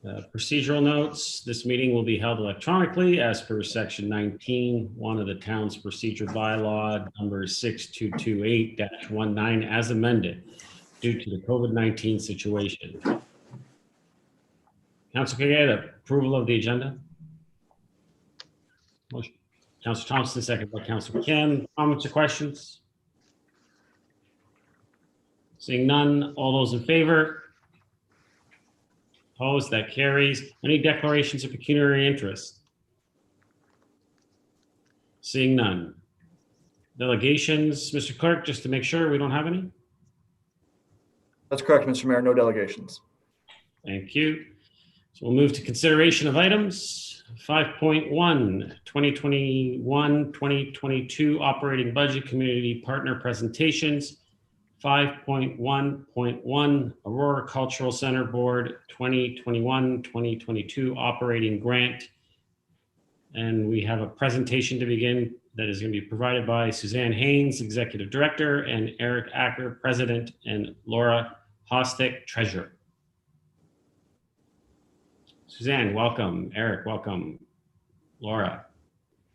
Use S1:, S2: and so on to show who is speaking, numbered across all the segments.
S1: Procedural notes. This meeting will be held electronically as per section 19(1) of the town's procedure bylaw number 6228-19 as amended due to the COVID-19 situation. Councilor Kagay, approval of the agenda. Motion. Councilor Thompson, second by Councilor Kim. Comments or questions? Seeing none, all those in favor? Opposed? That carries. Any declarations of pecuniary interest? Seeing none. Delegations, Mr. Clerk, just to make sure we don't have any?
S2: That's correct, Mr. Mayor. No delegations.
S1: Thank you. So we'll move to consideration of items. 5.1, 2021-2022 operating budget community partner presentations. 5.1.1 Aurora Cultural Center Board 2021-2022 operating grant. And we have a presentation to begin that is going to be provided by Suzanne Haynes, Executive Director, and Eric Acker, President, and Laura Hostick, Treasurer. Suzanne, welcome. Eric, welcome. Laura,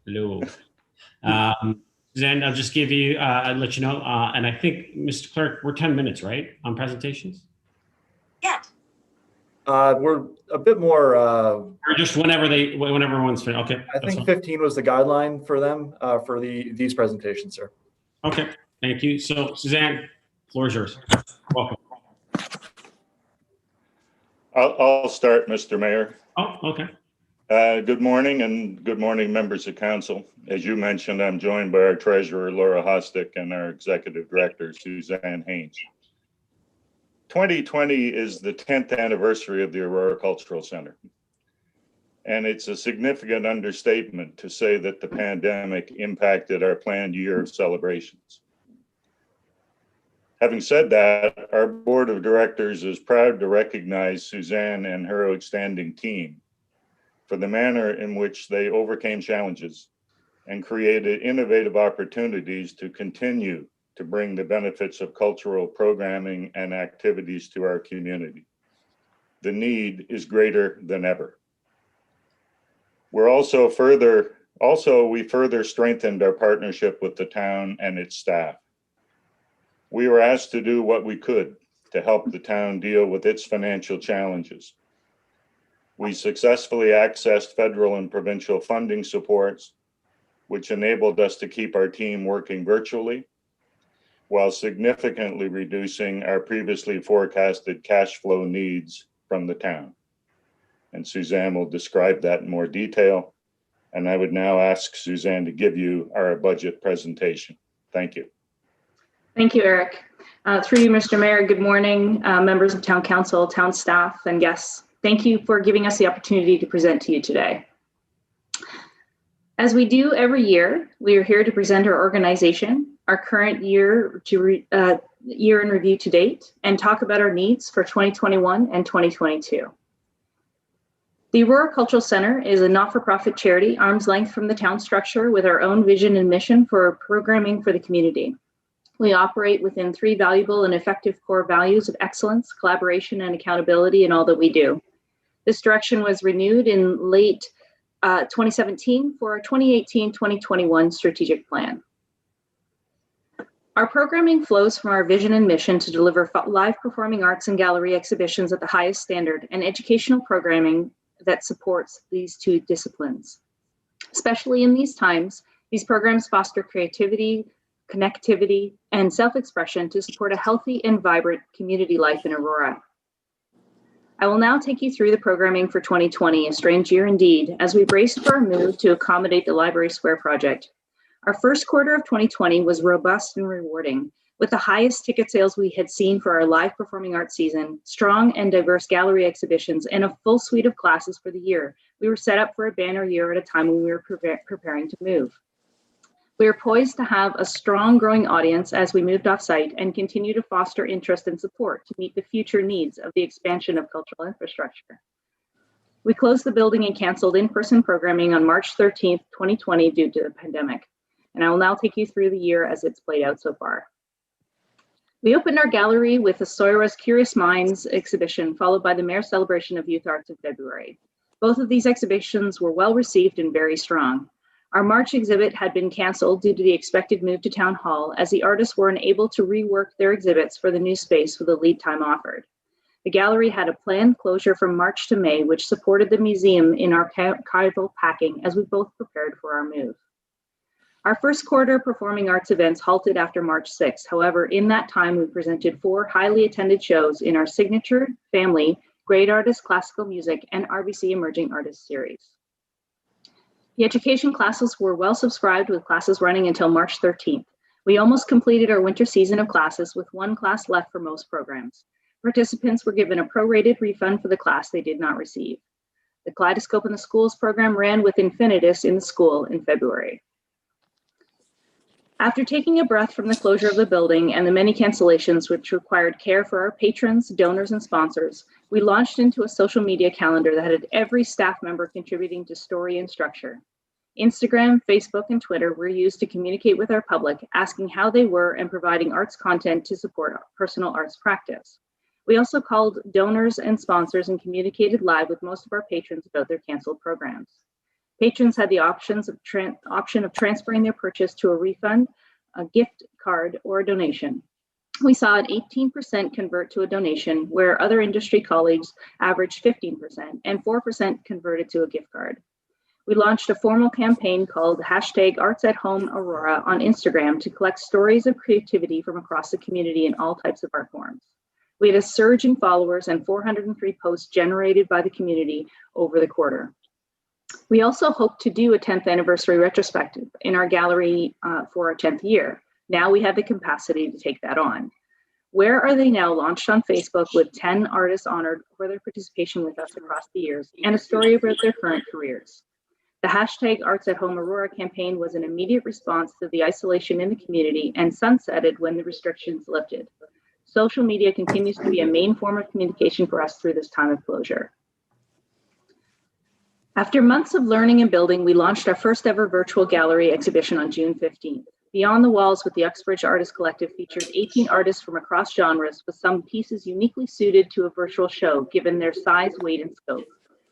S1: hello. Suzanne, I'll just give you, I'll let you know, and I think, Mr. Clerk, we're 10 minutes, right, on presentations?
S3: Yeah.
S2: We're a bit more.
S1: Or just whenever everyone's finished. Okay.
S2: I think 15 was the guideline for them for these presentations, sir.
S1: Okay, thank you. So, Suzanne, floor is yours. Welcome.
S4: I'll start, Mr. Mayor.
S1: Oh, okay.
S4: Good morning, and good morning, members of council. As you mentioned, I'm joined by our treasurer, Laura Hostick, and our executive director, Suzanne Haynes. 2020 is the 10th anniversary of the Aurora Cultural Center. And it's a significant understatement to say that the pandemic impacted our planned year of celebrations. Having said that, our board of directors is proud to recognize Suzanne and her outstanding team for the manner in which they overcame challenges and created innovative opportunities to continue to bring the benefits of cultural programming and activities to our community. The need is greater than ever. We further strengthened our partnership with the town and its staff. We were asked to do what we could to help the town deal with its financial challenges. We successfully accessed federal and provincial funding supports, which enabled us to keep our team working virtually while significantly reducing our previously forecasted cash flow needs from the town. And Suzanne will describe that in more detail. And I would now ask Suzanne to give you our budget presentation. Thank you.
S3: Thank you, Eric. Through you, Mr. Mayor, good morning, members of Town Council, town staff, and guests. Thank you for giving us the opportunity to present to you today. As we do every year, we are here to present our organization, our current year in review to date, and talk about our needs for 2021 and 2022. The Aurora Cultural Center is a not-for-profit charity, arm's length from the town structure, with our own vision and mission for programming for the community. We operate within 3 valuable and effective core values of excellence, collaboration, and accountability in all that we do. This direction was renewed in late 2017 for our 2018-2021 strategic plan. Our programming flows from our vision and mission to deliver live performing arts and gallery exhibitions at the highest standard and educational programming that supports these 2 disciplines. Especially in these times, these programs foster creativity, connectivity, and self-expression to support a healthy and vibrant community life in Aurora. I will now take you through the programming for 2020, a strange year indeed, as we braced for a move to accommodate the Library Square project. Our first quarter of 2020 was robust and rewarding, with the highest ticket sales we had seen for our live performing arts season, strong and diverse gallery exhibitions, and a full suite of classes for the year. We were set up for a banner year at a time when we were preparing to move. We are poised to have a strong growing audience as we moved off-site and continue to foster interest and support to meet the future needs of the expansion of cultural infrastructure. We closed the building and canceled in-person programming on March 13th, 2020 due to the pandemic. And I will now take you through the year as it's played out so far. We opened our gallery with the Soira's Curious Minds exhibition, followed by the Mayor's Celebration of Youth Arts in February. Both of these exhibitions were well received and very strong. Our March exhibit had been canceled due to the expected move to Town Hall, as the artists were unable to rework their exhibits for the new space with the lead time offered. The gallery had a planned closure from March to May, which supported the museum in archival packing as we both prepared for our move. Our first quarter performing arts events halted after March 6th. However, in that time, we presented 4 highly attended shows in our signature, family, Great Artists, Classical Music, and RBC Emerging Artists series. The education classes were well subscribed, with classes running until March 13th. We almost completed our winter season of classes with 1 class left for most programs. Participants were given a prorated refund for the class they did not receive. The Kaleidoscope in the Schools program ran with Infinitus in the school in February. After taking a breath from the closure of the building and the many cancellations which required care for our patrons, donors, and sponsors, we launched into a social media calendar that had every staff member contributing to story and structure. Instagram, Facebook, and Twitter were used to communicate with our public, asking how they were and providing arts content to support personal arts practice. We also called donors and sponsors and communicated live with most of our patrons about their canceled programs. Patrons had the option of transferring their purchase to a refund, a gift card, or a donation. We saw an 18% convert to a donation, where other industry colleagues averaged 15%, and 4% converted to a gift card. We launched a formal campaign called #ArtsAtHomeAurora on Instagram to collect stories of creativity from across the community in all types of art forms. We had a surge in followers and 403 posts generated by the community over the quarter. We also hope to do a 10th anniversary retrospective in our gallery for our 10th year. Now we have the capacity to take that on. Where Are They Now launched on Facebook with 10 artists honored for their participation with us across the years and a story about their current careers. The #ArtsAtHomeAurora campaign was an immediate response to the isolation in the community and sunsetted when the restrictions lifted. Social media continues to be a main form of communication for us through this time of closure. After months of learning and building, we launched our first ever virtual gallery exhibition on June 15th. Beyond the Walls with the Uxbridge Artist Collective featured 18 artists from across genres, with some pieces uniquely suited to a virtual show, given their size, weight, and scope.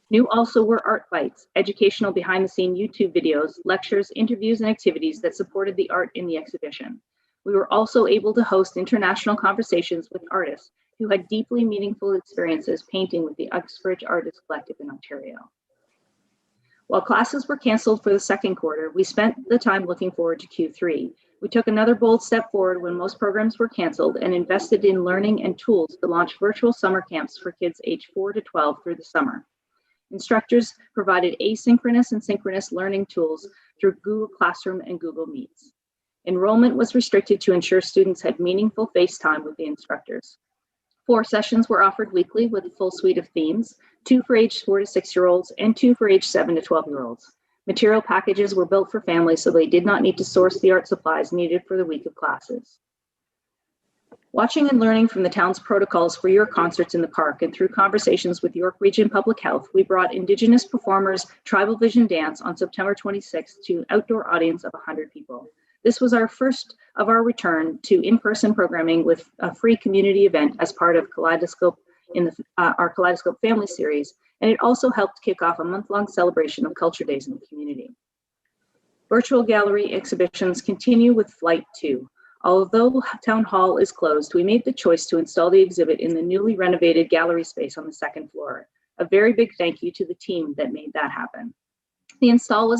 S3: New also were art bites, educational behind-the-scene YouTube videos, lectures, interviews, and activities that supported the art in the exhibition. We were also able to host international conversations with artists who had deeply meaningful experiences painting with the Uxbridge Artist Collective in Ontario. While classes were canceled for the second quarter, we spent the time looking forward to Q3. We took another bold step forward when most programs were canceled and invested in learning and tools to launch virtual summer camps for kids aged 4 to 12 through the summer. Instructors provided asynchronous and synchronous learning tools through Google Classroom and Google Meets. Enrollment was restricted to ensure students had meaningful face time with the instructors. 4 sessions were offered weekly with a full suite of themes, 2 for age 4 to 6-year-olds and 2 for age 7 to 12-year-olds. Material packages were built for families so they did not need to source the art supplies needed for the week of classes. Watching and learning from the town's protocols for York concerts in the park and through conversations with York Region Public Health, we brought Indigenous performers Tribal Vision Dance on September 26th to an outdoor audience of 100 people. This was our first of our return to in-person programming with a free community event as part of Kaleidoscope in our Kaleidoscope Family Series, and it also helped kick off a month-long celebration of Culture Days in the community. Virtual gallery exhibitions continue with Flight 2. Although Town Hall is closed, we made the choice to install the exhibit in the newly renovated gallery space on the 2nd floor. A very big thank you to the team that made that happen. The install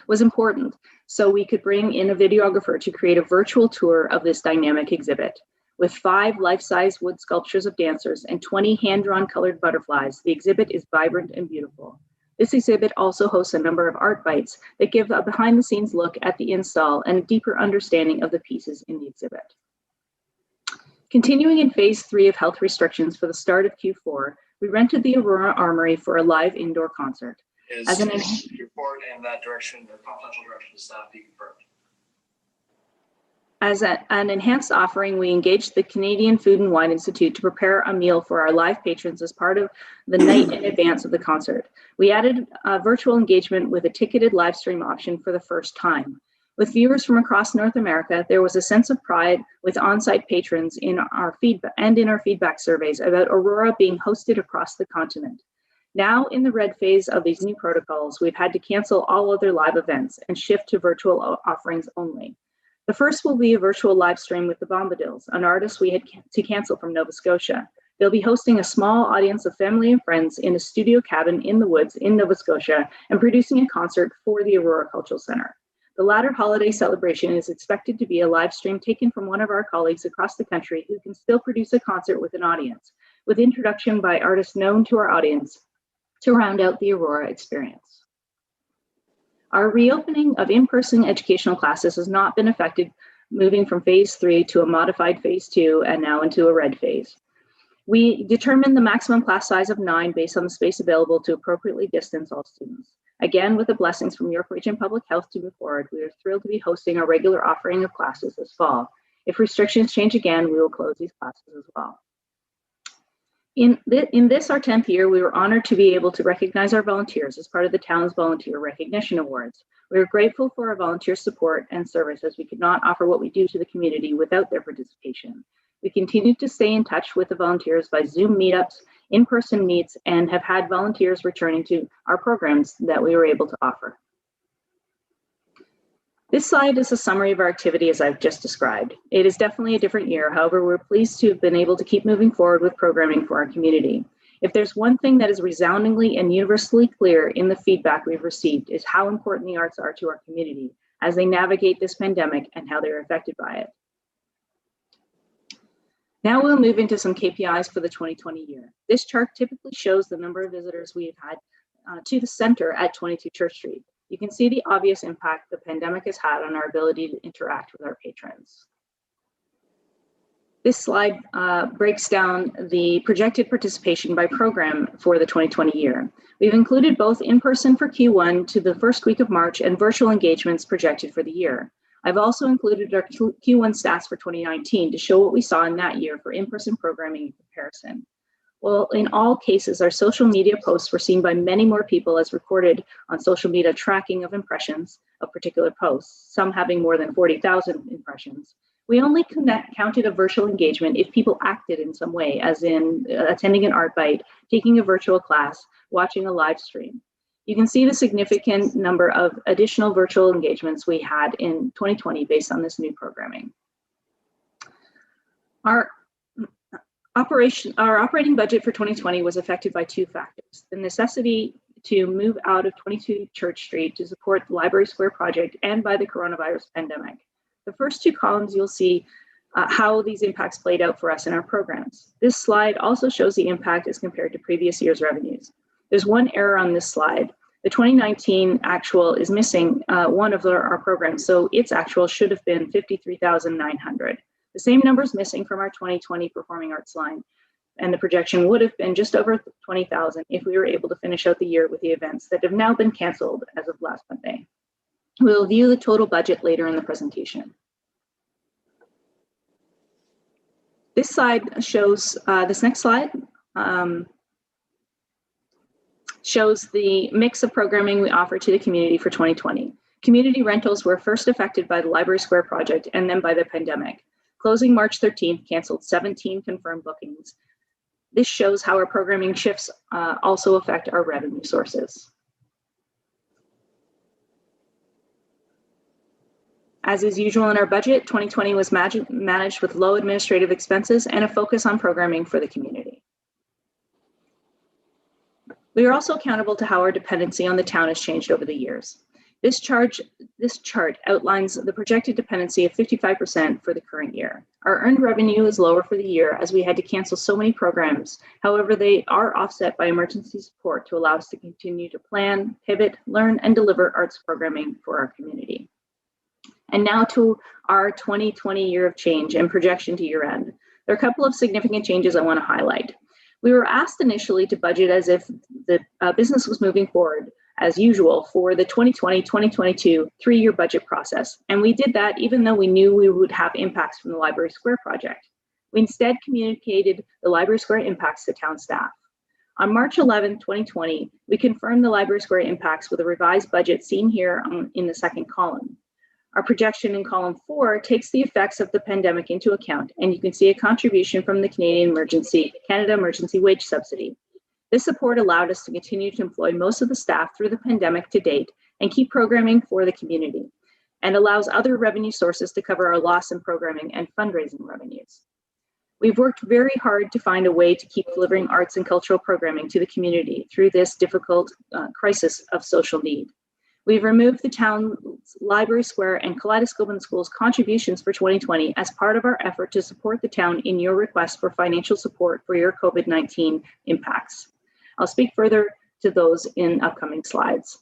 S3: was important, so we could bring in a videographer to create a virtual tour of this dynamic exhibit. With 5 life-size wood sculptures of dancers and 20 hand-drawn colored butterflies, the exhibit is vibrant and beautiful. This exhibit also hosts a number of art bites that give a behind-the-scenes look at the install and a deeper understanding of the pieces in the exhibit. Continuing in phase 3 of health restrictions for the start of Q4, we rented the Aurora Armory for a live indoor concert. As an
S5: report and that direction, or confidential direction to staff be confirmed.
S3: As an enhanced offering, we engaged the Canadian Food and Wine Institute to prepare a meal for our live patrons as part of the night in advance of the concert. We added virtual engagement with a ticketed live stream option for the first time. With viewers from across North America, there was a sense of pride with on-site patrons in our feedback surveys about Aurora being hosted across the continent. Now, in the red phase of these new protocols, we've had to cancel all other live events and shift to virtual offerings only. The first will be a virtual live stream with the Bombadils, an artist we had to cancel from Nova Scotia. They'll be hosting a small audience of family and friends in a studio cabin in the woods in Nova Scotia and producing a concert for the Aurora Cultural Centre. The latter holiday celebration is expected to be a live stream taken from one of our colleagues across the country who can still produce a concert with an audience, with introduction by artists known to our audience to round out the Aurora experience. Our reopening of in-person educational classes has not been affected, moving from phase 3 to a modified phase 2 and now into a red phase. We determined the maximum class size of 9 based on the space available to appropriately distance all students. Again, with the blessings from York Region Public Health to move forward, we are thrilled to be hosting a regular offering of classes this fall. If restrictions change again, we will close these classes as well. In this, our 10th year, we were honored to be able to recognize our volunteers as part of the town's Volunteer Recognition Awards. We are grateful for our volunteer support and service, as we could not offer what we do to the community without their participation. We continue to stay in touch with the volunteers by Zoom meetups, in-person meets, and have had volunteers returning to our programs that we were able to offer. This slide is a summary of our activity as I've just described. It is definitely a different year. However, we're pleased to have been able to keep moving forward with programming for our community. If there's one thing that is resoundingly and universally clear in the feedback we've received, is how important the arts are to our community as they navigate this pandemic and how they're affected by it. Now we'll move into some KPIs for the 2020 year. This chart typically shows the number of visitors we've had to the center at 22 Church Street. You can see the obvious impact the pandemic has had on our ability to interact with our patrons. This slide breaks down the projected participation by program for the 2020 year. We've included both in-person for Q1 to the first week of March and virtual engagements projected for the year. I've also included our Q1 stats for 2019 to show what we saw in that year for in-person programming in comparison. Well, in all cases, our social media posts were seen by many more people as recorded on social media tracking of impressions of particular posts, some having more than 40,000 impressions. We only counted a virtual engagement if people acted in some way, as in attending an art bite, taking a virtual class, watching a live stream. You can see the significant number of additional virtual engagements we had in 2020 based on this new programming. Our operating budget for 2020 was affected by two factors: the necessity to move out of 22 Church Street to support the Library Square project and by the coronavirus pandemic. The first two columns, you'll see how these impacts played out for us in our programs. This slide also shows the impact as compared to previous year's revenues. There's one error on this slide. The 2019 actual is missing one of our programs, so its actual should have been $53,900. The same number is missing from our 2020 performing arts line, and the projection would have been just over 20,000 if we were able to finish out the year with the events that have now been canceled as of last Monday. We'll view the total budget later in the presentation. This slide shows, this next slide shows the mix of programming we offer to the community for 2020. Community rentals were first affected by the Library Square project and then by the pandemic. Closing March 13th canceled 17 confirmed bookings. This shows how our programming shifts also affect our revenue sources. As is usual in our budget, 2020 was managed with low administrative expenses and a focus on programming for the community. We are also accountable to how our dependency on the town has changed over the years. This chart outlines the projected dependency of 55% for the current year. Our earned revenue is lower for the year as we had to cancel so many programs. However, they are offset by emergency support to allow us to continue to plan, pivot, learn, and deliver arts programming for our community. And now to our 2020 year of change and projection to year end. There are a couple of significant changes I want to highlight. We were asked initially to budget as if the business was moving forward as usual for the 2020-2022 three-year budget process. And we did that even though we knew we would have impacts from the Library Square project. We instead communicated the Library Square impacts to town staff. On March 11, 2020, we confirmed the Library Square impacts with a revised budget seen here in the second column. Our projection in column 4 takes the effects of the pandemic into account, and you can see a contribution from the Canada Emergency Wage Subsidy. This support allowed us to continue to employ most of the staff through the pandemic to date and keep programming for the community, and allows other revenue sources to cover our loss in programming and fundraising revenues. We've worked very hard to find a way to keep delivering arts and cultural programming to the community through this difficult crisis of social need. We've removed the town's Library Square and Kaleidoscope in the Schools contributions for 2020 as part of our effort to support the town in your request for financial support for your COVID-19 impacts. I'll speak further to those in upcoming slides.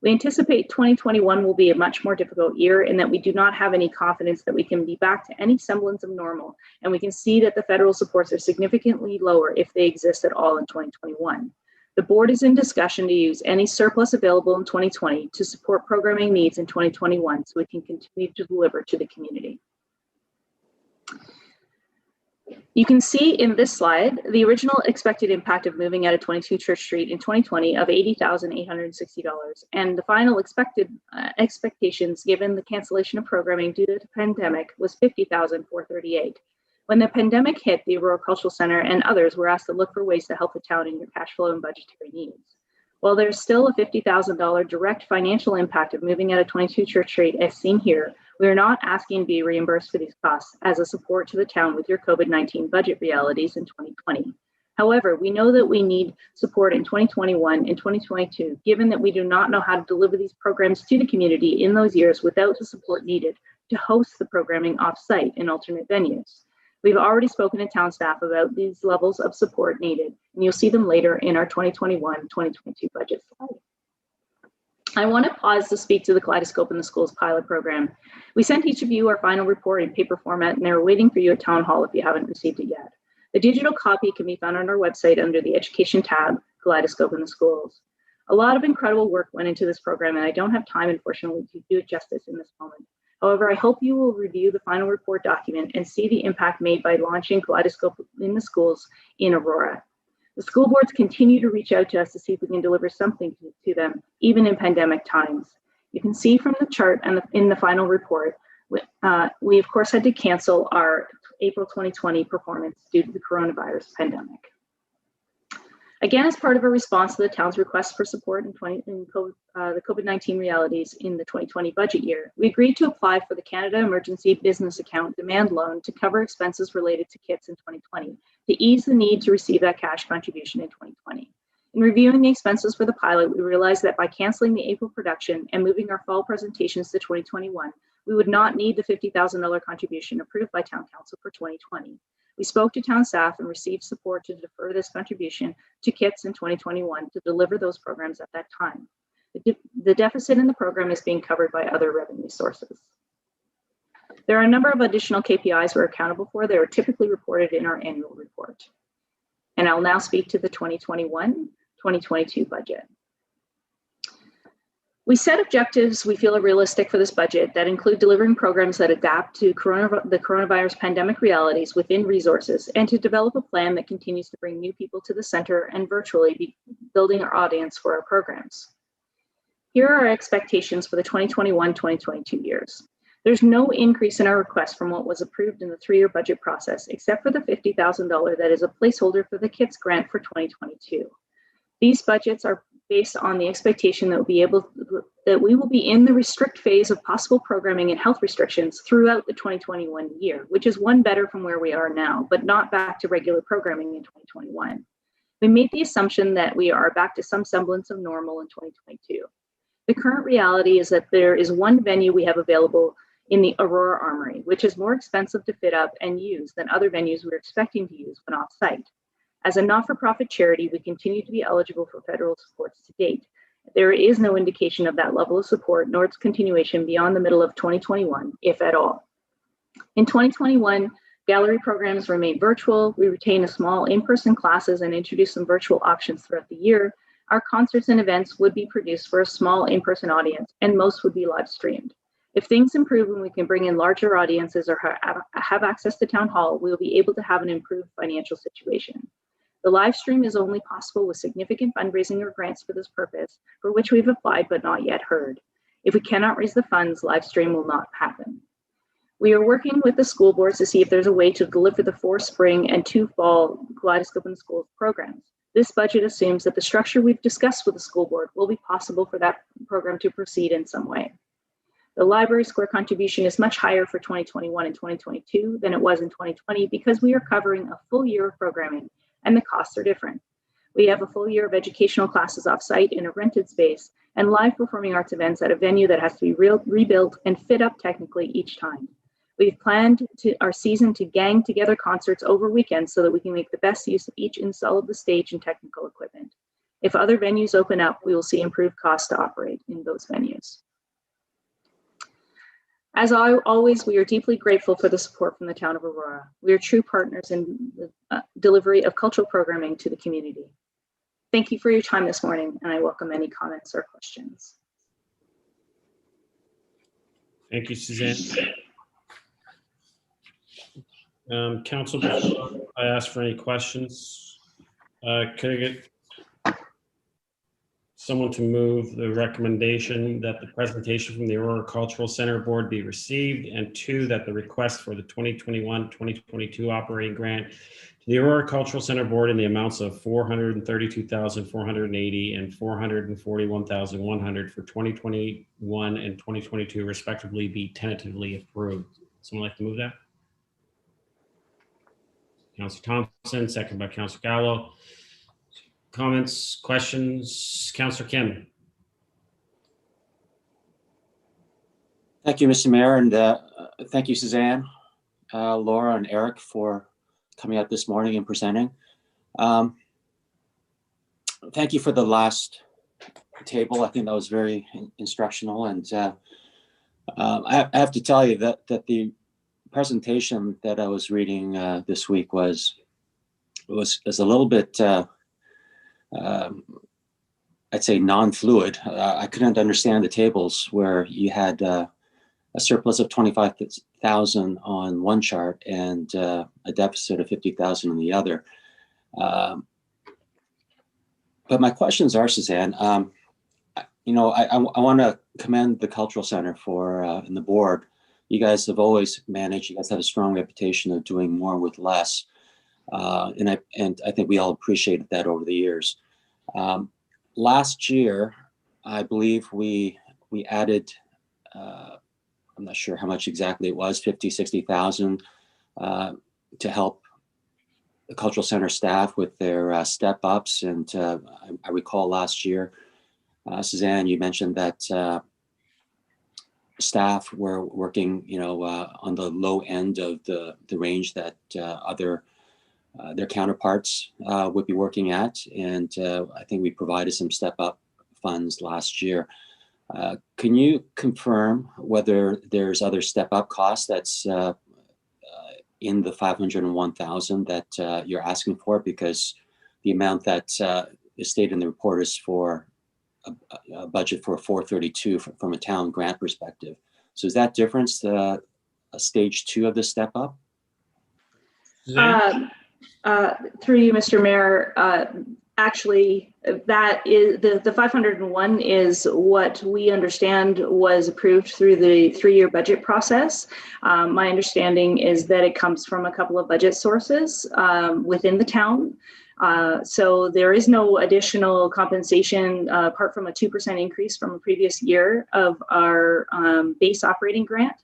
S3: We anticipate 2021 will be a much more difficult year in that we do not have any confidence that we can be back to any semblance of normal, and we can see that the federal supports are significantly lower if they exist at all in 2021. The board is in discussion to use any surplus available in 2020 to support programming needs in 2021 so we can continue to deliver to the community. You can see in this slide the original expected impact of moving out of 22 Church Street in 2020 of $80,860 and the final expected expectations given the cancellation of programming due to the pandemic was $50,438. When the pandemic hit, the Aurora Cultural Center and others were asked to look for ways to help the town in your cash flow and budgetary needs. While there's still a $50,000 direct financial impact of moving out of 22 Church Street as seen here, we are not asking to be reimbursed for these costs as a support to the town with your COVID-19 budget realities in 2020. However, we know that we need support in 2021 and 2022, given that we do not know how to deliver these programs to the community in those years without the support needed to host the programming off-site in alternate venues. We've already spoken to town staff about these levels of support needed, and you'll see them later in our 2021-2022 budget slide. I want to pause to speak to the Kaleidoscope in the Schools pilot program. We sent each of you our final report in paper format, and they're waiting for you at Town Hall if you haven't received it yet. The digital copy can be found on our website under the Education tab, Kaleidoscope in the Schools. A lot of incredible work went into this program, and I don't have time, unfortunately, to do it justice in this moment. However, I hope you will review the final report document and see the impact made by launching Kaleidoscope in the Schools in Aurora. The school boards continue to reach out to us to see if we can deliver something to them, even in pandemic times. You can see from the chart and in the final report, we of course had to cancel our April 2020 performance due to the coronavirus pandemic. Again, as part of a response to the town's request for support in the COVID-19 realities in the 2020 budget year, we agreed to apply for the Canada Emergency Business Account demand loan to cover expenses related to kits in 2020 to ease the need to receive that cash contribution in 2020. In reviewing the expenses for the pilot, we realized that by canceling the April production and moving our fall presentations to 2021, we would not need the $50,000 contribution approved by Town Council for 2020. We spoke to town staff and received support to defer this contribution to kits in 2021 to deliver those programs at that time. The deficit in the program is being covered by other revenue sources. There are a number of additional KPIs we're accountable for that are typically reported in our annual report. And I'll now speak to the 2021-2022 budget. We set objectives we feel are realistic for this budget that include delivering programs that adapt to the coronavirus pandemic realities within resources and to develop a plan that continues to bring new people to the center and virtually be building our audience for our programs. Here are our expectations for the 2021-2022 years. There's no increase in our request from what was approved in the 3-year budget process, except for the $50,000 that is a placeholder for the KITS grant for 2022. These budgets are based on the expectation that we will be in the restrict phase of possible programming and health restrictions throughout the 2021 year, which is one better from where we are now, but not back to regular programming in 2021. We made the assumption that we are back to some semblance of normal in 2022. The current reality is that there is one venue we have available in the Aurora Armory, which is more expensive to fit up and use than other venues we're expecting to use when off-site. As a not-for-profit charity, we continue to be eligible for federal supports to date. There is no indication of that level of support nor its continuation beyond the middle of 2021, if at all. In 2021, gallery programs remain virtual. We retain a small in-person classes and introduce some virtual options throughout the year. Our concerts and events would be produced for a small in-person audience, and most would be live streamed. If things improve and we can bring in larger audiences or have access to Town Hall, we will be able to have an improved financial situation. The live stream is only possible with significant fundraising or grants for this purpose, for which we've applied but not yet heard. If we cannot raise the funds, live stream will not happen. We are working with the school boards to see if there's a way to deliver the 4 spring and 2 fall Kaleidoscope in Schools programs. This budget assumes that the structure we've discussed with the school board will be possible for that program to proceed in some way. The library square contribution is much higher for 2021 and 2022 than it was in 2020 because we are covering a full year of programming and the costs are different. We have a full year of educational classes off-site in a rented space and live performing arts events at a venue that has to be rebuilt and fit up technically each time. We've planned our season to gang together concerts over weekends so that we can make the best use of each install of the stage and technical equipment. If other venues open up, we will see improved costs to operate in those venues. As always, we are deeply grateful for the support from the town of Aurora. We are true partners in the delivery of cultural programming to the community. Thank you for your time this morning, and I welcome any comments or questions.
S1: Thank you, Suzanne. Council, before I ask for any questions, could I get someone to move the recommendation that the presentation from the Aurora Cultural Center Board be received, and 2, that the request for the 2021-2022 operating grant to the Aurora Cultural Center Board in the amounts of $432,480 and $441,100 for 2021 and 2022 respectively be tentatively approved. Someone like to move that? Councilor Thompson, second by Councilor Gallo. Comments, questions? Councilor Kim.
S6: Thank you, Mr. Mayor, and thank you, Suzanne, Laura, and Eric for coming out this morning and presenting. Thank you for the last table. I think that was very instructional, and I have to tell you that the presentation that I was reading this week was a little bit, I'd say, non-fluid. I couldn't understand the tables where you had a surplus of 25,000 on one chart and a deficit of 50,000 on the other. But my questions are, Suzanne, you know, I want to commend the Cultural Center for and the board. You guys have always managed. You guys have a strong reputation of doing more with less, and I think we all appreciated that over the years. Last year, I believe we added, I'm not sure how much exactly it was, 50, 60,000 to help the Cultural Center staff with their step ups. And I recall last year, Suzanne, you mentioned that staff were working, you know, on the low end of the range that their counterparts would be working at. And I think we provided some step up funds last year. Can you confirm whether there's other step up costs that's in the 501,000 that you're asking for? Because the amount that is stated in the report is for a budget for 432 from a town grant perspective. So is that difference a stage 2 of the step up?
S3: Through you, Mr. Mayor, actually, that is the 501 is what we understand was approved through the 3-year budget process. My understanding is that it comes from a couple of budget sources within the town. So there is no additional compensation apart from a 2% increase from a previous year of our base operating grant.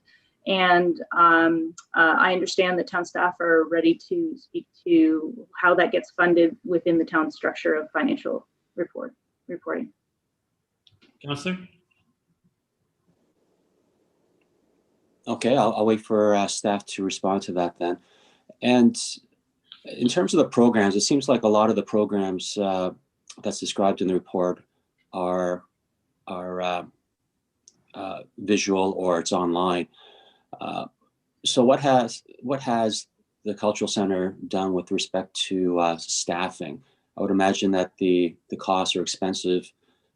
S3: And I understand that town staff are ready to speak to how that gets funded within the town structure of financial reporting.
S1: Councilor?
S6: Okay, I'll wait for staff to respond to that then. And in terms of the programs, it seems like a lot of the programs that's described in the report are visual or it's online. So what has the Cultural Center done with respect to staffing? I would imagine that the costs or expenses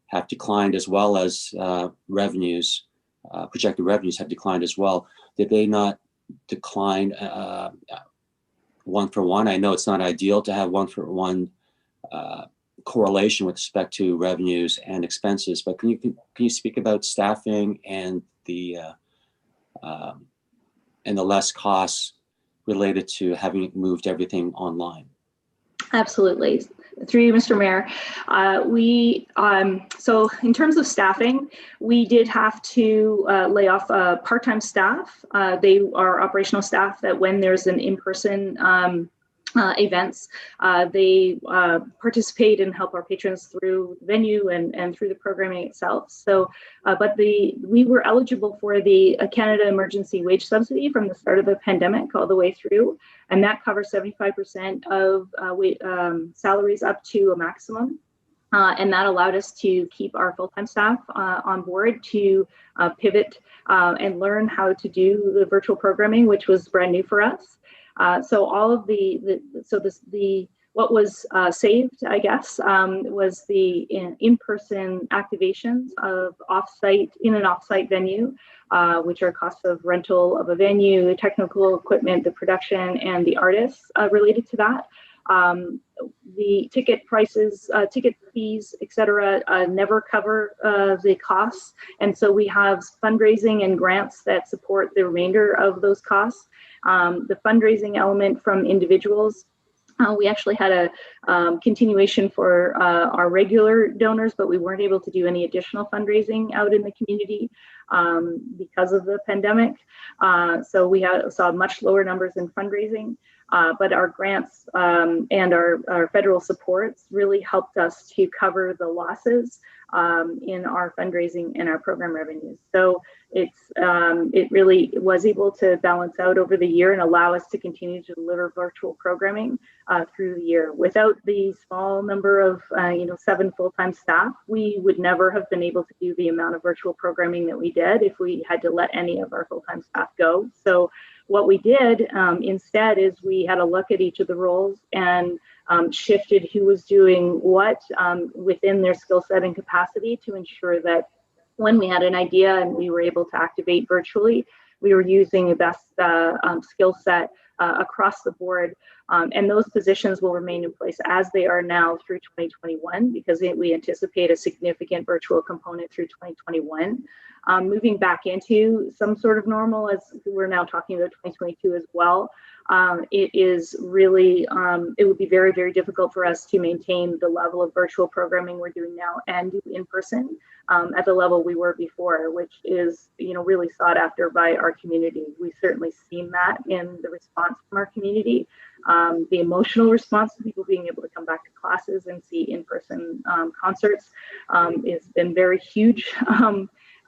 S6: have declined, as well as revenues, projected revenues have declined as well. Did they not decline one for one? I know it's not ideal to have one for one correlation with respect to revenues and expenses, but can you speak about staffing and the less costs related to having moved everything online?
S3: Absolutely. Through you, Mr. Mayor. So in terms of staffing, we did have to lay off part-time staff. They are operational staff that when there's an in-person events, they participate and help our patrons through the venue and through the programming itself. So, but we were eligible for the Canada Emergency Wage Subsidy from the start of the pandemic all the way through, and that covers 75% of salaries up to a maximum. And that allowed us to keep our full-time staff on board to pivot and learn how to do the virtual programming, which was brand new for us. So all of what was saved, I guess, was the in-person activations of in an off-site venue, which are costs of rental of a venue, the technical equipment, the production, and the artists related to that. The ticket prices, ticket fees, etc., never cover the costs. And so we have fundraising and grants that support the remainder of those costs. The fundraising element from individuals, we actually had a continuation for our regular donors, but we weren't able to do any additional fundraising out in the community because of the pandemic. So we saw much lower numbers in fundraising. But our grants and our federal supports really helped us to cover the losses in our fundraising and our program revenues. So it really was able to balance out over the year and allow us to continue to deliver virtual programming through the year. Without the small number of 7 full-time staff, we would never have been able to do the amount of virtual programming that we did if we had to let any of our full-time staff go. So what we did instead is we had a look at each of the roles and shifted who was doing what within their skill set and capacity to ensure that when we had an idea and we were able to activate virtually, we were using the best skill set across the board. And those positions will remain in place as they are now through 2021, because we anticipate a significant virtual component through 2021. Moving back into some sort of normal, as we're now talking about 2022 as well, it is really, it would be very, very difficult for us to maintain the level of virtual programming we're doing now and do in person at the level we were before, which is, really sought after by our community. We've certainly seen that in the response from our community. The emotional response to people being able to come back to classes and see in-person concerts has been very huge.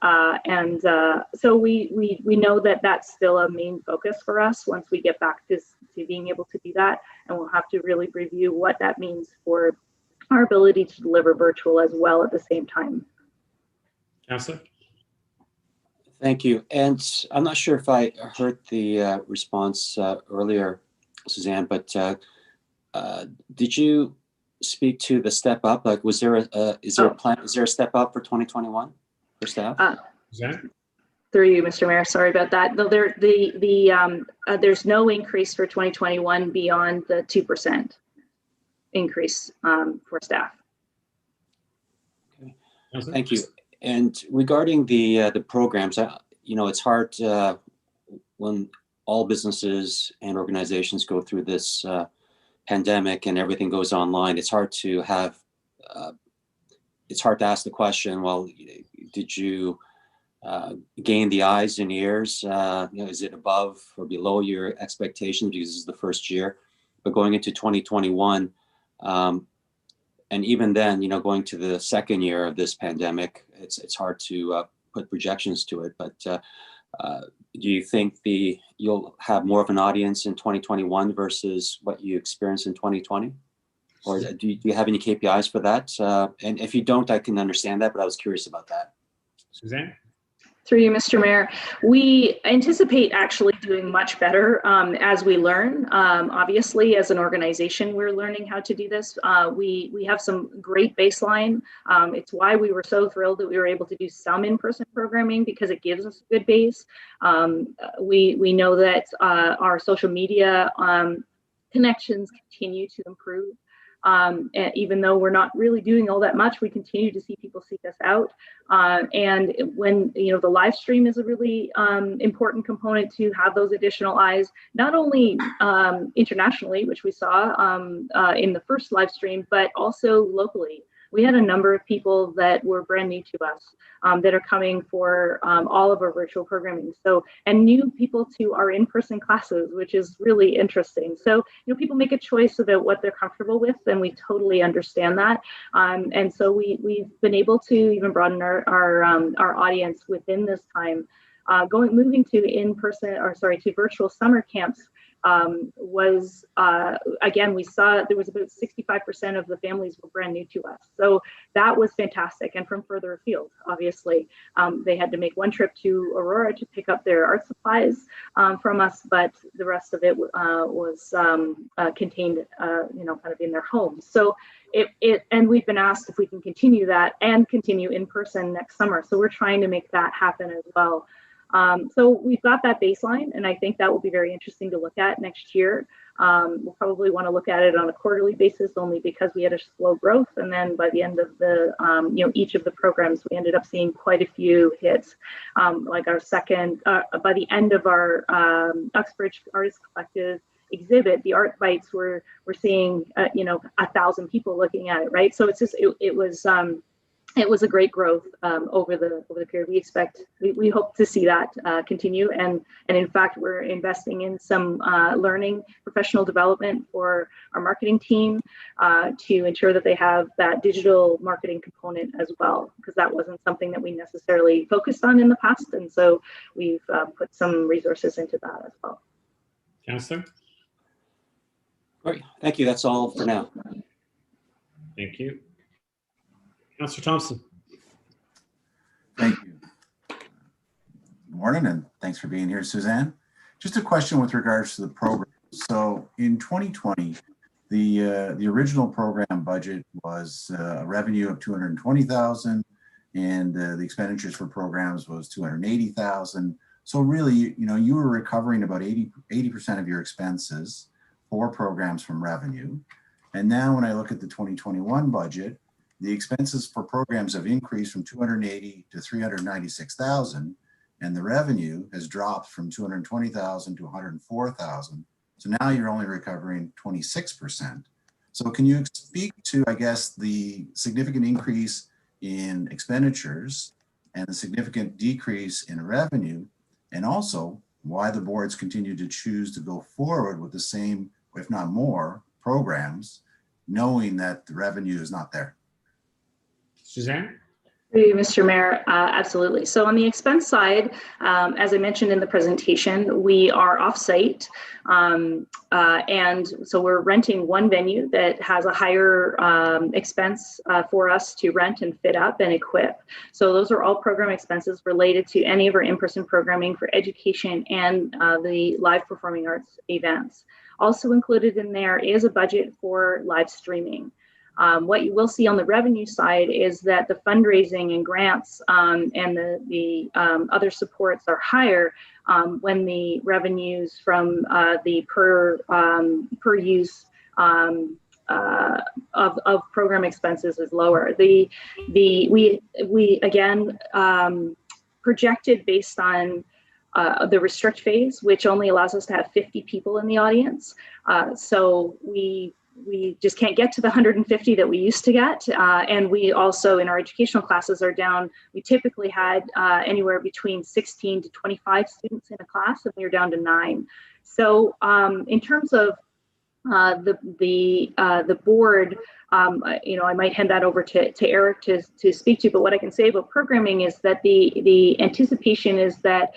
S3: So we know that that's still a main focus for us once we get back to being able to do that, and we'll have to really review what that means for our ability to deliver virtual as well at the same time.
S1: Councillor?
S6: Thank you. And I'm not sure if I heard the response earlier, Suzanne, but did you speak to the step up? Like, is there a plan? Is there a step up for 2021 for staff?
S3: Through you, Mr. Mayor, sorry about that. Though there's no increase for 2021 beyond the 2% increase for staff.
S6: Okay. Thank you. And regarding the programs, it's hard when all businesses and organizations go through this pandemic and everything goes online. It's hard to ask the question, well, did you gain the eyes and ears? Is it above or below your expectations because this is the first year? But going into 2021, and even then, going to the second year of this pandemic, it's hard to put projections to it. But do you think you'll have more of an audience in 2021 versus what you experienced in 2020? Or do you have any KPIs for that? And if you don't, I can understand that, but I was curious about that.
S1: Suzanne?
S3: Through you, Mr. Mayor, we anticipate actually doing much better as we learn. Obviously, as an organization, we're learning how to do this. We have some great baseline. It's why we were so thrilled that we were able to do some in-person programming, because it gives us a good base. We know that our social media connections continue to improve. And even though we're not really doing all that much, we continue to see people seek us out. And when, the live stream is a really important component to have those additional eyes, not only internationally, which we saw in the first live stream, but also locally. We had a number of people that were brand new to us that are coming for all of our virtual programming. So, and new people to our in-person classes, which is really interesting. So, people make a choice about what they're comfortable with, and we totally understand that. And so we've been able to even broaden our audience within this time. Moving to virtual summer camps was, again, we saw there was about 65% of the families were brand new to us. So that was fantastic. And from further afield, obviously, they had to make one trip to Aurora to pick up their art supplies from us, but the rest of it was contained, kind of in their homes. So and we've been asked if we can continue that and continue in person next summer. So we're trying to make that happen as well. So we've got that baseline, and I think that will be very interesting to look at next year. We'll probably want to look at it on a quarterly basis, only because we had a slow growth. And then by the end of the, each of the programs, we ended up seeing quite a few hits. Like our second, by the end of our Uxbridge Artist Collective exhibit, the Art Bites, we're seeing, 1,000 people looking at it, right? So it's just, it was a great growth over the period. We hope to see that continue, and in fact, we're investing in some learning, professional development for our marketing team to ensure that they have that digital marketing component as well, because that wasn't something that we necessarily focused on in the past, and so we've put some resources into that as well.
S1: Councillor?
S6: Great, thank you. That's all for now.
S1: Thank you. Councillor Thompson.
S7: Thank you. Good morning, and thanks for being here, Suzanne. Just a question with regards to the program. So in 2020, the original program budget was a revenue of $220,000, and the expenditures for programs was $280,000. So really, you were recovering about 80% of your expenses for programs from revenue. And now when I look at the 2021 budget, the expenses for programs have increased from $280,000 to $396,000, and the revenue has dropped from $220,000 to $104,000. So now you're only recovering 26%. So can you speak to, I guess, the significant increase in expenditures and the significant decrease in revenue, and also why the boards continue to choose to go forward with the same, if not more, programs, knowing that the revenue is not there?
S1: Suzanne?
S3: Thank you, Mr. Mayor. Absolutely. So on the expense side, as I mentioned in the presentation, we are off-site. And so we're renting one venue that has a higher expense for us to rent and fit up and equip. So those are all program expenses related to any of our in-person programming for education and the live performing arts events. Also included in there is a budget for live streaming. What you will see on the revenue side is that the fundraising and grants and the other supports are higher when the revenues from the per use of program expenses is lower. We again projected based on the restrict phase, which only allows us to have 50 people in the audience. So we just can't get to the 150 that we used to get. And we also, in our educational classes, are down. We typically had anywhere between 16 to 25 students in a class, and we are down to 9. So in terms of the board, I might hand that over to Eric to speak to, but what I can say about programming is that the anticipation is that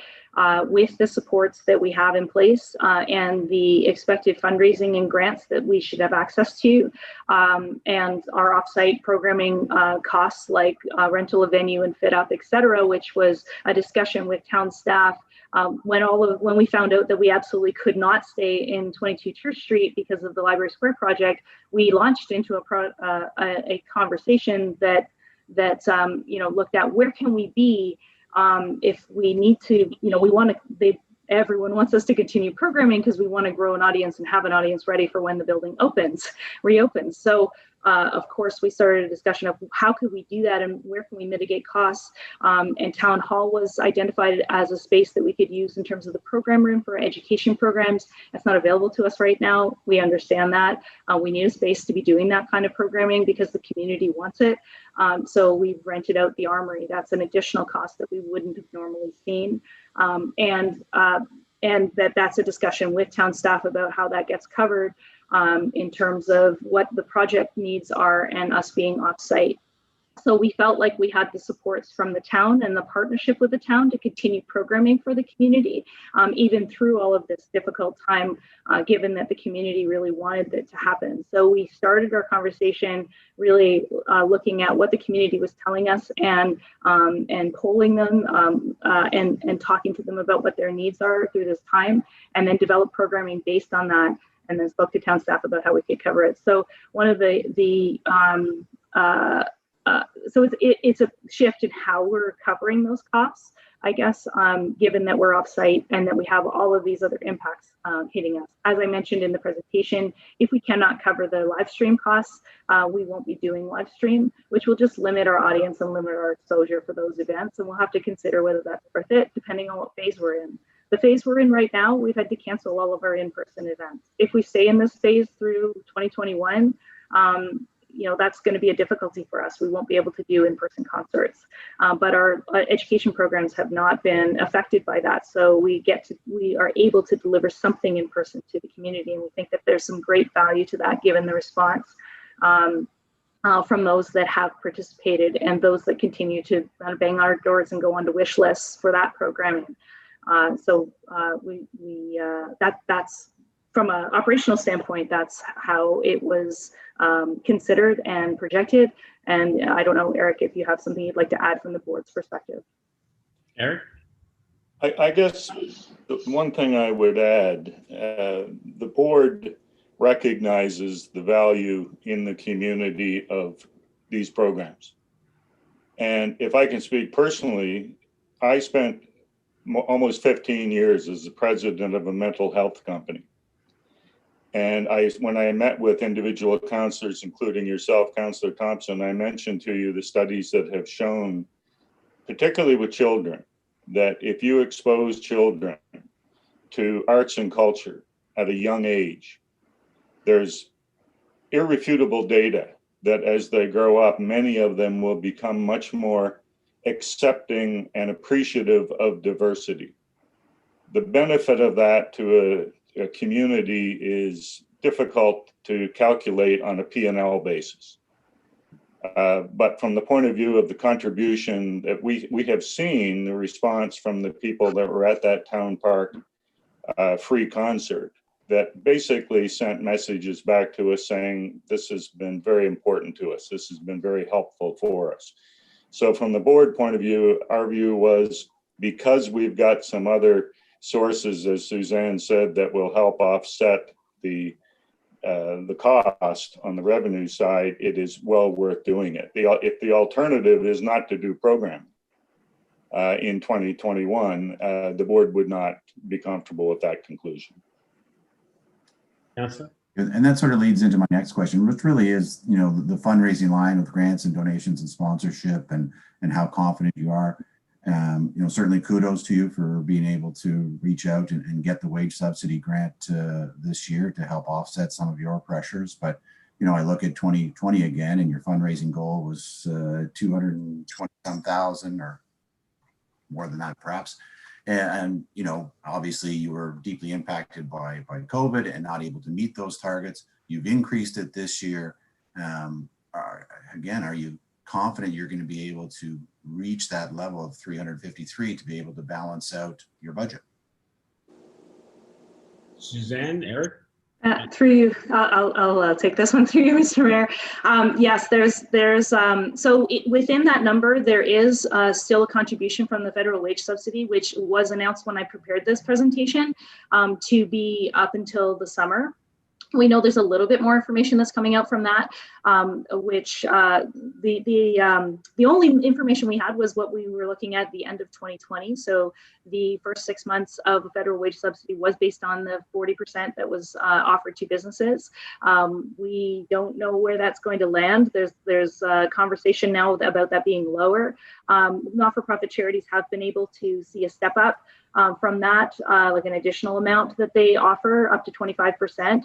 S3: with the supports that we have in place and the expected fundraising and grants that we should have access to, and our offsite programming costs like rental of venue and fit up, et cetera, which was a discussion with town staff when we found out that we absolutely could not stay in 22 Church Street because of the Library Square project. We launched into a conversation that looked at where can we be if we need to, we want to, everyone wants us to continue programming because we want to grow an audience and have an audience ready for when the building reopens. So of course, we started a discussion of how could we do that and where can we mitigate costs. And Town Hall was identified as a space that we could use in terms of the program room for education programs. That's not available to us right now. We understand that. We need a space to be doing that kind of programming because the community wants it. So we've rented out the Armory. That's an additional cost that we wouldn't have normally seen. And that's a discussion with town staff about how that gets covered. In terms of what the project needs are and us being off-site. So we felt like we had the supports from the town and the partnership with the town to continue programming for the community, even through all of this difficult time, given that the community really wanted it to happen. So we started our conversation really looking at what the community was telling us and polling them and talking to them about what their needs are through this time, and then develop programming based on that, and then spoke to town staff about how we could cover it. So one of so it's a shift in how we're covering those costs, I guess, given that we're offsite and that we have all of these other impacts hitting us. As I mentioned in the presentation, if we cannot cover the live stream costs, we won't be doing live stream, which will just limit our audience and limit our exposure for those events. And we'll have to consider whether that's worth it, depending on what phase we're in. The phase we're in right now, we've had to cancel all of our in-person events. If we stay in this phase through 2021, that's going to be a difficulty for us. We won't be able to do in-person concerts, but our education programs have not been affected by that. So we are able to deliver something in person to the community, and we think that there's some great value to that, given the response from those that have participated and those that continue to bang our doors and go onto wish lists for that programming. That's from an operational standpoint, that's how it was considered and projected. And I don't know, Eric, if you have something you'd like to add from the board's perspective.
S1: Eric?
S4: I guess the one thing I would add, the board recognizes the value in the community of these programs. And if I can speak personally, I spent almost 15 years as the president of a mental health company. And when I met with individual counselors, including yourself, Counselor Thompson, I mentioned to you the studies that have shown, particularly with children, that if you expose children to arts and culture at a young age, there's irrefutable data that as they grow up, many of them will become much more accepting and appreciative of diversity. The benefit of that to a community is difficult to calculate on a P&L basis. But from the point of view of the contribution that we have seen, the response from the people that were at that town park free concert, that basically sent messages back to us saying, this has been very important to us. This has been very helpful for us. So from the board point of view, our view was, because we've got some other sources, as Suzanne said, that will help offset the cost on the revenue side, it is well worth doing it. If the alternative is not to do programming in 2021, the board would not be comfortable with that conclusion.
S1: Councilor?
S7: And that sort of leads into my next question, which really is, the fundraising line with grants and donations and sponsorship and how confident you are. Certainly kudos to you for being able to reach out and get the wage subsidy grant this year to help offset some of your pressures. But, I look at 2020 again, and your fundraising goal was 220,000 or more than that, perhaps. And obviously you were deeply impacted by COVID and not able to meet those targets. You've increased it this year. Are you confident you're going to be able to reach that level of 353 to be able to balance out your budget?
S1: Suzanne, Eric?
S3: Through you, I'll take this one through you, Mr. Mayor. Yes, within that number, there is still a contribution from the federal wage subsidy, which was announced when I prepared this presentation, to be up until the summer. We know there's a little bit more information that's coming out from that, which the only information we had was what we were looking at the end of 2020. So the first 6 months of a federal wage subsidy was based on the 40% that was offered to businesses. We don't know where that's going to land. There's a conversation now about that being lower. Not-for-profit charities have been able to see a step up from that, like an additional amount that they offer up to 25%.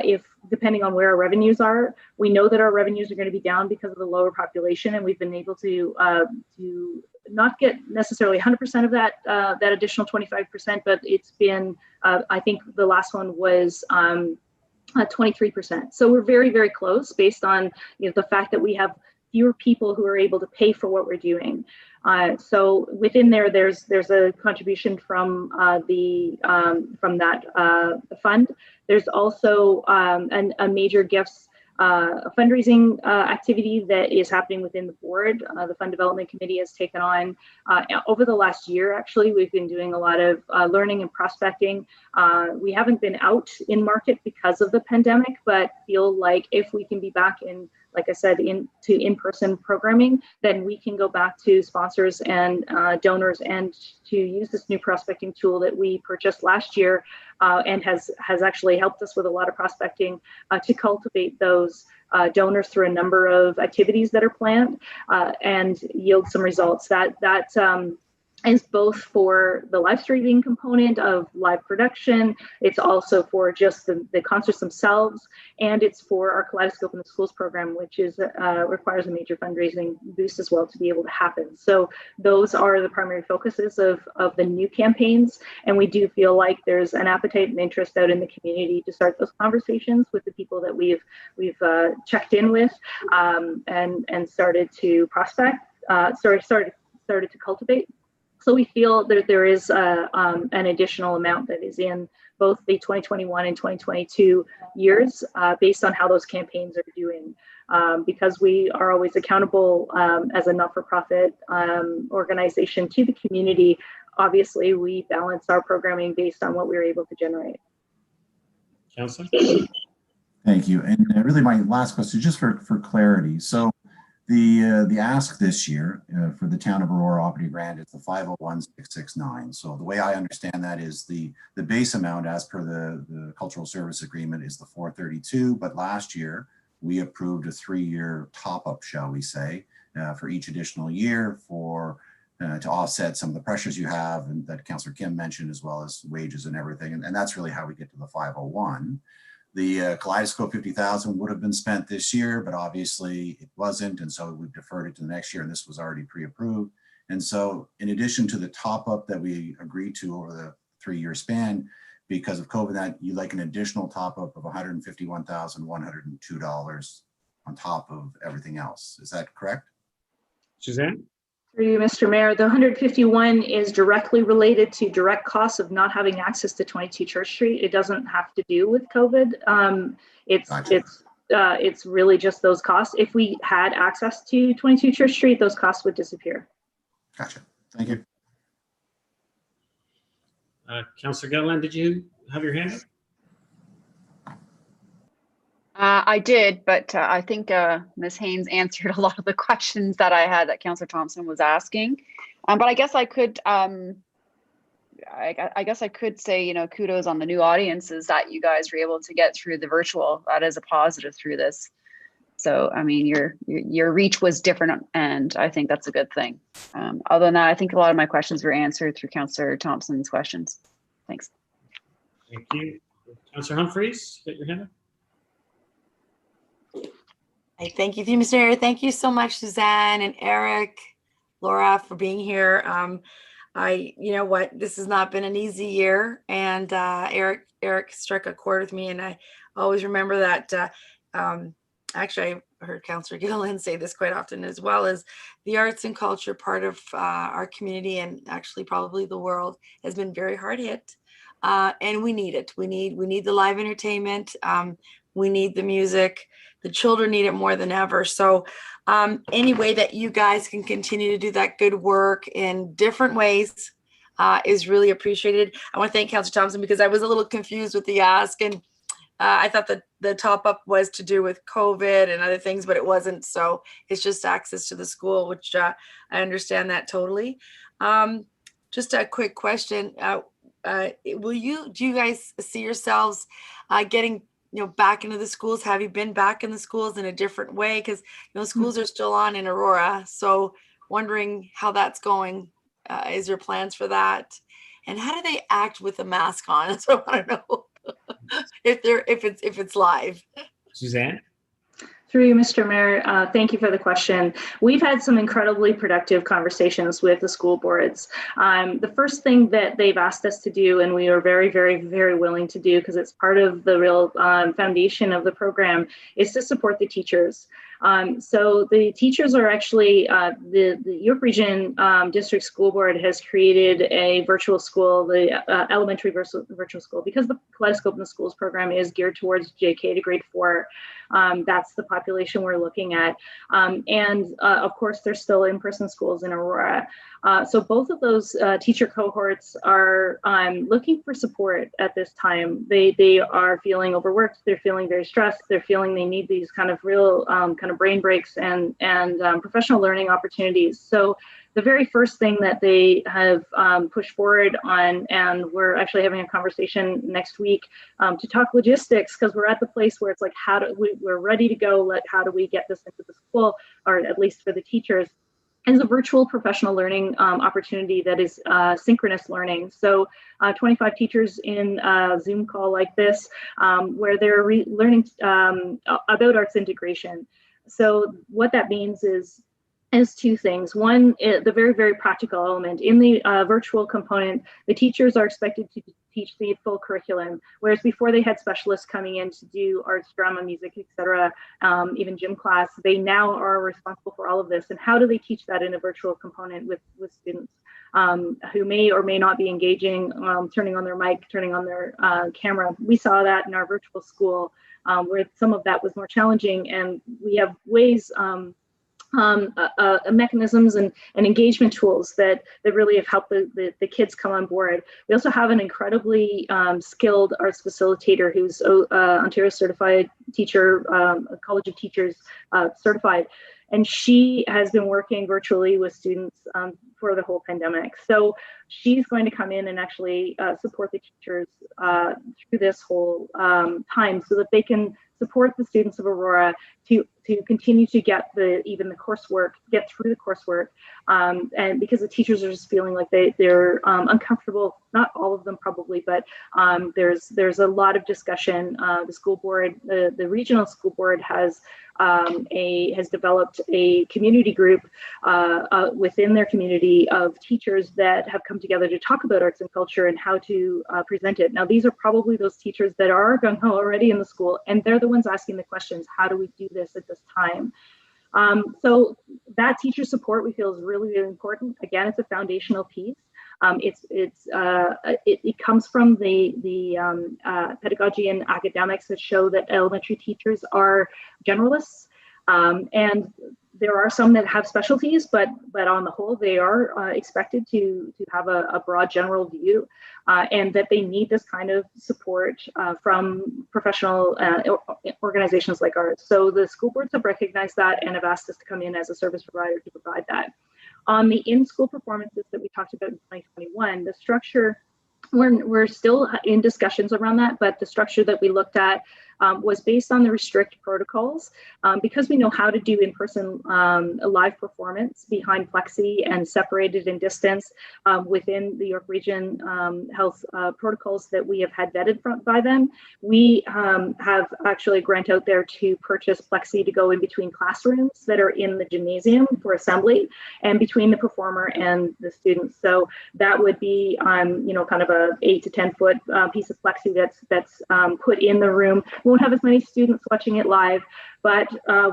S3: If depending on where our revenues are, we know that our revenues are going to be down because of the lower population, and we've been able to not get necessarily 100% of that that additional 25%, but it's been I think the last one was 23%. So we're very, very close based on the fact that we have fewer people who are able to pay for what we're doing. So within there's a contribution from that fund. There's also a major gifts fundraising activity that is happening within the board. The Fund Development Committee has taken on over the last year. Actually, we've been doing a lot of learning and prospecting. We haven't been out in market because of the pandemic, but feel like if we can be back in, like I said, in-person programming, then we can go back to sponsors and donors and to use this new prospecting tool that we purchased last year and has actually helped us with a lot of prospecting to cultivate those donors through a number of activities that are planned and yield some results. That is both for the live streaming component of live production. It's also for just the concerts themselves, and it's for our Kaleidoscope in the Schools program, which is requires a major fundraising boost as well to be able to happen. So those are the primary focuses of the new campaigns, and we do feel like there's an appetite and interest out in the community to start those conversations with the people that we've checked in with and started to prospect. Started to cultivate. So we feel that there is an additional amount that is in both the 2021 and 2022 years based on how those campaigns are doing. Because we are always accountable as a not-for-profit organization to the community, obviously we balance our programming based on what we're able to generate.
S1: Councillor?
S7: Thank you. And really my last question, just for clarity. So the ask this year for the town of Aurora operating grant is the 501,669. So the way I understand that is the base amount as per the cultural service agreement is the 432, but last year we approved a 3-year top-up, shall we say, for each additional year for to offset some of the pressures you have and that Councillor Kim mentioned, as well as wages and everything. And that's really how we get to the 501. The Kaleidoscope 50,000 would have been spent this year, but obviously it wasn't. And so we've deferred it to the next year, and this was already pre-approved. And so in addition to the top up that we agreed to over the 3-year span, because of COVID, that you like an additional top up of $151,102 on top of everything else. Is that correct?
S1: Suzanne?
S3: Through you, Mr. Mayor, the 151 is directly related to direct costs of not having access to 22 Church Street. It doesn't have to do with COVID.
S7: Gotcha.
S3: It's really just those costs. If we had access to 22 Church Street, those costs would disappear.
S7: Gotcha. Thank you.
S1: Councillor Gilliland, did you have your hand up?
S8: I did, but I think Ms. Haynes answered a lot of the questions that I had that Councillor Thompson was asking. But I guess I could, I guess I could say, kudos on the new audiences that you guys were able to get through the virtual. That is a positive through this. So, I mean, your reach was different, and I think that's a good thing. Other than that, I think a lot of my questions were answered through Councillor Thompson's questions. Thanks.
S1: Thank you. Councillor Humphreys, get your hand up.
S9: Thank you, Mr. Mayor. Thank you so much, Suzanne and Eric, Laura, for being here. You know what, this has not been an easy year, and Eric struck a chord with me, and I always remember that. Actually, I heard Councillor Gilliland say this quite often as well, as the arts and culture part of our community, and actually probably the world, has been very hard hit, and we need it. We need the live entertainment. We need the music. The children need it more than ever. So any way that you guys can continue to do that good work in different ways is really appreciated. I want to thank Councillor Thompson, because I was a little confused with the ask, and I thought that the top up was to do with COVID and other things, but it wasn't. So it's just access to the school, which I understand that totally. Just a quick question. Do you guys see yourselves getting, back into the schools? Have you been back in the schools in a different way? Because, schools are still on in Aurora. So wondering how that's going. Is there plans for that? And how do they act with the mask on? That's what I want to know. if it's live.
S1: Suzanne?
S3: Through you, Mr. Mayor, thank you for the question. We've had some incredibly productive conversations with the school boards. The first thing that they've asked us to do, and we are very, very, very willing to do, because it's part of the real foundation of the program, is to support the teachers. So the teachers are actually, the York Region District School Board has created a virtual school, the elementary virtual school, because the Kaleidoscope in the Schools program is geared towards JK to grade 4. That's the population we're looking at. And of course, there's still in-person schools in Aurora. So both of those teacher cohorts are looking for support at this time. They are feeling overworked. They're feeling very stressed. They're feeling they need these kind of real kind of brain breaks and professional learning opportunities. So the very first thing that they have pushed forward on, and we're actually having a conversation next week to talk logistics, because we're at the place where it's like, we're ready to go. How do we get this into the school, or at least for the teachers, is a virtual professional learning opportunity that is synchronous learning. So 25 teachers in a Zoom call like this, where they're learning about arts integration. So what that means is two things. One, the very, very practical element. In the virtual component, the teachers are expected to teach the full curriculum, whereas before they had specialists coming in to do arts, drama, music, etc., even gym class. They now are responsible for all of this. And how do they teach that in a virtual component with students who may or may not be engaging, turning on their mic, turning on their camera? We saw that in our virtual school, where some of that was more challenging, and we have ways, mechanisms and engagement tools that really have helped the kids come on board. We also have an incredibly skilled arts facilitator who's Ontario certified teacher, College of Teachers certified, and she has been working virtually with students for the whole pandemic. So she's going to come in and actually support the teachers through this whole time, so that they can support the students of Aurora to continue to get the coursework, get through the coursework, and because the teachers are just feeling like they're uncomfortable. Not all of them probably, but there's a lot of discussion. The school board, the regional school board has developed a community group within their community of teachers that have come together to talk about arts and culture and how to present it. Now, these are probably those teachers that are gung-ho already in the school, and they're the ones asking the questions, how do we do this at this time? So that teacher support we feel is really, really important. Again, it's a foundational piece. It comes from the pedagogy and academics that show that elementary teachers are generalists, and there are some that have specialties, but on the whole, they are expected to have a broad general view, and that they need this kind of support from professional organizations like ours. So the school boards have recognized that and have asked us to come in as a service provider to provide that. On the in-school performances that we talked about in 2021, the structure, we're still in discussions around that, but the structure that we looked at was based on the restrict protocols, because we know how to do in-person live performance behind plexi and separated in distance within the York Region health protocols that we have had vetted by them. We have actually a grant out there to purchase plexi to go in between classrooms that are in the gymnasium for assembly and between the performer and the students. So that would be kind of a 8 to 10 foot piece of plexi that's put in the room. Won't have as many students watching it live, but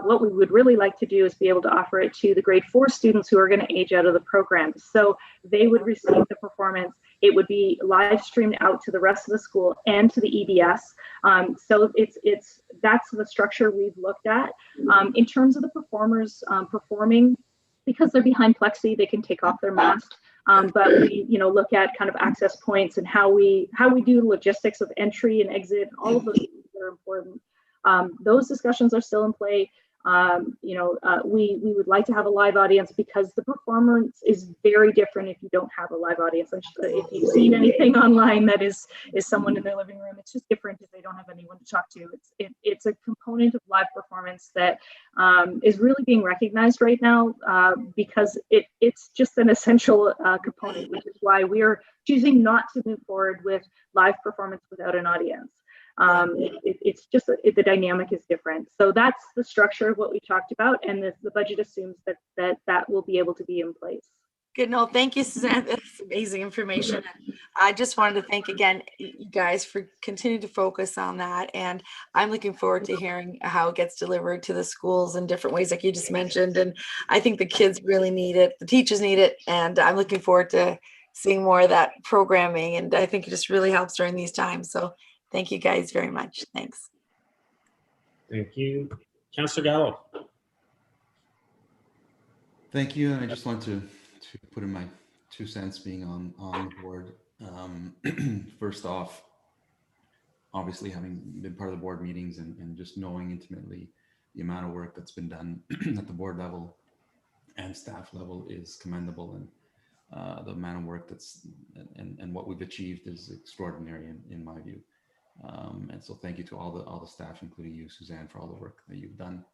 S3: what we would really like to do is be able to offer it to the grade 4 students who are going to age out of the program. So they would receive the performance. It would be live streamed out to the rest of the school and to the EBS. So that's the structure we've looked at. In terms of the performers performing, because they're behind plexi, they can take off their mask. But we, look at kind of access points and how we do logistics of entry and exit, all of those that are important. Those discussions are still in play. We would like to have a live audience because the performance is very different if you don't have a live audience. If you've seen anything online that is someone in their living room, it's just different if they don't have anyone to talk to. It's a component of live performance that is really being recognized right now because it's just an essential component, which is why we're choosing not to move forward with live performance without an audience. It's just the dynamic is different. So that's the structure of what we talked about, and the budget assumes that will be able to be in place.
S9: Good. No, thank you, Suzanne. That's amazing information. I just wanted to thank again you guys for continuing to focus on that, and I'm looking forward to hearing how it gets delivered to the schools in different ways, like you just mentioned. And I think the kids really need it, the teachers need it, and I'm looking forward to seeing more of that programming. And I think it just really helps during these times. So thank you guys very much. Thanks.
S1: Thank you. Councillor Gallo.
S10: Thank you. And I just want to put in my 2 cents being on the board. First off, obviously having been part of the board meetings and just knowing intimately the amount of work that's been done at the board level and staff level is commendable. And the amount of work and what we've achieved is extraordinary in my view. And so thank you to all the staff, including you, Suzanne, for all the work that you've done.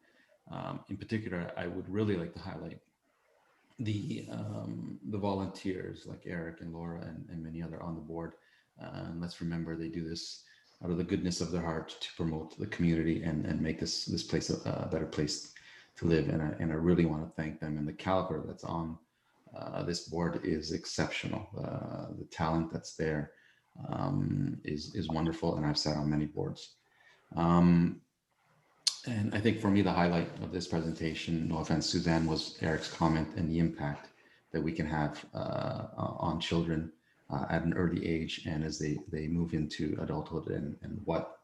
S10: In particular, I would really like to highlight the volunteers like Eric and Laura and many other on the board. And let's remember they do this out of the goodness of their heart to promote the community and make this place a better place to live. And I really want to thank them. And the caliber that's on this board is exceptional. The talent that's there is wonderful, and I've sat on many boards. And I think for me, the highlight of this presentation, no offense, Suzanne, was Eric's comment and the impact that we can have on children at an early age and as they move into adulthood, and what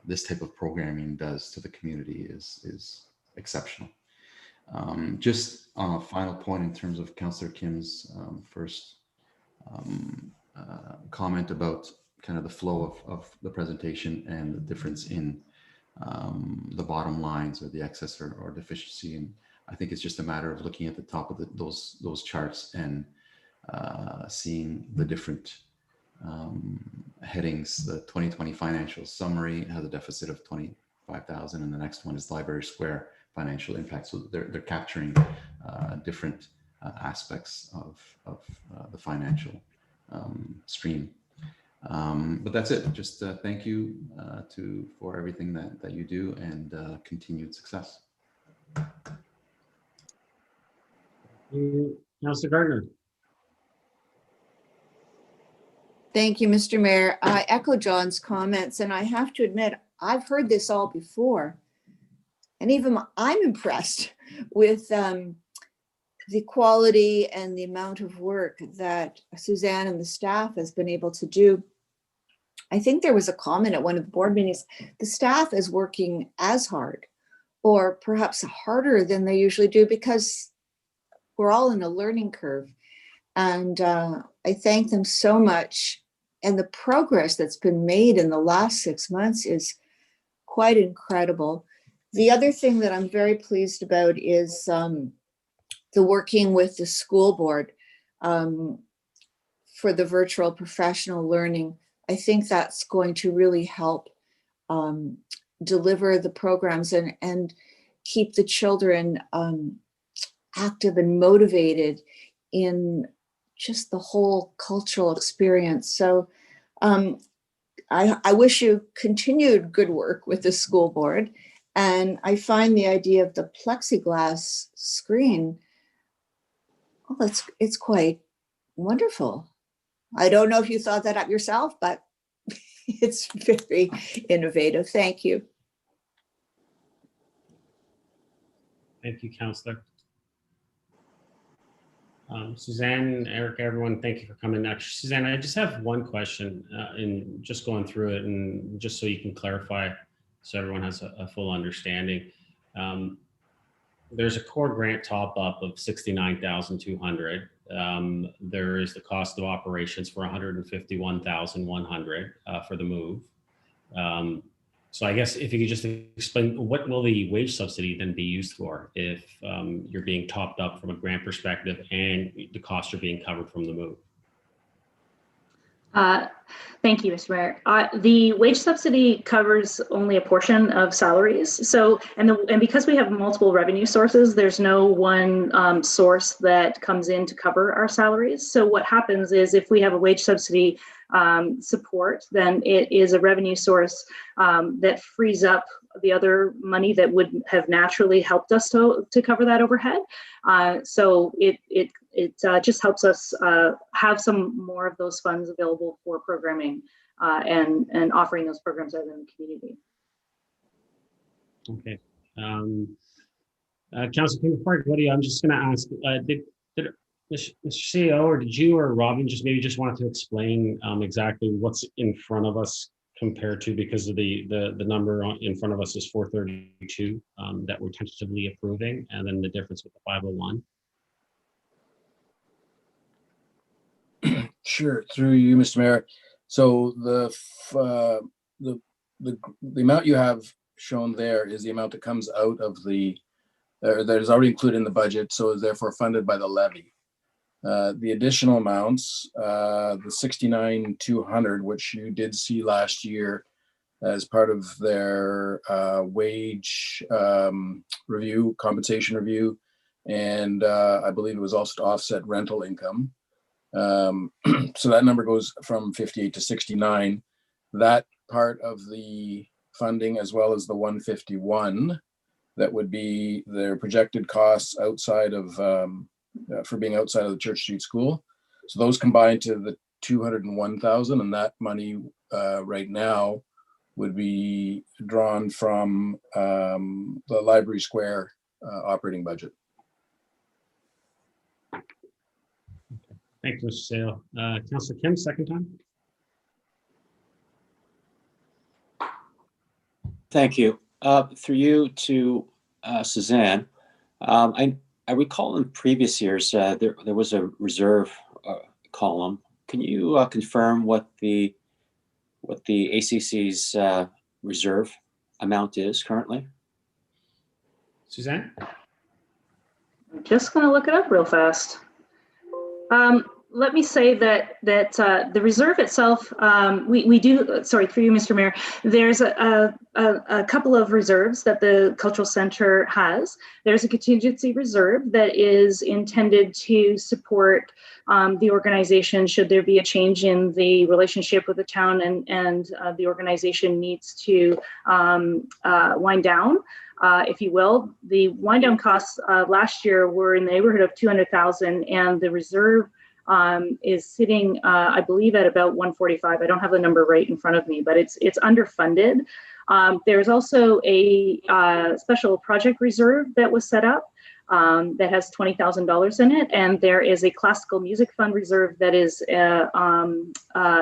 S10: this type of programming does to the community is exceptional. Just on a final point in terms of Councillor Kim's first comment about kind of the flow of the presentation and the difference in the bottom lines or the excess or deficiency. And I think it's just a matter of looking at the top of those charts and seeing the different headings. The 2020 financial summary has a deficit of 25,000, and the next one is Library Square financial impact. So they're capturing different aspects of the financial stream. But that's it. Just thank you for everything that you do, and continued success.
S1: Councillor Gardner.
S11: Thank you, Mr. Mayor. I echo John's comments, and I have to admit, I've heard this all before. And even I'm impressed with the quality and the amount of work that Suzanne and the staff has been able to do. I think there was a comment at one of the board meetings, the staff is working as hard or perhaps harder than they usually do because we're all in a learning curve. And I thank them so much. And the progress that's been made in the last 6 months is quite incredible. The other thing that I'm very pleased about is the working with the school board for the virtual professional learning. I think that's going to really help deliver the programs and keep the children active and motivated in just the whole cultural experience. So I wish you continued good work with the school board. And I find the idea of the plexiglass screen, oh, it's quite wonderful. I don't know if you thought that up yourself, but it's very innovative. Thank you.
S1: Thank you, Councillor. Suzanne, Eric, everyone, thank you for coming. Actually, Suzanne, I just have one question in just going through it, and just so you can clarify so everyone has a full understanding. There's a core grant top up of $69,200. There is the cost of operations for $151,100 for the move. So I guess if you could just explain, what will the wage subsidy then be used for if you're being topped up from a grant perspective and the costs are being covered from the move?
S3: Thank you, Mr. Mayor. The wage subsidy covers only a portion of salaries. So, and because we have multiple revenue sources, there's no one source that comes in to cover our salaries. So what happens is if we have a wage subsidy support, then it is a revenue source that frees up the other money that would have naturally helped us to cover that overhead. So it just helps us have some more of those funds available for programming and offering those programs out in the community.
S1: Okay. Councilor King, what do you? I'm just going to ask. Did Mr. CEO or did you or Robin just wanted to explain exactly what's in front of us compared to, because of the number in front of us is 432 that we're tentatively approving, and then the difference with the 501.
S12: Sure, through you, Mr. Mayor. So the amount you have shown there is the amount that comes out of that is already included in the budget, so is therefore funded by the levy. The additional amounts, the 69,200, which you did see last year as part of their wage review, compensation review, and I believe it was also to offset rental income. So that number goes from 58 to 69. That part of the funding, as well as the 151, that would be their projected costs outside of for being outside of the Church Street School. So those combine to the 201,000, and that money right now would be drawn from the Library Square operating budget.
S1: Thank you, Mr. Sale. Councilor Kim, second time.
S6: Thank you. Through you to Suzanne. I recall in previous years there was a reserve column. Can you confirm what the ACC's reserve amount is currently?
S1: Suzanne?
S3: I'm just going to look it up real fast. Let me say that the reserve itself, we do, sorry, through you, Mr. Mayor, there's a couple of reserves that the Cultural Center has. There's a contingency reserve that is intended to support the organization should there be a change in the relationship with the town and the organization needs to wind down. If you will. The wind down costs last year were in the neighborhood of 200,000, and the reserve is sitting, I believe, at about 145. I don't have the number right in front of me, but it's underfunded. There's also a special project reserve that was set up that has $20,000 in it, and there is a classical music fund reserve that is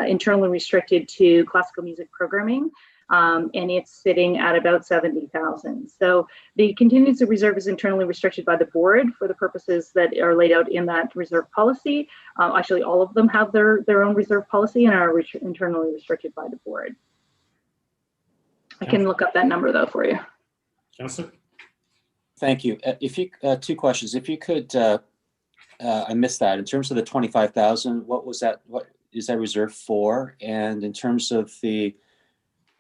S3: internally restricted to classical music programming. And it's sitting at about 70,000. So the contingency reserve is internally restricted by the board for the purposes that are laid out in that reserve policy. Actually, all of them have their own reserve policy and are internally restricted by the board. I can look up that number though for you.
S1: Councilor?
S6: Thank you. If you two questions, if you could, I missed that. In terms of the 25,000, what was that? What is that reserved for? And in terms of the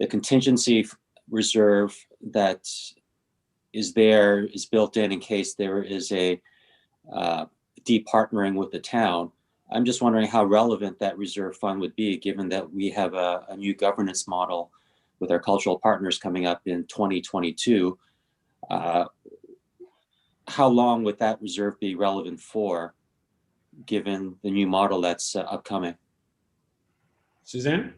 S6: contingency reserve that is built in case there is a departnering with the town. I'm just wondering how relevant that reserve fund would be, given that we have a new governance model with our cultural partners coming up in 2022. How long would that reserve be relevant for, given the new model that's upcoming?
S1: Suzanne?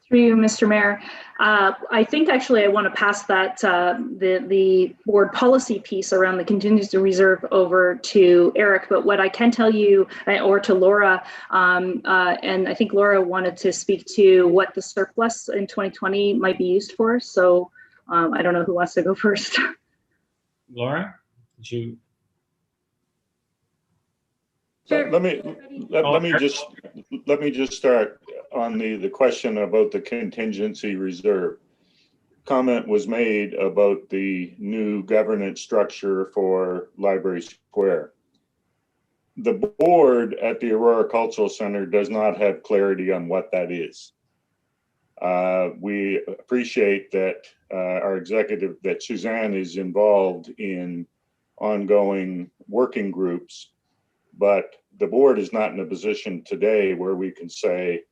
S3: Through you, Mr. Mayor. I think actually I want to pass that the board policy piece around the contingency reserve over to Eric, but what I can tell you, or to Laura, and I think Laura wanted to speak to what the surplus in 2020 might be used for. So I don't know who wants to go first.
S1: Laura, did you?
S4: Sure. Let me just start. on the question about the contingency reserve. Comment was made about the new governance structure for Library Square. The board at the Aurora Cultural Center does not have clarity on what that is. We appreciate that our executive, that Suzanne is involved in ongoing working groups, but the board is not in a position today where we can say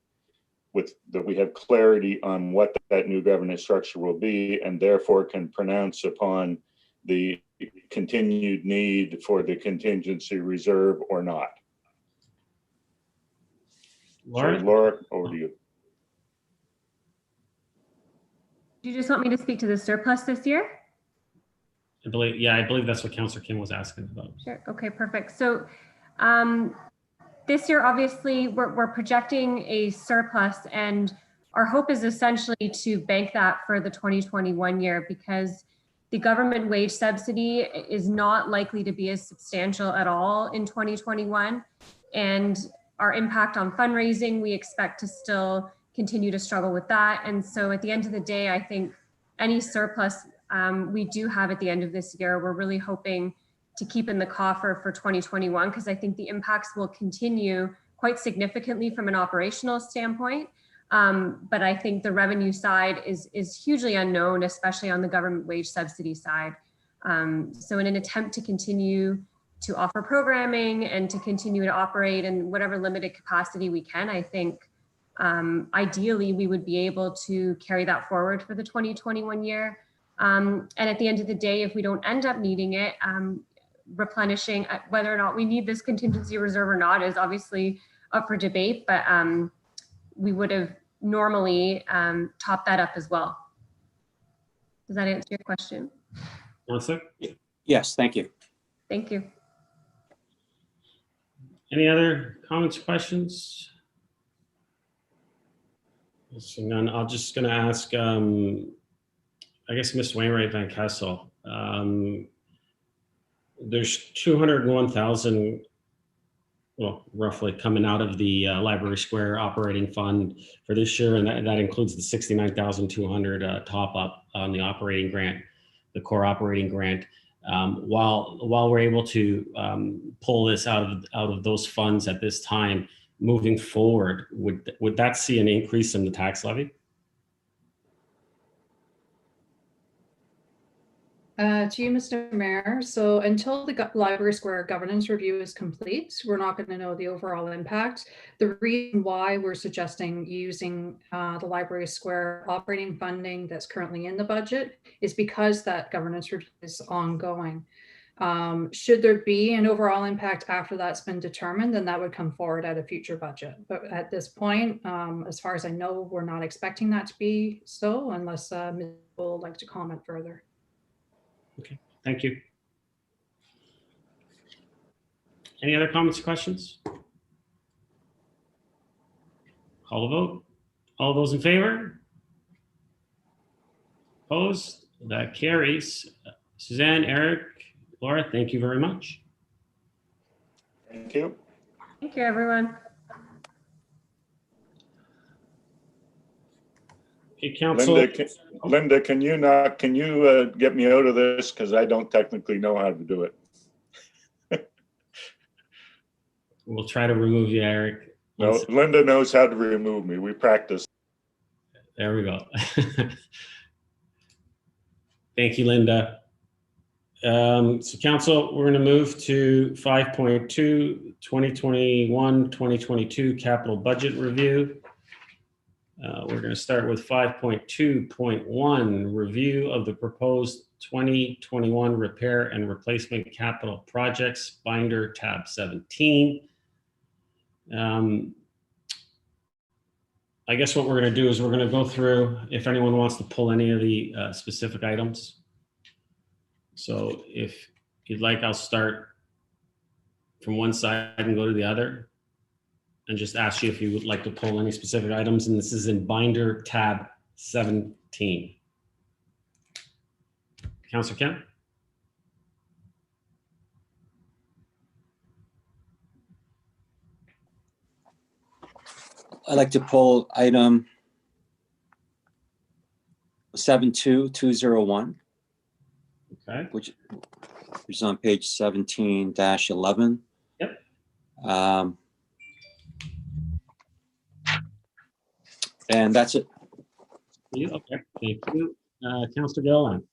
S4: that we have clarity on what that new governance structure will be, and therefore can pronounce upon the continued need for the contingency reserve or not.
S1: Laura?
S4: So Laura, over to you.
S13: Do you just want me to speak to the surplus this year?
S1: I believe that's what Councillor Kim was asking about.
S13: Sure. Okay, perfect. So this year, obviously, we're projecting a surplus, and our hope is essentially to bank that for the 2021 year, because the government wage subsidy is not likely to be as substantial at all in 2021. And our impact on fundraising, we expect to still continue to struggle with that. And so at the end of the day, I think any surplus we do have at the end of this year, we're really hoping to keep in the coffer for 2021, because I think the impacts will continue quite significantly from an operational standpoint. But I think the revenue side is hugely unknown, especially on the government wage subsidy side. So in an attempt to continue to offer programming and to continue to operate in whatever limited capacity we can, I think ideally we would be able to carry that forward for the 2021 year. And at the end of the day, if we don't end up needing it, replenishing whether or not we need this contingency reserve or not is obviously up for debate, but we would have normally topped that up as well. Does that answer your question?
S6: Yes, thank you.
S13: Thank you.
S1: Any other comments, questions? So none. I'm just going to ask, I guess, Ms. Wainwright Van Kessel. There's 201,000, well, roughly coming out of the Library Square operating fund for this year, and that includes the 69,200 top up on the operating grant, the core operating grant. While we're able to pull this out of those funds at this time, moving forward, would that see an increase in the tax levy?
S14: To you, Mr. Mayor. So until the Library Square governance review is complete, we're not going to know the overall impact. The reason why we're suggesting using the Library Square operating funding that's currently in the budget is because that governance review is ongoing. Should there be an overall impact after that's been determined, then that would come forward at a future budget. But at this point, as far as I know, we're not expecting that to be so, unless Ms. Bull would like to comment further.
S1: Okay, thank you. Any other comments or questions? Call the vote. All those in favor? Opposed? That carries. Suzanne, Eric, Laura, thank you very much.
S4: Thank you.
S13: Thank you, everyone.
S1: Okay, Council.
S4: Linda, can you get me out of this, because I don't technically know how to do it.
S1: We'll try to remove you, Eric.
S4: No, Linda knows how to remove me. We practice.
S1: There we go. Thank you, Linda. So Council, we're going to move to 5.2, 2021-2022 capital budget review. We're going to start with 5.2.1, review of the proposed 2021 repair and replacement capital projects, binder tab 17. I guess what we're going to do is we're going to go through, if anyone wants to pull any of the specific items. So if you'd like, I'll start from one side and go to the other, and just ask you if you would like to pull any specific items. And this is in binder tab 17. Councillor Kemp?
S6: I'd like to pull item 72201,
S1: Okay.
S6: which is on page 17-11.
S1: Yep.
S6: And that's it.
S1: Okay. Thank you. Councillor Gilliland.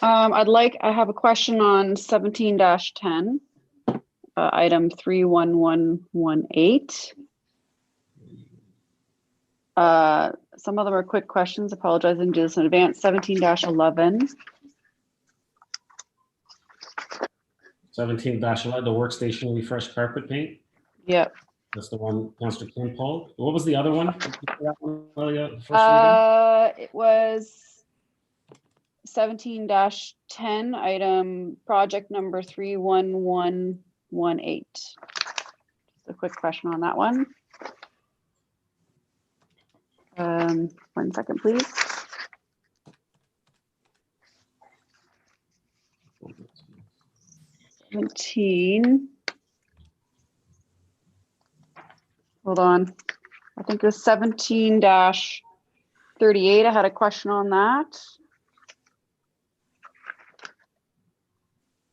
S8: I have a question on 17-10, item 31118. Some of them are quick questions. Apologize, I didn't do this in advance. 17-11.
S1: 17-11, the workstation refresh carpet paint.
S8: Yep.
S1: That's the one Councillor Kim pulled. What was the other one? That one earlier, the first one again?
S8: It was 17-10, item project number 31118. Just a quick question on that one. 1 second, please. Hold on. I think it was 17-38. I had a question on that.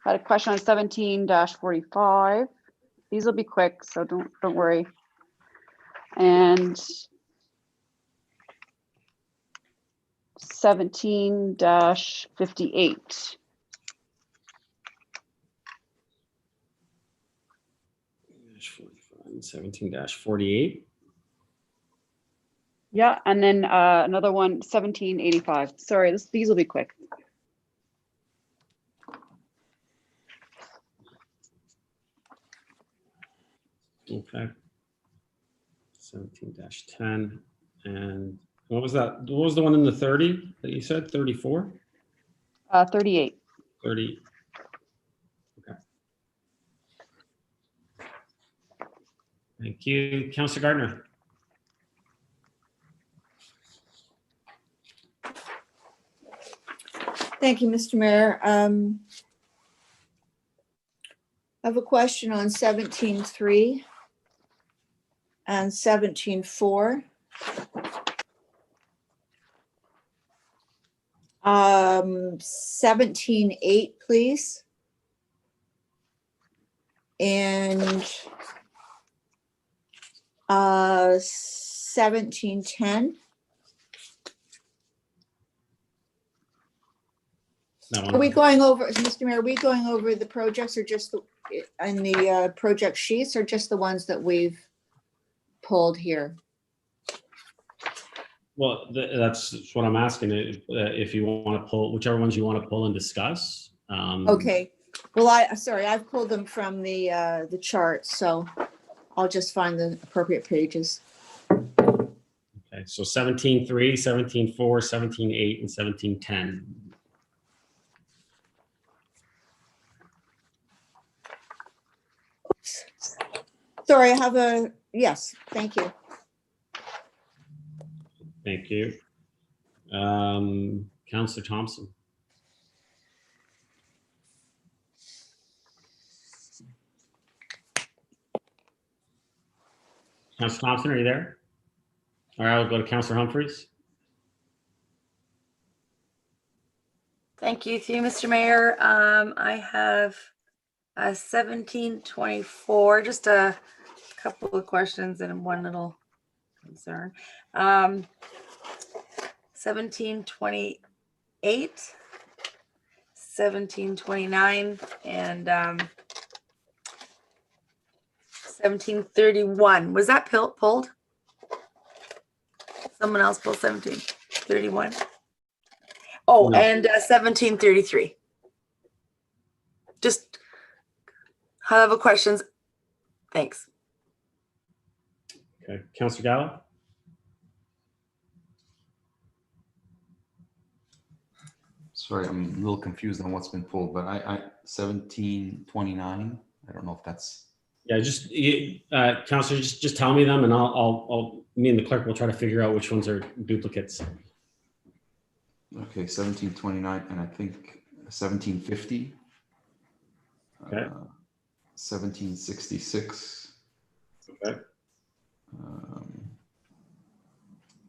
S8: Had a question on 17-45. These will be quick, so don't worry. And 17-58.
S1: 17-48.
S8: Yeah, and then another one, 1785. Sorry, these will be quick.
S1: Okay. 17-10. And what was that? What was the one in the 30 that you said? 34?
S8: 38.
S1: 30. Okay. Thank you. Councillor Gardner.
S11: Thank you, Mr. Mayor. I have a question on 17.3 and 17.4. 17.8, please. And 17.10. Are we going over, Mr. Mayor, are we going over the projects or just in the project sheets or just the ones that we've pulled here?
S1: Well, that's what I'm asking. If you want to pull, whichever ones you want to pull and discuss.
S11: Okay. Well, I've pulled them from the chart, so I'll just find the appropriate pages.
S1: Okay, so 17.3, 17.4, 17.8, and 17.10.
S11: Sorry, I have a, yes, thank you.
S1: Thank you. Councillor Thompson. Councillor Thompson, are you there? All right, I'll go to Councillor Humphreys.
S9: Thank you, through Mr. Mayor. I have 1724, just a couple of questions and one little concern. 1728, 1729, and 1731. Was that pulled? Someone else pulled 1731. Oh, no. And 1733. Just high level questions. Thanks.
S1: Okay, Councillor Gallo.
S10: Sorry, I'm a little confused on what's been pulled, but I 1729. I don't know if that's.
S1: Yeah, just Councillor, just tell me them, and I'll me and the clerk will try to figure out which ones are duplicates.
S10: Okay, 1729, and I think 1750.
S1: Okay.
S10: 1766.
S1: Okay.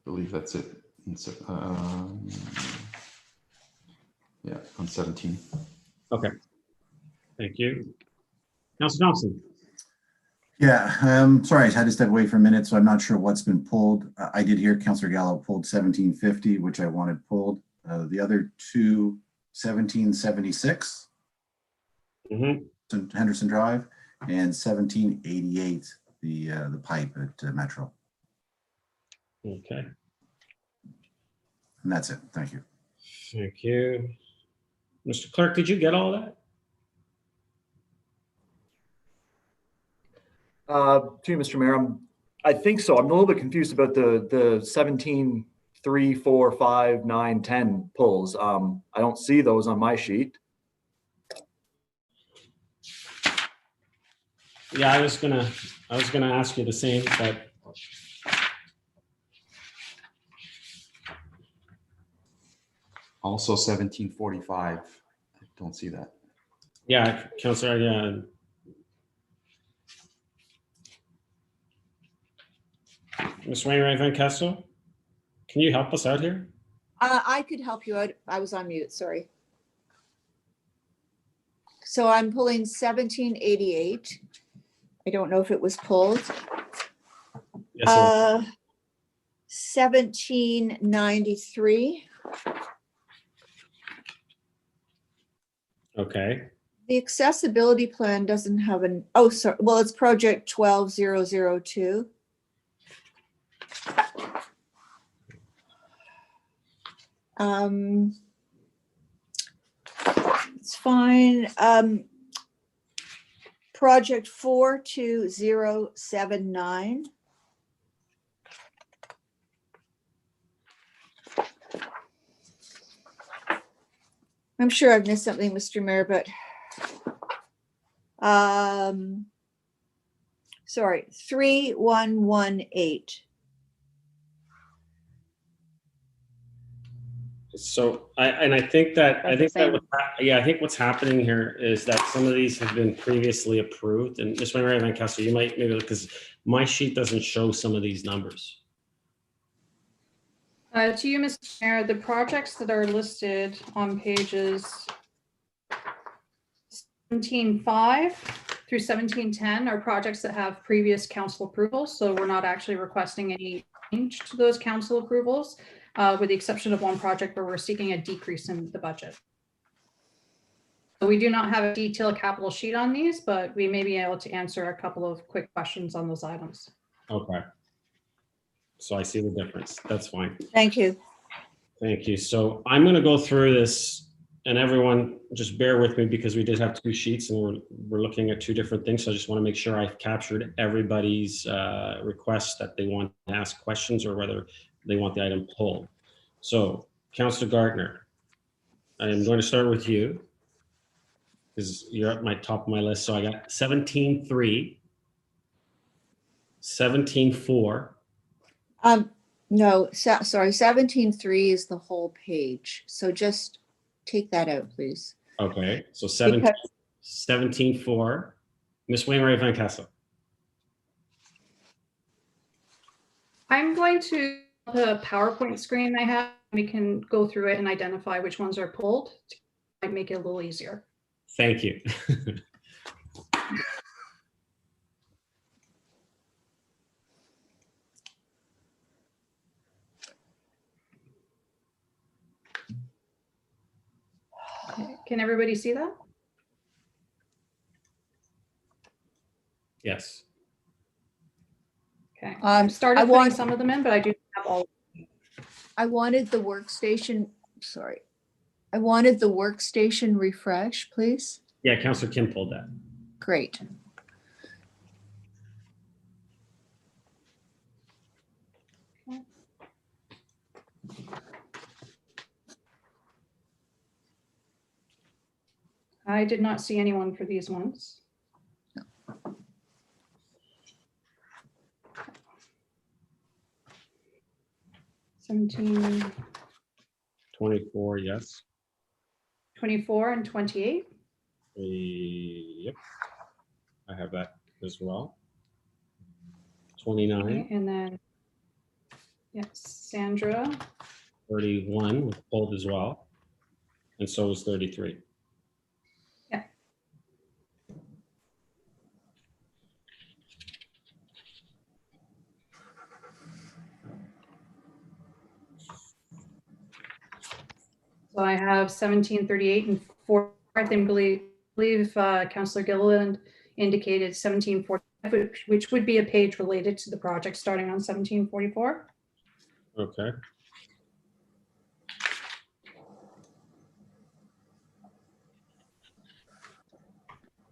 S10: Believe that's it. Yeah, on 17.
S1: Okay. Thank you. Councilor Thompson.
S7: Yeah, sorry, I had to step away for a minute, so I'm not sure what's been pulled. I did hear Councillor Gallo pulled 1750, which I wanted pulled. The other two, 1776, Henderson Drive, and 1788, the pipe at Metro.
S1: Okay.
S7: And that's it. Thank you.
S1: Thank you. Mr. Clerk, did you get all that?
S2: To you, Mr. Mayor, I think so. I'm a little bit confused about the 17, 3, 4, 5, 9, 10 pulls. I don't see those on my sheet.
S1: Yeah, I was gonna ask you the same, but
S10: Also 1745. I don't see that.
S1: yeah, Councillor, yeah. Ms. Wainwright Van Kessel, can you help us out here?
S11: I could help you out. I was on mute, sorry. So I'm pulling 1788. I don't know if it was pulled.
S1: Yes, sir.
S11: 1793.
S1: Okay.
S11: The accessibility plan doesn't have an, oh, sorry. Well, it's project 12002. It's fine. Project 42079. I'm sure I've missed something, Mr. Mayor, but sorry, 3118.
S1: So I think what's happening here is that some of these have been previously approved. And Ms. Wainwright Van Kessel, you might maybe, because my sheet doesn't show some of these numbers.
S14: To you, Mr. Mayor, the projects that are listed on pages 17.5 through 17.10 are projects that have previous council approvals. So we're not actually requesting any change to those council approvals, with the exception of one project where we're seeking a decrease in the budget. So we do not have a detailed capital sheet on these, but we may be able to answer a couple of quick questions on those items.
S1: Okay. So I see the difference. That's fine.
S11: Thank you.
S1: Thank you. So I'm going to go through this, and everyone just bear with me because we did have two sheets and we're looking at two different things. So I just want to make sure I've captured everybody's requests that they want to ask questions or whether they want the item pulled. So Councillor Gardner, I am going to start with you because you're at my top of my list. So I got 17.3, 17.4.
S11: No, sorry, 17.3 is the whole page. So just take that out, please.
S1: Okay, so 17.4. Ms. Wainwright Van Kessel.
S14: I'm going to the PowerPoint screen I have. We can go through it and identify which ones are pulled. Might make it a little easier.
S1: Thank you.
S14: Can everybody see that?
S1: Yes.
S14: Okay. I've started putting some of them in, but I do have all.
S11: I wanted the workstation, sorry. I wanted the workstation refresh, please.
S1: Yeah, Councillor Kim pulled that.
S11: Great.
S14: I did not see anyone for these ones.
S11: No.
S14: 17,
S1: 24, yes.
S14: 24, and 28.
S1: Yep. I have that as well. 29,
S14: Okay, and then, yes, Sandra.
S1: 31 was pulled as well. And so was 33.
S14: Yeah. So I have 1738 and 4. I think believe Councillor Gilliland indicated 1745, which would be a page related to the project starting on 1744.
S1: Okay.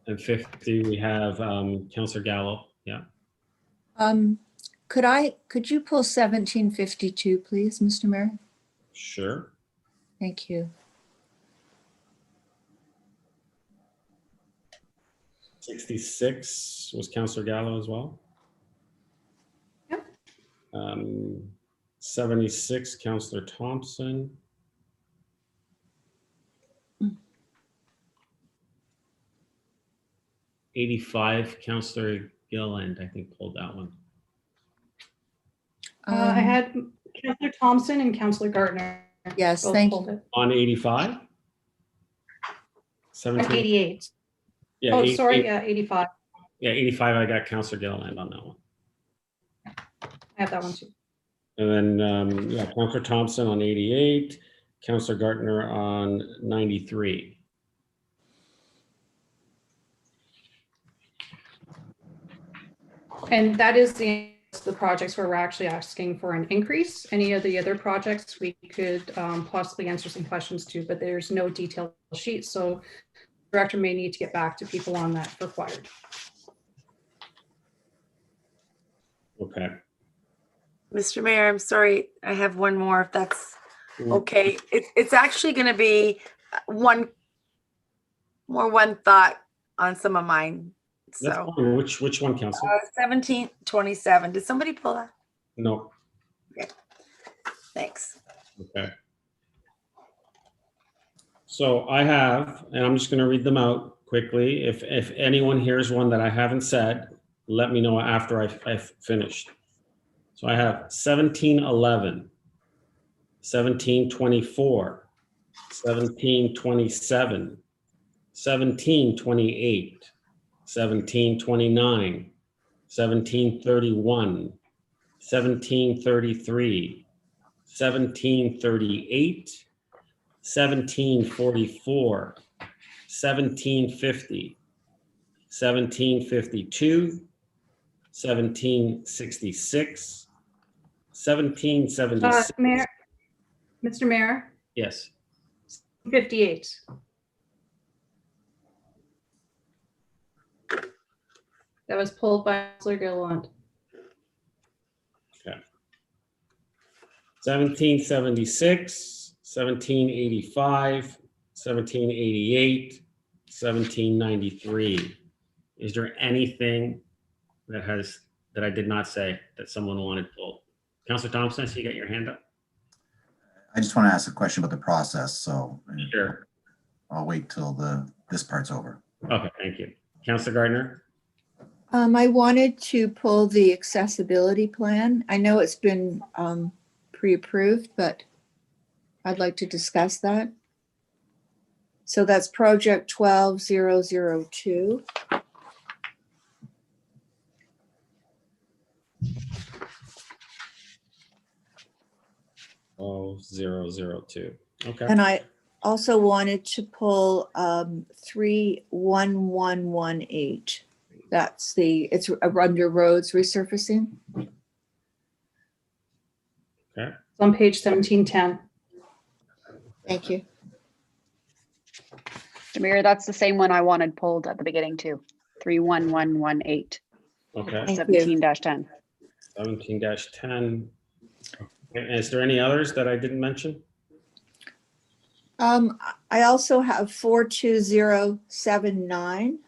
S1: And 50, we have Councillor Gallo. Yeah.
S11: Could you pull 1752, please, Mr. Mayor?
S1: Sure.
S11: Thank you.
S1: 66 was Councillor Gallo as well.
S14: Yep.
S1: 76, Councillor Thompson. 85, Councillor Gilland, I think, pulled that one.
S14: I had Councillor Thompson and Councillor Gardner.
S11: Yes,
S14: both
S11: thank
S14: pulled
S11: you.
S14: it.
S1: On 85? 17.
S14: 88.
S1: Yeah,
S14: Oh, sorry, yeah, 85.
S1: Yeah, 85, I got Councillor Gilland on that one.
S14: I have that one too.
S1: And then, yeah, Councillor Thompson on 88, Councillor Gardner on 93.
S14: And that is the projects where we're actually asking for an increase. Any of the other projects we could possibly answer some questions to, but there's no detailed sheet. So the director may need to get back to people on that if required.
S1: Okay.
S9: Mr. Mayor, I'm sorry, I have one more if that's okay. It's actually going to be one thought on some of mine.
S1: That's
S9: So
S1: fine. Which one, Councillor?
S9: 1727. Did somebody pull that?
S1: No.
S9: Okay. Thanks.
S1: Okay. So I have, and I'm just going to read them out quickly. If anyone hears one that I haven't said, let me know after I've finished. So I have 1711, 1724, 1727, 1728, 1729, 1731, 1733, 1738, 1744, 1750, 1752, 1766, 1776.
S14: Mayor, Mr. Mayor,
S1: Yes.
S14: 58. That was pulled by Councillor Gilliland.
S1: Okay. 1776, 1785, 1788, 1793. Is there anything that I did not say that someone wanted pulled? Councillor Thompson, I see you got your hand up.
S7: I just want to ask a question about the process, so
S1: Sure.
S7: I'll wait till this part's over.
S1: Okay, thank you. Councillor Gardner?
S11: I wanted to pull the accessibility plan. I know it's been pre-approved, but I'd like to discuss that. So that's project 12002.
S1: Oh, 002. Okay.
S11: And I also wanted to pull 31118. It's under roads resurfacing.
S1: Okay.
S14: It's on page 1710.
S11: Thank you.
S8: Mr. Mayor, that's the same one I wanted pulled at the beginning too. 31118.
S1: Okay.
S8: 17-10.
S1: 17-10. Okay. Is there any others that I didn't mention?
S11: I also have 42079.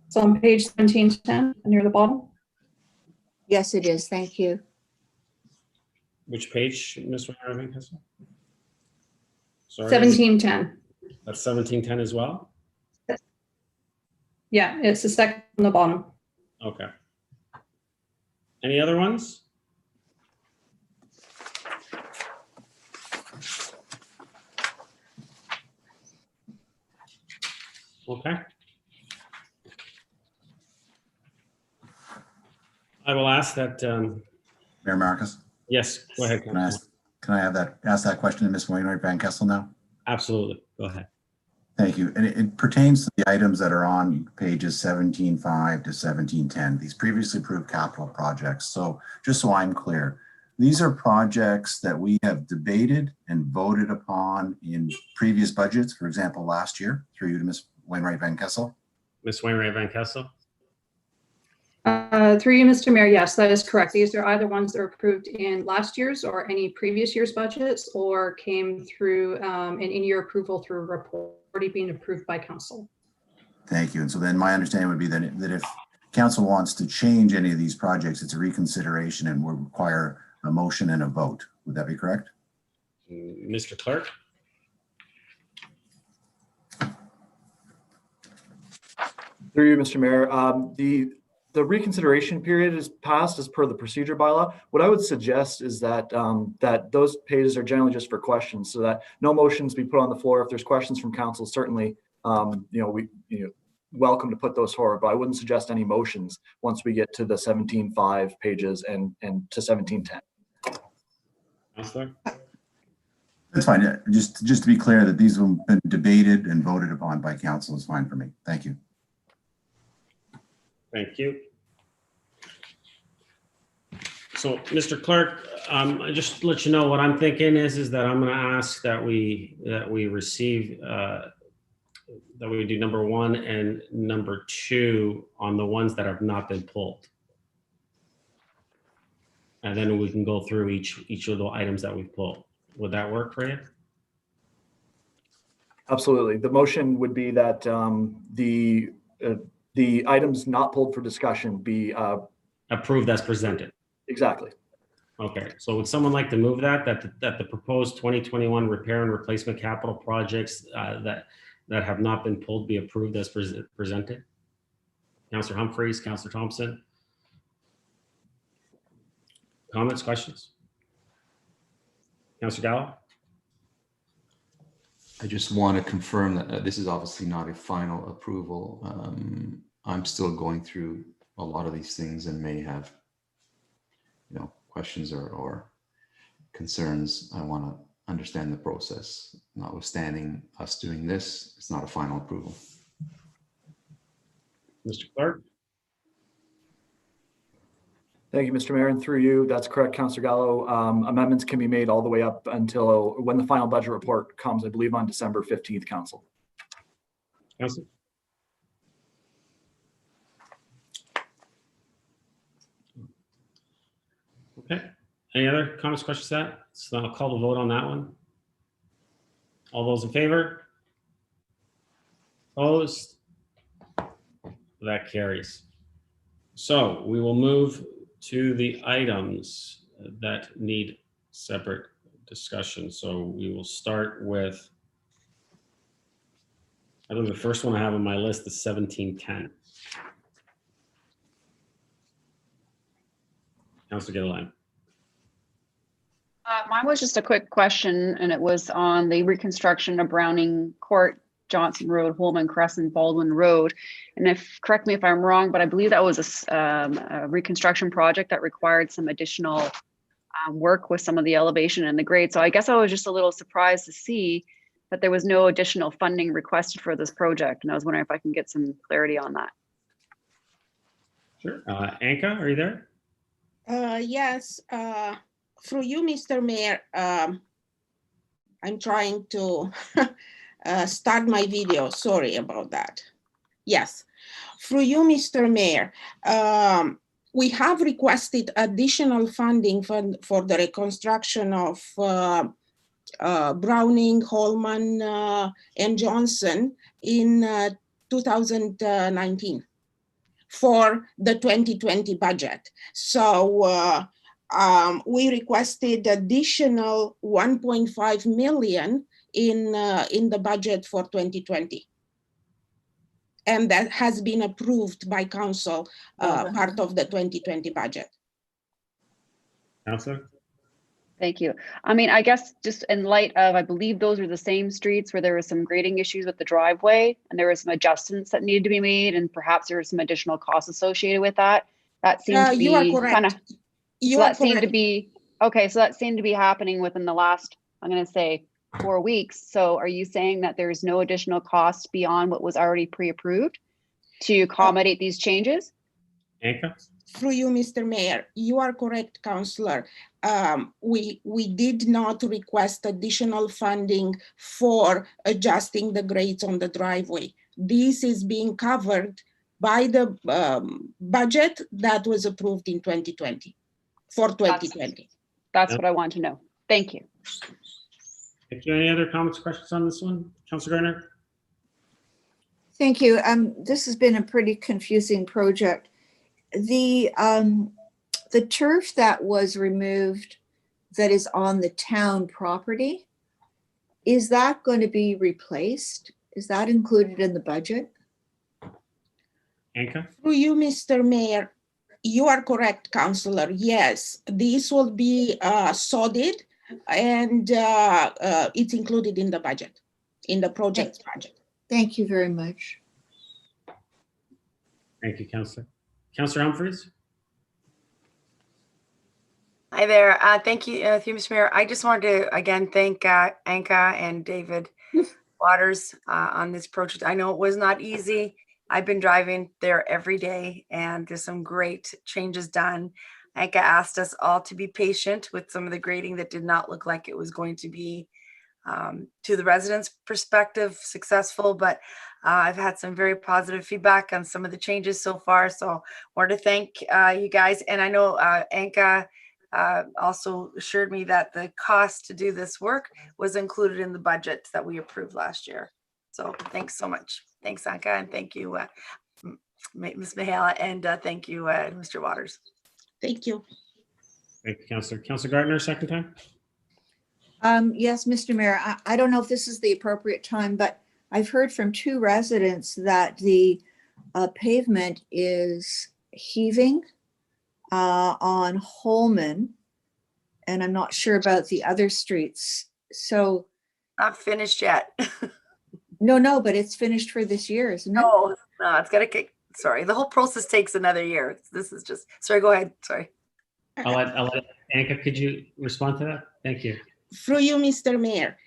S14: It's on page 1710 near the bottom.
S11: Yes, it is. Thank you.
S1: Which page, Ms. Ravenhausen? Sorry.
S14: 1710.
S1: That's 1710 as well?
S14: Yeah, it's the second from the bottom.
S1: Okay. Any other ones? Okay. I will ask that.
S7: Mayor Marcus,
S1: Yes, go ahead.
S7: can I ask that question to Ms. Wainwright Van Kessel now?
S1: Absolutely. Go ahead.
S7: Thank you. And it pertains to the items that are on pages 17.5 to 17.10, these previously approved capital projects. So just so I'm clear, these are projects that we have debated and voted upon in previous budgets, for example, last year, through you to Ms. Wainwright Van Kessel.
S1: Ms. Wainwright Van Kessel?
S14: Through you, Mr. Mayor, yes, that is correct. These are either ones that were approved in last year's or any previous year's budgets, or came through an in-year approval through a report already being approved by council.
S7: Thank you. And so then my understanding would be that if council wants to change any of these projects, it's a reconsideration and will require a motion and a vote. Would that be correct?
S1: Mr. Clerk?
S2: Through you, Mr. Mayor, the reconsideration period is passed as per the procedure bylaw. What I would suggest is that that those pages are generally just for questions, so that no motions be put on the floor. If there's questions from council, certainly we welcome to put those forward, but I wouldn't suggest any motions once we get to the 17.5 pages and to 17.10.
S1: Councilor?
S7: That's fine. Just to be clear that these have been debated and voted upon by council is fine for me. Thank you.
S1: Thank you. So, Mr. Clerk, just to let you know what I'm thinking is that I'm going to ask that we receive that we do number 1 and number 2 on the ones that have not been pulled, and then we can go through each of the items that we've pulled. Would that work for you?
S2: Absolutely. The motion would be that the items not pulled for discussion be
S1: approved as presented.
S2: Exactly.
S1: Okay, so would someone like to move that the proposed 2021 repair and replacement capital projects that have not been pulled be approved as presented? Councillor Humphreys, Councillor Thompson. Comments, questions? Councillor Gallo?
S10: I just want to confirm that this is obviously not a final approval. I'm still going through a lot of these things and may have, questions or concerns. I want to understand the process. Notwithstanding us doing this, it's not a final approval.
S1: Mr. Clerk?
S2: Thank you, Mr. Mayor, and through you, that's correct, Councillor Gallo. Amendments can be made all the way up until when the final budget report comes, I believe on December 15th, Council.
S1: Council? Okay. Any other comments, questions to that? So I'll call the vote on that one. All those in favor? Opposed? That carries. So we will move to the items that need separate discussion. So we will start with, I think the first one I have on my list is 1710. Councilor Gilliland.
S8: Mine was just a quick question, and it was on the reconstruction of Browning Court, Johnson Road, Holman Crescent, Baldwin Road. And correct me if I'm wrong, but I believe that was a reconstruction project that required some additional work with some of the elevation and the grade. So I guess I was just a little surprised to see that there was no additional funding requested for this project. And I was wondering if I can get some clarity on that.
S1: Sure. Anka, are you there?
S15: Yes. Through you, Mr. Mayor, I'm trying to start my video. Sorry about that. Yes. Through you, Mr. Mayor, we have requested additional funding for the reconstruction of Browning, Holman, and Johnson in 2019 for the 2020 budget. So we requested additional 1.5 million in the budget for 2020. And that has been approved by council, part of the 2020 budget.
S1: Councilor?
S8: Thank you. I mean, I guess just in light of, I believe those are the same streets where there was some grading issues with the driveway and there were some adjustments that needed to be made and perhaps there was some additional costs associated with that. That seemed to be
S15: You are correct.
S8: kind of,
S15: You
S8: so
S15: are
S8: that seemed to
S15: correct.
S8: be, okay, so that seemed to be happening within the last, I'm going to say 4 weeks. So are you saying that there's no additional costs beyond what was already pre-approved to accommodate these changes?
S1: Anka?
S15: Through you, Mr. Mayor, you are correct, Councillor. We did not request additional funding for adjusting the grades on the driveway. This is being covered by the budget that was approved in 2020, for 2020.
S8: That's what I want to know. Thank you.
S1: Thank you. Any other comments or questions on this one? Councilor Gardner?
S11: Thank you. This has been a pretty confusing project. The turf that was removed that is on the town property, is that going to be replaced? Is that included in the budget?
S1: Anka?
S15: Through you, Mr. Mayor, you are correct, Councillor. Yes, this will be sodded and it's included in the budget, in the project's budget.
S11: Thank you very much.
S1: Thank you, Councilor. Councilor Humphries?
S9: Hi there. Thank you, Mr. Mayor. I just wanted to again thank Anka and David Waters on this project. I know it was not easy. I've been driving there every day and there's some great changes done. Anka asked us all to be patient with some of the grading that did not look like it was going to be, to the residents' perspective, successful, but I've had some very positive feedback on some of the changes so far. So I wanted to thank you guys. And I know Anka also assured me that the cost to do this work was included in the budget that we approved last year. So thanks so much. Thanks, Anka, and thank you, Ms. Mihaela, and thank you, Mr. Waters.
S15: Thank you.
S1: Thank you, Councilor. Councilor Gardner, second time?
S11: Yes, Mr. Mayor, I don't know if this is the appropriate time, but I've heard from 2 residents that the pavement is heaving on Holman, and I'm not sure about the other streets. So
S9: not finished yet.
S11: No, but it's finished for this year, isn't it?
S9: No, it's got to. Sorry, the whole process takes another year. This is just. Sorry, go ahead. Sorry.
S1: I'll let Anka, could you respond to that? Thank you.
S15: Through you, Mr. Mayor,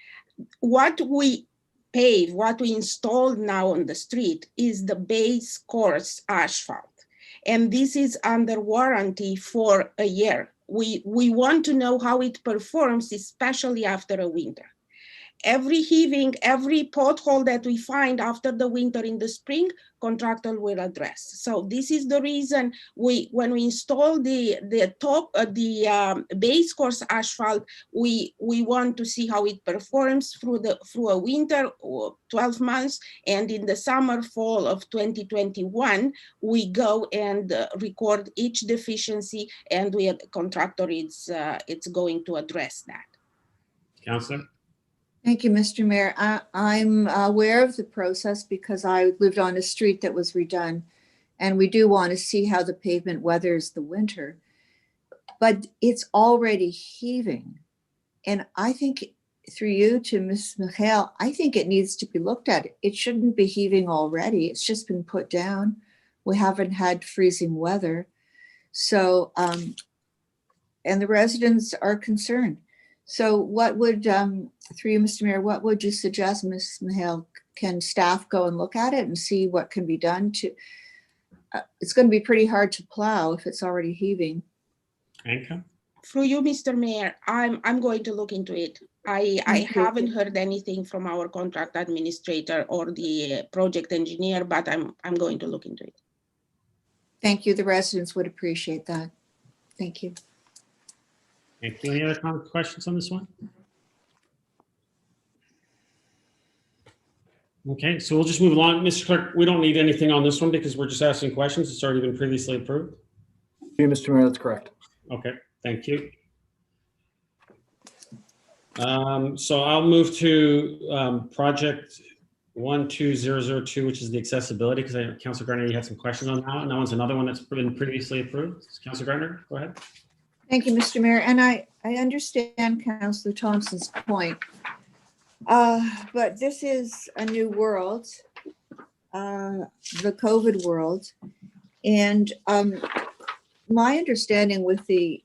S15: what we pave, what we installed now on the street is the base course asphalt. And this is under warranty for a year. We want to know how it performs, especially after a winter. Every heaving, every pothole that we find after the winter in the spring, contractor will address. So this is the reason when we install the base course asphalt, we want to see how it performs through a winter or 12 months, and in the summer, fall of 2021, we go and record each deficiency, and the contractor it's going to address that.
S1: Councilor?
S11: Thank you, Mr. Mayor. I'm aware of the process because I lived on a street that was redone, and we do want to see how the pavement weathers the winter. But it's already heaving. And I think, through you to Ms. Mihaela, I think it needs to be looked at. It shouldn't be heaving already. It's just been put down. We haven't had freezing weather. So, and the residents are concerned. So what would, through you, Mr. Mayor, what would you suggest, Ms. Mihaela? Can staff go and look at it and see what can be done to, it's going to be pretty hard to plow if it's already heaving.
S1: Anka?
S15: Through you, Mr. Mayor, I'm going to look into it. I haven't heard anything from our contract administrator or the project engineer, but I'm going to look into it.
S11: Thank you. The residents would appreciate that. Thank you.
S1: Thank you. Any other comments, questions on this one? Okay, so we'll just move along. Mr. Clerk, we don't need anything on this one because we're just asking questions. It's already been previously approved.
S2: Yeah, Mr. Mayor, that's correct.
S1: Okay, thank you. So I'll move to project 12002, which is the accessibility, because Councilor Gardner, you had some questions on that. And that one's another one that's been previously approved. Councilor Gardner, go ahead.
S11: Thank you, Mr. Mayor. And I understand Councillor Thompson's point. But this is a new world, the COVID world. And my understanding with the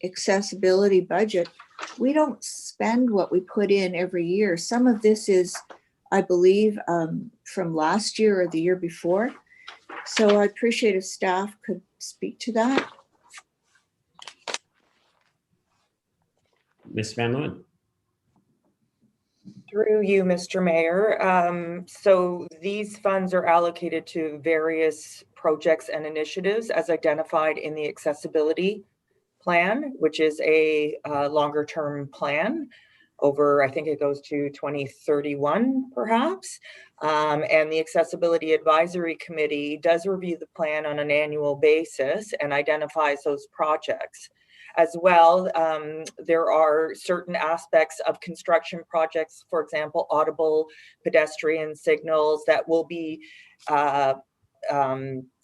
S11: accessibility budget, we don't spend what we put in every year. Some of this is, I believe, from last year or the year before. So I appreciate if staff could speak to that.
S1: Ms. Van Leeuwen.
S16: Through you, Mr. Mayor. So these funds are allocated to various projects and initiatives as identified in the accessibility plan, which is a longer term plan over, I think it goes to 2031 perhaps. And the Accessibility Advisory Committee does review the plan on an annual basis and identifies those projects. As well, there are certain aspects of construction projects, for example, audible pedestrian signals that will be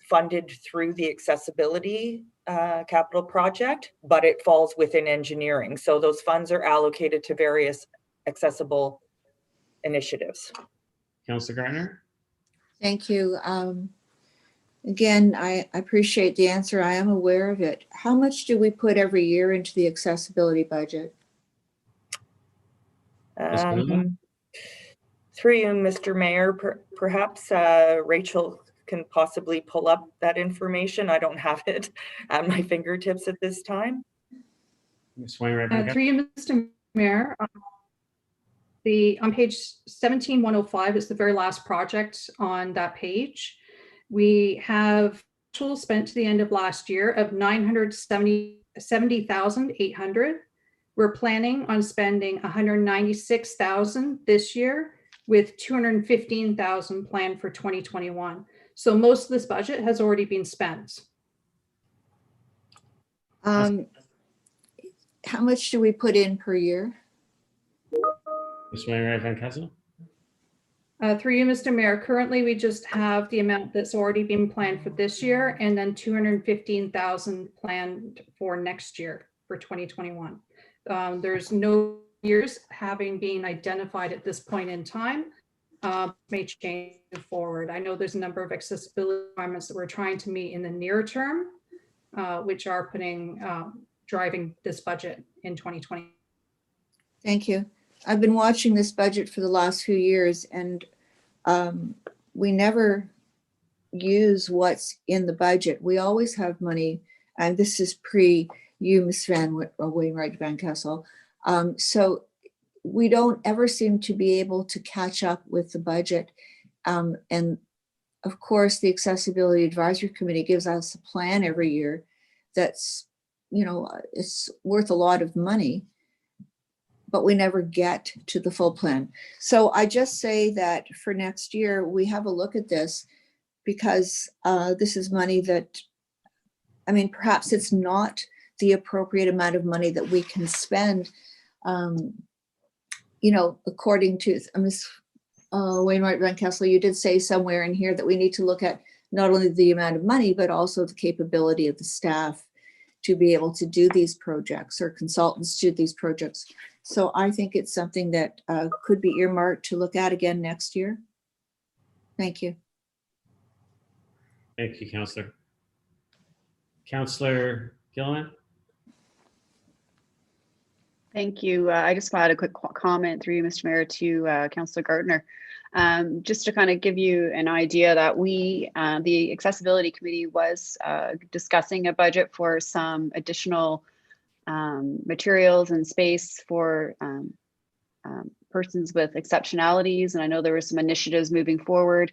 S16: funded through the accessibility capital project, but it falls within engineering. So those funds are allocated to various accessible initiatives.
S1: Councilor Gardner.
S11: Thank you. Again, I appreciate the answer. I am aware of it. How much do we put every year into the accessibility budget?
S16: Through you, Mr. Mayor, perhaps Rachel can possibly pull up that information. I don't have it at my fingertips at this time.
S14: Through you, Mr. Mayor, on page 17105 is the very last project on that page. We have total spent to the end of last year of $970,800. We're planning on spending $196,000 this year, with $215,000 planned for 2021. So most of this budget has already been spent.
S11: How much do we put in per year?
S1: Ms. Wainwright Van Kessel.
S14: Through you, Mr. Mayor, currently we just have the amount that's already been planned for this year, and then $215,000 planned for next year for 2021. There's no years having been identified at this point in time. May change forward. I know there's a number of accessibility requirements that we're trying to meet in the near term, which are driving this budget in 2020.
S11: Thank you. I've been watching this budget for the last few years, and we never use what's in the budget. We always have money, and this is pre you, Ms. Wainwright Van Kessel. So we don't ever seem to be able to catch up with the budget. And of course, the Accessibility Advisory Committee gives us a plan every year that's, it's worth a lot of money, but we never get to the full plan. So I just say that for next year, we have a look at this, because this is money that, perhaps it's not the appropriate amount of money that we can spend, according to Ms. Wainwright Van Kessel, you did say somewhere in here that we need to look at not only the amount of money, but also the capability of the staff to be able to do these projects, or consultants to these projects. So I think it's something that could be earmarked to look at again next year. Thank you.
S1: Thank you, Councillor. Councillor Gilliland.
S8: Thank you. I just want to add a quick comment through you, Mr. Mayor, to Councillor Gardner. Just to kind of give you an idea that we, the Accessibility Committee, was discussing a budget for some additional materials and space for persons with exceptionalities. And I know there were some initiatives moving forward.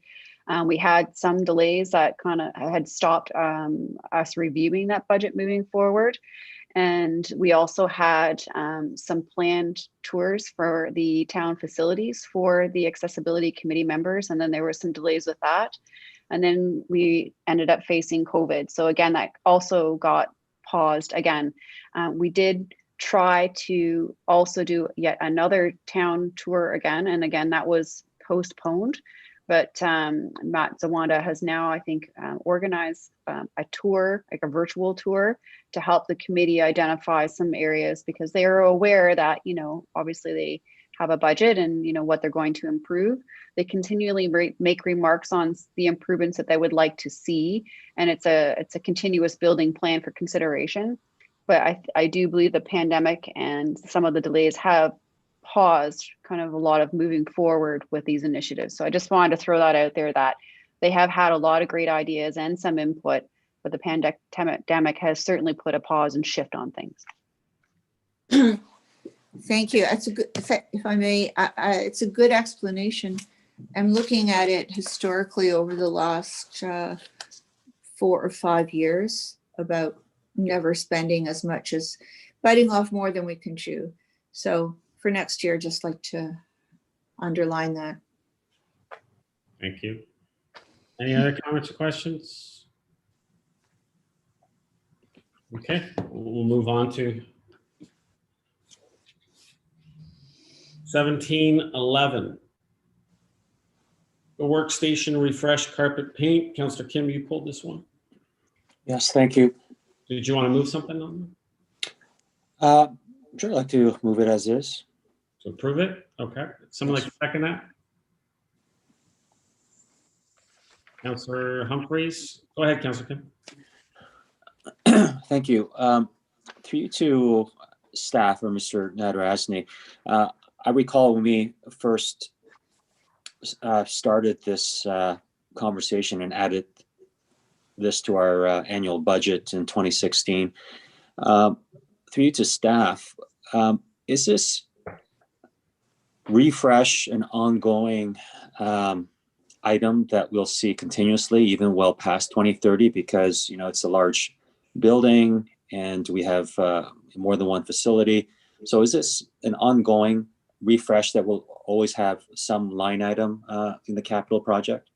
S8: We had some delays that kind of had stopped us reviewing that budget moving forward. And we also had some planned tours for the town facilities for the Accessibility Committee members. And then there were some delays with that. And then we ended up facing COVID. So again, that also got paused again. We did try to also do yet another town tour again. And again, that was postponed. But Matt Zawanda has now, I think, organized a tour, like a virtual tour, to help the committee identify some areas, because they are aware that, you know, obviously they have a budget and, you know, what they're going to improve. They continually make remarks on the improvements that they would like to see. And it's a continuous building plan for consideration. But I do believe the pandemic and some of the delays have paused kind of a lot of moving forward with these initiatives. So I just wanted to throw that out there, that they have had a lot of great ideas and some input, but the pandemic has certainly put a pause and shift on things.
S11: Thank you. That's a good, if I may, it's a good explanation. I'm looking at it historically over the last 4 or 5 years about never spending as much as biting off more than we can chew. So for next year, just like to underline that.
S1: Thank you. Any other comments or questions? Okay, we'll move on to 1711. The workstation refresh carpet paint. Councillor Kim, you pulled this one.
S6: Yes, thank you.
S1: Did you want to move something on them?
S6: Sure, I'd like to move it as is.
S1: To approve it? Okay. Someone like to second that? Councillor Humphreys. Go ahead, Councillor Kim.
S6: Thank you. Through you to staff or Mr. Nadarasny, I recall when we first started this conversation and added this to our annual budget in 2016. Through you to staff, is this refresh an ongoing item that we'll see continuously, even well past 2030? Because, you know, it's a large building and we have more than one facility. So is this an ongoing refresh that will always have some line item in the capital project?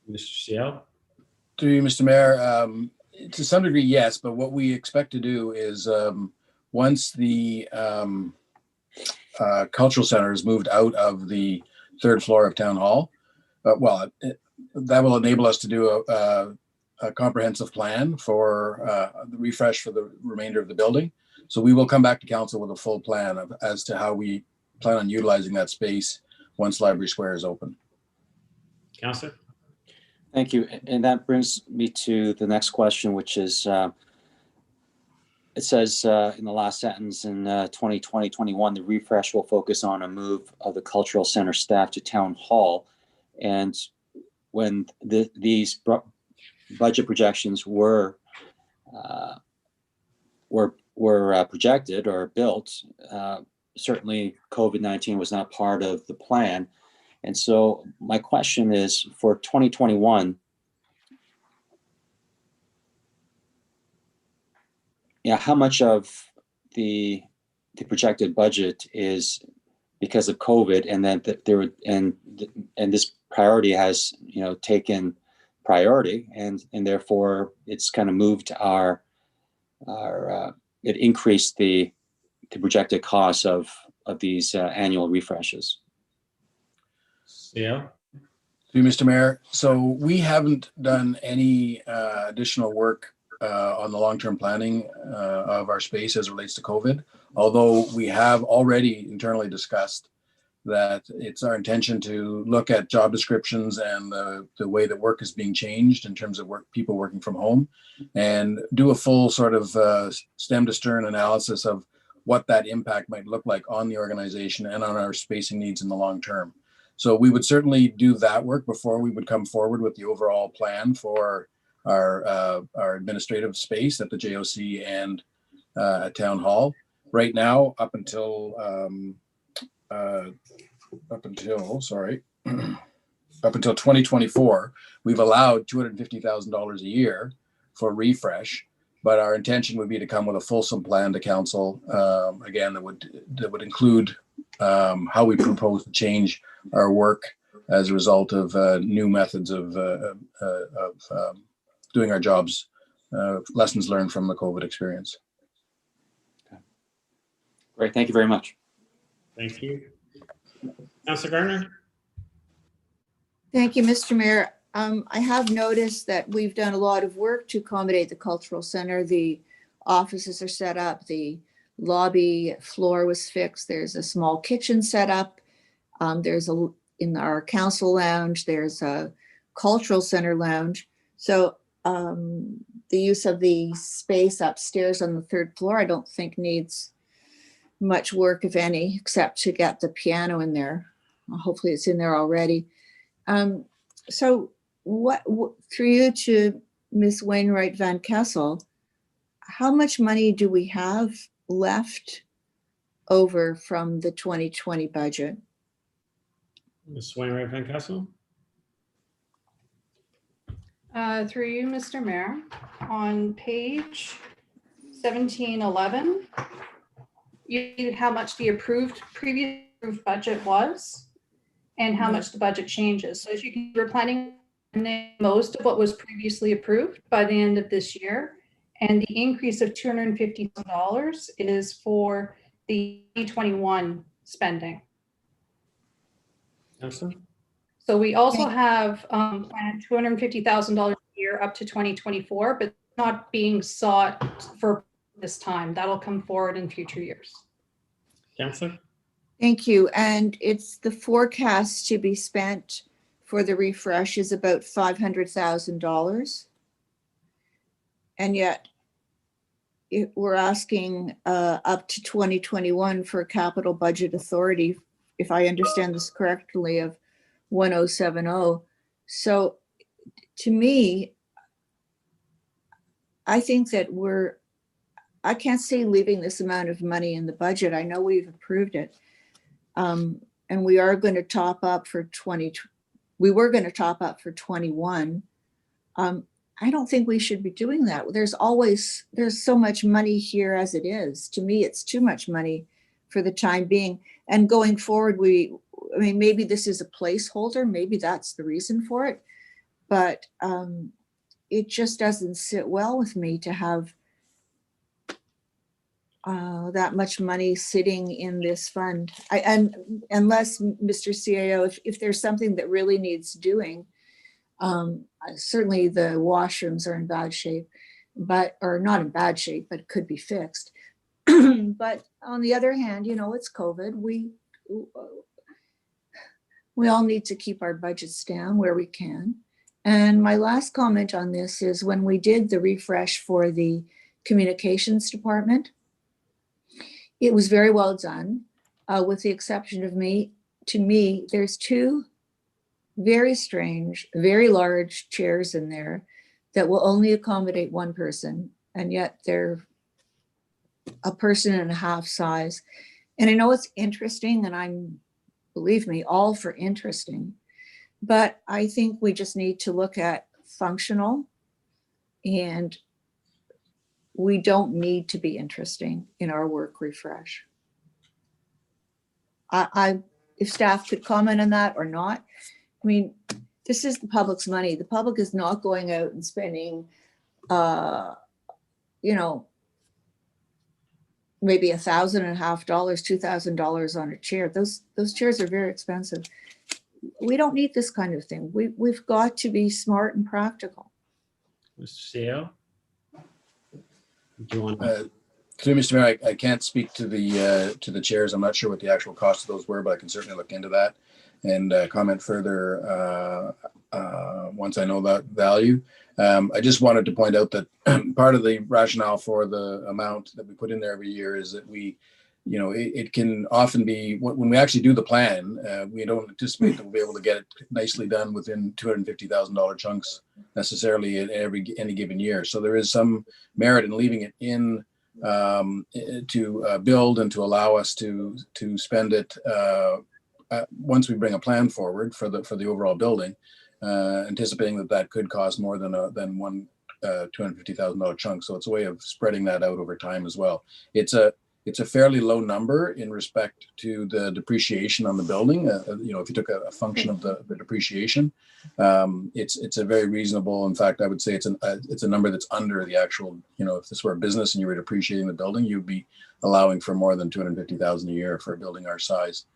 S1: Mr. Ciel?
S12: To you, Mr. Mayor, to some degree, yes, but what we expect to do is once the cultural center is moved out of the 3rd floor of Town Hall, that will enable us to do a comprehensive plan for the refresh for the remainder of the building. So we will come back to council with a full plan as to how we plan on utilizing that space once Library Square is open.
S1: Councillor?
S6: Thank you. And that brings me to the next question, which is, it says in the last sentence in 2020-21, the refresh will focus on a move of the cultural center staff to Town Hall. And when these budget projections were projected or built, certainly COVID-19 was not part of the plan. And so my question is, for 2021, how much of the projected budget is because of COVID, and then and this priority has, you know, taken priority, and therefore it's kind of moved it increased the projected costs of these annual refreshes.
S1: Yeah.
S12: To you, Mr. Mayor. So we haven't done any additional work on the long-term planning of our space as it relates to COVID, although we have already internally discussed that it's our intention to look at job descriptions and the way that work is being changed in terms of people working from home, and do a full sort of stem to stern analysis of what that impact might look like on the organization and on our spacing needs in the long term. So we would certainly do that work before we would come forward with the overall plan for our administrative space at the JOC and at Town Hall. Right now, up until 2024, we've allowed $250,000 a year for refresh, but our intention would be to come with a fulsome plan to council, again, that would include how we propose to change our work as a result of new methods of doing our jobs, lessons learned from the COVID experience.
S6: Great, thank you very much.
S1: Thank you. Councilor Gardner?
S11: Thank you, Mr. Mayor. I have noticed that we've done a lot of work to accommodate the cultural center. The offices are set up, the lobby floor was fixed. There's a small kitchen set up. In our council lounge, there's a cultural center lounge. So the use of the space upstairs on the third floor, I don't think needs much work, if any, except to get the piano in there. Hopefully it's in there already. So what through you to Ms. Wainwright Van Kessel, how much money do we have left over from the 2020 budget?
S1: Ms. Wainwright Van Kessel?
S14: Through you, Mr. Mayor, on page 1711, you how much the previous approved budget was and how much the budget changes. So as you can, we're planning most of what was previously approved by the end of this year. And the increase of $250,000 is for the 2021 spending.
S1: Councilor?
S14: So we also have planned $250,000 a year up to 2024, but not being sought for this time. That'll come forward in future years.
S1: Councilor?
S11: Thank you. And it's the forecast to be spent for the refresh is about $500,000. And yet we're asking up to 2021 for capital budget authority, if I understand this correctly, of 1070. So to me, I think that I can't see leaving this amount of money in the budget. I know we've approved it. And we are going to top up for we were going to top up for 21. I don't think we should be doing that. There's so much money here as it is. To me, it's too much money for the time being. And going forward, maybe this is a placeholder. Maybe that's the reason for it. But it just doesn't sit well with me to have that much money sitting in this fund. And unless, Mr. CAO, if there's something that really needs doing, certainly the washrooms are in bad shape, or not in bad shape, but could be fixed. But on the other hand, it's COVID. We all need to keep our budgets down where we can. And my last comment on this is when we did the refresh for the communications department, it was very well done, with the exception of to me, there's two very strange, very large chairs in there that will only accommodate one person. And yet they're a person and a half size. And I know it's interesting, and believe me, all for interesting, but I think we just need to look at functional, and we don't need to be interesting in our work refresh. If staff could comment on that or not. I mean, this is the public's money. The public is not going out and spending, maybe $1,500, $2,000 on a chair. Those chairs are very expensive. We don't need this kind of thing. We've got to be smart and practical.
S1: Mr. CEO? Do you want
S12: Through Mr. Mayor, I can't speak to the chairs. I'm not sure what the actual cost of those were, but I can certainly look into that and comment further once I know that value. I just wanted to point out that part of the rationale for the amount that we put in there every year is that it can often be, when we actually do the plan, we don't anticipate that we'll be able to get it nicely done within $250,000 chunks necessarily in any given year. So there is some merit in leaving it in to build and to allow us to spend it once we bring a plan forward for the overall building, anticipating that could cost more than one $250,000 chunk. So it's a way of spreading that out over time as well. It's it's a fairly low number in respect to the depreciation on the building. If you took a function of the depreciation, it's a very reasonable. In fact, I would say it's a number that's under the actual. If this were a business and you were depreciating the building, you'd be allowing for more than $250,000 a year for a building our size.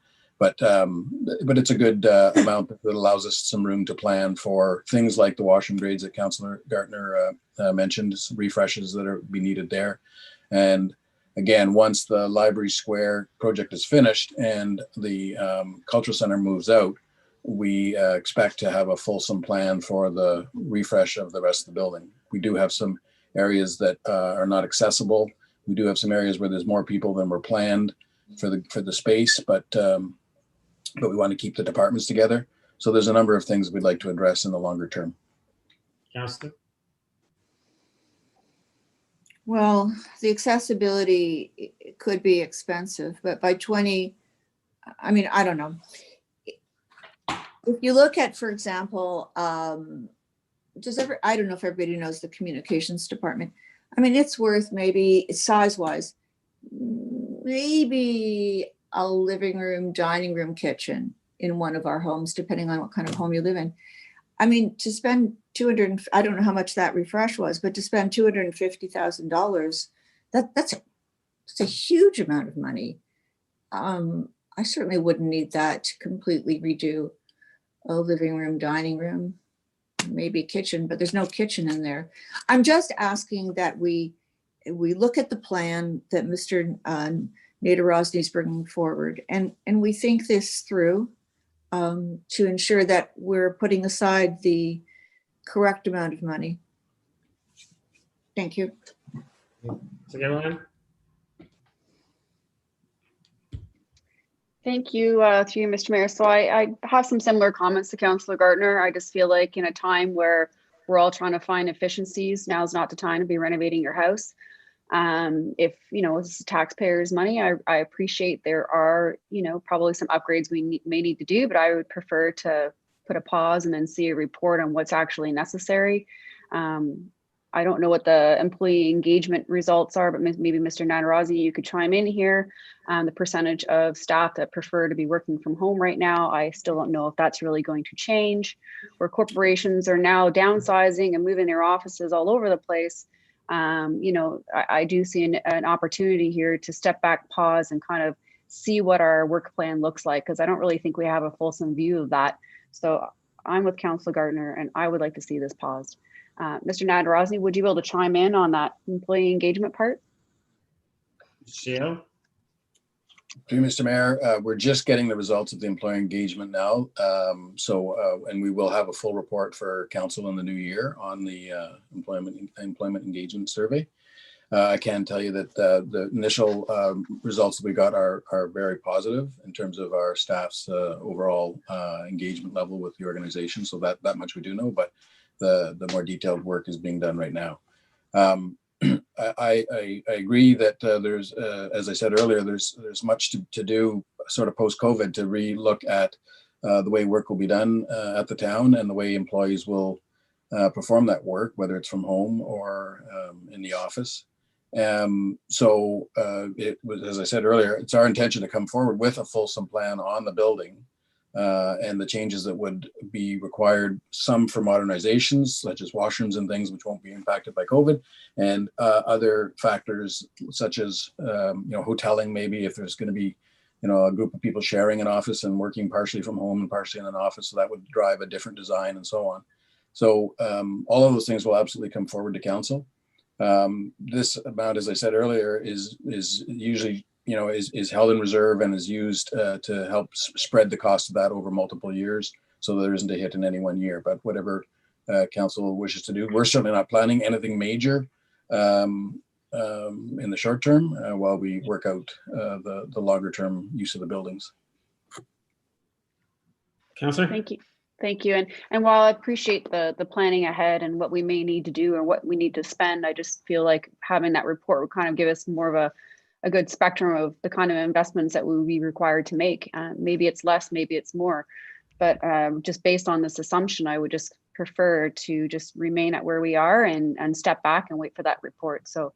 S12: But it's a good amount that allows us some room to plan for things like the washroom grades that Councillor Gartner mentioned, some refreshes that are be needed there. And again, once the Library Square project is finished and the Cultural Center moves out, we expect to have a fulsome plan for the refresh of the rest of the building. We do have some areas that are not accessible. We do have some areas where there's more people than were planned for the space, but we want to keep the departments together. So there's a number of things we'd like to address in the longer term.
S1: Councillor?
S11: Well, the accessibility could be expensive, but by I don't know. If you look at, for example, I don't know if everybody knows the communications department. I mean, it's worth maybe size-wise, maybe a living room, dining room, kitchen in one of our homes, depending on what kind of home you live in. I mean, to spend I don't know how much that refresh was, but to spend $250,000, that's a huge amount of money. I certainly wouldn't need that to completely redo a living room, dining room, maybe a kitchen, but there's no kitchen in there. I'm just asking that we look at the plan that Mr. Nader Rosny is bringing forward, and we think this through to ensure that we're putting aside the correct amount of money. Thank you.
S8: Thank you, through you, Mr. Mayor. So I have some similar comments to Councillor Gartner. I just feel like in a time where we're all trying to find efficiencies, now's not the time to be renovating your house. If this is taxpayers' money, I appreciate there are probably some upgrades we may need to do, but I would prefer to put a pause and then see a report on what's actually necessary. I don't know what the employee engagement results are, but maybe Mr. Nader, you could chime in here. The percentage of staff that prefer to be working from home right now, I still don't know if that's really going to change. Where corporations are now downsizing and moving their offices all over the place, I do see an opportunity here to step back, pause, and kind of see what our work plan looks like, because I don't really think we have a fulsome view of that. So I'm with Councillor Gartner, and I would like to see this paused. Mr. Nader, would you be able to chime in on that employee engagement part?
S1: Shale?
S12: Through Mr. Mayor, we're just getting the results of the employee engagement now. And we will have a full report for council in the new year on the employment engagement survey. I can tell you that the initial results that we got are very positive in terms of our staff's overall engagement level with the organization. So that much we do know, but the more detailed work is being done right now. I agree that there's, as I said earlier, there's much to do sort of post-COVID to re-look at the way work will be done at the town and the way employees will perform that work, whether it's from home or in the office. It was, as I said earlier, it's our intention to come forward with a fulsome plan on the building and the changes that would be required, some for modernizations, such as washrooms and things which won't be impacted by COVID, and other factors such as hoteling, maybe if there's going to be a group of people sharing an office and working partially from home and partially in an office, so that would drive a different design and so on. So all of those things will absolutely come forward to council. This amount, as I said earlier, is usually is held in reserve and is used to help spread the cost of that over multiple years, so there isn't a hit in any one year. But whatever council wishes to do, we're certainly not planning anything major in the short term while we work out the longer term use of the buildings.
S1: Councillor?
S8: Thank you. And while I appreciate the planning ahead and what we may need to do or what we need to spend, I just feel like having that report would kind of give us more of a good spectrum of the kind of investments that we will be required to make. Maybe it's less, maybe it's more, but just based on this assumption, I would just prefer to just remain at where we are and step back and wait for that report. So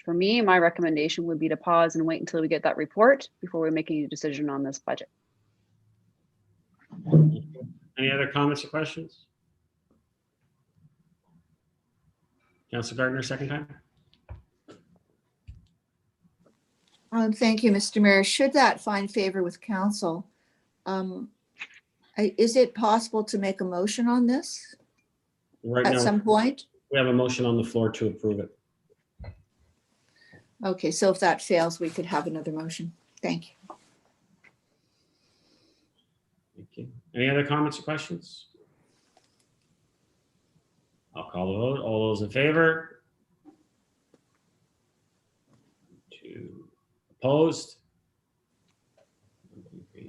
S8: for me, my recommendation would be to pause and wait until we get that report before we make any decision on this budget.
S1: Any other comments or questions? Councilor Gardner, second time.
S11: Thank you, Mr. Mayor. Should that find favor with council, is it possible to make a motion on this
S1: Right
S11: at
S1: now,
S11: some point?
S1: we have a motion on the floor to approve it.
S11: Okay, so if that fails, we could have another motion. Thank you.
S1: Thank you. Any other comments or questions? I'll call the vote. All those in favor? 2 opposed?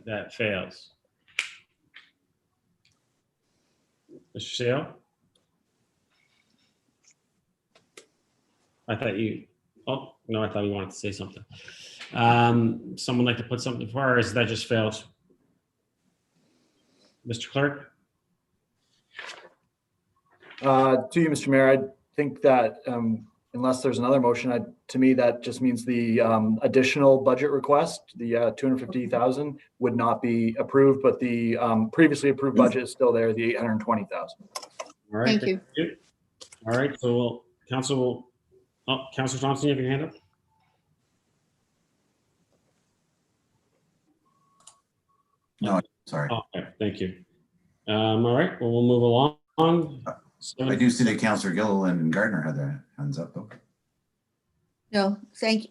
S1: That fails. Mr. Sale? I thought you, oh, no, I thought you wanted to say something. Someone like to put something forward, or is that just fails? Mr. Clerk?
S2: To you, Mr. Mayor, I think that unless there's another motion, to me, that just means the additional budget request, the 250,000 would not be approved, but the previously approved budget is still there, the 820,000.
S1: All right.
S11: Thank you.
S1: All right, so council will, oh, Councilor Thompson, you have your hand up?
S7: No, sorry.
S1: Oh, okay, thank you. All right, well, we'll move along.
S7: I do see that Councillor Gilliland and Gardner had their hands up though.
S11: No, thank you.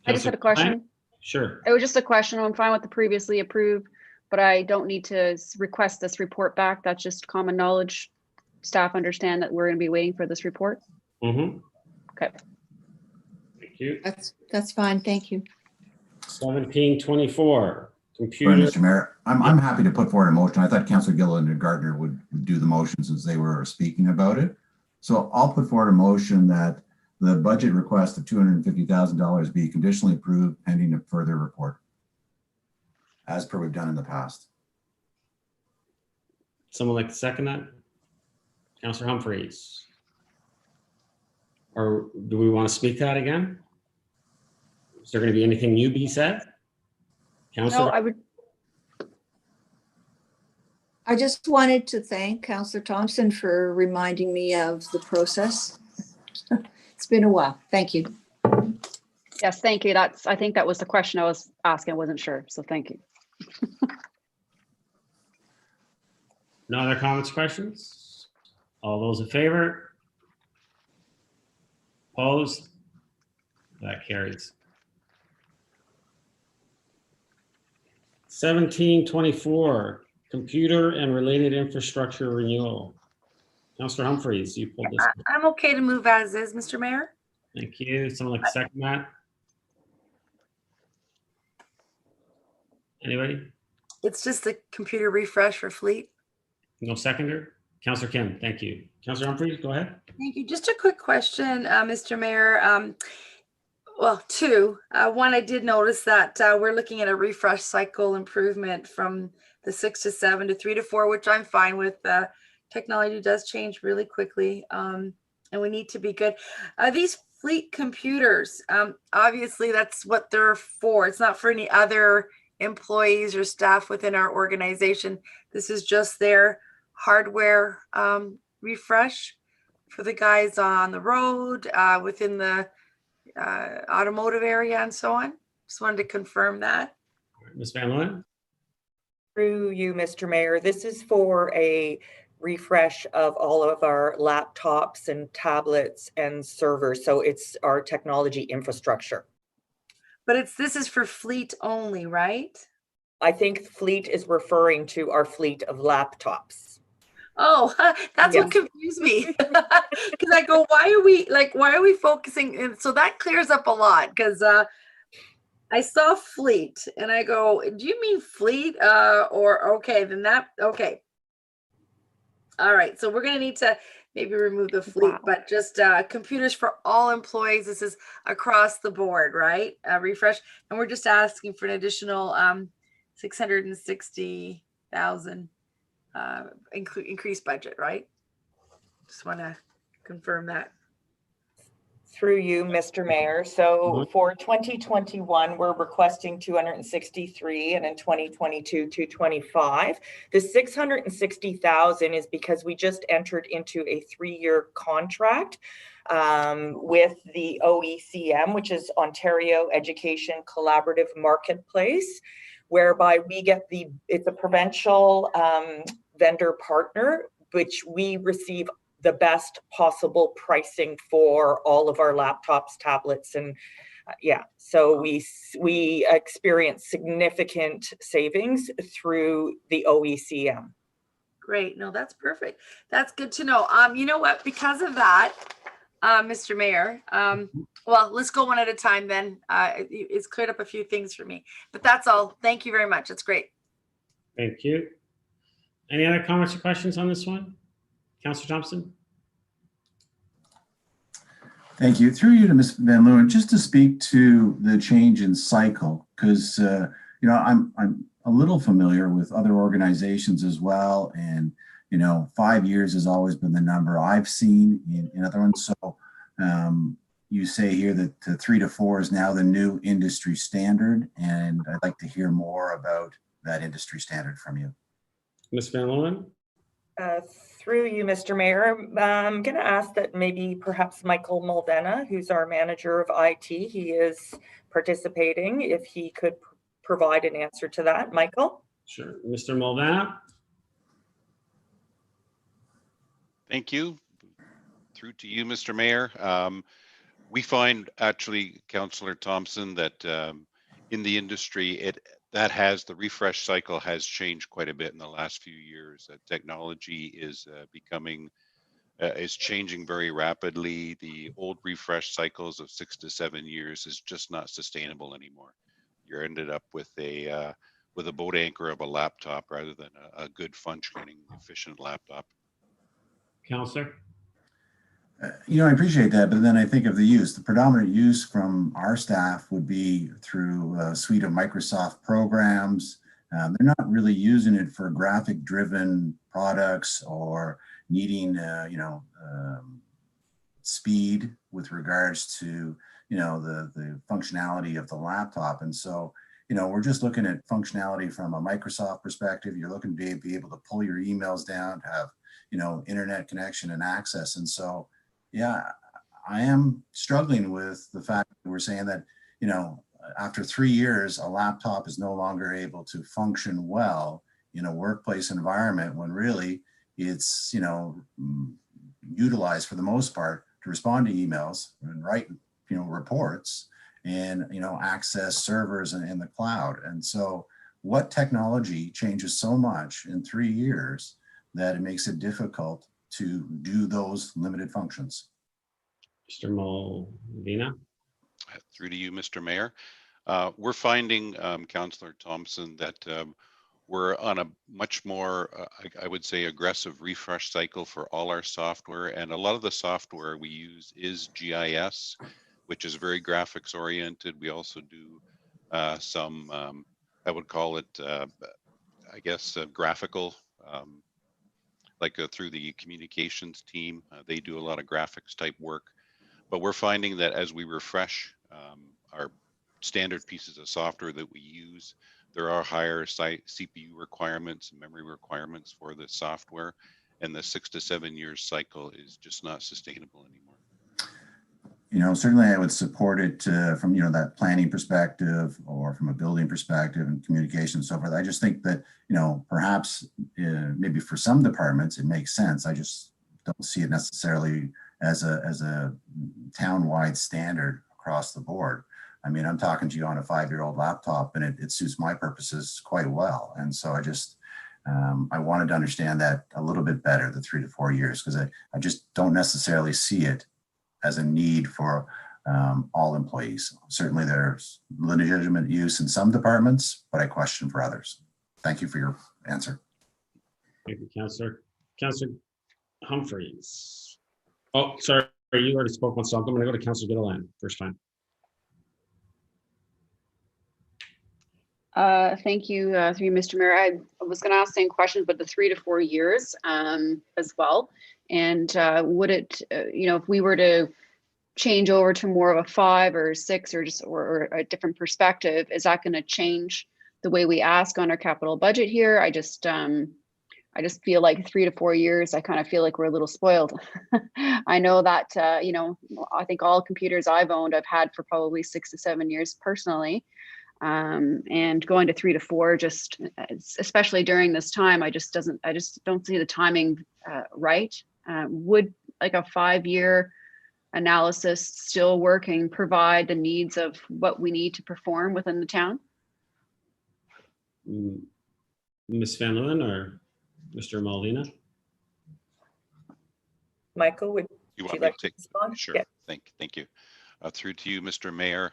S8: I just had a question.
S1: Sure.
S8: It was just a question. I'm fine with the previously approved, but I don't need to request this report back. That's just common knowledge. Staff understand that we're going to be waiting for this report.
S1: Mm-hmm.
S8: Okay.
S1: Thank you.
S11: That's fine. Thank you.
S1: 1724.
S7: Sorry,
S1: Computer.
S7: Mr. Mayor, I'm happy to put forward a motion. I thought Councillor Gilliland and Gardner would do the motion since they were speaking about it. So I'll put forward a motion that the budget request of $250,000 be conditionally approved pending a further report, as per we've done in the past.
S1: Someone like to second that? Councilor Humphreys. Or do we want to speak to that again? Is there going to be anything new be said? Councilor?
S8: No, I would.
S11: I just wanted to thank Councillor Thompson for reminding me of the process. It's been a while. Thank you.
S8: Yes, thank you. I think that was the question I was asking. I wasn't sure. So thank you.
S1: No other comments, questions? All those in favor? Opposed? That carries. 1724, computer and related infrastructure renewal. Councilor Humphreys, you pulled this.
S9: I'm okay to move as is, Mr. Mayor.
S1: Thank you. Someone like to second that? Anybody?
S9: It's just the computer refresh for fleet.
S1: No seconder? Councilor Kim, thank you. Councilor Humphreys, go ahead.
S9: Thank you. Just a quick question, Mr. Mayor. Well, two. One, I did notice that we're looking at a refresh cycle improvement from the 6 to 7 to 3 to 4, which I'm fine with. Technology does change really quickly, and we need to be good. These fleet computers, obviously that's what they're for. It's not for any other employees or staff within our organization. This is just their hardware refresh for the guys on the road, within the automotive area and so on. Just wanted to confirm that.
S1: Ms. Van Leeuwen?
S16: Through you, Mr. Mayor, this is for a refresh of all of our laptops and tablets and servers. So it's our technology infrastructure.
S9: But this is for fleet only, right?
S16: I think fleet is referring to our fleet of laptops.
S9: Oh, that's
S16: Yes.
S9: what confused me. Because I go, why are we focusing? And so that clears up a lot, because I saw fleet and I go, do you mean fleet? Or okay, then that, okay. All right, so we're gonna need to maybe remove the fleet, but just computers for all employees. This is across the board, right? Refresh, and we're just asking for an additional 660,000 increased budget, right? Just want to confirm that.
S16: Through you, Mr. Mayor. So for 2021, we're requesting 263, and in 2022, 225. The 660,000 is because we just entered into a 3-year contract with the OECM, which is Ontario Education Collaborative Marketplace, whereby we get it's a provincial vendor partner, which we receive the best possible pricing for all of our laptops, tablets, and so we experience significant savings through the OECM.
S9: Great. No, that's perfect. That's good to know. You know what? Because of that, Mr. Mayor, well, let's go one at a time then. It's cleared up a few things for me, but that's all. Thank you very much. That's great.
S1: Thank you. Any other comments or questions on this one? Councillor Thompson?
S7: Thank you. Through you to Ms. Van Leeuwen, just to speak to the change in cycle, because you know, I'm a little familiar with other organizations as well, and you know, 5 years has always been the number I've seen in other ones. So you say here that 3 to 4 is now the new industry standard, and I'd like to hear more about that industry standard from you.
S1: Ms. Van Leeuwen?
S16: Through you, Mr. Mayor, I'm going to ask that maybe perhaps Michael Moldena, who's our manager of IT, he is participating, if he could provide an answer to that. Michael?
S1: Sure. Mr. Moldena?
S17: Thank you. Through to you, Mr. Mayor. We find actually, Councillor Thompson, that in the industry, the refresh cycle has changed quite a bit in the last few years. Technology is changing very rapidly. The old refresh cycles of 6 to 7 years is just not sustainable anymore. You're ended up with a boat anchor of a laptop rather than a good functioning, efficient laptop.
S1: Councillor?
S7: You know, I appreciate that, but then I think of the use. The predominant use from our staff would be through a suite of Microsoft programs. They're not really using it for graphic-driven products or needing, you know, speed with regards to, you know, the functionality of the laptop. And so, you know, we're just looking at functionality from a Microsoft perspective. You're looking to be able to pull your emails down, to have, you know, internet connection and access. And so, yeah, I am struggling with the fact that we're saying that, you know, after 3 years, a laptop is no longer able to function well in a workplace environment, when really it's, you know, utilized for the most part to respond to emails and write, you know, reports and, you know, access servers in the cloud. And so what technology changes so much in 3 years that it makes it difficult to do those limited functions?
S1: Mr. Molina?
S17: Through to you, Mr. Mayor. We're finding, Councillor Thompson, that we're on a much more, I would say, aggressive refresh cycle for all our software. And a lot of the software we use is GIS, which is very graphics oriented. We also do some, I would call it, I guess, graphical, like through the communications team. They do a lot of graphics type work. But we're finding that as we refresh our standard pieces of software that we use, there are higher CPU requirements and memory requirements for the software, and the 6 to 7 years cycle is just not sustainable anymore.
S7: You know, certainly I would support it from, you know, that planning perspective, or from a building perspective and communication and so forth. I just think that, you know, perhaps maybe for some departments it makes sense. I just don't see it necessarily as a town-wide standard across the board. I mean, I'm talking to you on a 5-year-old laptop, and it suits my purposes quite well. And so I just, I wanted to understand that a little bit better, the 3 to 4 years, because I just don't necessarily see it as a need for all employees. Certainly there's legitimate use in some departments, but I question for others. Thank you for your answer.
S1: Thank you, Councillor. Councillor Humphreys. Oh, sorry, you already spoke once, so I'm going to go to Councillor Gilliland first time.
S8: Thank you, through you, Mr. Mayor. I was going to ask the same questions, but the 3 to 4 years as well. And would it, you know, if we were to change over to more of a 5 or 6 or just or a different perspective, is that going to change the way we ask on our capital budget here? I just feel like 3 to 4 years, I kind of feel like we're a little spoiled. I know that, you know, I think all computers I've owned, I've had for probably 6 to 7 years personally. And going to 3 to 4, just especially during this time, I just don't see the timing right. Would like a 5-year analysis still work and provide the needs of what we need to perform within the town?
S1: Ms. Van Leeuwen or Mr. Molina?
S16: Michael, would
S17: You
S16: you
S17: want me
S16: like
S17: to
S16: to
S17: take?
S16: respond?
S17: Sure.
S16: Yeah.
S17: Thank you. Through to you, Mr. Mayor.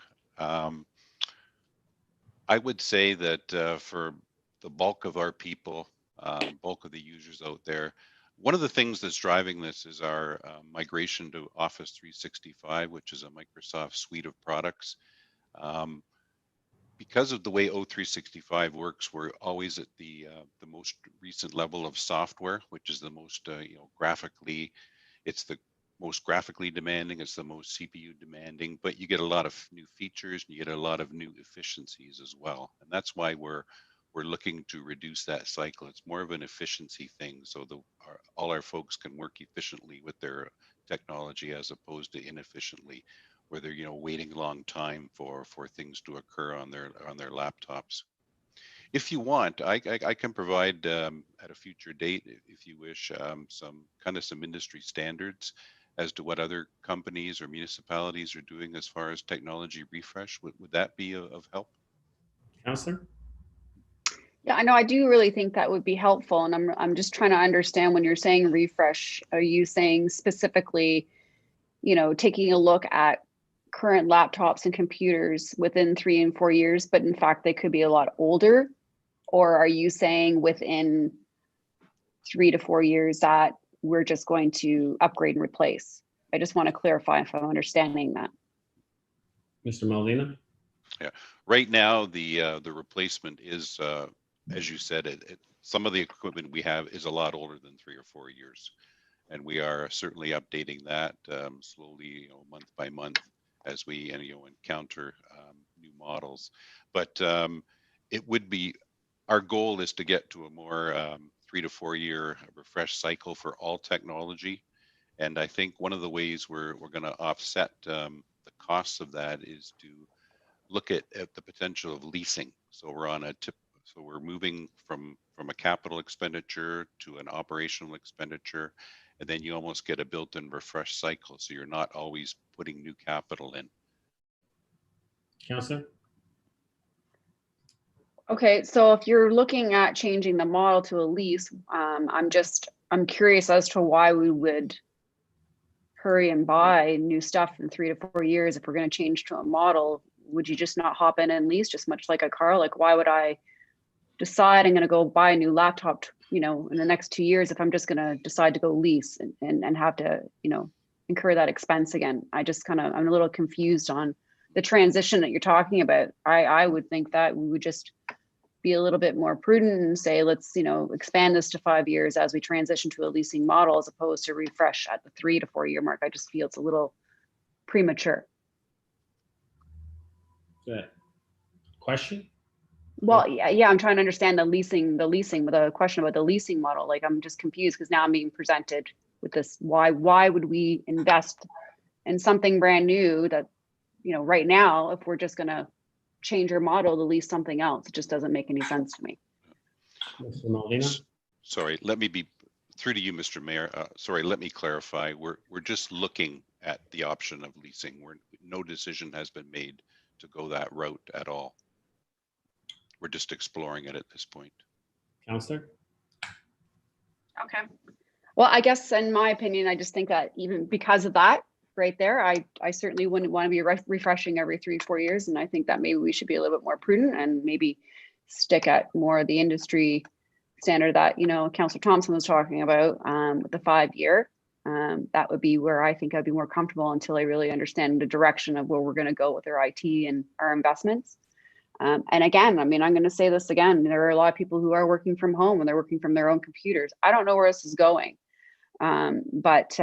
S17: I would say that for the bulk of our people, bulk of the users out there, one of the things that's driving this is our migration to Office 365, which is a Microsoft suite of products. Because of the way O365 works, we're always at the most recent level of software, which is the most it's the most graphically demanding, it's the most CPU demanding, but you get a lot of new features and you get a lot of new efficiencies as well. And that's why we're looking to reduce that cycle. It's more of an efficiency thing, so all our folks can work efficiently with their technology as opposed to inefficiently, where they're waiting a long time for things to occur on their laptops. If you want, I can provide at a future date, if you wish, some industry standards as to what other companies or municipalities are doing as far as technology refresh. Would that be of help?
S1: Councillor?
S8: Yeah, I know. I do really think that would be helpful, and I'm just trying to understand, when you're saying refresh, are you saying specifically, taking a look at current laptops and computers within 3 and 4 years, but in fact they could be a lot older? Or are you saying within 3 to 4 years that we're just going to upgrade and replace? I just want to clarify if I'm understanding that.
S1: Mr. Molina?
S17: Yeah, right now the replacement is, as you said, some of the equipment we have is a lot older than 3 or 4 years, and we are certainly updating that slowly, month by month, as we encounter new models. But it would be, our goal is to get to a more 3 to 4 year refresh cycle for all technology. And I think one of the ways we're going to offset the costs of that is to look at the potential of leasing. So we're moving from a capital expenditure to an operational expenditure, and then you almost get a built-in refresh cycle, so you're not always putting new capital in.
S1: Councillor?
S8: Okay, so if you're looking at changing the model to a lease, I'm curious as to why we would hurry and buy new stuff in 3 to 4 years. If we're going to change to a model, would you just not hop in and lease, just much like a car? Like, why would I decide I'm going to go buy a new laptop, in the next 2 years, if I'm just going to decide to go lease and have to, incur that expense again? I'm a little confused on the transition that you're talking about. I would think that we would just be a little bit more prudent and say, let's, expand this to 5 years as we transition to a leasing model, as opposed to refresh at the 3 to 4 year mark. I just feel it's a little premature.
S1: Question?
S8: Well, yeah, I'm trying to understand the leasing, the question about the leasing model. Like, I'm just confused because now I'm being presented with this. Why would we invest in something brand new that, right now, if we're just going to change our model to lease something else? It just doesn't make any sense to me.
S1: Mr. Molina?
S17: Sorry, let me be through to you, Mr. Mayor. Sorry, let me clarify. We're just looking at the option of leasing. No decision has been made to go that route at all. We're just exploring it at this point.
S1: Councillor?
S8: Okay. Well, I guess in my opinion, I just think that even because of that right there, I certainly wouldn't want to be refreshing every 3 or 4 years. And I think that maybe we should be a little bit more prudent and maybe stick at more of the industry standard that, Councillor Thompson was talking about with the 5 year. That would be where I think I'd be more comfortable until I really understand the direction of where we're going to go with our IT and our investments. And again, I'm going to say this again, there are a lot of people who are working from home and they're working from their own computers. I don't know where this is going. But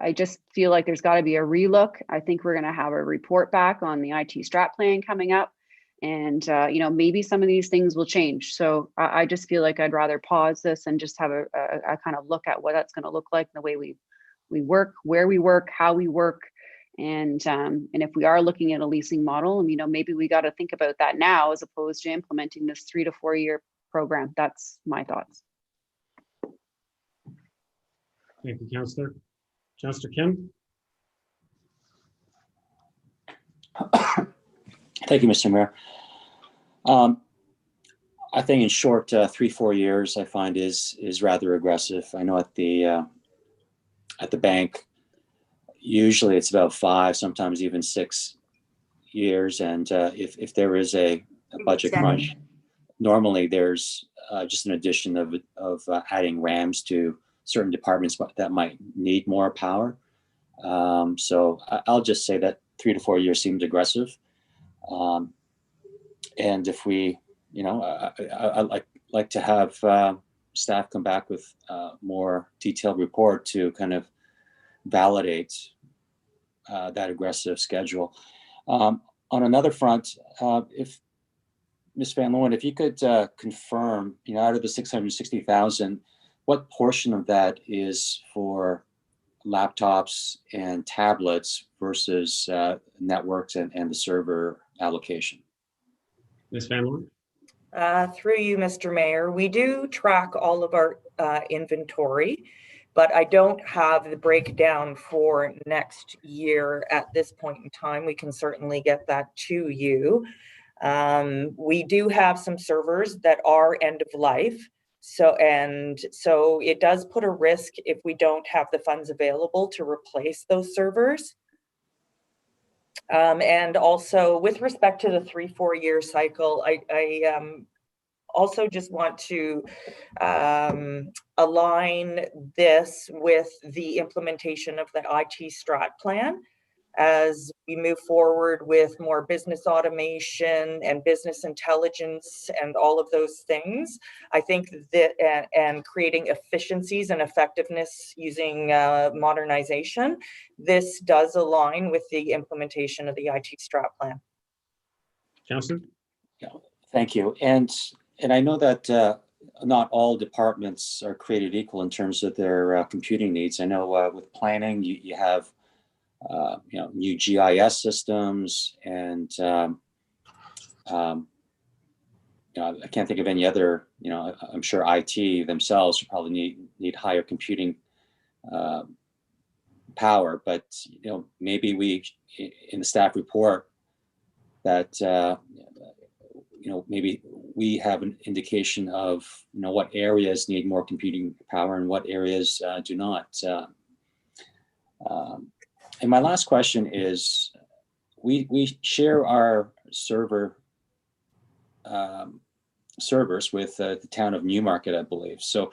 S8: I just feel like there's got to be a relook. I think we're going to have a report back on the IT strat plan coming up. And, maybe some of these things will change. So I just feel like I'd rather pause this and just have a kind of look at what that's going to look like, the way we work, where we work, how we work. And if we are looking at a leasing model, maybe we got to think about that now as opposed to implementing this 3 to 4 year program. That's my thoughts.
S1: Thank you, Councillor. Councillor Kim?
S6: Thank you, Mr. Mayor. I think in short, 3-4 years, I find is rather aggressive. I know at the bank, usually it's about 5, sometimes even 6 years. And if there is a budget crunch, normally there's just an addition of adding RAMs to certain departments that might need more power. So I'll just say that 3 to 4 years seems aggressive. And if we, I like to have staff come back with a more detailed report to kind of validate that aggressive schedule. On another front, if Ms. Van Leeuwen, if you could confirm, out of the 660,000, what portion of that is for laptops and tablets versus networks and the server allocation?
S1: Ms. Van Leeuwen?
S16: Through you, Mr. Mayor, we do track all of our inventory, but I don't have the breakdown for next year at this point in time. We can certainly get that to you. We do have some servers that are end of life. So it does put a risk if we don't have the funds available to replace those servers. And also with respect to the 3-4 year cycle, I also just want to align this with the implementation of the IT strat plan as we move forward with more business automation and business intelligence and all of those things. I think that and creating efficiencies and effectiveness using modernization, this does align with the implementation of the IT strat plan.
S1: Councillor?
S6: Yeah, thank you. And I know that not all departments are created equal in terms of their computing needs. I know with planning, you have new GIS systems, and I can't think of any other. I'm sure IT themselves probably need higher computing power, but maybe we in the staff report that maybe we have an indication of what areas need more computing power and what areas do not. And my last question is, we share our servers with the town of Newmarket, I believe. So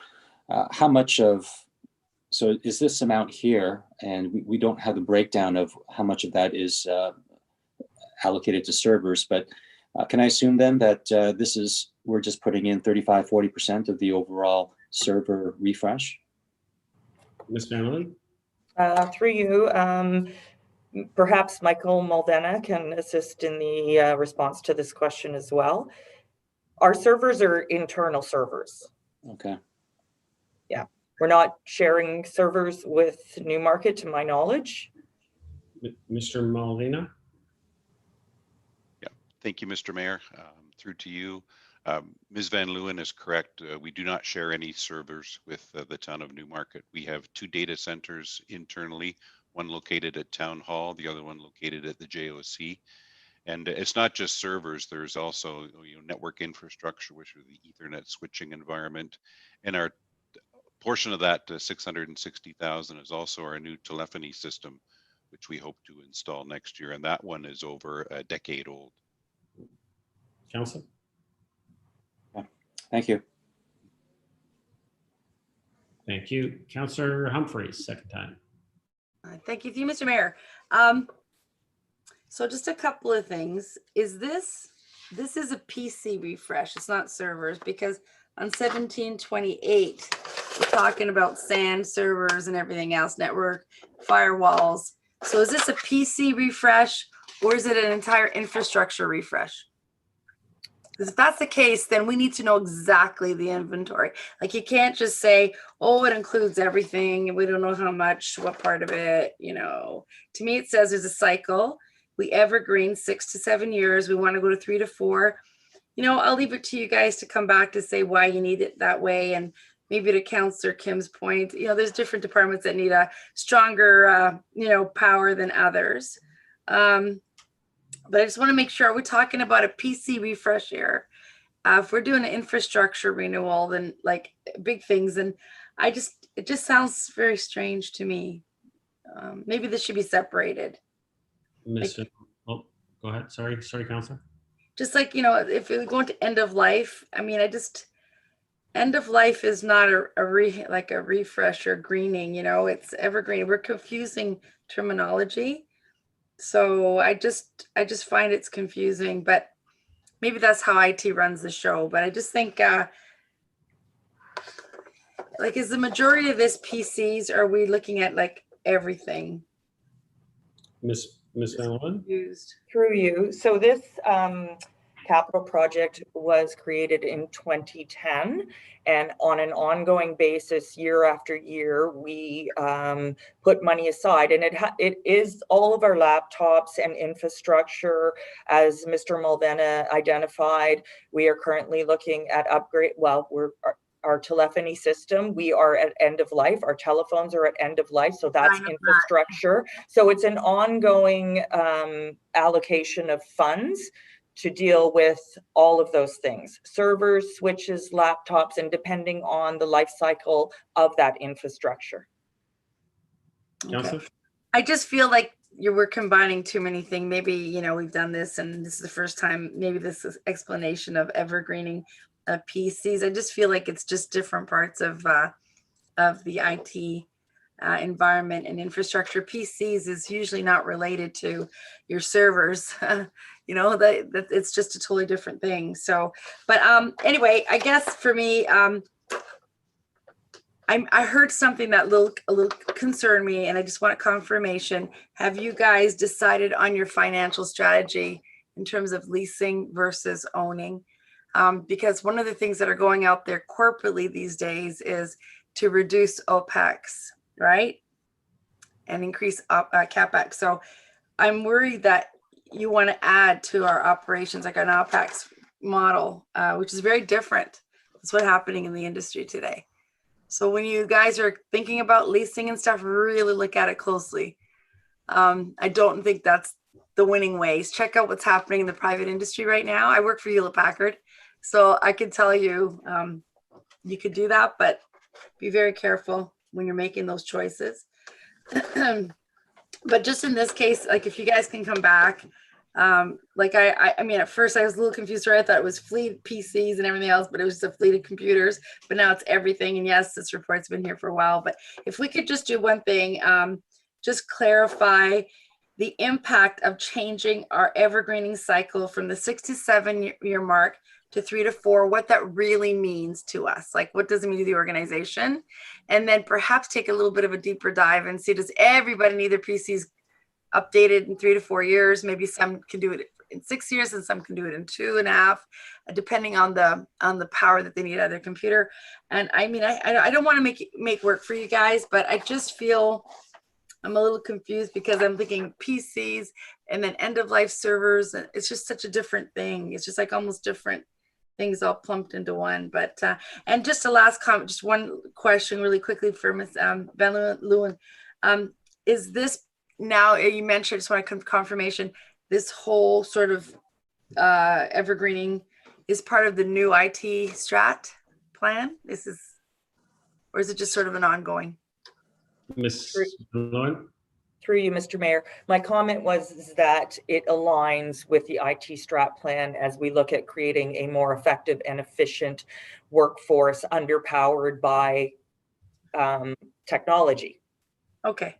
S6: so is this amount here, and we don't have the breakdown of how much of that is allocated to servers, but can I assume then that we're just putting in 35-40% of the overall server refresh?
S1: Ms. Van Leeuwen?
S16: Through you, perhaps Michael Maldena can assist in the response to this question as well. Our servers are internal servers.
S6: Okay.
S16: Yeah, we're not sharing servers with Newmarket, to my knowledge.
S1: Mr. Maldena?
S17: Yeah, thank you, Mr. Mayor. Through to you. Ms. Van Leeuwen is correct. We do not share any servers with the town of Newmarket. We have 2 data centers internally, one located at Town Hall, the other one located at the JOC. And it's not just servers, there's also network infrastructure, which are the Ethernet switching environment. And our portion of that 660,000 is also our new telephony system, which we hope to install next year. And that one is over a decade old.
S1: Council?
S6: Thank you.
S1: Thank you. Councillor Humphreys, second time.
S9: Thank you, Mr. Mayor. So just a couple of things. This is a PC refresh. It's not servers, because on 1728, we're talking about SAN servers and everything else, network, firewalls. So is this a PC refresh or is it an entire infrastructure refresh? Because if that's the case, then we need to know exactly the inventory. Like you can't just say, oh, it includes everything and we don't know how much, what part of it, you know. To me, it says there's a cycle. We evergreen 6 to 7 years. We want to go to 3 to 4. You know, I'll leave it to you guys to come back to say why you need it that way. And maybe to Councillor Kim's point, you know, there's different departments that need a stronger, you know, power than others. But I just want to make sure, we're talking about a PC refresh here. If we're doing an infrastructure renewal, then like big things, and it just sounds very strange to me. Maybe this should be separated.
S1: Mr. Oh, go ahead. Sorry, Councillor.
S9: Just like, you know, if we go into end of life, I mean, end of life is not like a refresh or greening, you know, it's evergreen. We're confusing terminology. So I just find it's confusing, but maybe that's how IT runs the show. But I just think, like, is the majority of this PCs? Or are we looking at like everything?
S1: Miss Van Leeuwen?
S16: Through you. So this capital project was created in 2010, and on an ongoing basis, year after year, we put money aside, and it is all of our laptops and infrastructure. As Mr. Mulvena identified, we are currently looking at upgrade. Well, our telephony system, we are at end of life. Our telephones are at end of life. So that's infrastructure. So it's an ongoing allocation of funds to deal with all of those things: servers, switches, laptops, and depending on the life cycle of that infrastructure.
S1: Okay.
S9: I just feel like we're combining too many things. Maybe, you know, we've done this and this is the first time, maybe this is explanation of evergreening PCs. I just feel like it's just different parts of the IT environment and infrastructure. PCs is usually not related to your servers. You know, that it's just a totally different thing. So, but anyway, I guess for me, I heard something that a little concerned me, and I just want confirmation. Have you guys decided on your financial strategy in terms of leasing versus owning? Because one of the things that are going out there corporately these days is to reduce OPEX, right? And increase CapEx. So I'm worried that you want to add to our operations like an OPEX model, which is very different. That's what's happening in the industry today. So when you guys are thinking about leasing and stuff, really look at it closely. I don't think that's the winning ways. Check out what's happening in the private industry right now. I work for Hewlett Packard, so I can tell you, you could do that, but be very careful when you're making those choices. But just in this case, like if you guys can come back, like I mean, at first I was a little confused, right? I thought it was fleet PCs and everything else, but it was just a fleet of computers. But now it's everything. And yes, this report's been here for a while. But if we could just do one thing, just clarify the impact of changing our evergreening cycle from the 6 to 7 year mark to 3 to 4, what that really means to us. Like, what does it mean to the organization? And then perhaps take a little bit of a deeper dive and see, does everybody need their PCs updated in 3 to 4 years? Maybe some can do it in 6 years and some can do it in 2.5, depending on the power that they need out of their computer. And I mean, I don't want to make work for you guys, but I just feel I'm a little confused because I'm thinking PCs and then end of life servers. And it's just such a different thing. It's just like almost different things all plumped into one. But and just a last comment, just one question really quickly for Ms. Van Leeuwen. Is this now, you mentioned, I just want to confirmation, this whole sort of evergreening is part of the new IT strat plan? Or is it just sort of an ongoing?
S1: Ms. Van Leeuwen?
S16: Through you, Mr. Mayor. My comment was that it aligns with the IT strat plan as we look at creating a more effective and efficient workforce underpowered by technology.
S9: Okay.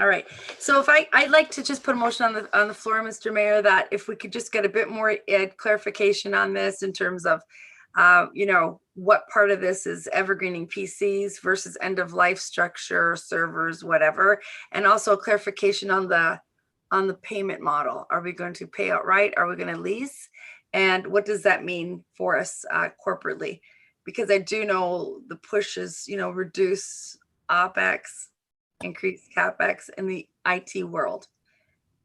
S9: All right. So if I'd like to just put a motion on the floor, Mr. Mayor, that if we could just get a bit more clarification on this in terms of, you know, what part of this is evergreening PCs versus end of life structure, servers, whatever, and also clarification on the payment model. Are we going to pay outright? Are we going to lease? And what does that mean for us corporately? Because I do know the push is, reduce OpEx, increase CapEx in the IT world.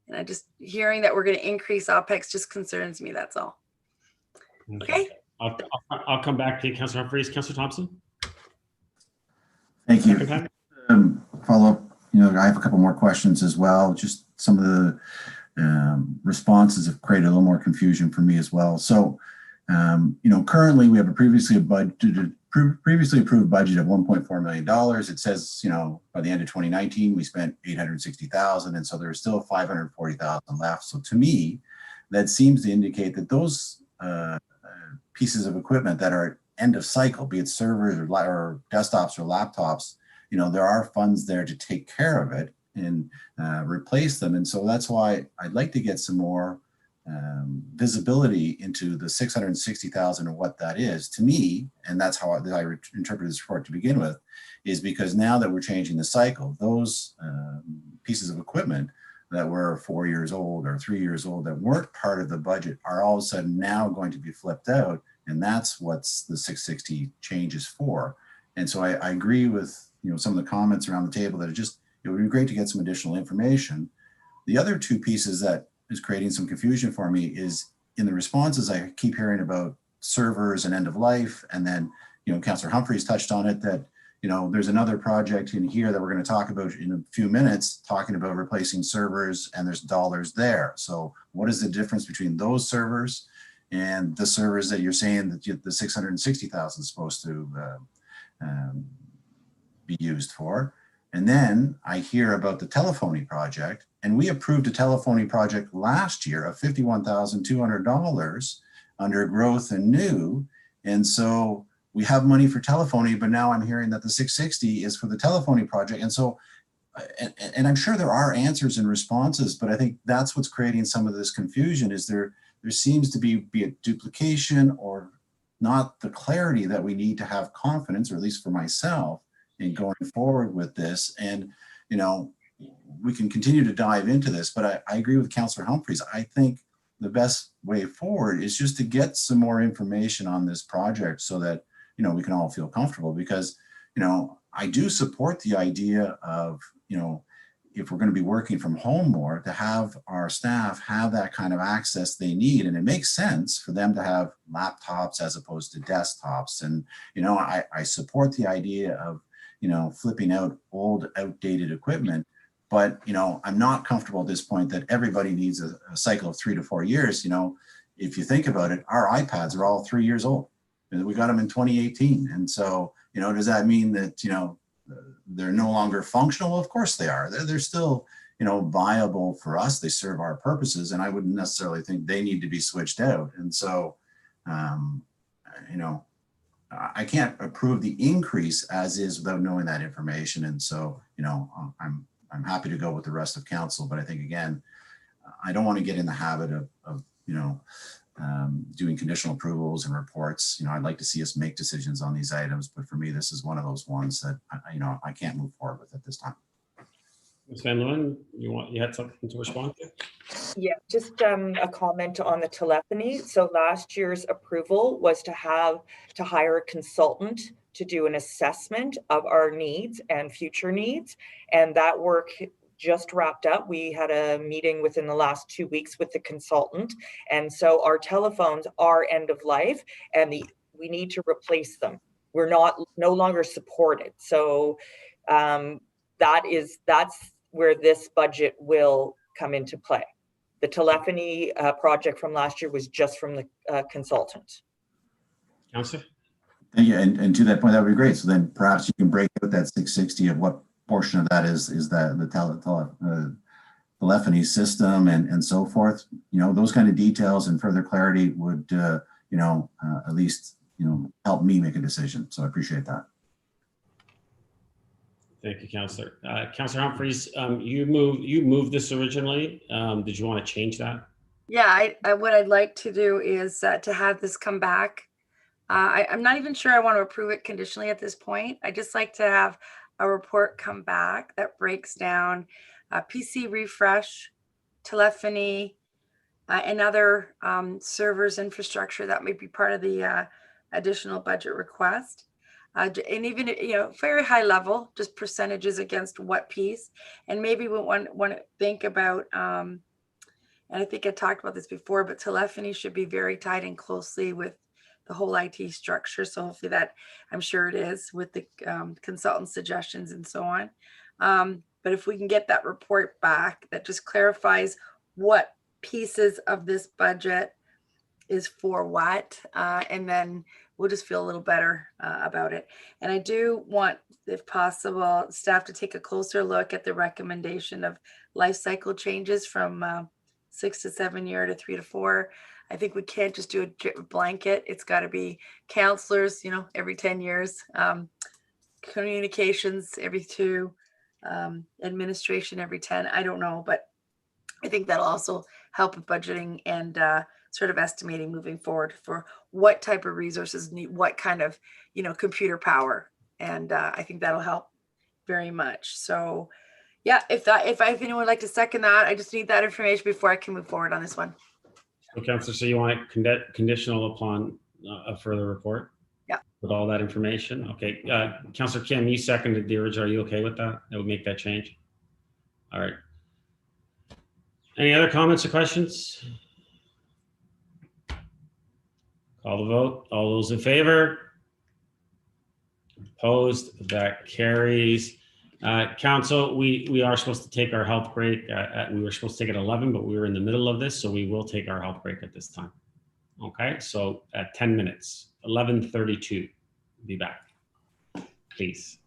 S9: And I just hearing that we're going to increase OpEx just concerns me. That's all. Okay.
S1: I'll come back to you, Councillor Humphries. Councillor Thompson?
S7: Thank you.
S1: Second time?
S7: Follow up, I have a couple more questions as well. Just some of the responses have created a little more confusion for me as well. So, currently we have a previously approved budget of $1.4 million. It says, by the end of 2019, we spent $860,000. And so there's still $540,000 left. So to me, that seems to indicate that those pieces of equipment that are end of cycle, be it servers or desktops or laptops, there are funds there to take care of it and replace them. And so that's why I'd like to get some more visibility into the $660,000 and what that is to me. And that's how I interpret this report to begin with, is because now that we're changing the cycle, those pieces of equipment that were 4 years old or 3 years old that weren't part of the budget are all of a sudden now going to be flipped out. And that's what's the 660 changes for. And so I agree with, some of the comments around the table that it would be great to get some additional information. The other two pieces that is creating some confusion for me is in the responses, I keep hearing about servers and end of life. And then, Councillor Humphries touched on it that, there's another project in here that we're going to talk about in a few minutes, talking about replacing servers, and there's dollars there. So what is the difference between those servers and the servers that you're saying that the 660,000 is supposed to be used for? And then I hear about the telephony project, and we approved a telephony project last year of $51,200 under growth and new. And so we have money for telephony, but now I'm hearing that the 660 is for the telephony project. And so, and I'm sure there are answers and responses, but I think that's what's creating some of this confusion is there seems to be a duplication or not the clarity that we need to have confidence, or at least for myself, in going forward with this. And, we can continue to dive into this, but I agree with Councillor Humphries. I think the best way forward is just to get some more information on this project so that, we can all feel comfortable, because, I do support the idea of, if we're going to be working from home more, to have our staff have that kind of access they need. And it makes sense for them to have laptops as opposed to desktops. And, I support the idea of, flipping out old, outdated equipment. But, I'm not comfortable at this point that everybody needs a cycle of 3 to 4 years. If you think about it, our iPads are all 3 years old. We got them in 2018. And so, does that mean that, they're no longer functional? Of course they are. They're still, viable for us. They serve our purposes. And I wouldn't necessarily think they need to be switched out. And so, I can't approve the increase as is without knowing that information. And so, I'm happy to go with the rest of council, but I think, again, I don't want to get in the habit of doing conditional approvals and reports. I'd like to see us make decisions on these items, but for me, this is one of those ones that, I can't move forward with at this time.
S1: Ms. Van Leeuwen, you had something to respond to?
S16: Yeah, just a comment on the telephony. So last year's approval was to hire a consultant to do an assessment of our needs and future needs. And that work just wrapped up. We had a meeting within the last 2 weeks with the consultant. And so our telephones are end of life and we need to replace them. We're no longer supported. So that's where this budget will come into play. The telephony project from last year was just from the consultant.
S1: Councillor?
S7: Yeah, and to that point, that would be great. So then perhaps you can break out that 660 of what portion of that is that the telephony system and so forth. Those kind of details and further clarity would, at least, help me make a decision. So I appreciate that.
S1: Thank you, Councillor. Councillor Humphries, you moved this originally. Did you want to change that?
S9: Yeah, what I'd like to do is to have this come back I'm not even sure I want to approve it conditionally at this point. I just like to have a report come back that breaks down PC refresh, telephony, and other servers infrastructure that may be part of the additional budget request. And even, very high level, just percentages against what piece. And maybe we want to think about, and I think I talked about this before, but telephony should be very tied in closely with the whole IT structure. So hopefully that, I'm sure it is, with the consultant suggestions and so on. But if we can get that report back that just clarifies what pieces of this budget is for what, and then we'll just feel a little better about it. And I do want, if possible, staff to take a closer look at the recommendation of life cycle changes from 6 to 7 year to 3 to 4. I think we can't just do a blanket. It's got to be counselors, every 10 years, communications every 2, administration every 10. I don't know, but I think that'll also help with budgeting and sort of estimating moving forward for what type of resources need what kind of, computer power. And I think that'll help very much. So yeah, if anyone would like to second that, I just need that information before I can move forward on this one.
S1: So, Councillor, so you want it conditional upon a further report?
S9: Yeah.
S1: With all that information? Okay. Councillor Kim, you seconded the original. Are you okay with that? That would make that change? All right. Any other comments or questions? Call the vote. All those in favor? Opposed? That carries. Council, we are supposed to take our health break. We were supposed to take it at 11, but we were in the middle of this, so we will take our health break at this time. Okay, so at 10 minutes, 11:32, be back, please.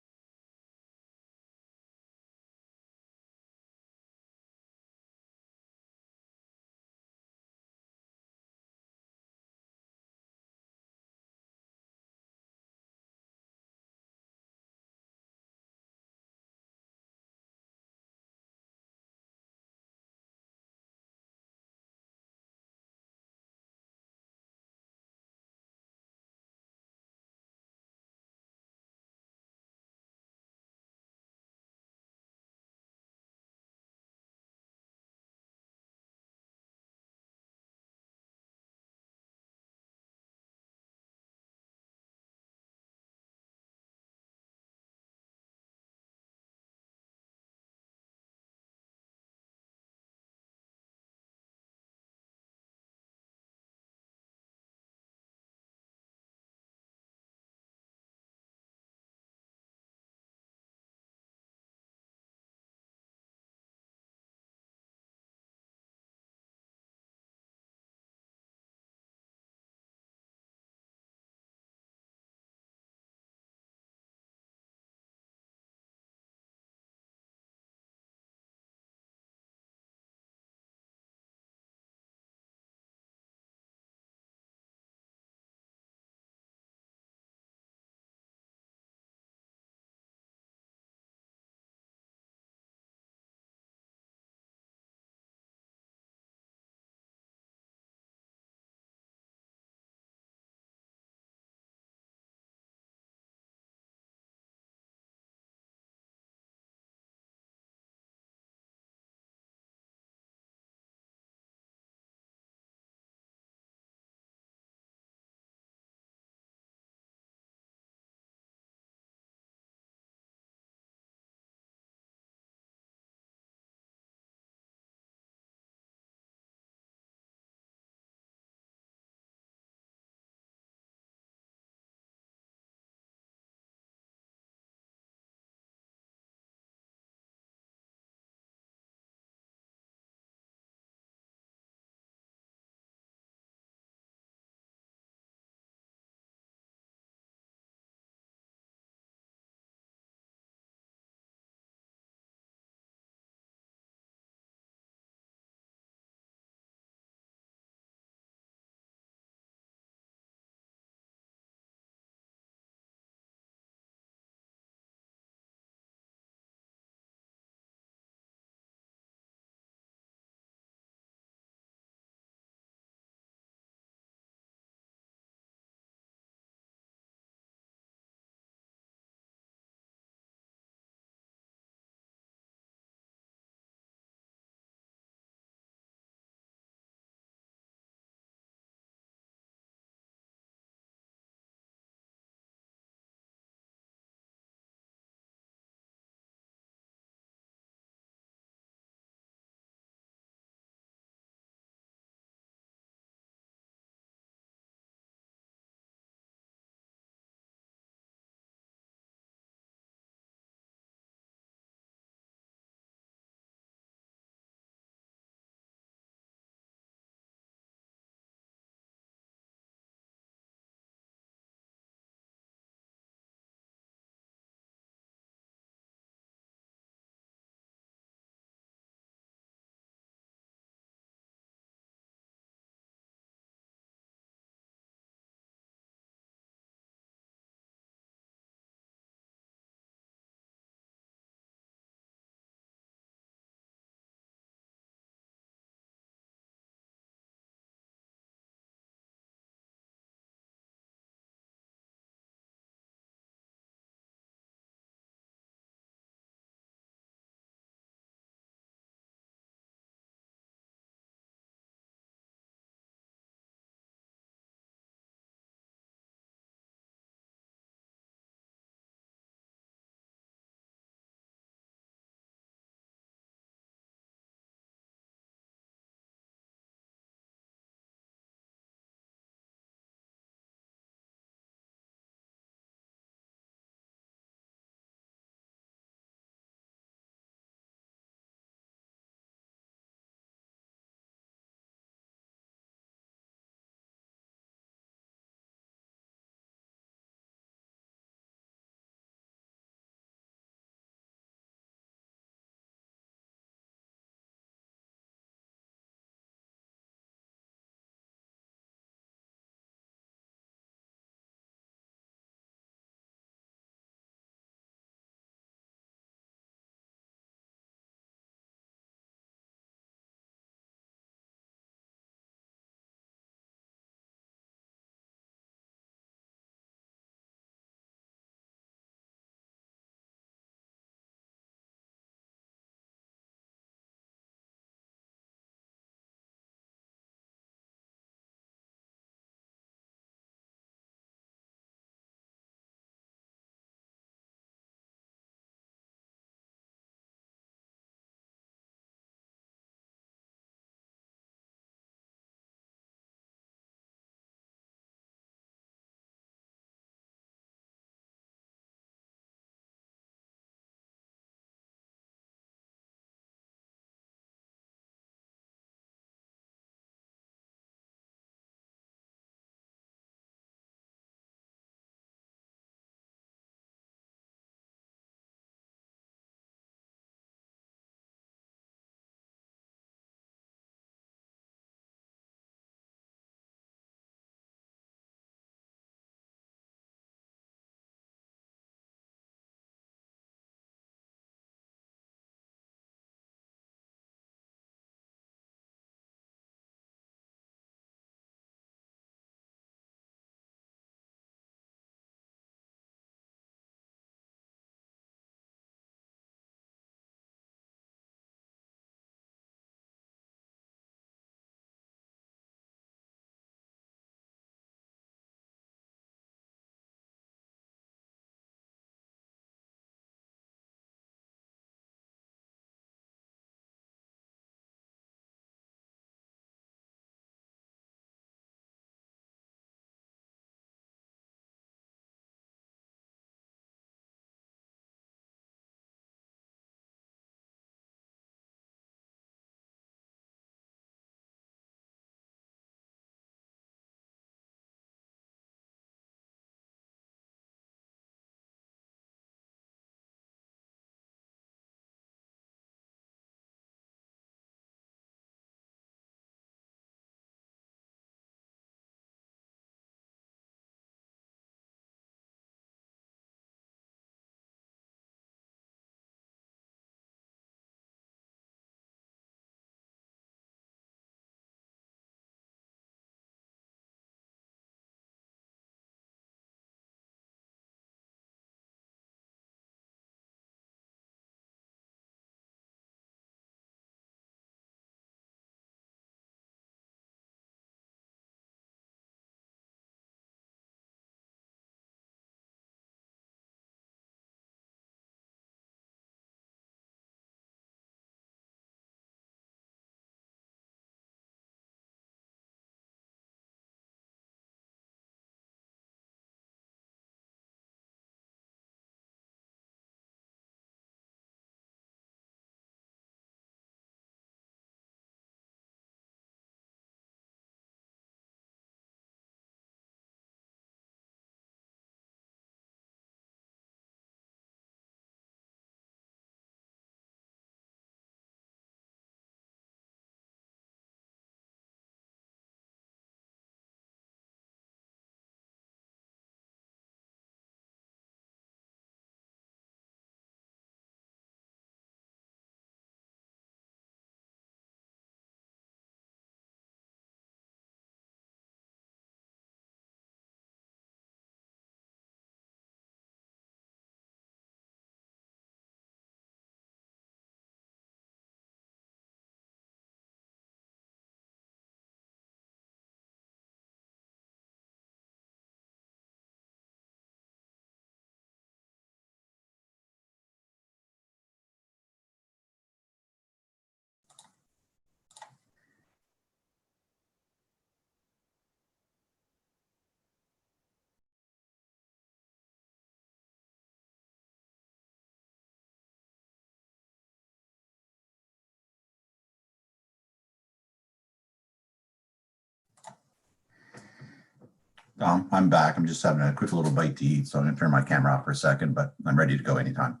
S7: I'm back. I'm just having a quick little bite to eat, so I'm going to turn my camera off for a second, but I'm ready to go anytime.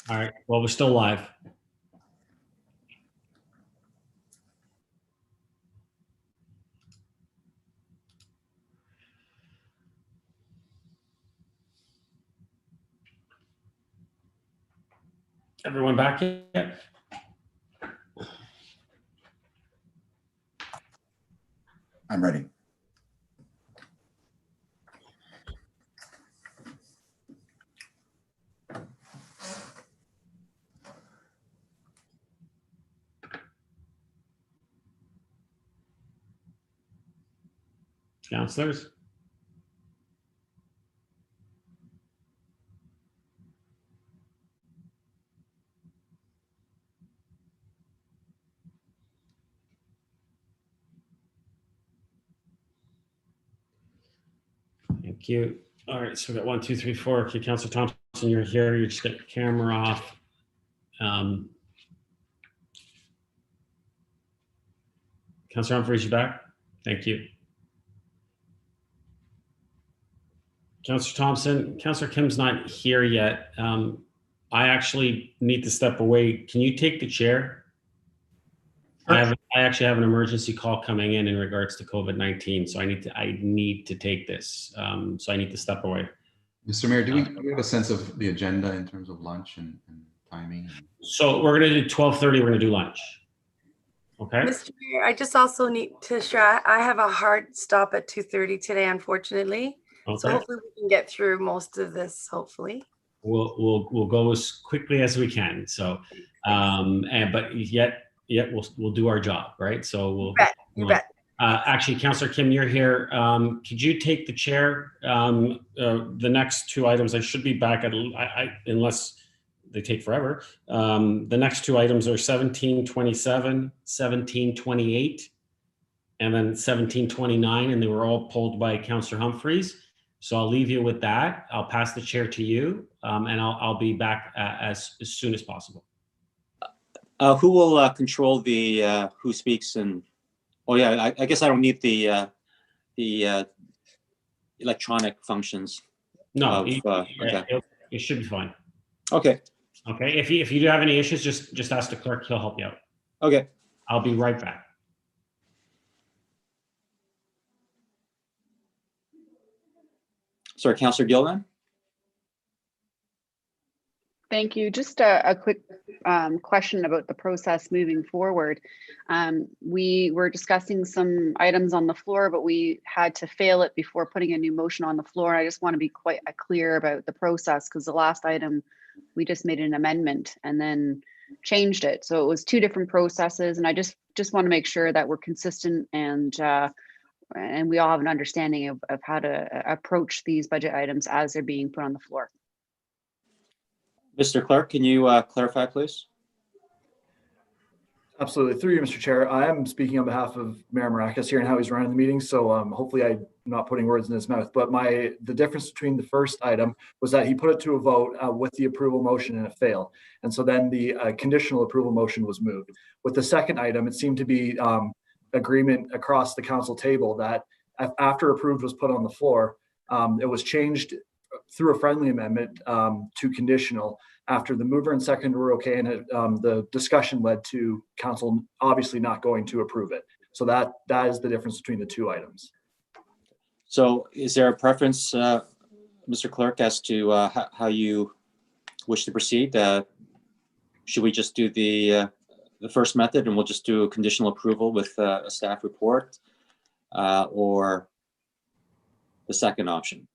S1: All right. Well, we're still live. Everyone back yet?
S7: I'm ready.
S1: Counselors? Thank you. All right, so we got 1, 2, 3, 4. Okay, Councillor Thompson, you're here. You just got your camera off. Councillor Humphreys, you back? Thank you. Councillor Thompson, Councillor Kim's not here yet. I actually need to step away. Can you take the chair? I actually have an emergency call coming in regards to COVID-19, so I need to take this. So I need to step away.
S10: Mr. Mayor, do we have a sense of the agenda in terms of lunch and timing?
S1: So we're going to do 12:30. We're going to do lunch. Okay.
S9: Mr. Mayor, I just also need to share, I have a hard stop at 2:30 today, unfortunately.
S1: Okay.
S9: So hopefully we can get through most of this, hopefully.
S1: We'll go as quickly as we can. So, but yet we'll do our job, right? So we'll.
S9: You bet.
S1: Actually, Councillor Kim, you're here. Could you take the chair? The next two items, I should be back at, unless they take forever. The next two items are 1727, 1728, and then 1729, and they were all pulled by Councillor Humphreys. So I'll leave you with that. I'll pass the chair to you, and I'll be back as soon as possible.
S6: Who will control the who speaks? And oh yeah, I guess I don't need the electronic functions.
S1: No,
S6: okay.
S1: It should be fine.
S6: Okay.
S1: Okay. If you do have any issues, just ask the clerk. He'll help you out.
S6: Okay.
S1: I'll be right back.
S6: Sorry, Councillor Gilman.
S8: Thank you. Just a quick question about the process moving forward. We were discussing some items on the floor, but we had to fail it before putting a new motion on the floor. I just want to be quite clear about the process, because the last item, we just made an amendment and then changed it. So it was two different processes. And I just want to make sure that we're consistent and we all have an understanding of how to approach these budget items as they're being put on the floor.
S6: Mr. Clerk, can you clarify, please?
S2: Absolutely. Through you, Mr. Chair. I am speaking on behalf of Mayor Maracas here and how he's running the meeting. So hopefully I'm not putting words in his mouth. But the difference between the first item was that he put it to a vote with the approval motion and it failed. And so then the conditional approval motion was moved. With the second item, it seemed to be agreement across the council table that after approved was put on the floor, it was changed through a friendly amendment to conditional after the mover and seconder were okay, and the discussion led to council obviously not going to approve it. So that is the difference between the two items.
S6: So is there a preference, Mr. Clerk, as to how you wish to proceed? Should we just do the first method and we'll just do a conditional approval with a staff report, or the second option?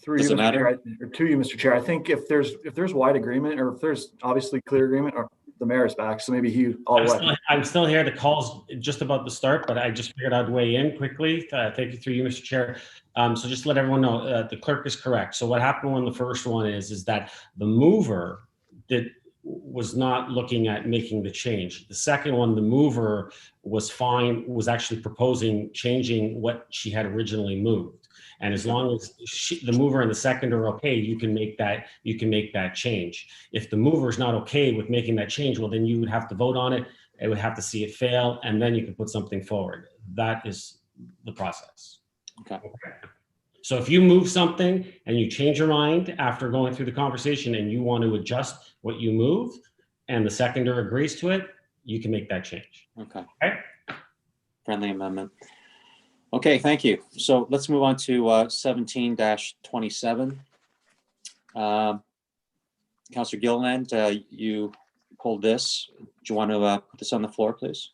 S2: Through
S6: Does
S2: you,
S6: it matter?
S2: or to you, Mr. Chair, I think if there's wide agreement, or if there's obviously clear agreement, or the mayor's back, so maybe
S1: I'm still here. The call's just about to start, but I just figured I'd weigh in quickly. Thank you, through you, Mr. Chair. So just to let everyone know, the clerk is correct. So what happened on the first one is that the mover was not looking at making the change. The second one, the mover was fine, was actually proposing changing what she had originally moved. And as long as the mover and the second are okay, you can make that change. If the mover is not okay with making that change, well, then you would have to vote on it. It would have to see it fail, and then you can put something forward. That is the process.
S6: Okay.
S1: So if you move something and you change your mind after going through the conversation and you want to adjust what you moved and the seconder agrees to it, you can make that change.
S6: Okay.
S1: Okay.
S6: Friendly amendment. Okay, thank you. So let's move on to 17-27. Councillor Gilliland, you pulled this. Do you want to put this on the floor, please?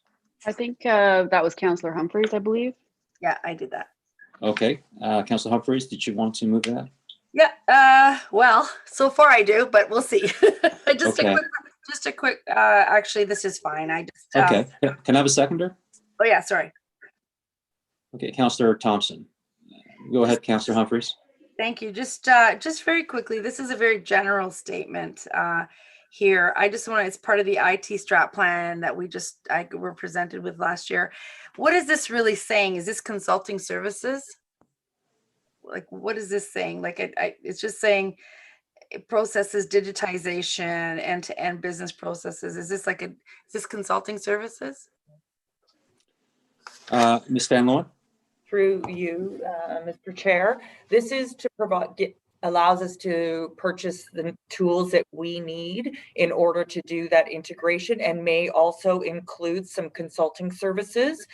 S8: I think that was Councillor Humphreys, I believe.
S9: Yeah, I did that.
S6: Okay. Councillor Humphreys, did you want to move that?
S9: Yeah, well, so far I do, but we'll see.
S6: Okay.
S9: Just a quick, actually, this is fine. I just,
S6: Okay. Can I have a seconder?
S9: oh yeah, sorry.
S6: Okay, Councillor Thompson. Go ahead, Councillor Humphreys.
S9: Thank you. Just very quickly, this is a very general statement here. I just want to, it's part of the IT strat plan that we were presented with last year. What is this really saying? Is this consulting services? Like, what is this saying? Like, it's just saying processes, digitization, end-to-end business processes. Is this is this consulting services?
S6: Ms. Van Loan?
S16: Through you, Mr. Chair, this is to allows us to purchase the tools that we need in order to do that integration, and may also include some consulting services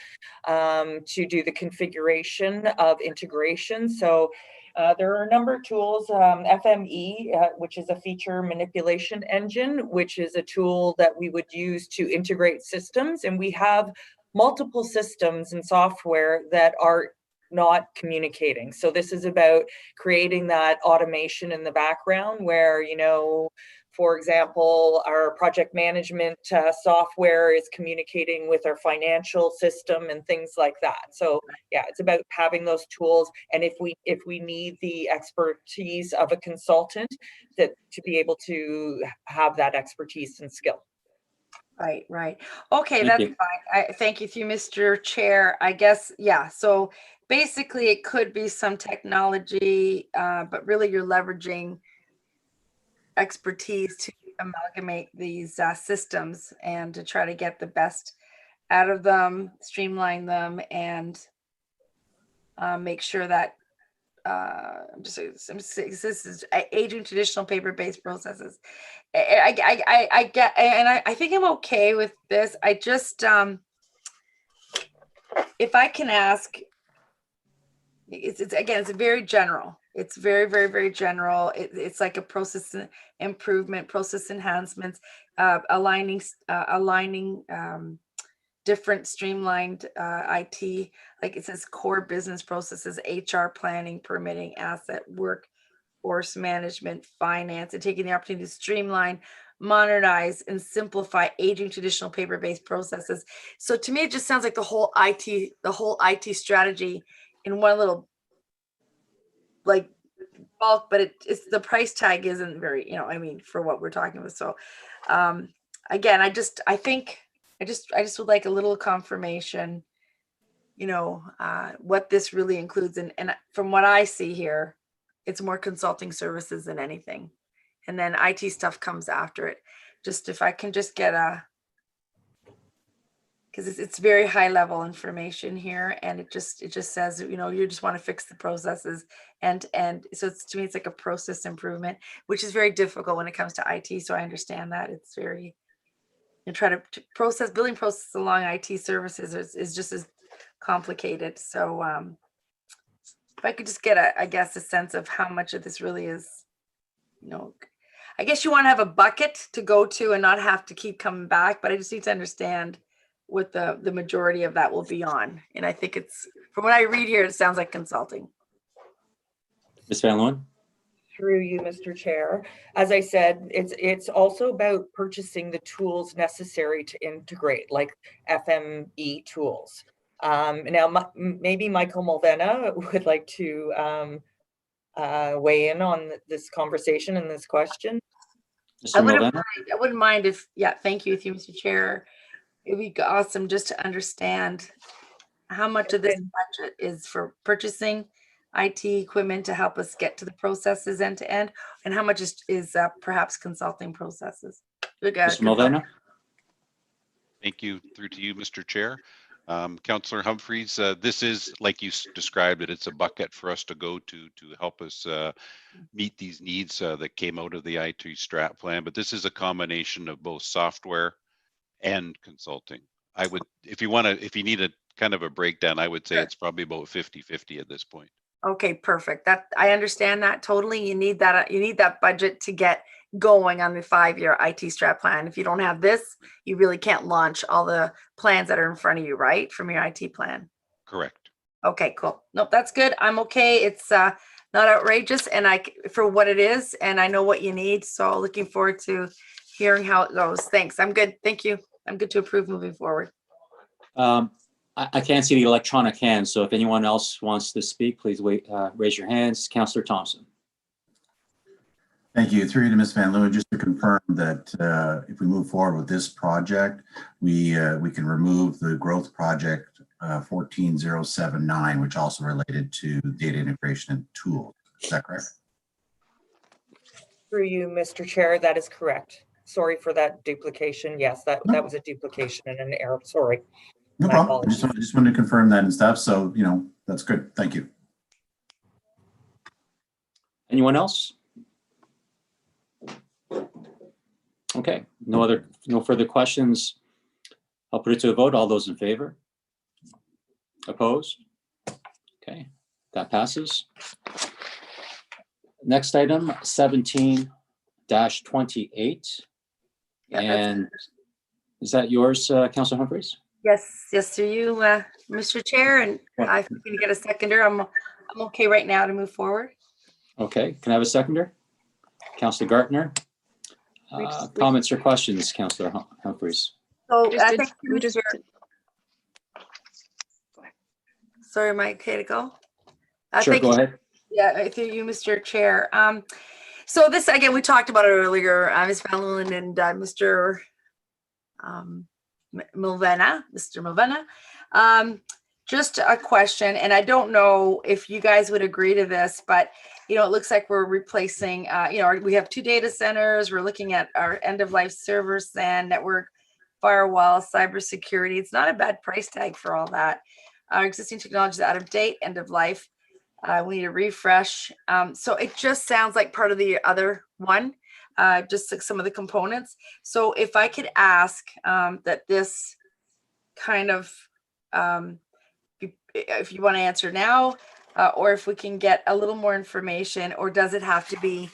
S16: to do the configuration of integration. So there are a number of tools, FME, which is a feature manipulation engine, which is a tool that we would use to integrate systems. And we have multiple systems and software that are not communicating. So this is about creating that automation in the background where, for example, our project management software is communicating with our financial system and things like that. So yeah, it's about having those tools. And if we need the expertise of a consultant to be able to have that expertise and skill.
S9: Right. Okay, that's fine. Thank you, through Mr. Chair. I guess, yeah. So basically, it could be some technology, but really you're leveraging expertise to amalgamate these systems and to try to get the best out of them, streamline them, and make sure that this is aging traditional paper-based processes. I get, and I think I'm okay with this. I just, if I can ask, it's very general. It's very general. It's like a process improvement, process enhancements, aligning different streamlined IT, like it says core business processes, HR planning, permitting, asset workforce management, finance, and taking the opportunity to streamline, modernize, and simplify aging traditional paper-based processes. So to me, it just sounds like the whole IT strategy in one little like bulk, but it's the price tag isn't very, for what we're talking about. So again, I just would like a little confirmation, what this really includes. And from what I see here, it's more consulting services than anything. And then IT stuff comes after it. Just if I can just get because it's very high level information here. And it just says, you just want to fix the processes and so to me, it's like a process improvement, which is very difficult when it comes to IT. So I understand that it's very, try to building process along IT services is just as complicated. So if I could just get a sense of how much of this really is, I guess you want to have a bucket to go to and not have to keep coming back, but I just need to understand what the majority of that will be on. And I think it's, from what I read here, it sounds like consulting.
S6: Ms. Van Loan?
S16: Through you, Mr. Chair. As I said, it's also about purchasing the tools necessary to integrate, like FME tools. Now, maybe Michael Mulvena would like to weigh in on this conversation and this question.
S9: I wouldn't mind if, thank you, Mr. Chair. It'd be awesome just to understand how much of this budget is for purchasing IT equipment to help us get to the processes end to end, and how much is perhaps consulting processes.
S6: Mr. Mulvena?
S17: Thank you. Through to you, Mr. Chair. Councillor Humphreys, this is, like you described it, it's a bucket for us to go to help us meet these needs that came out of the IT strat plan. But this is a combination of both software and consulting. I would, if you need a kind of a breakdown, I would say it's probably about 50-50 at this point.
S9: Okay, perfect. That I understand that totally. You need that budget to get going on the 5-year IT strat plan. If you don't have this, you really can't launch all the plans that are in front of you, right? From your IT plan.
S17: Correct.
S9: Okay, cool. Nope, that's good. I'm okay. It's not outrageous, and for what it is, and I know what you need. So looking forward to hearing how it goes. Thanks. I'm good. Thank you. I'm good to approve moving forward.
S6: I can't see the electronic hands, so if anyone else wants to speak, please raise your hands. Councillor Thompson.
S7: Thank you. Through you to Ms. Van Leeuwen, just to confirm that if we move forward with this project, we can remove the growth project 14079, which also related to data integration and tools. Is that correct?
S16: Through you, Mr. Chair, that is correct. Sorry for that duplication. Yes, that was a duplication and an error. Sorry.
S7: No problem. I just wanted to confirm that and stuff. So, that's good. Thank you.
S6: Anyone else? Okay, no further questions. I'll put it to a vote. All those in favor? Opposed? Okay, that passes. Next item, 17-28.
S9: Yeah,
S6: and is that yours, Councillor Humphreys?
S9: Yes, to you, Mr. Chair, and if you can get a seconder, I'm okay right now to move forward.
S6: Okay, can I have a seconder? Councillor Gartner. Comments or questions, Councillor Humphreys?
S9: So I think sorry, am I okay to go?
S6: Sure, go ahead.
S9: Yeah, through you, Mr. Chair. So this, again, we talked about it earlier, Ms. Van Leeuwen and Mr. Mulvena. Just a question, and I don't know if you guys would agree to this, but it looks like we're replacing, we have 2 data centers. We're looking at our end-of-life servers, SAN network, firewall, cybersecurity. It's not a bad price tag for all that. Our existing technology is out of date, end of life. We need a refresh. So it just sounds like part of the other one, just like some of the components. So if I could ask that this kind of, if you want to answer now, or if we can get a little more information, or does it have to be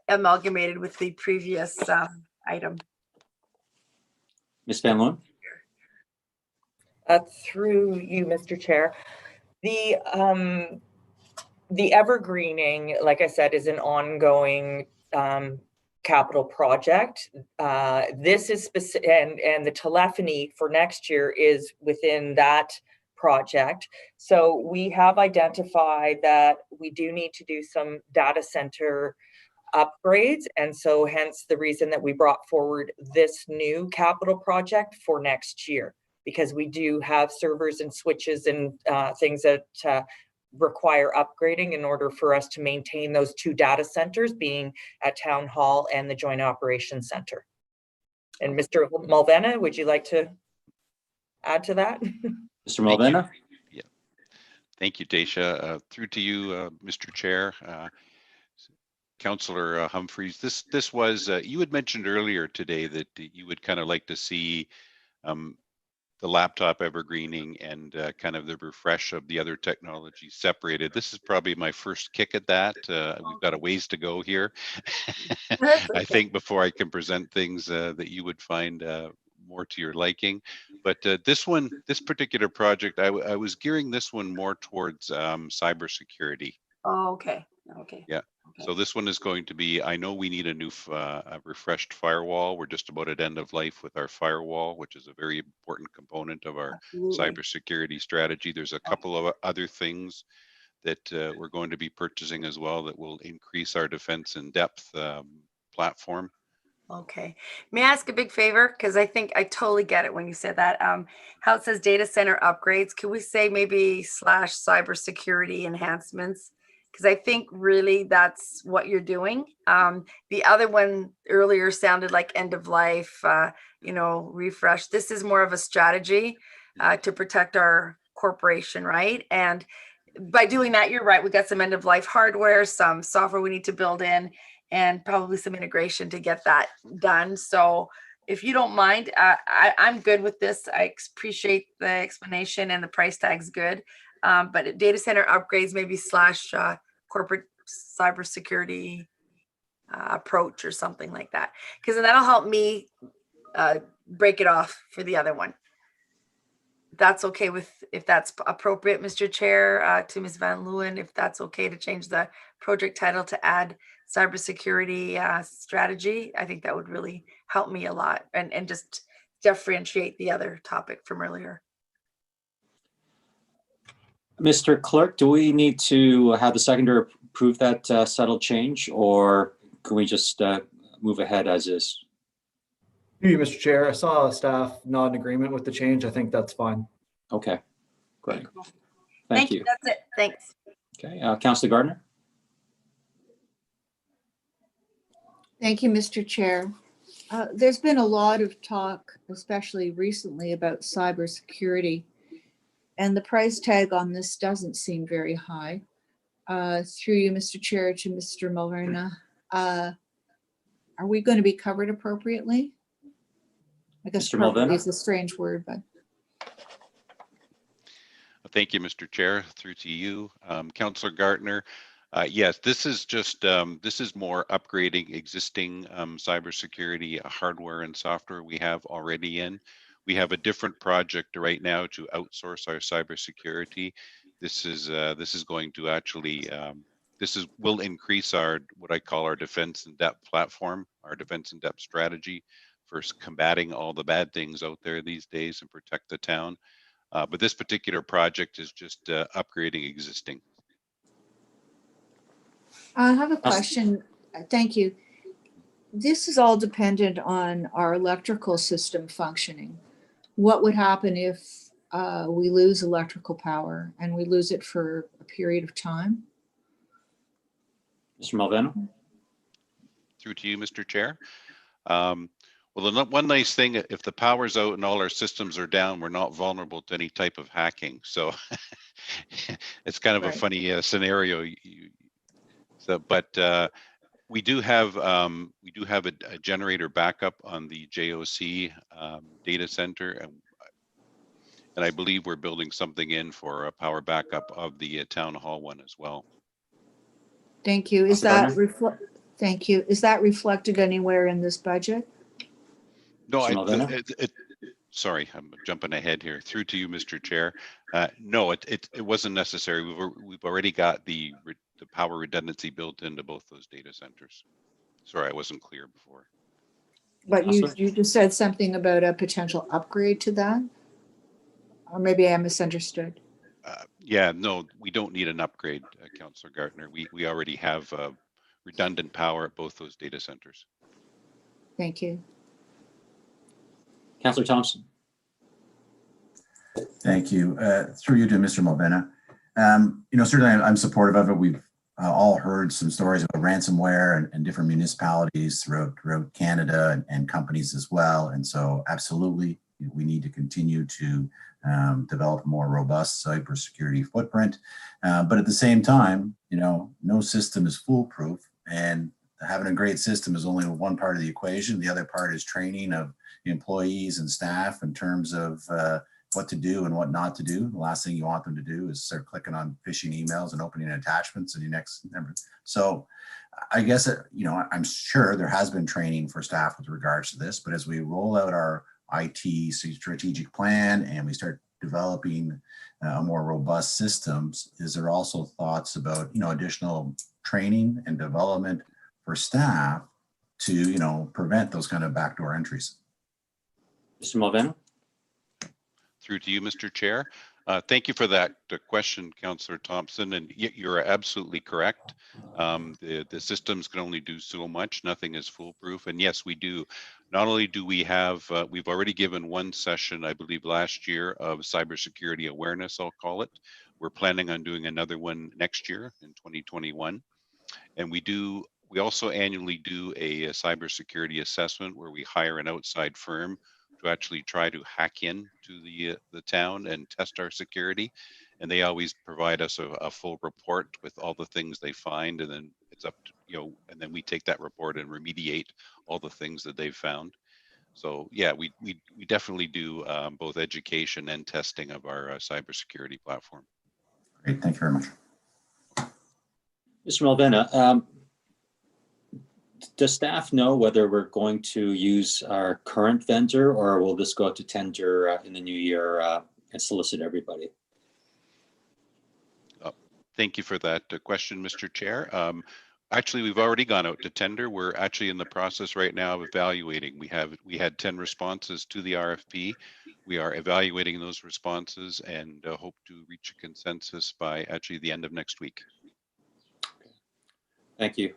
S9: amalgamated with the previous item?
S6: Ms. Van Leeuwen?
S16: Through you, Mr. Chair. The evergreening, like I said, is an ongoing capital project. This is specific, and the telephony for next year is within that project. So we have identified that we do need to do some data center upgrades, and so hence the reason that we brought forward this new capital project for next year, because we do have servers and switches and things that require upgrading in order for us to maintain those 2 data centers, being at Town Hall and the Joint Operations Center. And Mr. Mulvena, would you like to add to that?
S6: Mr. Mulvena?
S17: Yeah. Thank you, Dacia. Through to you, Mr. Chair. Councillor Humphreys, this was, you had mentioned earlier today that you would kind of like to see the laptop evergreening and kind of the refresh of the other technology separated. This is probably my first kick at that. We've got a ways to go here. I think before I can present things that you would find more to your liking. But this particular project, I was gearing this one more towards cybersecurity.
S9: Oh, okay.
S17: Yeah. Okay. So this one is going to be, I know we need a new a refreshed firewall. We're just about at end of life with our firewall, which is a very important component of our cybersecurity strategy. There's a couple of other things that we're going to be purchasing as well that will increase our defense in depth platform.
S9: Okay. May I ask a big favor? Because I think I totally get it when you said that. How it says data center upgrades, could we say maybe / cybersecurity enhancements? because I think really that's what you're doing. The other one earlier sounded like end of life, refresh. This is more of a strategy to protect our corporation, right? And by doing that, you're right. We got some end of life hardware, some software we need to build in, and probably some integration to get that done. So if you don't mind, I'm good with this. I appreciate the explanation and the price tag's good. But data center upgrades, maybe / corporate cybersecurity approach or something like that. Because then that'll help me break it off for the other one. That's okay if that's appropriate, Mr. Chair, to Ms. Van Leeuwen, if that's okay to change the project title to add cybersecurity strategy, I think that would really help me a lot and just differentiate the other topic from earlier.
S6: Mr. Clerk, do we need to have the seconder approve that subtle change, or can we just move ahead as is?
S2: Thank you, Mr. Chair. I saw staff nod in agreement with the change. I think that's fine.
S6: Okay, great.
S9: Thank you. That's it. Thanks.
S6: Okay, Councillor Gardner.
S11: Thank you, Mr. Chair. There's been a lot of talk, especially recently, about cybersecurity, and the price tag on this doesn't seem very high. Through you, Mr. Chair, to Mr. Mulvena, are we going to be covered appropriately? I guess
S6: Mr.
S11: appropriately
S6: Mulvena?
S11: is a strange word, but.
S17: Thank you, Mr. Chair. Through to you, Councillor Gartner. Yes, this is just this is more upgrading existing cybersecurity hardware and software we have already in. We have a different project right now to outsource our cybersecurity. This is going to actually will increase our what I call our defense in depth platform, our defense in depth strategy for combating all the bad things out there these days and protect the town. But this particular project is just upgrading existing.
S11: I have a question. Thank you. This is all dependent on our electrical system functioning. What would happen if we lose electrical power and we lose it for a period of time?
S6: Mr. Mulvena?
S17: Through to you, Mr. Chair. Well, the one nice thing, if the power's out and all our systems are down, we're not vulnerable to any type of hacking. So it's kind of a funny scenario. But we do have a generator backup on the JOC data center, and I believe we're building something in for a power backup of the town hall one as well.
S11: Thank you. Thank you. Is that reflected anywhere in this budget?
S17: No, sorry, I'm jumping ahead here. Through to you, Mr. Chair. No, it wasn't necessary. We've already got the power redundancy built into both those data centers. Sorry, I wasn't clear before.
S11: But you just said something about a potential upgrade to that? Or maybe I misunderstood.
S17: Yeah, no, we don't need an upgrade, Councillor Gartner. We already have redundant power at both those data centers.
S11: Thank you.
S6: Councillor Thompson.
S7: Thank you. Through you to Mr. Mulvena. Certainly I'm supportive of it. We've all heard some stories about ransomware and different municipalities throughout Canada and companies as well. And so absolutely, we need to continue to develop a more robust cybersecurity footprint. But at the same time, no system is foolproof, and having a great system is only one part of the equation. The other part is training of employees and staff in terms of what to do and what not to do. The last thing you want them to do is start clicking on phishing emails and opening attachments in your next number. So I guess, I'm sure there has been training for staff with regards to this, but as we roll out our IT strategic plan and we start developing a more robust systems, is there also thoughts about, additional training and development for staff to, prevent those kind of backdoor entries?
S6: Mr. Mulvena?
S17: Through to you, Mr. Chair. Thank you for that question, Councillor Thompson, and you're absolutely correct. The systems can only do so much. Nothing is foolproof, and yes, we do. not only do we have, we've already given one session, I believe last year, of cybersecurity awareness, I'll call it. We're planning on doing another one next year in 2021. And we also annually do a cybersecurity assessment where we hire an outside firm to actually try to hack in to the town and test our security. And they always provide us a full report with all the things they find, and then it's up to, and then we take that report and remediate all the things that they've found. So yeah, we definitely do both education and testing of our cybersecurity platform.
S7: Great, thank you very much.
S6: Mr. Malvina, does staff know whether we're going to use our current vendor, or will this go out to tender in the new year and solicit everybody?
S17: Thank you for that question, Mr. Chair. Actually, we've already gone out to tender. We're actually in the process right now of evaluating. We had 10 responses to the RFP. We are evaluating those responses and hope to reach a consensus by actually the end of next week.
S6: Thank you.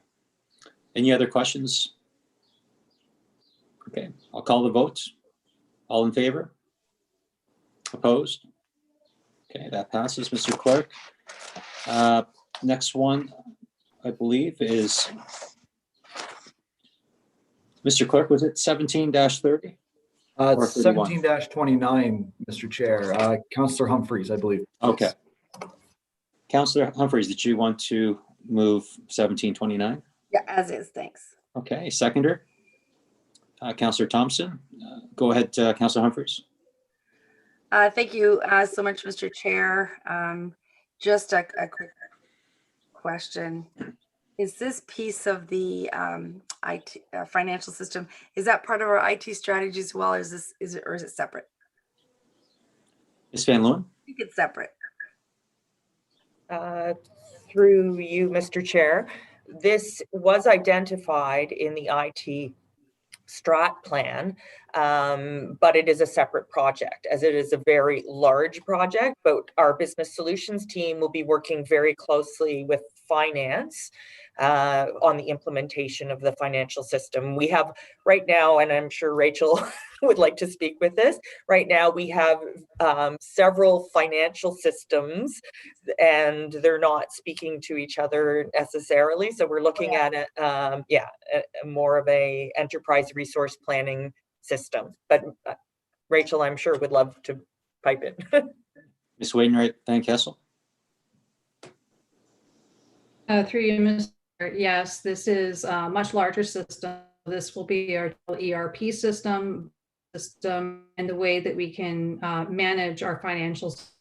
S6: Any other questions? Okay, I'll call the votes. All in favor? Opposed? Okay, that passes, Mr. Clerk. Next one, I believe, is Mr. Clerk, was it 17-30?
S2: 17-29, Mr. Chair. Councillor Humphreys, I believe.
S6: Okay. Councillor Humphreys, did you want to move 1729?
S9: Yeah, as is, thanks.
S6: Okay, seconder. Councillor Thompson. Go ahead, Councillor Humphreys.
S9: Thank you so much, Mr. Chair. Just a quick question. Is this piece of the IT financial system, is that part of our IT strategy as well? Or is it separate?
S6: Ms. Van Loon?
S9: I think it's separate.
S16: Through you, Mr. Chair, this was identified in the IT strat plan, but it is a separate project, as it is a very large project. But our business solutions team will be working very closely with finance on the implementation of the financial system. We have right now, and I'm sure Rachel would like to speak with this, right now we have several financial systems and they're not speaking to each other necessarily. So we're looking at it, more of a enterprise resource planning system. But Rachel, I'm sure would love to pipe in.
S6: Ms. Wainwright Van Kessel.
S14: Through you, Mr. Yes, this is a much larger system. This will be our ERP system, and the way that we can manage our financials.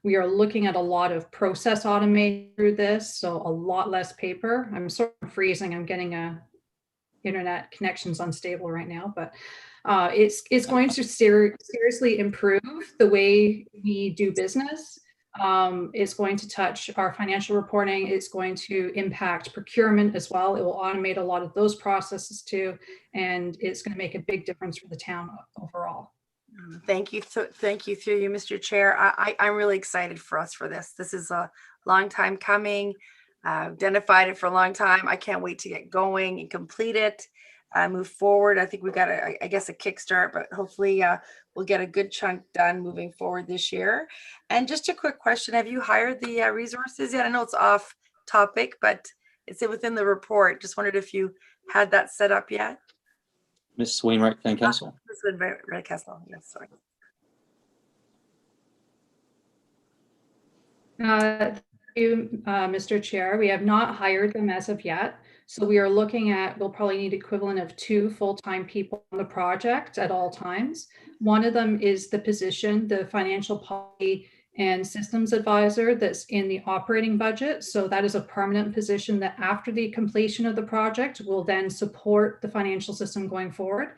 S14: We are looking at a lot of process automation through this, so a lot less paper. I'm sort of freezing. I'm getting internet connections unstable right now, but it's going to seriously improve the way we do business. It's going to touch our financial reporting. It's going to impact procurement as well. It will automate a lot of those processes too, and it's going to make a big difference for the town overall.
S9: Thank you. Thank you through you, Mr. Chair. I'm really excited for us for this. This is a long time coming. Identified it for a long time. I can't wait to get going and complete it. Move forward. I think we've got I guess a kickstart, but hopefully we'll get a good chunk done moving forward this year. And just a quick question: have you hired the resources yet? I know it's off topic, but it's within the report. Just wondered if you had that set up yet.
S6: Ms. Wainwright Van Kessel.
S9: Ms. Wainwright Van Kessel. Yes, sorry.
S14: Thank you, Mr. Chair. We have not hired them as of yet. So we are looking at, we'll probably need equivalent of 2 full-time people on the project at all times. One of them is the position, the financial policy and systems advisor, that's in the operating budget. So that is a permanent position that after the completion of the project will then support the financial system going forward.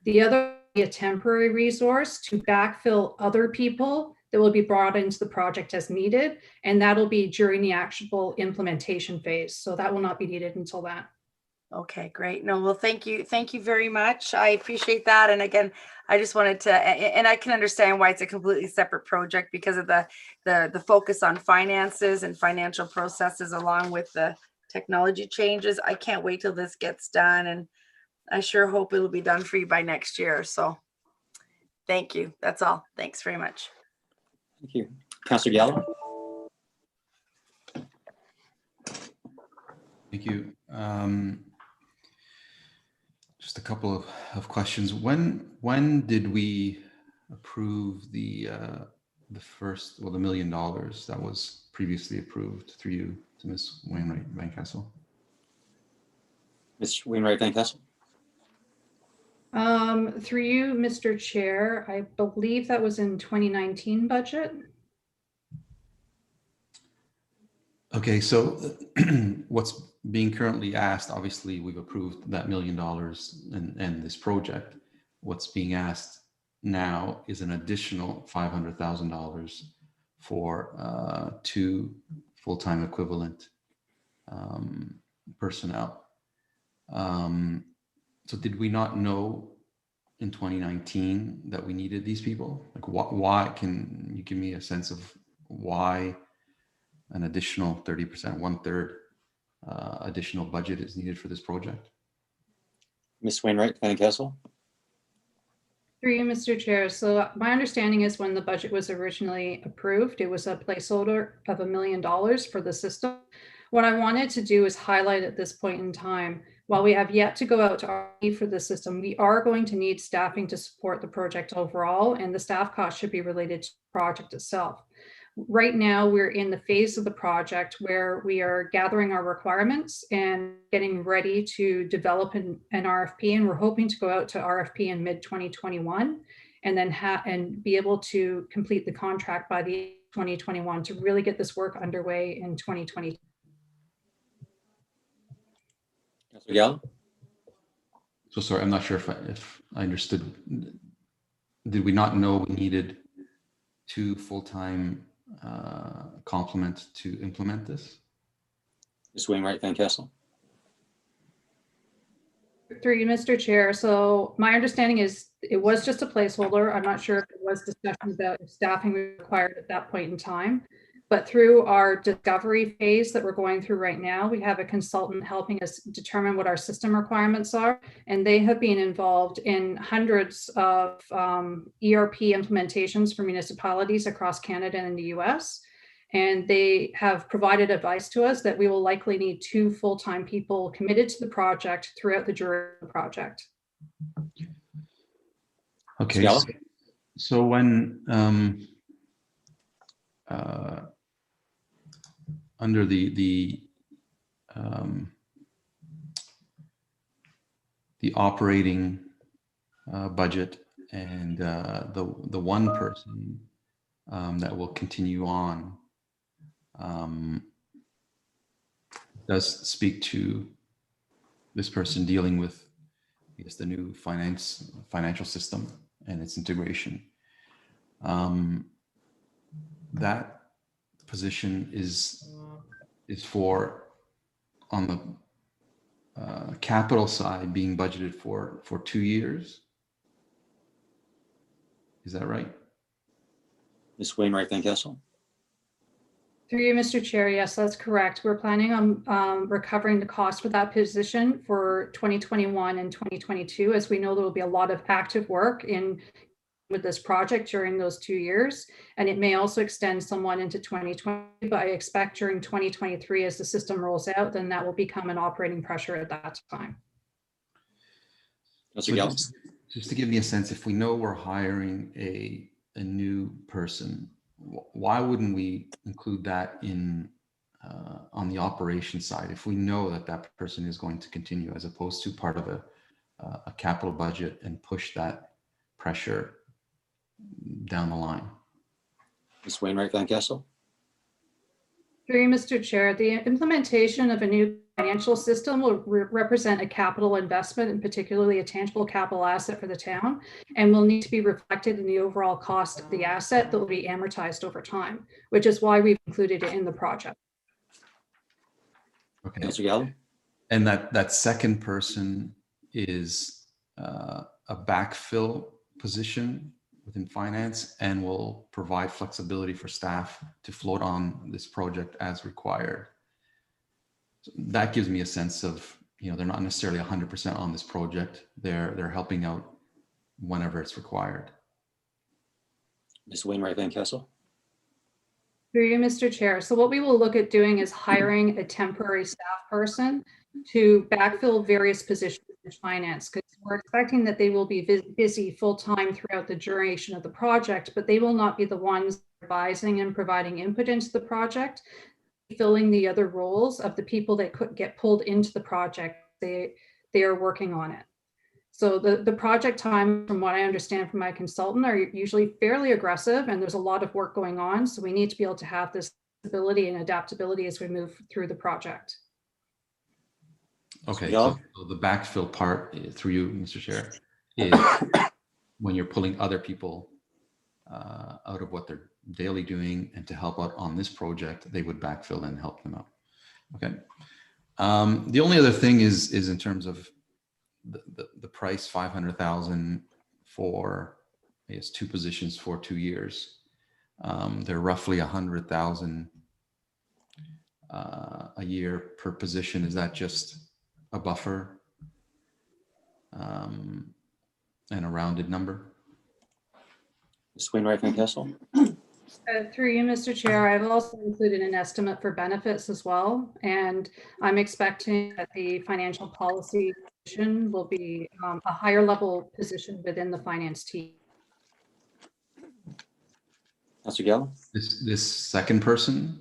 S14: The other will be a temporary resource to backfill other people that will be brought into the project as needed, and that'll be during the actual implementation phase. So that will not be needed until that.
S9: Okay, great. No, well, thank you very much. I appreciate that. And again, I just wanted to, and I can understand why it's a completely separate project because of the focus on finances and financial processes along with the technology changes. I can't wait till this gets done, and I sure hope it'll be done for you by next year. So thank you. That's all. Thanks very much.
S6: Thank you. Councillor Gallo?
S10: Thank you. Just a couple of questions. When did we approve the first, well, the $1 million that was previously approved through you to Ms. Wainwright Van Kessel?
S6: Ms. Wainwright Van Kessel?
S14: Through you, Mr. Chair, I believe that was in 2019 budget.
S10: Okay, so what's being currently asked, obviously we've approved that $1 million and this project. What's being asked now is an additional $500,000 for 2 full-time equivalent personnel. So did we not know in 2019 that we needed these people? Like, why? Can you give me a sense of why an additional 30%, 1/3 additional budget is needed for this project?
S6: Ms. Wainwright Van Kessel?
S14: Through you, Mr. Chair. So my understanding is when the budget was originally approved, it was a placeholder of $1 million for the system. What I wanted to do is highlight at this point in time, while we have yet to go out to RFP for the system, we are going to need staffing to support the project overall, and the staff cost should be related to the project itself. Right now, we're in the phase of the project where we are gathering our requirements and getting ready to develop an RFP, and we're hoping to go out to RFP in mid-2021 and then be able to complete the contract by the 2021 to really get this work underway in 2020.
S6: Yeah.
S10: So sorry, I'm not sure if I understood. Did we not know we needed 2 full-time complement to implement this?
S6: Ms. Wainwright Van Kessel?
S14: Through you, Mr. Chair. So my understanding is it was just a placeholder. I'm not sure if there was discussion about if staffing was required at that point in time. But through our discovery phase that we're going through right now, we have a consultant helping us determine what our system requirements are. And they have been involved in hundreds of ERP implementations for municipalities across Canada and the US. And they have provided advice to us that we will likely need 2 full-time people committed to the project throughout the duration of the project.
S10: Okay, so when under the operating budget and the one person that will continue on does speak to this person dealing with, I guess, the new financial system and its integration. That position is for on the capital side being budgeted for 2 years. Is that right?
S6: Ms. Wainwright Van Kessel?
S14: Through you, Mr. Chair, yes, that's correct. We're planning on recovering the cost for that position for 2021 and 2022, as we know there will be a lot of active work with this project during those 2 years. And it may also extend somewhat into 2020, but I expect during 2023, as the system rolls out, then that will become an operating pressure at that time.
S10: So just to give me a sense, if we know we're hiring a new person, why wouldn't we include that in on the operation side if we know that that person is going to continue, as opposed to part of a capital budget and push that pressure down the line?
S6: Ms. Wainwright Van Kessel?
S14: Through you, Mr. Chair, the implementation of a new financial system will represent a capital investment, and particularly a tangible capital asset for the town, and will need to be reflected in the overall cost of the asset that will be amortized over time, which is why we've included it in the project.
S10: Okay. And that second person is a backfill position within finance and will provide flexibility for staff to float on this project as required. So that gives me a sense of they're not necessarily 100% on this project. They're helping out whenever it's required.
S6: Ms. Wainwright Van Kessel.
S14: Through you, Mr. Chair. So what we will look at doing is hiring a temporary staff person to backfill various positions in finance, because we're expecting that they will be busy full-time throughout the duration of the project, but they will not be the ones advising and providing input into the project, filling the other roles of the people that could get pulled into the project. They are working on it. So the project time, from what I understand from my consultant, are usually fairly aggressive, and there's a lot of work going on. So we need to be able to have this ability and adaptability as we move through the project.
S10: Okay, so the backfill part, through you, Mr. Chair, is when you're pulling other people out of what they're daily doing and to help out on this project, they would backfill and help them out. Okay. The only other thing is in terms of the price, 500,000 for, I guess, 2 positions for 2 years. They're roughly 100,000 a year per position. Is that just a buffer and a rounded number?
S6: Ms. Wainwright Van Kessel.
S14: Through you, Mr. Chair, I've also included an estimate for benefits as well, and I'm expecting that the financial policy position will be a higher level position within the finance team.
S6: Councilor Gallo.
S10: This second person.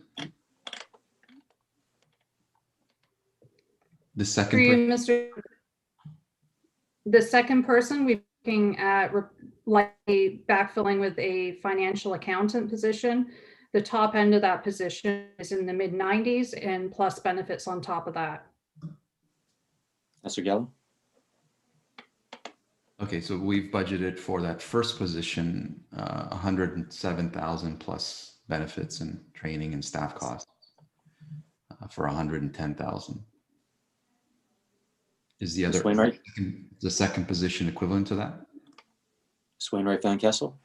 S10: The second.
S14: Through you, Mr. The second person, we're looking at likely backfilling with a financial accountant position. The top end of that position is in the mid-90s and plus benefits on top of that.
S6: Councilor Gallo.
S10: Okay, so we've budgeted for that first position 107,000 plus benefits and training and staff costs for 110,000. Is the other the second position equivalent to that?
S6: Ms. Wainwright Van Kessel.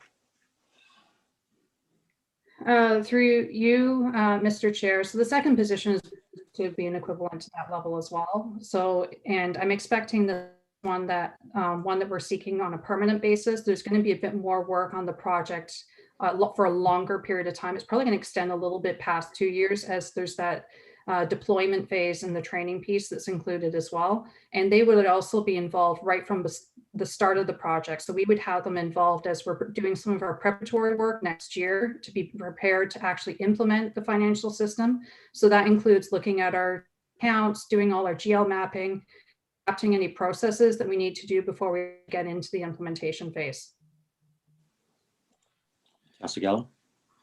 S14: Through you, Mr. Chair. So the second position is to be an equivalent to that level as well. So, and I'm expecting the one that we're seeking on a permanent basis. There's going to be a bit more work on the project for a longer period of time. It's probably going to extend a little bit past 2 years, as there's that deployment phase and the training piece that's included as well. And they would also be involved right from the start of the project. So we would have them involved as we're doing some of our preparatory work next year to be prepared to actually implement the financial system. So that includes looking at our accounts, doing all our GL mapping, adapting any processes that we need to do before we get into the implementation phase.
S6: Councilor Gallo.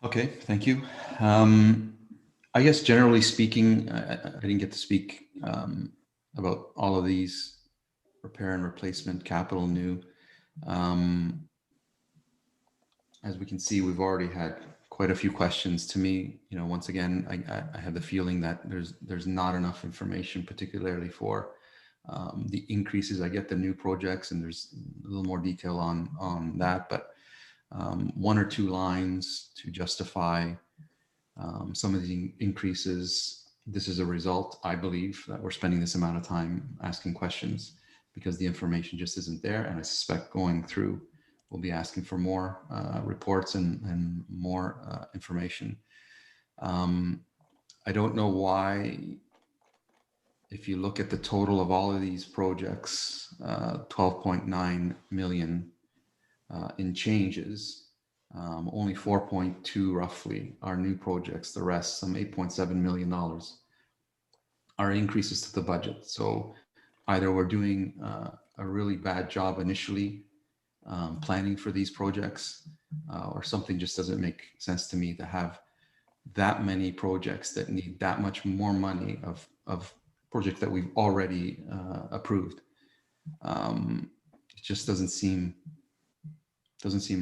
S10: Okay, thank you. I guess generally speaking, I didn't get to speak about all of these repair and replacement, capital, new. As we can see, we've already had quite a few questions. To me, once again, I have the feeling that there's not enough information, particularly for the increases. I get the new projects and there's a little more detail on that, but 1 or 2 lines to justify some of the increases. This is a result, I believe, that we're spending this amount of time asking questions because the information just isn't there. And I suspect going through, we'll be asking for more reports and more information. I don't know why, if you look at the total of all of these projects, 12.9 million in changes, only 4.2 roughly are new projects. The rest, some $8.7 million, are increases to the budget. So either we're doing a really bad job initially planning for these projects, or something just doesn't make sense to me to have that many projects that need that much more money of projects that we've already approved. It just doesn't seem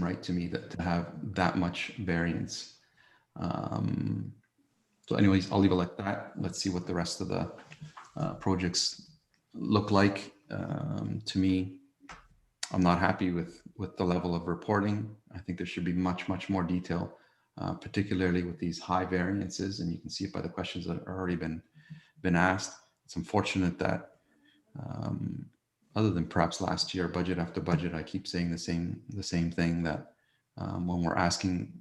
S10: right to me that to have that much variance. So anyways, I'll leave it like that. Let's see what the rest of the projects look like. To me, I'm not happy with the level of reporting. I think there should be much more detail, particularly with these high variances. And you can see it by the questions that have already been asked. It's unfortunate that other than perhaps last year, budget after budget, I keep saying the same thing, that when we're asking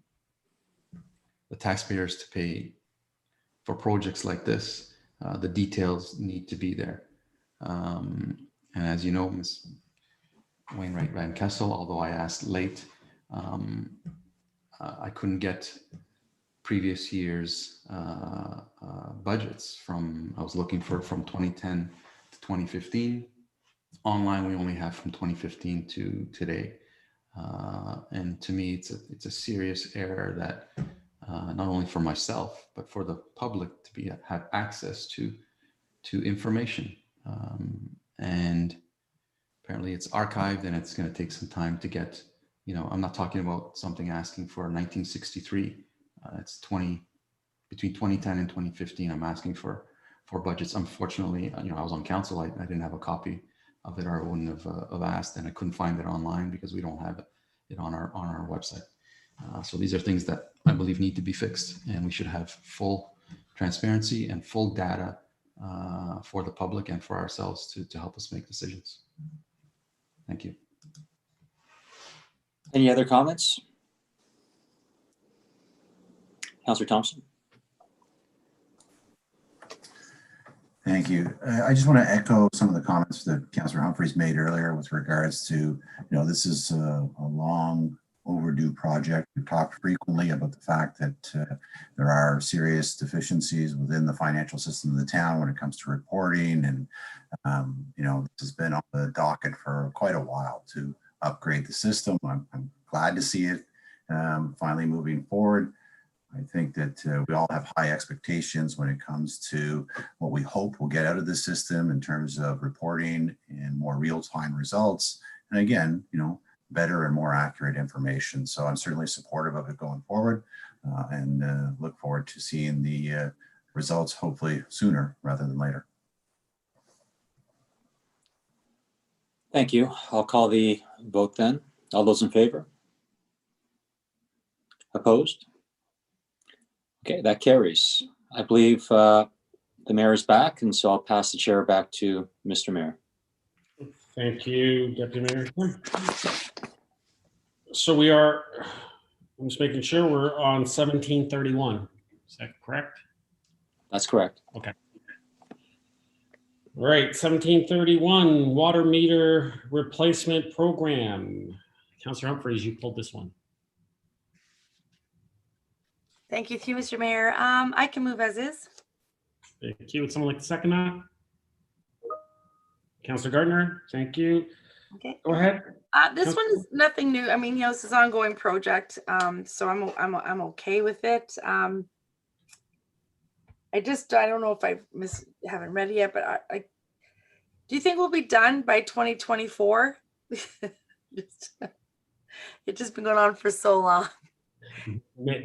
S10: the taxpayers to pay for projects like this, the details need to be there. And as you know, Ms. Wainwright Van Kessel, although I asked late, I couldn't get previous years' budgets I was looking for from 2010 to 2015. Online, we only have from 2015 to today. And to me, it's a serious error that not only for myself, but for the public to have access to information. And apparently it's archived, and it's going to take some time to get, I'm not talking about something asking for 1963. It's between 2010 and 2015. I'm asking for budgets. Unfortunately, I was on council. I didn't have a copy of it, or I wouldn't have asked, and I couldn't find it online because we don't have it on our website. So these are things that I believe need to be fixed, and we should have full transparency and full data for the public and for ourselves to help us make decisions. Thank you.
S6: Any other comments? Councillor Thompson.
S7: Thank you. I just want to echo some of the comments that Councillor Humphreys made earlier with regards to, this is a long overdue project. We've talked frequently about the fact that there are serious deficiencies within the financial system of the town when it comes to reporting. And, this has been on the docket for quite a while to upgrade the system. I'm glad to see it finally moving forward. I think that we all have high expectations when it comes to what we hope we'll get out of the system in terms of reporting and more real-time results. And again, better and more accurate information. So I'm certainly supportive of it going forward and look forward to seeing the results hopefully sooner rather than later.
S6: Thank you. I'll call the vote then. All those in favor? Opposed? Okay, that carries. I believe the mayor is back, and so I'll pass the chair back to Mr. Mayor.
S1: Thank you, Deputy Mayor. So I'm just making sure we're on 1731. Is that correct?
S6: That's correct.
S1: Okay. All right, 1731, water meter replacement program. Councillor Humphreys, you pulled this one.
S9: Thank you, Mr. Mayor. I can move as is.
S1: Thank you. Would someone like to second that? Councillor Gardner, thank you.
S9: Okay.
S1: Go ahead.
S9: This one is nothing new. I mean, this is an ongoing project, so I'm okay with it. I don't know if I haven't read it yet, but I do you think we'll be done by 2024? It's just been going on for so long.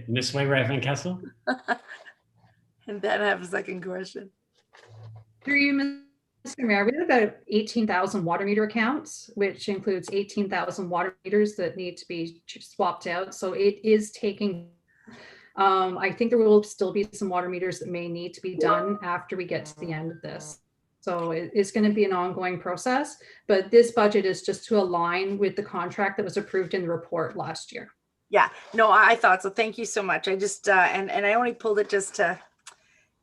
S1: Ms. Wainwright Van Kessel.
S9: And then I have a second question.
S14: Through you, Mr. Mayor, we have about 18,000 water meter accounts, which includes 18,000 water meters that need to be swapped out. So it is taking, I think there will still be some water meters that may need to be done after we get to the end of this. So it's going to be an ongoing process, but this budget is just to align with the contract that was approved in the report last year.
S9: Yeah, no, I thought so. Thank you so much. I just, and I only pulled it just to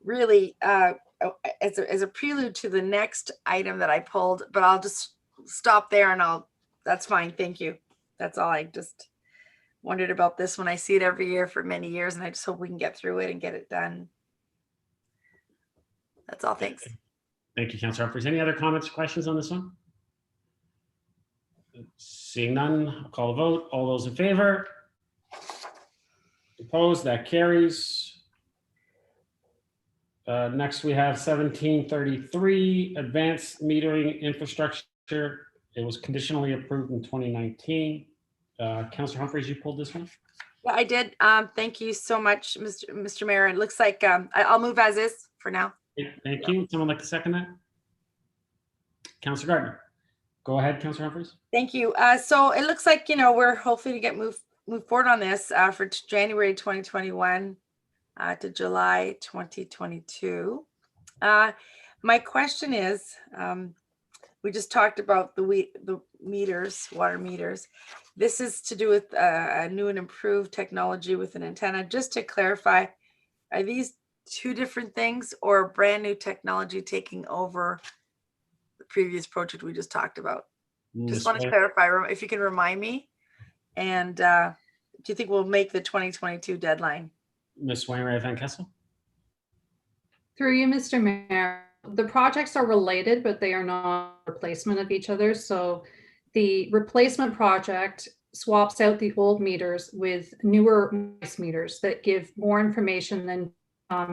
S9: really, as a prelude to the next item that I pulled, but I'll just stop there and that's fine. Thank you. That's all. I just wondered about this one. I see it every year for many years, and I just hope we can get through it and get it done. That's all. Thanks.
S1: Thank you, Councillor Humphreys. Any other comments or questions on this one? Seeing none, I'll call a vote. All those in favor? Opposed? That carries. Next, we have 1733, advanced metering infrastructure. It was conditionally approved in 2019. Councillor Humphreys, you pulled this one?
S9: Yeah, I did. Thank you so much, Mr. Mayor. It looks like I'll move as is for now.
S1: Thank you. Someone like to second that? Councillor Gardner. Go ahead, Councillor Humphreys.
S9: Thank you. So it looks like, we're hopefully to get move forward on this for January 2021 to July 2022. My question is, we just talked about the meters, water meters. This is to do with a new and improved technology with an antenna. Just to clarify, are these two different things or brand new technology taking over the previous project we just talked about? Just want to clarify if you can remind me. And do you think we'll make the 2022 deadline?
S1: Ms. Wainwright Van Kessel?
S14: Through you, Mr. Mayor, the projects are related, but they are not a replacement of each other. So the replacement project swaps out the old meters with newer meters that give more information than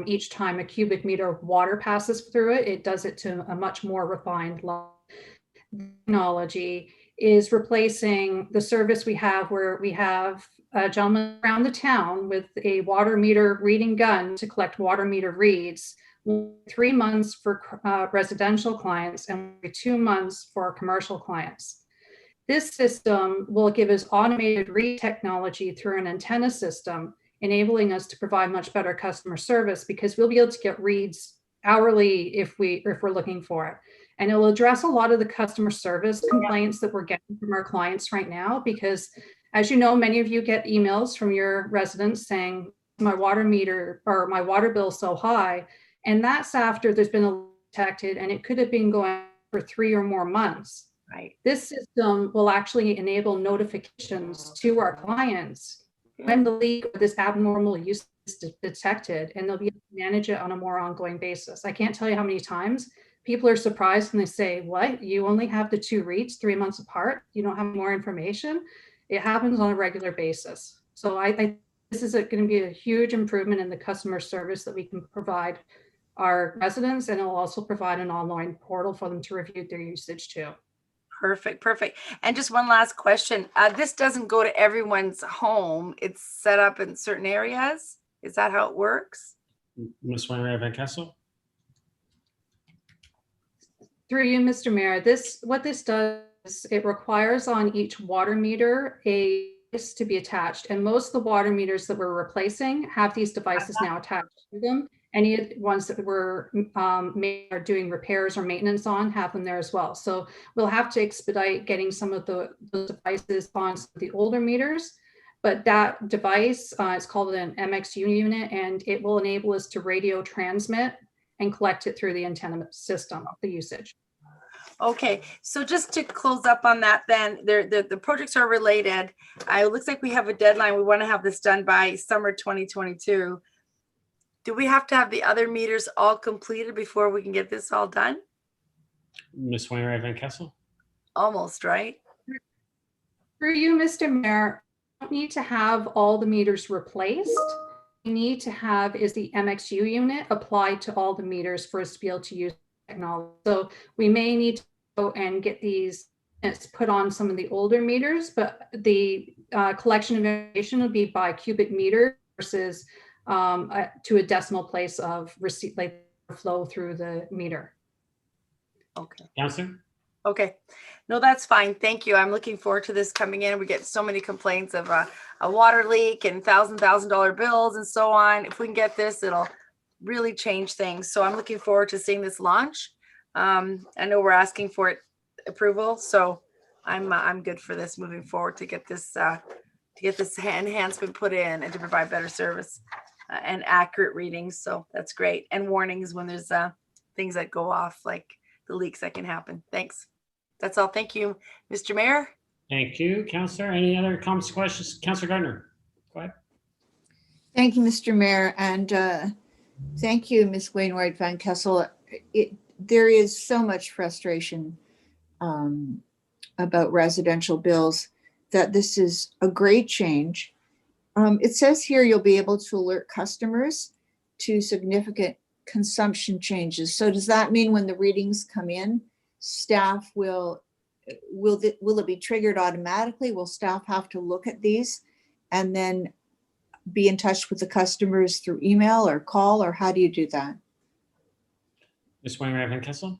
S14: each time a cubic meter of water passes through it. It does it to a much more refined level. Technology is replacing the service we have where we have a gentleman around the town with a water meter reading gun to collect water meter reads, 3 months for residential clients and 2 months for commercial clients. This system will give us automated read technology through an antenna system, enabling us to provide much better customer service because we'll be able to get reads hourly if we're looking for it. And it'll address a lot of the customer service complaints that we're getting from our clients right now, because as you know, many of you get emails from your residents saying my water meter or my water bill is so high. And that's after there's been a detected and it could have been going for 3 or more months.
S9: Right.
S14: This system will actually enable notifications to our clients when the leak or this abnormal use is detected, and they'll be able to manage it on a more ongoing basis. I can't tell you how many times people are surprised and they say, what, you only have the 2 reads 3 months apart? You don't have more information? It happens on a regular basis. So I this is going to be a huge improvement in the customer service that we can provide our residents, and it'll also provide an online portal for them to review their usage too.
S9: Perfect. And just one last question. This doesn't go to everyone's home. It's set up in certain areas. Is that how it works?
S1: Ms. Wainwright Van Kessel?
S14: Through you, Mr. Mayor, what this does, it requires on each water meter a device to be attached. And most of the water meters that we're replacing have these devices now attached to them. Any ones that we're are doing repairs or maintenance on have them there as well. So we'll have to expedite getting some of the devices on some of the older meters. But that device is called an MXU unit, and it will enable us to radio transmit and collect it through the antenna system, the usage.
S9: Okay, so just to close up on that then, the projects are related. It looks like we have a deadline. We want to have this done by summer 2022. Do we have to have the other meters all completed before we can get this all done?
S1: Ms. Wainwright Van Kessel?
S9: Almost, right?
S14: For you, Mr. Mayor, we don't need to have all the meters replaced. What we need to have is the MXU unit applied to all the meters for us to be able to use technology. So we may need to go and get these put on some of the older meters, but the collection of information will be by cubic meter versus to a decimal place of receipt, like flow through the meter.
S9: Okay.
S1: Counselor?
S9: Okay. No, that's fine. Thank you. I'm looking forward to this coming in. We get so many complaints of a water leak and $1,000 bills and so on. If we can get this, it'll really change things. So I'm looking forward to seeing this launch. I know we're asking for it approval, so I'm good for this moving forward to get this enhancement put in and to provide better service and accurate readings. So that's great, and warnings when there's things that go off, like the leaks that can happen. Thanks. That's all. Thank you, Mr. Mayor.
S1: Thank you, Counselor. Any other comments, questions? Counselor Gardner, go ahead.
S11: Thank you, Mr. Mayor, and thank you, Ms. Wainwright Van Kessel. There is so much frustration about residential bills that this is a great change. It says here you'll be able to alert customers to significant consumption changes. So does that mean when the readings come in, staff will it be triggered automatically? Will staff have to look at these and then be in touch with the customers through email or call, or how do you do that?
S1: Ms. Wainwright Van Kessel?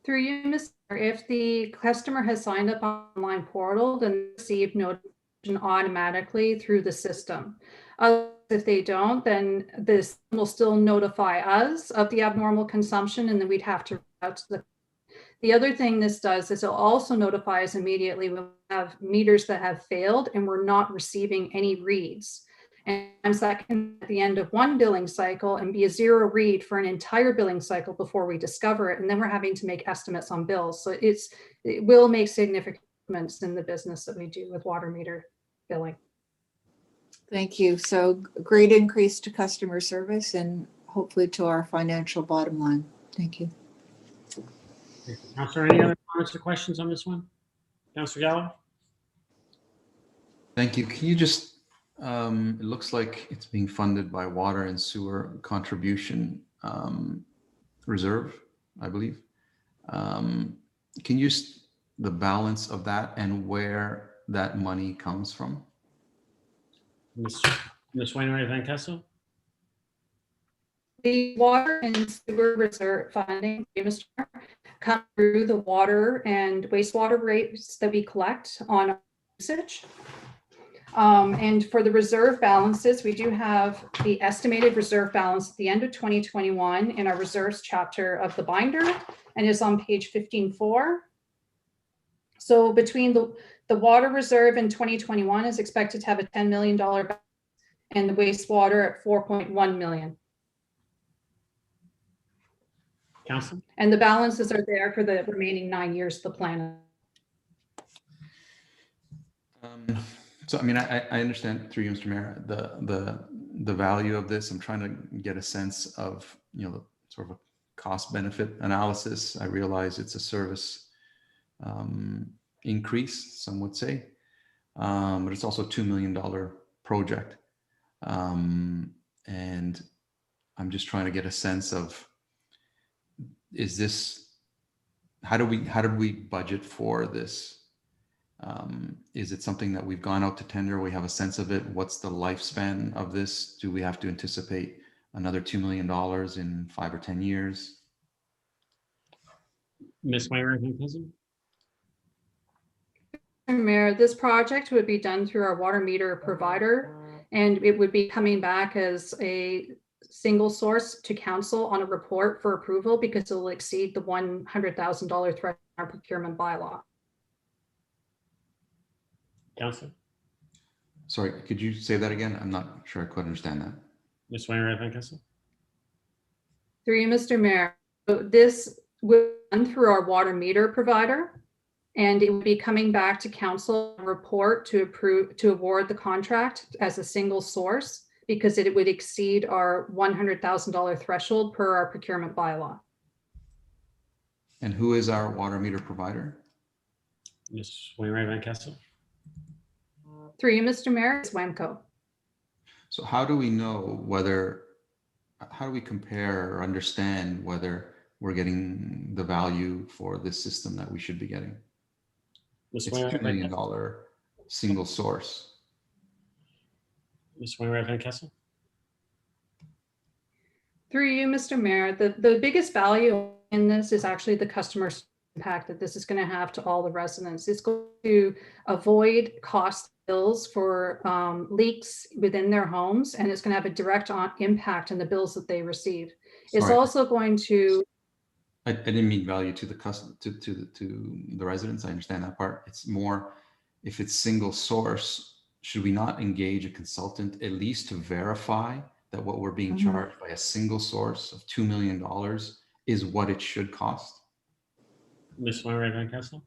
S14: Through you, Mr. If the customer has signed up on the online portal, then they receive notification automatically through the system. If they don't, then this will still notify us of the abnormal consumption, and then we'd have to reach out to the. The other thing this does is it'll also notify us immediately when we have meters that have failed and we're not receiving any reads. And sometimes that can at the end of one billing cycle and be a zero read for an entire billing cycle before we discover it. And then we're having to make estimates on bills. So it will make significant improvements in the business that we do with water meter billing.
S11: Thank you. So great increase to customer service and hopefully to our financial bottom line. Thank you.
S1: Councillor, any other comments or questions on this one? Councillor Gallo?
S10: Thank you. Can you just, it looks like it's being funded by water and sewer contribution reserve, I believe. Can you the balance of that and where that money comes from?
S1: Ms. Wainwright Van Kessel?
S14: The water and sewer reserve funding come through the water and wastewater rates that we collect on usage. And for the reserve balances, we do have the estimated reserve balance at the end of 2021 in our reserves chapter of the binder, and is on page 15.4. So between the water reserve in 2021 is expected to have a $10 million balance, and the wastewater at 4.1 million.
S1: Council?
S14: And the balances are there for the remaining 9 years of the plan.
S10: So, I mean, I understand through you, Mr. Mayor, the value of this. I'm trying to get a sense of, you know, sort of a cost benefit analysis. I realize it's a service increase, some would say, but it's also a $2 million project. And I'm just trying to get a sense of, is this, how do we budget for this? Is it something that we've gone out to tender? We have a sense of it. What's the lifespan of this? Do we have to anticipate another $2 million in 5 or 10 years?
S1: Ms. Wainwright Van Kessel?
S14: Mayor, this project would be done through our water meter provider, and it would be coming back as a single source to council on a report for approval because it will exceed the $100,000 threshold in our procurement bylaw.
S1: Councilor?
S10: Sorry, could you say that again? I'm not sure I quite understand that.
S1: Ms. Wainwright Van Kessel?
S14: Through you, Mr. Mayor, so this would be done through our water meter provider, and it would be coming back to council report to award the contract as a single source because it would exceed our $100,000 threshold per our procurement bylaw.
S10: And who is our water meter provider?
S1: Ms. Wainwright Van Kessel?
S14: Through you, Mr. Mayor, it's WAMCO.
S10: So how do we know whether, how do we compare or understand whether we're getting the value for this system that we should be getting? It's a $2 million single source.
S1: Ms. Wainwright Van Kessel?
S14: Through you, Mr. Mayor, the biggest value in this is actually the customer impact that this is going to have to all the residents. It's going to avoid cost bills for leaks within their homes, and it's going to have a direct impact on the bills that they receive. It's also going to.
S10: I didn't mean value to the customer, to the residents. I understand that part. It's more, if it's single source, should we not engage a consultant at least to verify that what we're being charged by a single source of $2 million is what it should cost?
S1: Ms. Wainwright Van Kessel?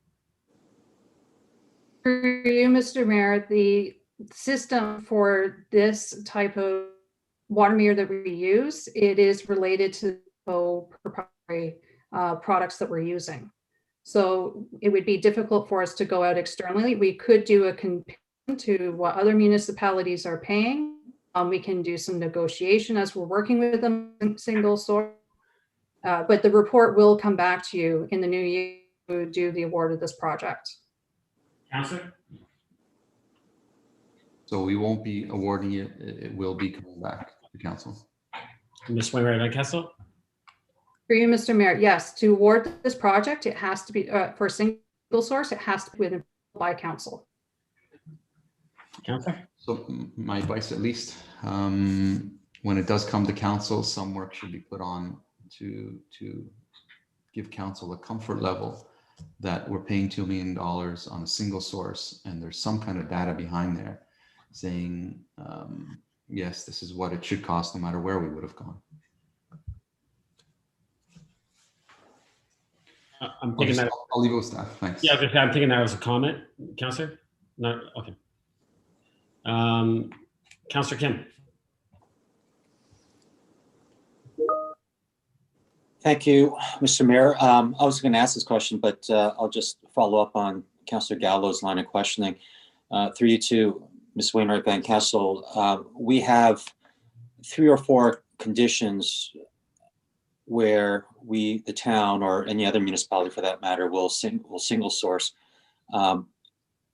S14: For you, Mr. Mayor, the system for this type of water meter that we use, it is related to proprietary products that we're using. So it would be difficult for us to go out externally. We could do a comparison to what other municipalities are paying. We can do some negotiation as we're working with them in single source. But the report will come back to you in the new year to do the award of this project.
S1: Councilor?
S10: So we won't be awarding it. It will be coming back to council.
S1: Ms. Wainwright Van Kessel?
S14: For you, Mr. Mayor, yes, to award this project, it has to be for a single source. It has to be within by council.
S1: Councilor?
S10: So my advice, at least, when it does come to council, some work should be put on to give council a comfort level that we're paying $2 million on a single source, and there's some kind of data behind there saying, yes, this is what it should cost no matter where we would have gone.
S1: I'm thinking that.
S10: I'll leave it with staff. Thanks.
S1: Yeah, I'm thinking that was a comment, Councillor. No, okay. Councillor Kim.
S6: Thank you, Mr. Mayor. I was going to ask this question, but I'll just follow up on Councillor Gallo's line of questioning. Through you to Ms. Wainwright Van Kessel, we have 3 or 4 conditions where we, the town, or any other municipality for that matter, will single source. And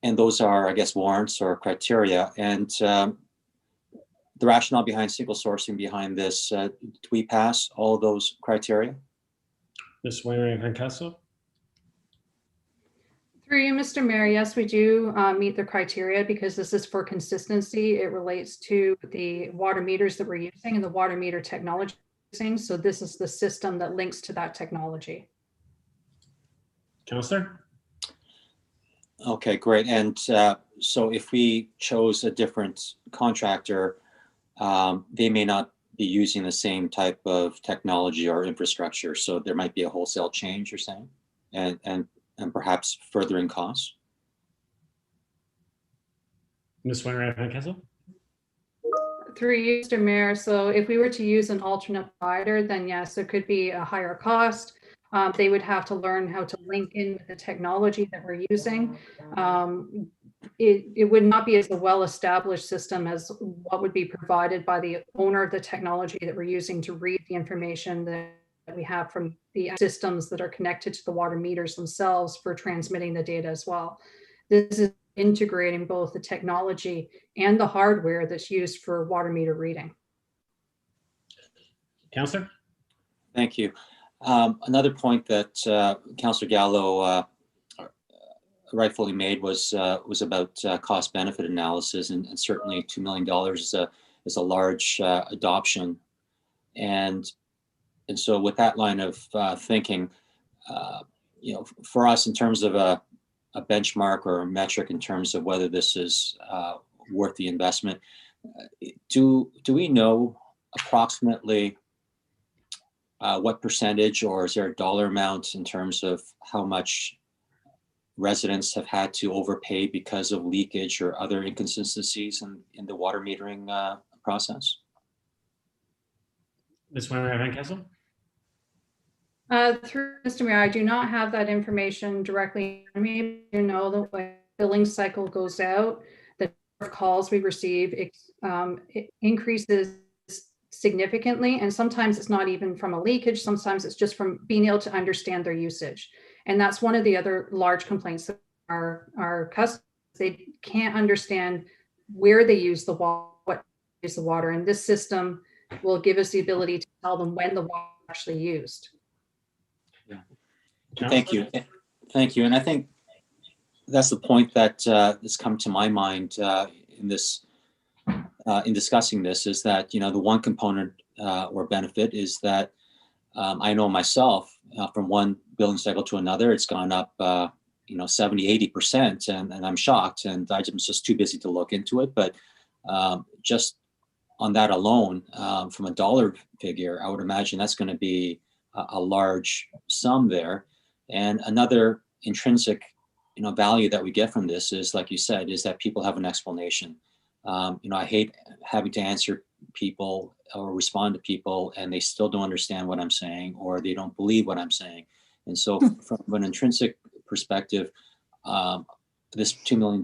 S6: those are, I guess, warrants or criteria. And the rationale behind single sourcing behind this, do we pass all of those criteria?
S1: Ms. Wainwright Van Kessel?
S14: Through you, Mr. Mayor, yes, we do meet the criteria because this is for consistency. It relates to the water meters that we're using and the water meter technology. So this is the system that links to that technology.
S1: Councillor?
S6: Okay, great. And so if we chose a different contractor, they may not be using the same type of technology or infrastructure. So there might be a wholesale change, you're saying, and perhaps furthering costs.
S1: Ms. Wainwright Van Kessel?
S14: Through you, Mr. Mayor, so if we were to use an alternate provider, then yes, there could be a higher cost. They would have to learn how to link in with the technology that we're using. It would not be as a well-established system as what would be provided by the owner of the technology that we're using to read the information that we have from the systems that are connected to the water meters themselves for transmitting the data as well. This is integrating both the technology and the hardware that's used for water meter reading.
S1: Councillor?
S6: Thank you. Another point that Councillor Gallo rightfully made was about cost benefit analysis, and certainly $2 million is a large adoption, and so with that line of thinking, for us in terms of a benchmark or a metric in terms of whether this is worth the investment, do we know approximately what percentage, or is there a dollar amount in terms of how much residents have had to overpay because of leakage or other inconsistencies in the water metering process?
S1: Ms. Wainwright Van Kessel?
S14: Through Mr. Mayor, I do not have that information directly in me. You know, the way the billing cycle goes out, the number of calls we receive it increases significantly, and sometimes it's not even from a leakage. Sometimes it's just from being able to understand their usage, and that's one of the other large complaints that our customers, they can't understand where they use the water, what use the water, and this system will give us the ability to tell them when the water is actually used.
S6: Thank you. Thank you. And I think that's the point that has come to my mind in discussing this, is that, the one component or benefit is that I know myself from one billing cycle to another, it's gone up, 70-80%, and I'm shocked, and I'm just too busy to look into it. But just on that alone, from a dollar figure, I would imagine that's going to be a large sum there. And another intrinsic, value that we get from this is, like you said, is that people have an explanation. I hate having to answer people or respond to people and they still don't understand what I'm saying, or they don't believe what I'm saying. And so from an intrinsic perspective, this $2 million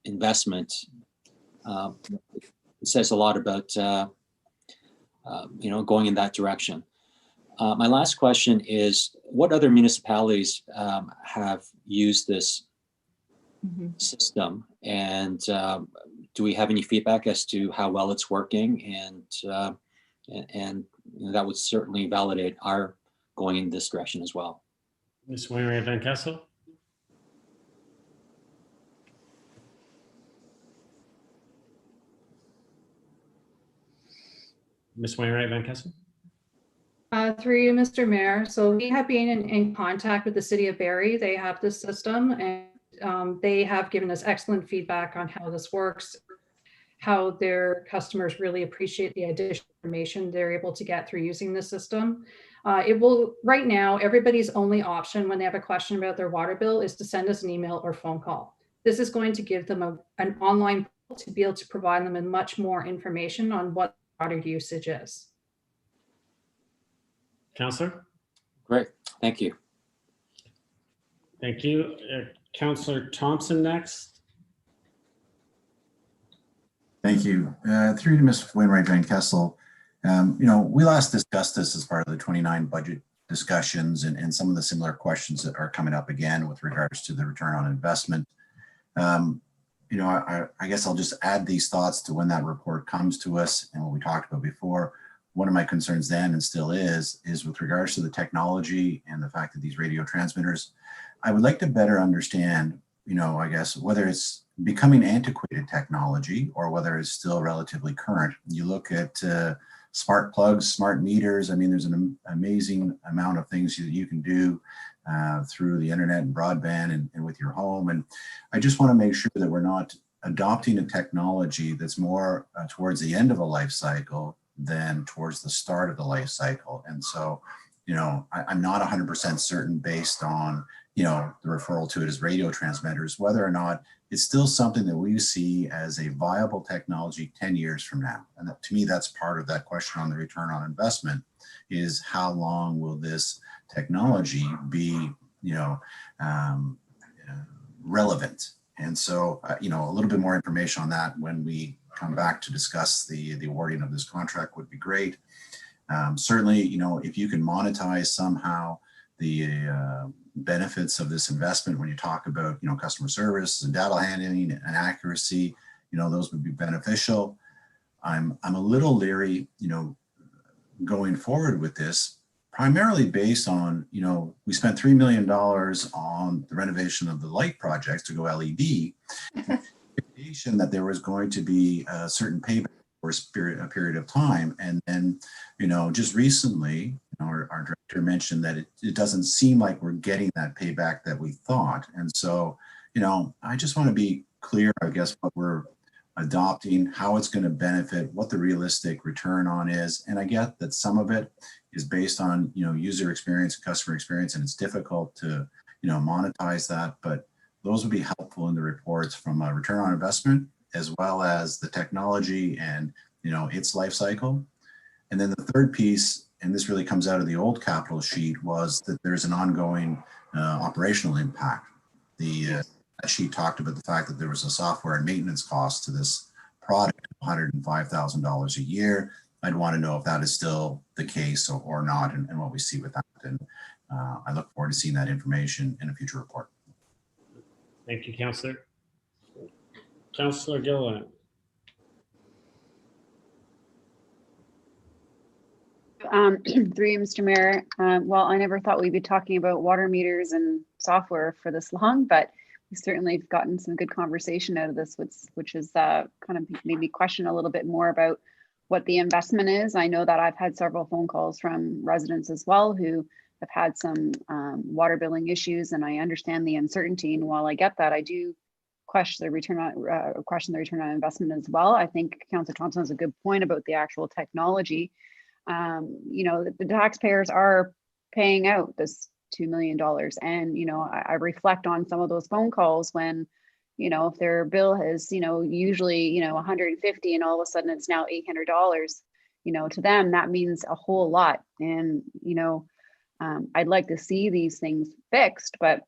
S6: investment, it says a lot about, going in that direction. My last question is, what other municipalities have used this system, and do we have any feedback as to how well it's working? And that would certainly validate our going in this direction as well.
S1: Ms. Wainwright Van Kessel? Ms. Wainwright Van Kessel?
S14: Through you, Mr. Mayor. So we have been in contact with the city of Barrie. They have this system, and they have given us excellent feedback on how this works, how their customers really appreciate the additional information they're able to get through using the system. It will, right now, everybody's only option when they have a question about their water bill is to send us an email or phone call. This is going to give them an online portal to be able to provide them with much more information on what water usage is.
S1: Councillor?
S6: Great, thank you.
S1: Thank you. Councillor Thompson next.
S7: Thank you. Through to Ms. Wainwright Van Kessel. We last discussed this as part of the 29 budget discussions and some of the similar questions that are coming up again with regards to the return on investment. I guess I'll just add these thoughts to when that report comes to us and what we talked about before. One of my concerns then and still is with regards to the technology and the fact that these radio transmitters, I would like to better understand, I guess, whether it's becoming antiquated technology or whether it's still relatively current. You look at smart plugs, smart meters. I mean, there's an amazing amount of things that you can do through the internet and broadband and with your home. And I just want to make sure that we're not adopting a technology that's more towards the end of a life cycle than towards the start of the life cycle. And so, I'm not 100% certain based on, the referral to it as radio transmitters, whether or not it's still something that we see as a viable technology 10 years from now. And that, to me, that's part of that question on the return on investment is how long will this technology be, relevant? And so, a little bit more information on that when we come back to discuss the awarding of this contract would be great. Certainly, if you can monetize somehow the benefits of this investment when you talk about, customer service and data handling and accuracy, those would be beneficial. I'm a little leery, going forward with this, primarily based on, we spent $3 million on the renovation of the light projects to go LED. That there was going to be a certain payback for a period of time. And then, just recently, our director mentioned that it doesn't seem like we're getting that payback that we thought. And so, I just want to be clear, I guess, what we're adopting, how it's going to benefit, what the realistic return on is. And I get that some of it is based on, user experience and customer experience, and it's difficult to, monetize that. But those would be helpful in the reports from a return on investment, as well as the technology and, its life cycle. And then the third piece, and this really comes out of the old capital sheet, was that there's an ongoing operational impact. That sheet talked about the fact that there was a software and maintenance cost to this product of $105,000 a year. I'd want to know if that is still the case or not, and what we see with that. And I look forward to seeing that information in a future report.
S1: Thank you, Councillor. Councillor Gilliland.
S8: Through you, Mr. Mayor. Well, I never thought we'd be talking about water meters and software for this long, but we certainly have gotten some good conversation out of this, which is kind of made me question a little bit more about what the investment is. I know that I've had several phone calls from residents as well who have had some water billing issues, and I understand the uncertainty. And while I get that, I do question the return on investment as well. I think Councillor Thompson has a good point about the actual technology. The taxpayers are paying out this $2 million, and I reflect on some of those phone calls when, if their bill has, usually, 150 and all of a sudden it's now $800, to them that means a whole lot. And I'd like to see these things fixed, but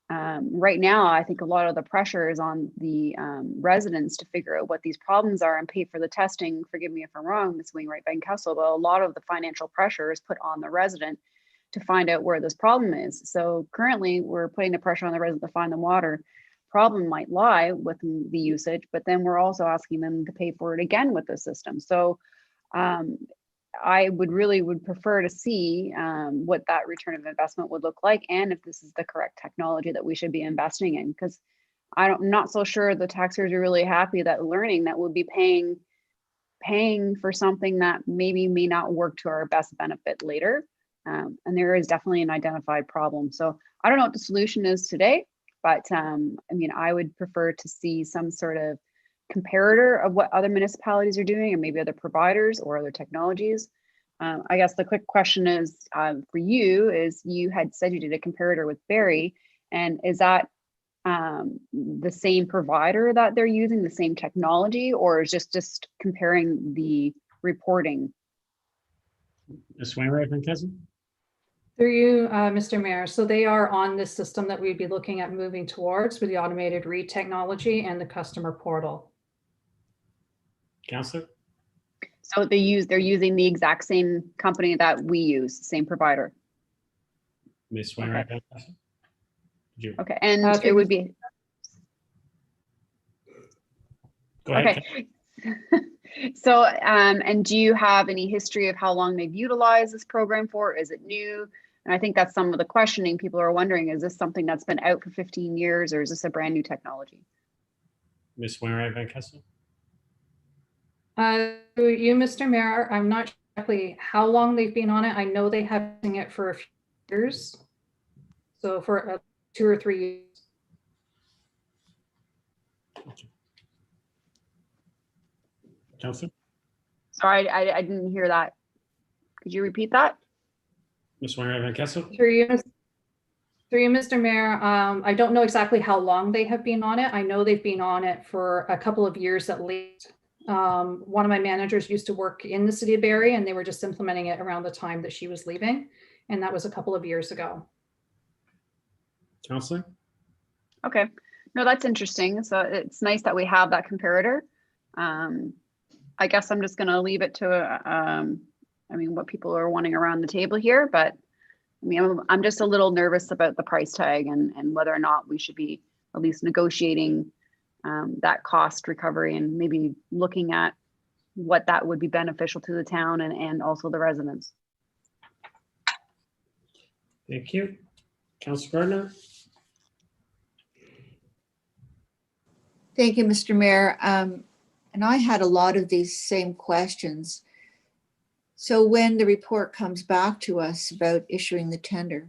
S8: right now I think a lot of the pressure is on the residents to figure out what these problems are and pay for the testing. Forgive me if I'm wrong, Ms. Wainwright Van Kessel, but a lot of the financial pressure is put on the resident to find out where this problem is. So currently we're putting the pressure on the resident to find the water. Problem might lie with the usage, but then we're also asking them to pay for it again with the system. So I would prefer to see what that return of investment would look like, and if this is the correct technology that we should be investing in, because I'm not so sure the taxpayers are really happy that learning that we'll be paying paying for something that maybe may not work to our best benefit later. And there is definitely an identified problem. So I don't know what the solution is today, but I mean, I would prefer to see some sort of comparator of what other municipalities are doing, and maybe other providers or other technologies. I guess the quick question is for you is, you had said you did a comparator with Barrie, and is that the same provider that they're using, the same technology, or is just comparing the reporting?
S1: Ms. Wainwright Van Kessel?
S14: Through you, Mr. Mayor. So they are on this system that we'd be looking at moving towards with the automated read technology and the customer portal.
S1: Councillor?
S8: So they're using the exact same company that we use, same provider.
S1: Ms. Wainwright Van Kessel?
S8: Okay, and it would be.
S1: Go ahead.
S8: Okay. So, and do you have any history of how long they've utilized this program for? Is it new? And I think that's some of the questioning people are wondering, is this something that's been out for 15 years, or is this a brand new technology?
S1: Ms. Wainwright Van Kessel?
S14: You, Mr. Mayor, I'm not sure exactly how long they've been on it. I know they have been using it for a few years. So for 2 or 3 years.
S1: Councillor?
S8: Sorry, I didn't hear that. Could you repeat that?
S1: Ms. Wainwright Van Kessel?
S14: Through you, Mr. Mayor, I don't know exactly how long they have been on it. I know they've been on it for a couple of years at least. One of my managers used to work in the city of Barrie, and they were just implementing it around the time that she was leaving. And that was a couple of years ago.
S1: Councillor?
S8: Okay, no, that's interesting. So it's nice that we have that comparator. I guess I'm just going to leave it to, I mean, what people are wanting around the table here, but I mean, I'm just a little nervous about the price tag and whether or not we should be at least negotiating that cost recovery and maybe looking at what that would be beneficial to the town and also the residents.
S1: Thank you. Councillor Gardner?
S11: Thank you, Mr. Mayor. And I had a lot of these same questions. So when the report comes back to us about issuing the tender,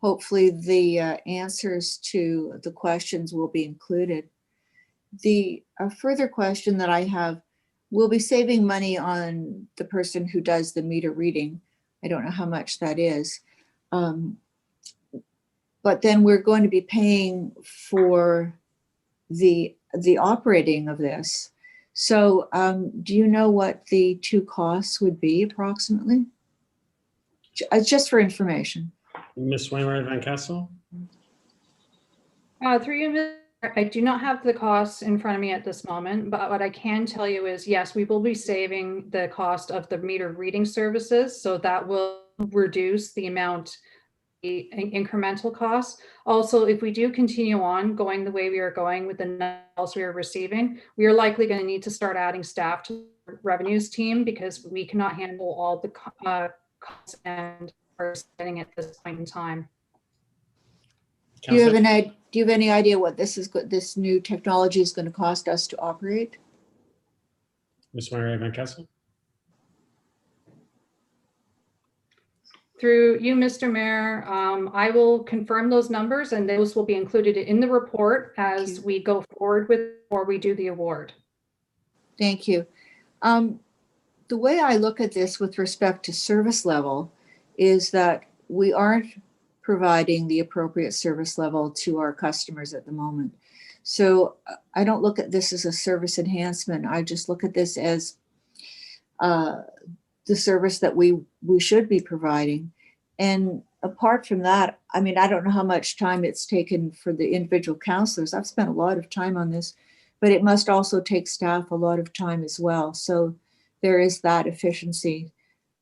S11: hopefully the answers to the questions will be included. The further question that I have, we'll be saving money on the person who does the meter reading. I don't know how much that is. But then we're going to be paying for the operating of this. So do you know what the two costs would be approximately? Just for information.
S1: Ms. Wainwright Van Kessel?
S14: Through you, I do not have the costs in front of me at this moment, but what I can tell you is, yes, we will be saving the cost of the meter reading services. So that will reduce the amount, the incremental costs. Also, if we do continue on going the way we are going with the calls we are receiving, we are likely going to need to start adding staff to the revenues team because we cannot handle all the costs and are spending at this point in time.
S11: Do you have any idea what this new technology is going to cost us to operate?
S1: Ms. Wainwright Van Kessel?
S14: Through you, Mr. Mayor, I will confirm those numbers and those will be included in the report as we go forward with or we do the award.
S11: Thank you. The way I look at this with respect to service level is that we aren't providing the appropriate service level to our customers at the moment. So I don't look at this as a service enhancement. I just look at this as the service that we should be providing. And apart from that, I mean, I don't know how much time it's taken for the individual counselors. I've spent a lot of time on this, but it must also take staff a lot of time as well. So there is that efficiency.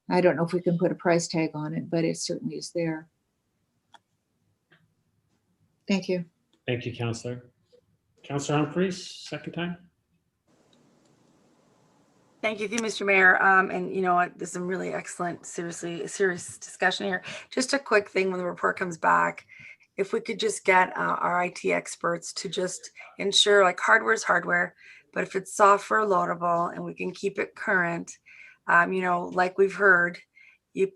S11: I don't know if we can put a price tag on it, but it certainly is there. Thank you.
S1: Thank you, Councillor. Councillor Humphries, second time.
S9: Thank you, Mr. Mayor. And you know what, this is some really excellent, serious discussion here. Just a quick thing when the report comes back, if we could just get our IT experts to just ensure, like, hardware is hardware, But if it's software loadable and we can keep it current, like we've heard, you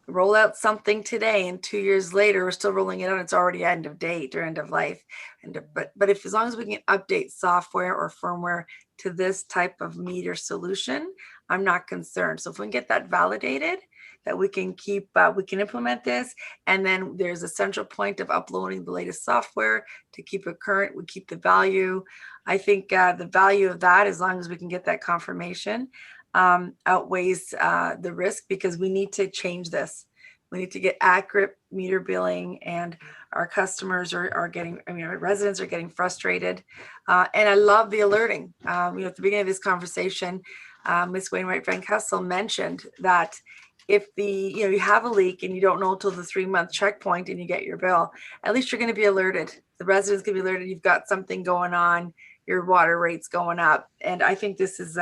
S9: roll out something today and 2 years later, we're still rolling it out. It's already end of date or end of life. But if as long as we can update software or firmware to this type of meter solution, I'm not concerned. So if we can get that validated, that we can keep, we can implement this. And then there's a central point of uploading the latest software to keep it current. We keep the value. I think the value of that, as long as we can get that confirmation, outweighs the risk, because we need to change this. We need to get accurate meter billing, and our customers are getting, our residents are getting frustrated. And I love the alerting. At the beginning of this conversation, Ms. Wainwright Van Kessel mentioned that if you have a leak and you don't know until the 3-month checkpoint and you get your bill, at least you're going to be alerted. The residents can be alerted you've got something going on, your water rate's going up. And I think this is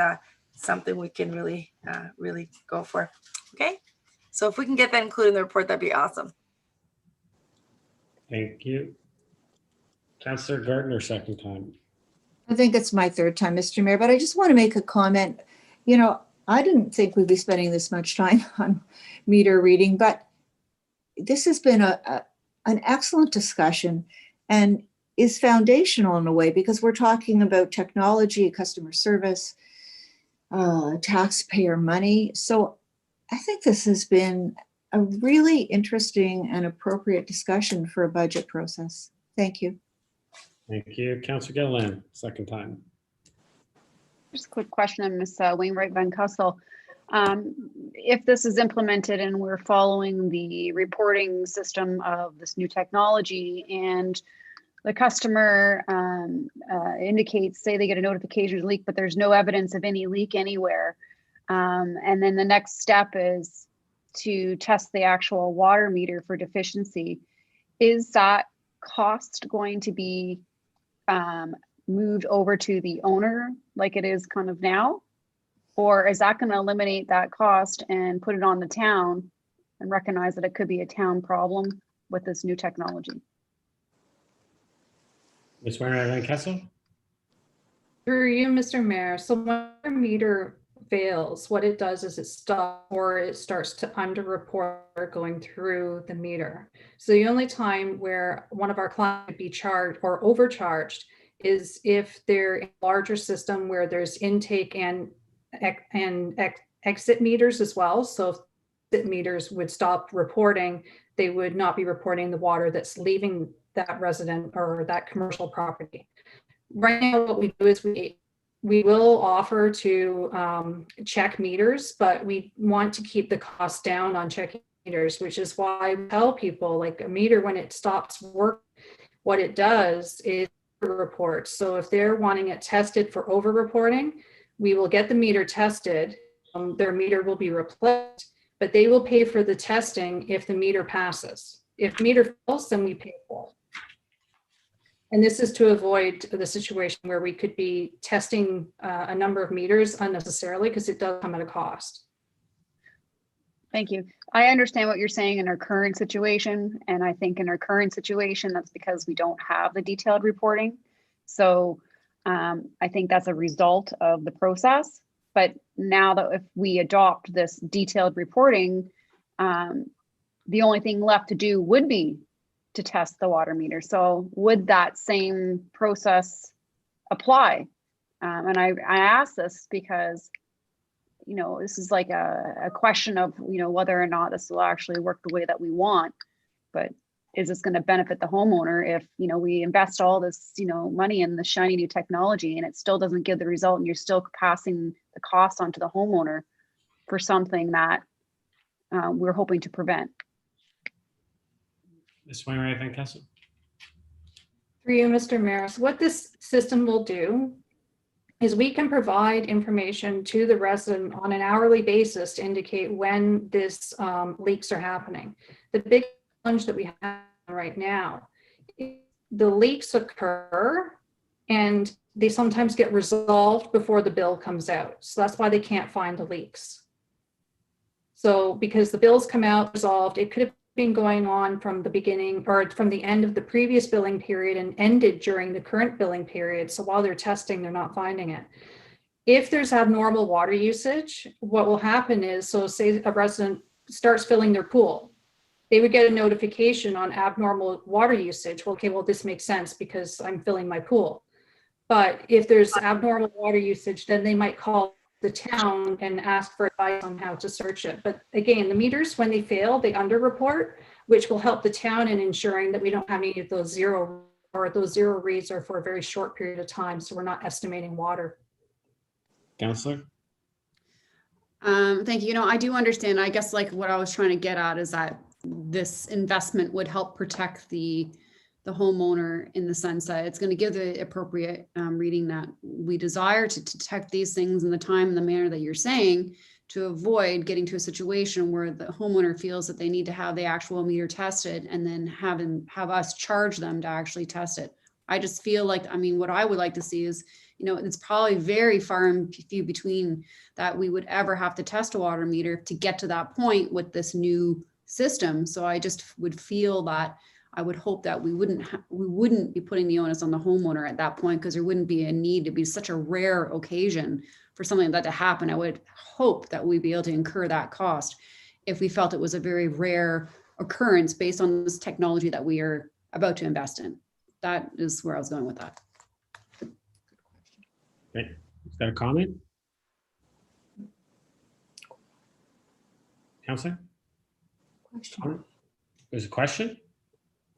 S9: something we can really go for. Okay, so if we can get that included in the report, that'd be awesome.
S1: Thank you. Councillor Gardner, second time.
S11: I think it's my third time, Mr. Mayor, but I just want to make a comment. I didn't think we'd be spending this much time on meter reading, but this has been an excellent discussion and is foundational in a way, because we're talking about technology, customer service, taxpayer money. So I think this has been a really interesting and appropriate discussion for a budget process. Thank you.
S1: Thank you. Councillor Gilliland, second time.
S8: Just a quick question on Ms. Wainwright Van Kessel. If this is implemented and we're following the reporting system of this new technology, and the customer indicates, say they get a notification of leak, but there's no evidence of any leak anywhere, and then the next step is to test the actual water meter for deficiency, is that cost going to be moved over to the owner like it is kind of now? Or is that going to eliminate that cost and put it on the town and recognize that it could be a town problem with this new technology?
S1: Ms. Wainwright Van Kessel?
S14: Through you, Mr. Mayor. So when your meter fails, what it does is it stops, or it starts to underreport going through the meter. So the only time where one of our clients would be charged or overcharged is if they're in a larger system where there's intake and exit meters as well. So if exit meters would stop reporting, they would not be reporting the water that's leaving that resident or that commercial property. Right now, what we do is we will offer to check meters, but we want to keep the cost down on checking meters, which is why I tell people, like, a meter, when it stops work, what it does is report. So if they're wanting it tested for over reporting, we will get the meter tested. Their meter will be replaced, but they will pay for the testing if the meter passes. If meter fails, then we pay for it. And this is to avoid the situation where we could be testing a number of meters unnecessarily, because it does come at a cost.
S8: Thank you. I understand what you're saying in our current situation. And I think in our current situation, that's because we don't have the detailed reporting. So I think that's a result of the process. But now that if we adopt this detailed reporting, the only thing left to do would be to test the water meter. So would that same process apply? And I ask this because, this is like a question of, whether or not this will actually work the way that we want. But is this going to benefit the homeowner if, we invest all this, money in the shiny new technology and it still doesn't give the result, and you're still passing the cost onto the homeowner for something that we're hoping to prevent?
S1: Ms. Wainwright Van Kessel?
S14: Through you, Mr. Mayor. So what this system will do is we can provide information to the resident on an hourly basis to indicate when this leaks are happening. The big challenge that we have right now is the leaks occur and they sometimes get resolved before the bill comes out. So that's why they can't find the leaks. So because the bills come out resolved, it could have been going on from the beginning or from the end of the previous billing period and ended during the current billing period. So while they're testing, they're not finding it. If there's abnormal water usage, what will happen is, so say a resident starts filling their pool, they would get a notification on abnormal water usage. Well, okay, well, this makes sense because I'm filling my pool. But if there's abnormal water usage, then they might call the town and ask for advice on how to search it. But again, the meters, when they fail, they underreport, which will help the town in ensuring that we don't have any of those zero reads are for a very short period of time. So we're not estimating water.
S1: Councillor?
S18: Thank you. You know, I do understand. I guess like what I was trying to get at is that this investment would help protect the homeowner in the sense that it's going to give the appropriate reading that we desire to detect these things in the time and the manner that you're saying, to avoid getting to a situation where the homeowner feels that they need to have the actual meter tested and then have us charge them to actually test it. I just feel like, I mean, what I would like to see is, you know, it's probably very far and few between that we would ever have to test a water meter to get to that point with this new system. So I just would feel that I would hope that we wouldn't be putting the onus on the homeowner at that point, because there wouldn't be a need to be such a rare occasion for something like that to happen. I would hope that we'd be able to incur that cost if we felt it was a very rare occurrence based on this technology that we are about to invest in. That is where I was going with that.
S1: Great. Is that a comment? Councillor?
S11: Question.
S1: There's a question?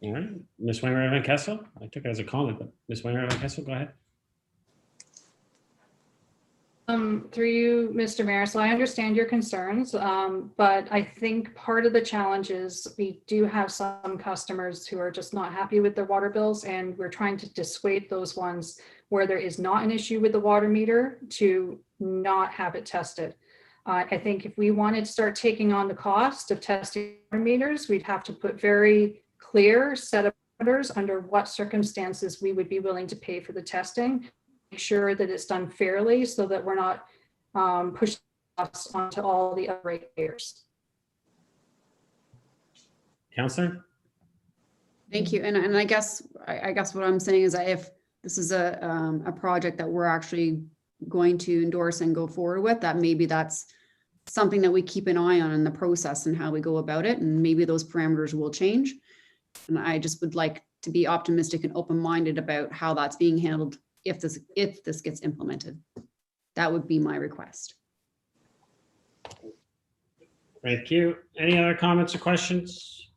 S1: All right. Ms. Wainwright Van Kessel? I took it as a comment, but Ms. Wainwright Van Kessel, go ahead.
S14: Through you, Mr. Mayor. So I understand your concerns, but I think part of the challenge is we do have some customers who are just not happy with their water bills, and we're trying to dissuade those ones where there is not an issue with the water meter to not have it tested. I think if we wanted to start taking on the cost of testing water meters, we'd have to put very clear set of parameters under what circumstances we would be willing to pay for the testing. Make sure that it's done fairly so that we're not pushing us onto all the other ratepayers.
S1: Councillor?
S18: Thank you. And I guess what I'm saying is that if this is a project that we're actually going to endorse and go forward with, that maybe that's something that we keep an eye on in the process and how we go about it, and maybe those parameters will change. And I just would like to be optimistic and open-minded about how that's being handled if this gets implemented. That would be my request.
S1: Thank you. Any other comments or questions?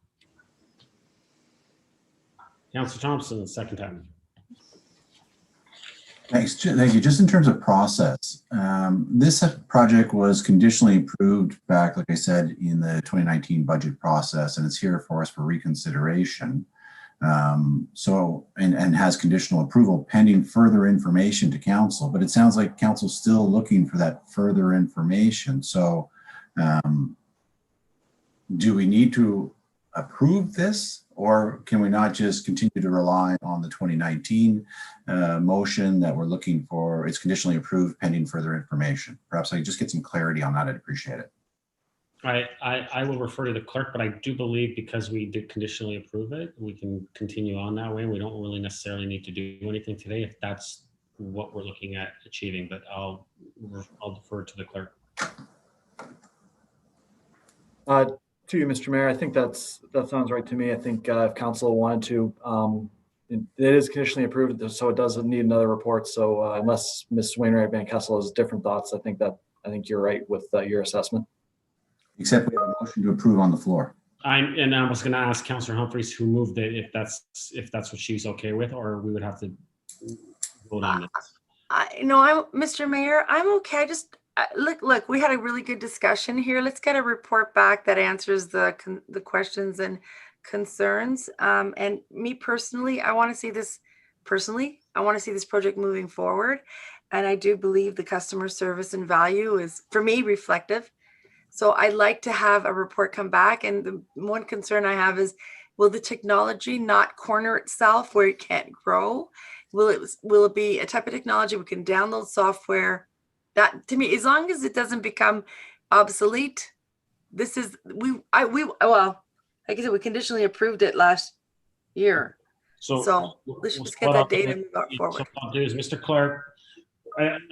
S1: Councillor Thompson, second time.
S7: Thanks. Thank you. Just in terms of process, this project was conditionally approved back, like I said, in the 2019 budget process, and it's here for us for reconsideration. And has conditional approval pending further information to council, but it sounds like council's still looking for that further information. So do we need to approve this, or can we not just continue to rely on the 2019 motion that we're looking for? It's conditionally approved pending further information. Perhaps I could just get some clarity on that. I'd appreciate it.
S1: I will refer to the clerk, but I do believe because we did conditionally approve it, we can continue on that way. We don't really necessarily need to do anything today if that's what we're looking at achieving, but I'll defer to the clerk.
S2: To you, Mr. Mayor, I think that sounds right to me. I think if council wanted to, it is conditionally approved, so it doesn't need another report. So unless Ms. Wainwright Van Kessel has different thoughts, I think you're right with your assessment.
S7: Except we have a motion to approve on the floor.
S1: I was going to ask Councillor Humphreys, who moved it, if that's what she's okay with, or we would have to vote on it.
S9: No, Mr. Mayor, I'm okay. Look, we had a really good discussion here. Let's get a report back that answers the questions and concerns. And me personally, I want to see this project moving forward. And I do believe the customer service and value is, for me, reflective. So I'd like to have a report come back. And the one concern I have is, will the technology not corner itself where it can't grow? Will it be a type of technology we can download software? That, to me, as long as it doesn't become obsolete, well, like I said, we conditionally approved it last year. So let's just get
S1: what
S9: that
S1: I'll
S9: data
S1: do-
S9: and move forward.
S1: So what I'll do is, Mr. Clerk,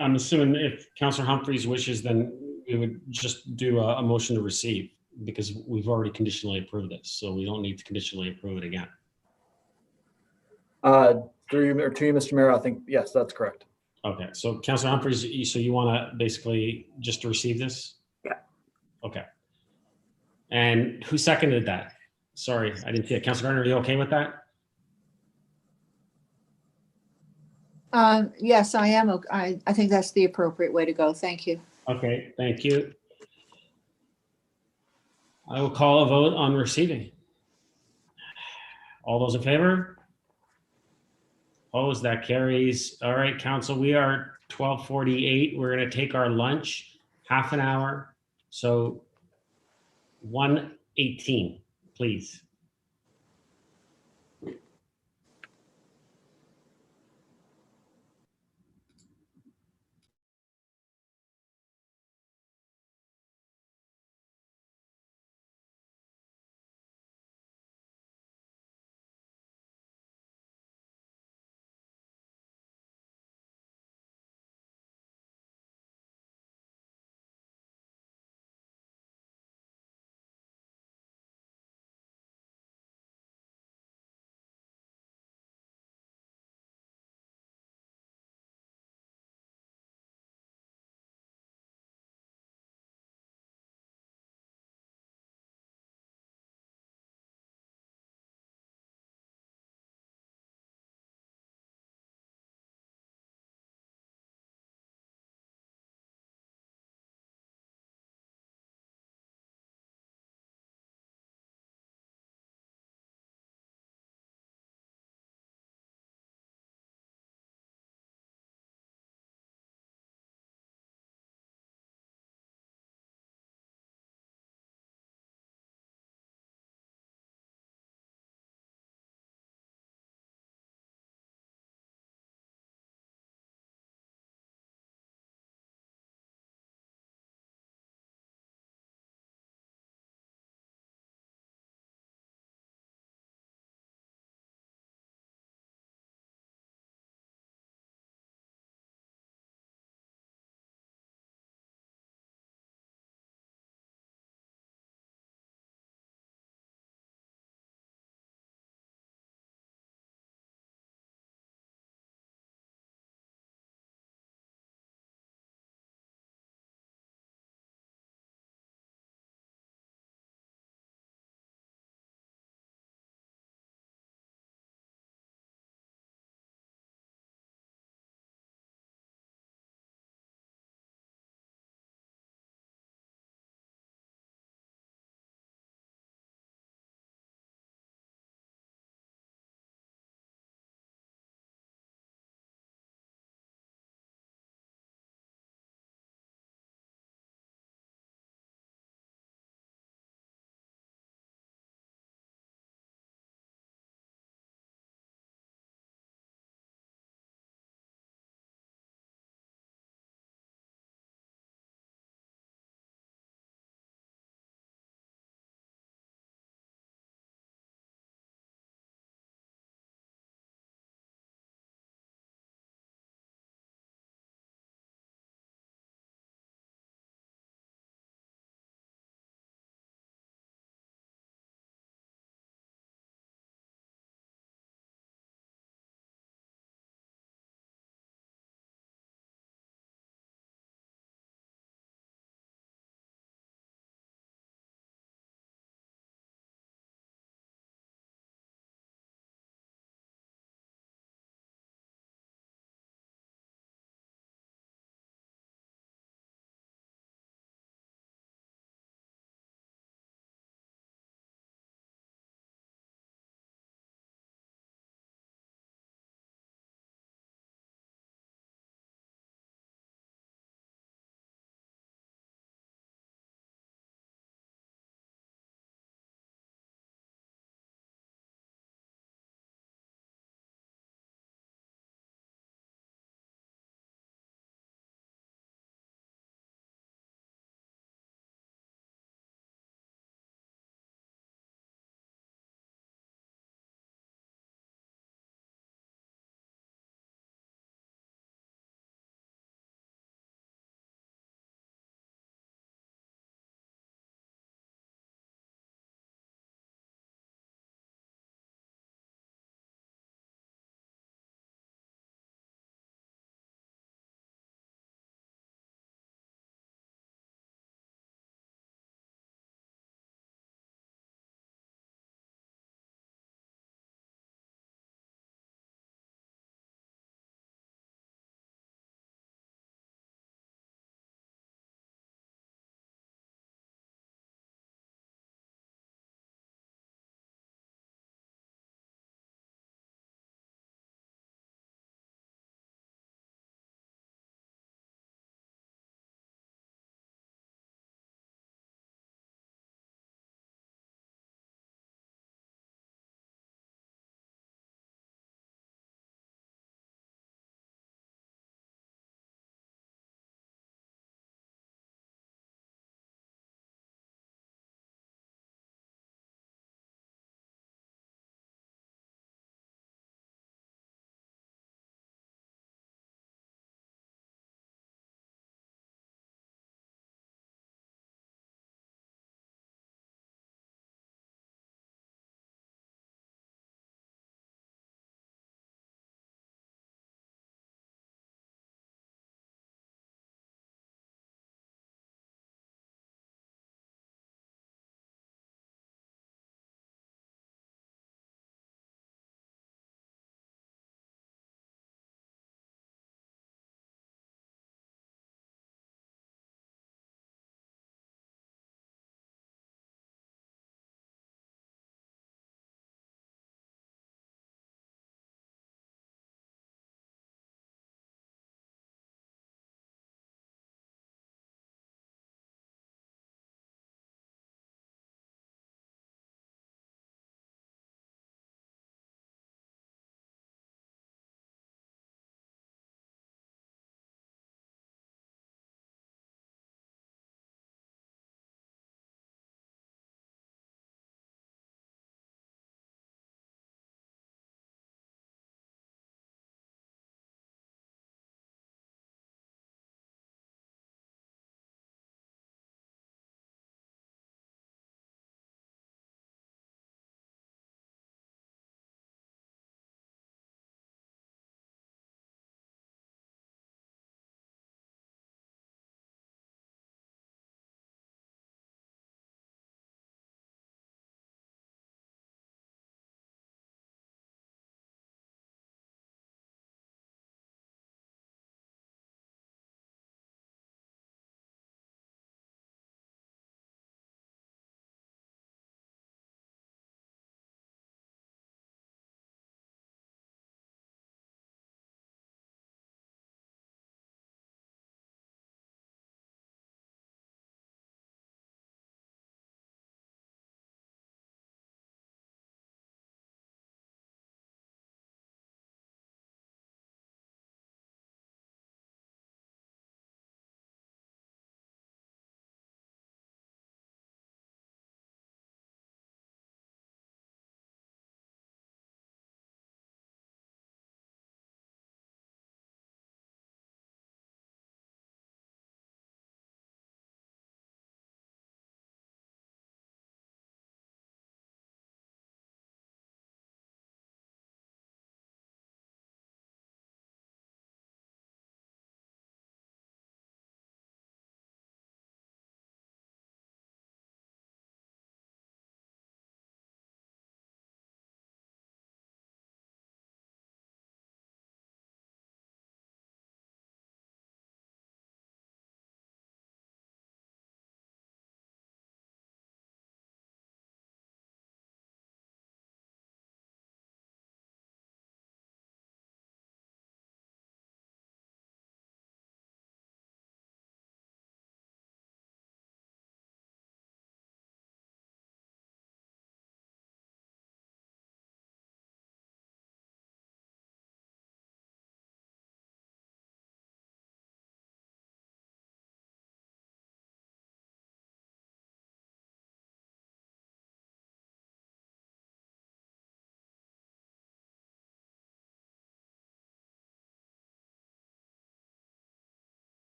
S1: I'm assuming if Councillor Humphreys wishes, then we would just do a motion to receive, because we've already conditionally approved this, so we don't need to conditionally approve it again.
S2: Through you, or to you, Mr. Mayor, I think, yes, that's correct.
S1: Okay, so Councillor Humphreys, so you want to basically just to receive this?
S9: Yeah.
S1: Okay. And who seconded that? Sorry, I didn't see it. Councillor Gardner, are you okay with that?
S11: Yes, I am. I think that's the appropriate way to go. Thank you.
S1: Okay, thank you. I will call a vote on receiving. All those in favor? Opposed, that carries. All right, council, we are 12:48. We're going to take our lunch, half an hour. So 1:18, please.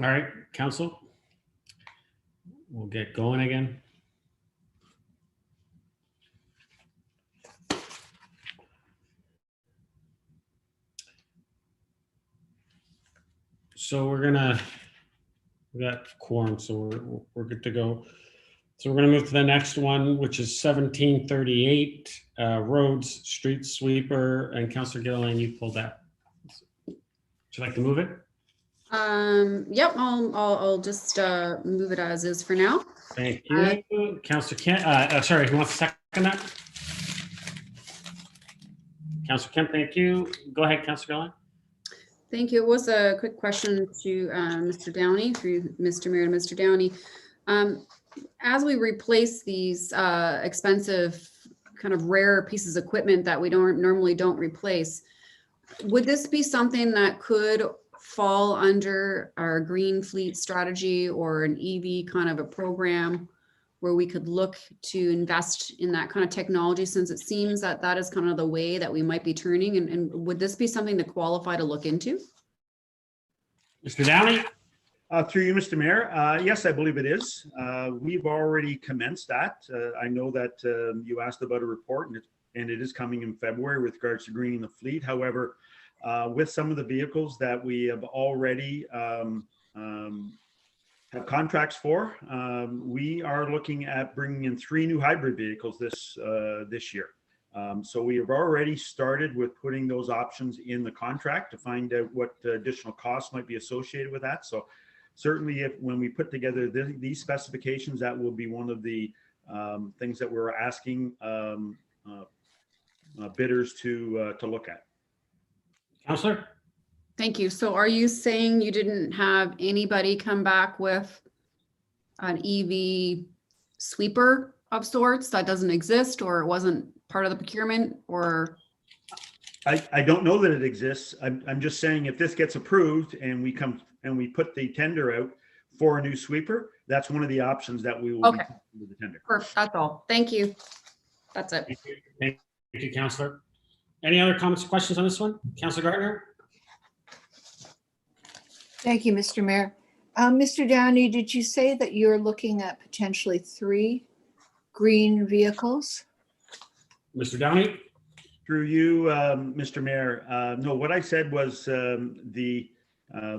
S1: All right, council. We'll get going again. So we got quorum, so we're good to go. So we're going to move to the next one, which is 1738 roads, street sweeper, and Councillor Gilliland, you pulled that. Would you like to move it?
S18: Yep, I'll just move it as is for now.
S1: Thank you. Councillor Kent, sorry, who wants to second that? Councillor Kent, thank you. Go ahead, Councillor Gilliland.
S18: Thank you. It was a quick question to Mr. Downey, through Mr. Mayor to Mr. Downey. As we replace these expensive kind of rare pieces of equipment that we normally don't replace, would this be something that could fall under our green fleet strategy or an EV kind of a program where we could look to invest in that kind of technology, since it seems that that is kind of the way that we might be turning? And would this be something to qualify to look into?
S1: Mr. Downey?
S19: Through you, Mr. Mayor. Yes, I believe it is. We've already commenced that. I know that you asked about a report, and it is coming in February with regards to greening the fleet. However, with some of the vehicles that we have already have contracts for, we are looking at bringing in 3 new hybrid vehicles this year. So we have already started with putting those options in the contract to find out what additional costs might be associated with that. So certainly when we put together these specifications, that will be one of the things that we're asking bidders to look at.
S1: Councillor?
S18: Thank you. So are you saying you didn't have anybody come back with an EV sweeper of sorts that doesn't exist, or it wasn't part of the procurement, or?
S19: I don't know that it exists. I'm just saying, if this gets approved and we put the tender out for a new sweeper, that's one of the options that we will be with the tender.
S18: Perfect. That's all. Thank you. That's it.
S1: Thank you, Councillor. Any other comments or questions on this one? Councillor Gardner?
S11: Thank you, Mr. Mayor. Mr. Downey, did you say that you're looking at potentially 3 green vehicles?
S1: Mr. Downey?
S19: Through you, Mr. Mayor. No, what I said was the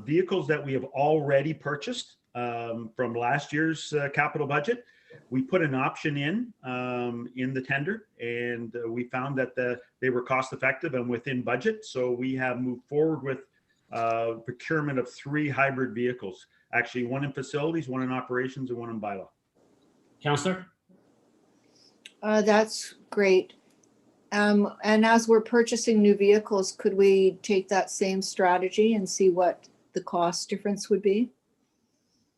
S19: vehicles that we have already purchased from last year's capital budget. We put an option in the tender, and we found that they were cost effective and within budget. So we have moved forward with procurement of 3 hybrid vehicles. Actually, 1 in facilities, 1 in operations, and 1 in bylaw.
S1: Councillor?
S11: That's great. And as we're purchasing new vehicles, could we take that same strategy and see what the cost difference would be?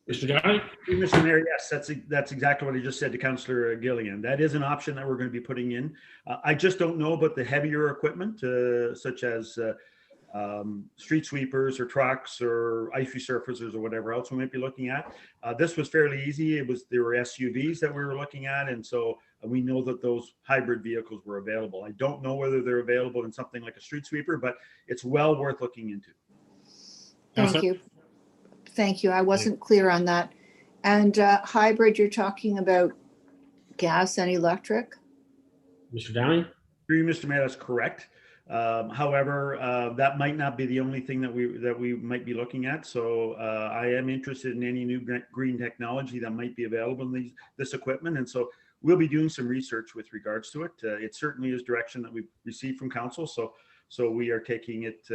S1: Mr. Downey?
S19: Mr. Mayor, yes, that's exactly what I just said to Councillor Gillian. That is an option that we're going to be putting in. I just don't know about the heavier equipment, such as street sweepers or trucks or icy surfacers or whatever else we might be looking at. This was fairly easy. There were SUVs that we were looking at, and so we know that those hybrid vehicles were available. I don't know whether they're available in something like a street sweeper, but it's well worth looking into.
S11: Thank you. Thank you. I wasn't clear on that. And hybrid, you're talking about gas and electric?
S1: Mr. Downey?
S19: Through you, Mr. Mayor, that's correct. However, that might not be the only thing that we might be looking at. So I am interested in any new green technology that might be available in this equipment, and so we'll be doing some research with regards to it. It certainly is direction that we've received from council, so we are taking it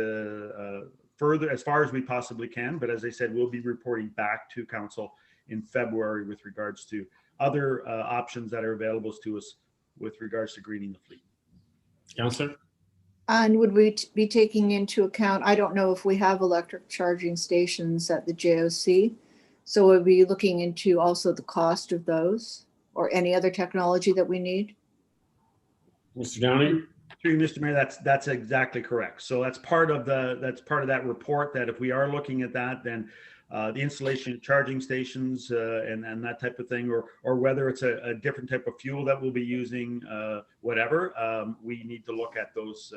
S19: further as far as we possibly can. But as I said, we'll be reporting back to council in February with regards to other options that are available to us with regards to greening the fleet.
S1: Councillor?
S11: And would we be taking into account, I don't know if we have electric charging stations at the JOC, so we'll be looking into also the cost of those or any other technology that we need?
S1: Mr. Downey?
S19: Through you, Mr. Mayor, that's exactly correct. So that's part of that report, that if we are looking at that, then the installation of charging stations and that type of thing, or whether it's a different type of fuel that we'll be using, whatever, we need to look at those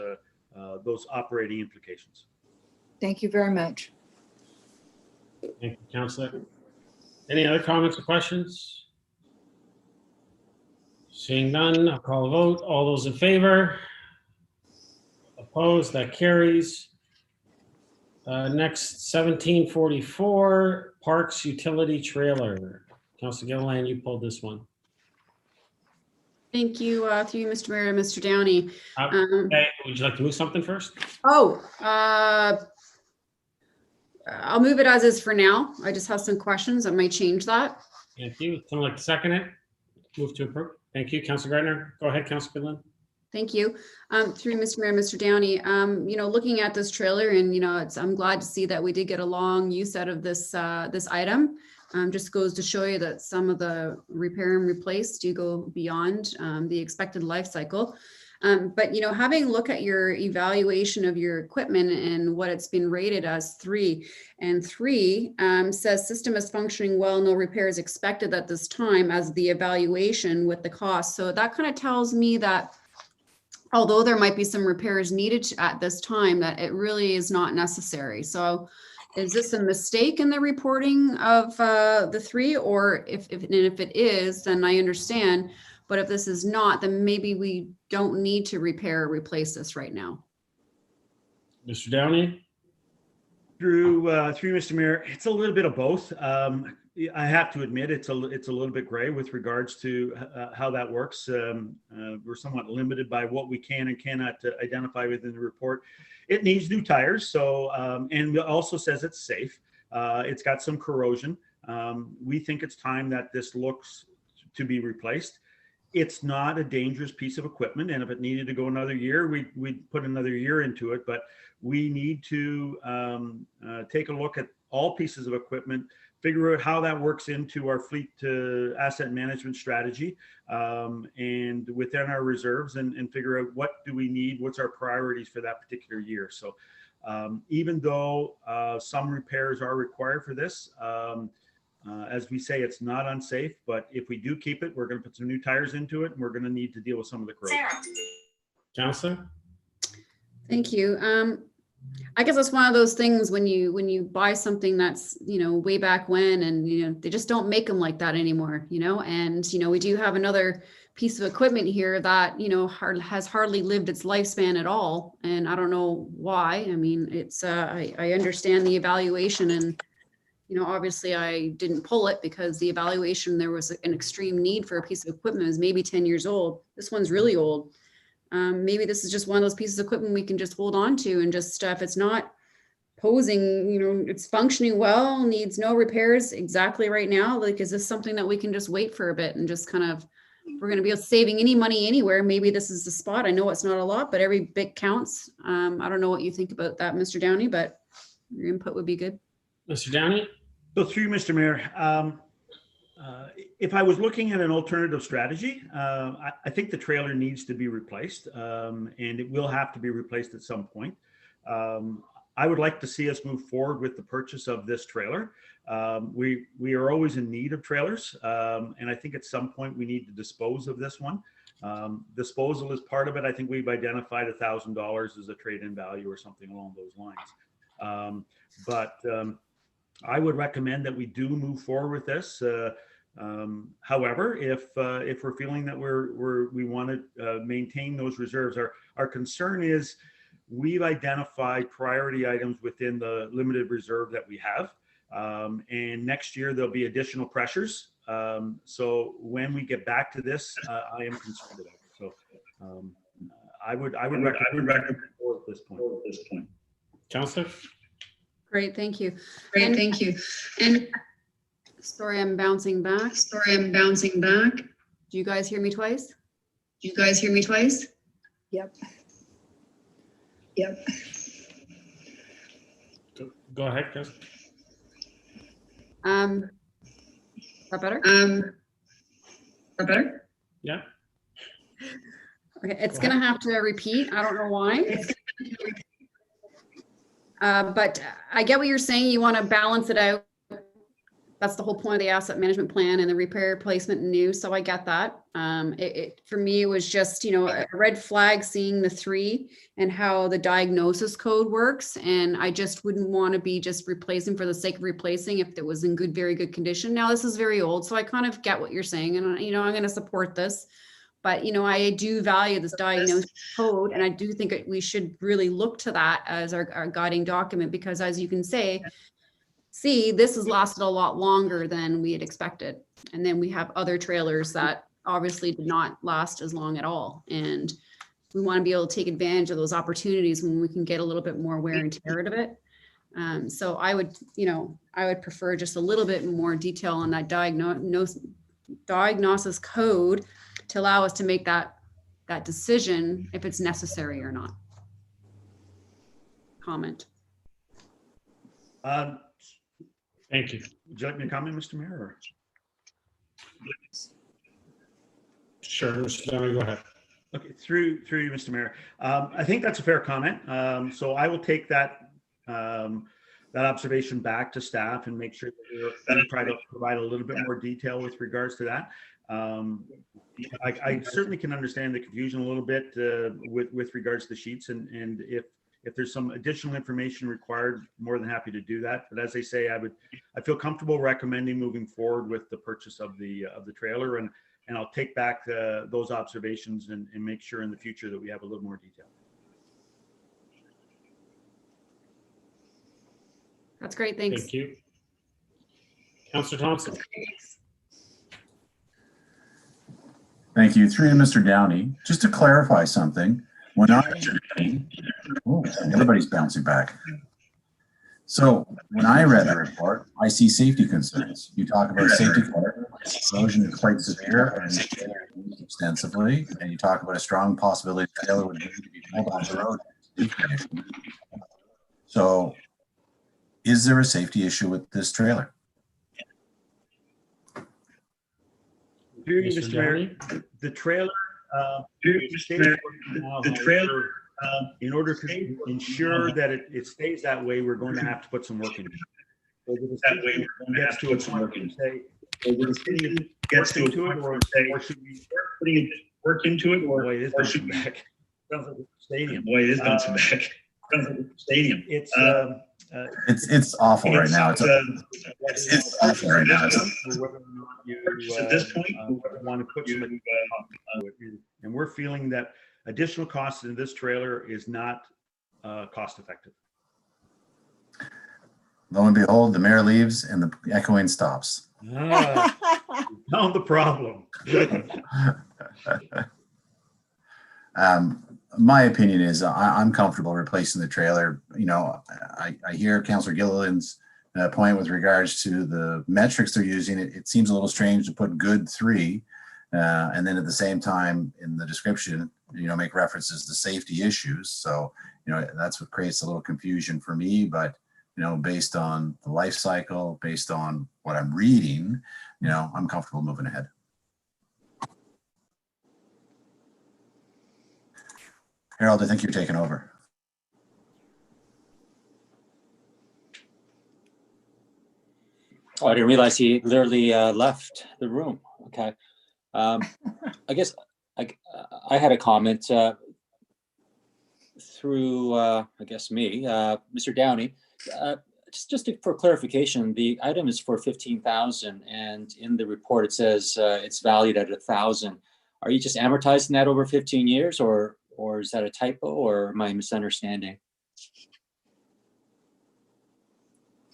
S19: operating implications.
S11: Thank you very much.
S1: Thank you, Councillor. Any other comments or questions? Seeing none, I'll call a vote. All those in favor? Opposed? That carries. Next, 1744, Parks Utility Trailer. Councillor Gilliland, you pulled this one.
S18: Thank you, through you, Mr. Mayor and Mr. Downey.
S1: Okay, would you like to move something first?
S18: I'll move it as is for now. I just have some questions. I might change that.
S1: Thank you. Someone like to second it? Move to approve. Thank you, Councillor Gardner. Go ahead, Councillor Gilliland.
S18: Thank you. Through Mr. Mayor, Mr. Downey, looking at this trailer and, I'm glad to see that we did get a long use out of this, this item. Just goes to show you that some of the repair and replace do go beyond the expected life cycle. But, having a look at your evaluation of your equipment and what it's been rated as 3, and 3 says system is functioning well, no repairs expected at this time as the evaluation with the cost. So that kind of tells me that although there might be some repairs needed at this time, that it really is not necessary. So is this a mistake in the reporting of the 3? Or if it is, then I understand. But if this is not, then maybe we don't need to repair or replace this right now.
S1: Mr. Downey?
S19: Through Mr. Mayor, it's a little bit of both. I have to admit, it's a little bit gray with regards to how that works. We're somewhat limited by what we can and cannot identify within the report. It needs new tires, so and it also says it's safe. It's got some corrosion. We think it's time that this looks to be replaced. It's not a dangerous piece of equipment, and if it needed to go another year, we'd put another year into it. But we need to take a look at all pieces of equipment, figure out how that works into our fleet to asset management strategy, and within our reserves, and figure out what do we need, what's our priorities for that particular year. So even though some repairs are required for this, as we say, it's not unsafe, but if we do keep it, we're going to put some new tires into it, and we're going to need to deal with some of the corrosion.
S1: Councillor?
S18: Thank you. I guess that's one of those things when you buy something that's, way back when, and, they just don't make them like that anymore, and, we do have another piece of equipment here that, has hardly lived its lifespan at all. And I don't know why. I mean, it's, I understand the evaluation, and, obviously I didn't pull it because the evaluation, there was an extreme need for a piece of equipment. It was maybe 10 years old. This one's really old. Maybe this is just one of those pieces of equipment we can just hold on to, and just if it's not posing, it's functioning well, needs no repairs exactly right now. Like, is this something that we can just wait for a bit and just kind of, if we're going to be saving any money anywhere, maybe this is the spot. I know it's not a lot, but every bit counts. I don't know what you think about that, Mr. Downey, but your input would be good.
S1: Mr. Downey?
S19: So through Mr. Mayor, if I was looking at an alternative strategy, I think the trailer needs to be replaced, and it will have to be replaced at some point. I would like to see us move forward with the purchase of this trailer. We are always in need of trailers, and I think at some point we need to dispose of this one. Disposal is part of it. I think we've identified $1,000 as a trade-in value or something along those lines. But I would recommend that we do move forward with this. However, if we're feeling that we want to maintain those reserves, our concern is we've identified priority items within the limited reserve that we have, and next year there'll be additional pressures. So when we get back to this, I am concerned about it. So I would recommend at this point.
S1: Councillor?
S18: Great, thank you.
S20: Thank you. And
S18: sorry, I'm bouncing back. Do you guys hear me twice?
S11: Yep.
S1: Go ahead, Chris.
S18: Is that better?
S1: Yeah.
S18: Okay, it's gonna have to repeat. I don't know why. But I get what you're saying. You want to balance it out that's the whole point of the asset management plan and the repair, replacement, and new. So I get that. For me, it was just, a red flag seeing the 3 and how the diagnosis code works. And I just wouldn't want to be just replacing for the sake of replacing if it was in very good condition. Now, this is very old, so I kind of get what you're saying. And, I'm going to support this. But, I do value this diagnosis code. And I do think we should really look to that as our guiding document, because as you can see, this has lasted a lot longer than we had expected. And then we have other trailers that obviously did not last as long at all. And we want to be able to take advantage of those opportunities when we can get a little bit more wear and tear out of it. So I would prefer just a little bit more detail on that diagnosis code to allow us to make that decision if it's necessary or not. Comment.
S1: Thank you.
S19: Would you like me to comment, Mr. Mayor? Or?
S1: Sure, Mr. Downey, go ahead.
S19: Okay, through you, Mr. Mayor. I think that's a fair comment. So I will take that observation back to staff and make sure that we try to provide a little bit more detail with regards to that. I certainly can understand the confusion a little bit with regards to the sheets, and if there's some additional information required, more than happy to do that. But as I say, I feel comfortable recommending moving forward with the purchase of the trailer, and I'll take back those observations and make sure in the future that we have a little more detail.
S18: That's great. Thanks.
S1: Thank you. Councillor Thompson.
S7: Thank you. Through you, Mr. Downey. Just to clarify something, when everybody's bouncing back. So when I read the report, I see safety concerns. You talk about safety erosion is quite severe and extensively, and you talk about a strong possibility the trailer would need to be pulled off the road. So is there a safety issue with this trailer?
S19: Mr. Mayor, the trailer, in order to ensure that it stays that way, we're going to have to put some work into it. So that way, we're going to have to put some work into it. Or should we work into it, or should we back? Sounds like a stadium. Boy, it is bouncing back. Sounds like a stadium.
S7: It's awful right now. It's awful right now.
S19: At this point, we want to put some, and we're feeling that additional costs in this trailer is not cost effective.
S7: Lo and behold, the mayor leaves and the echoing stops.
S19: Found the problem.
S7: My opinion is I'm comfortable replacing the trailer. I hear Councillor Gilliland's point with regards to the metrics they're using. It seems a little strange to put good 3, and then at the same time in the description, make references to safety issues. So, that's what creates a little confusion for me. But, based on the life cycle, based on what I'm reading, I'm comfortable moving ahead. Harold, I think you're taking over.
S6: Oh, I didn't realize he literally left the room. Okay. I guess I had a comment through, I guess, me, Mr. Downey. Just for clarification, the item is for $15,000, and in the report it says it's valued at $1,000. Are you just amortizing that over 15 years, or is that a typo, or am I misunderstanding?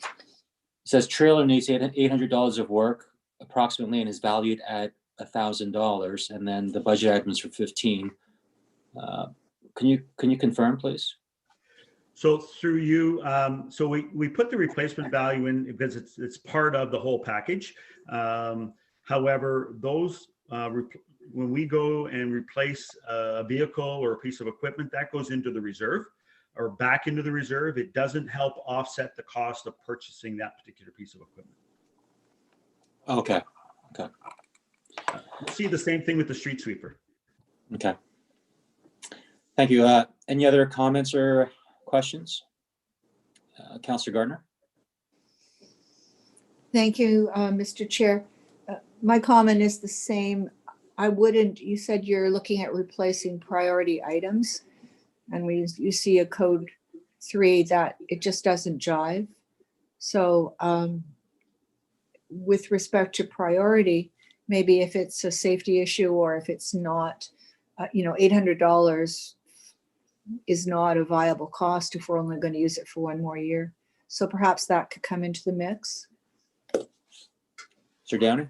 S6: It says trailer needs $800 of work approximately and is valued at $1,000, and then the budget item is for 15. Can you confirm, please?
S19: So through you, so we put the replacement value in because it's part of the whole package. However, those when we go and replace a vehicle or a piece of equipment, that goes into the reserve or back into the reserve. It doesn't help offset the cost of purchasing that particular piece of equipment.
S6: Okay.
S19: We'll see the same thing with the street sweeper.
S6: Okay. Thank you. Any other comments or questions? Councillor Gardner?
S11: Thank you, Mr. Chair. My comment is the same. I wouldn't, you said you're looking at replacing priority items, and you see a code 3 that it just doesn't jive. So with respect to priority, maybe if it's a safety issue or if it's not, $800 is not a viable cost if we're only going to use it for one more year. So perhaps that could come into the mix.
S6: Sir Downey?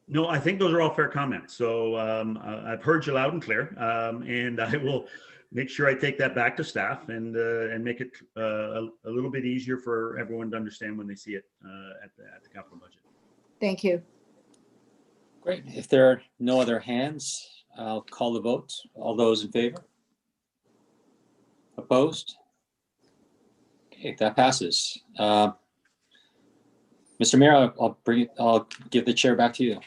S19: No, I think those are all fair comments. So I've heard you loud and clear, and I will make sure I take that back to staff and make it a little bit easier for everyone to understand when they see it at the capital budget.
S11: Thank you.
S6: Great. If there are no other hands, I'll call the vote. All those in favor? Opposed? Okay, that passes. Mr. Mayor, I'll give the chair back to you.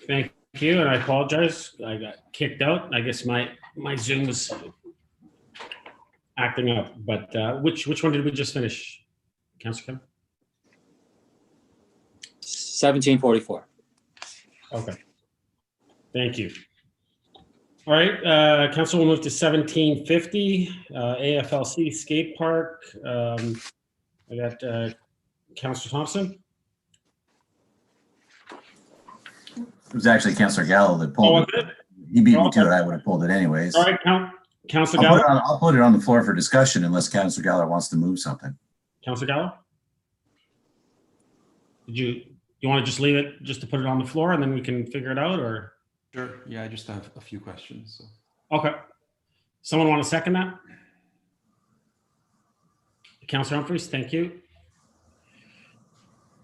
S1: Thank you, and I apologize. I got kicked out. I guess my Zoom was acting up. But which one did we just finish, Councilor Kim?
S6: 1744.
S1: Okay. Thank you. All right, Council will move to 1750, AFLC Skate Park. I got Councilor Thompson.
S7: It was actually Councillor Gallo that pulled it. He beat me to it. I would have pulled it anyways.
S1: All right, Councilor Gallo.
S7: I'll put it on the floor for discussion unless Councillor Gallo wants to move something.
S1: Councilor Gallo? You want to just leave it just to put it on the floor and then we can figure it out, or?
S10: Sure. Yeah, I just have a few questions. So.
S1: Okay. Someone want to second that? Councilor Humphries, thank you.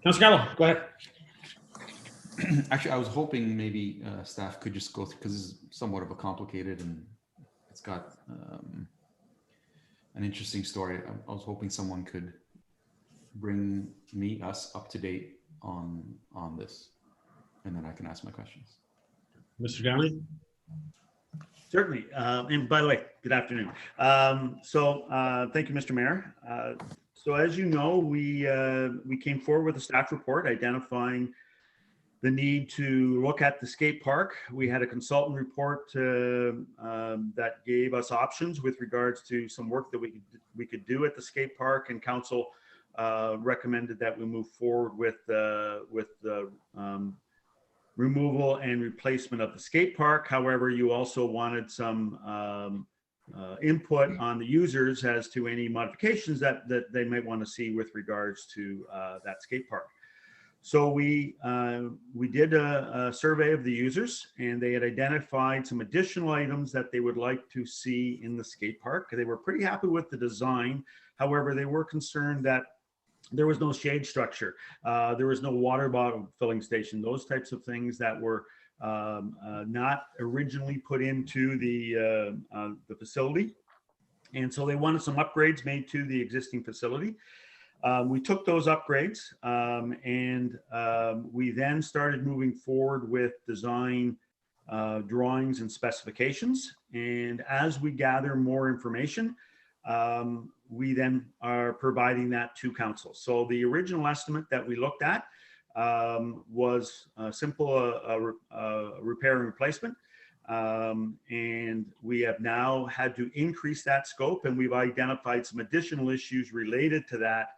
S1: Councilor Gallo, go ahead.
S10: Actually, I was hoping maybe staff could just go through, because this is somewhat of a complicated and it's got an interesting story. I was hoping someone could bring us up to date on this, and then I can ask my questions.
S1: Mr. Downey?
S19: Certainly. And by the way, good afternoon. Thank you, Mr. Mayor. So as you know, we came forward with a staff report identifying the need to look at the skate park. We had a consultant report that gave us options with regards to some work that we could do at the skate park, and council recommended that we move forward with the removal and replacement of the skate park. However, you also wanted some input on the users as to any modifications that they might want to see with regards to that skate park. So we did a survey of the users, and they had identified some additional items that they would like to see in the skate park. They were pretty happy with the design. However, they were concerned that there was no shade structure. There was no water bottle filling station, those types of things that were not originally put into the facility. And so they wanted some upgrades made to the existing facility. We took those upgrades and we then started moving forward with design drawings and specifications. And as we gather more information, we then are providing that to council. So the original estimate that we looked at was a simple repair and replacement. And we have now had to increase that scope, and we've identified some additional issues related to that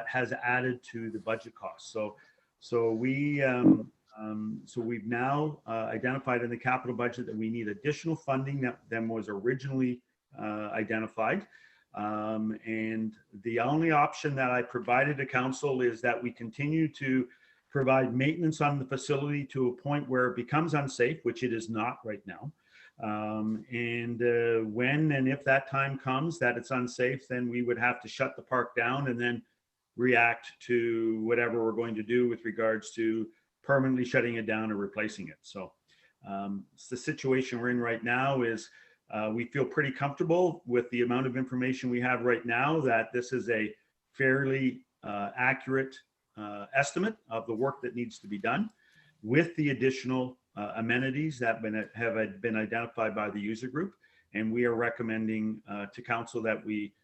S19: has added to the budget costs. So we've now identified in the capital budget that we need additional funding than was originally identified. And the only option that I provided to council is that we continue to provide maintenance on the facility to a point where it becomes unsafe, which it is not right now. When and if that time comes that it's unsafe, then we would have to shut the park down and then react to whatever we're going to do with regards to permanently shutting it down or replacing it. So the situation we're in right now is we feel pretty comfortable with the amount of information we have right now that this is a fairly accurate estimate of the work that needs to be done, with the additional amenities that have been identified by the user group. And we are recommending to council that we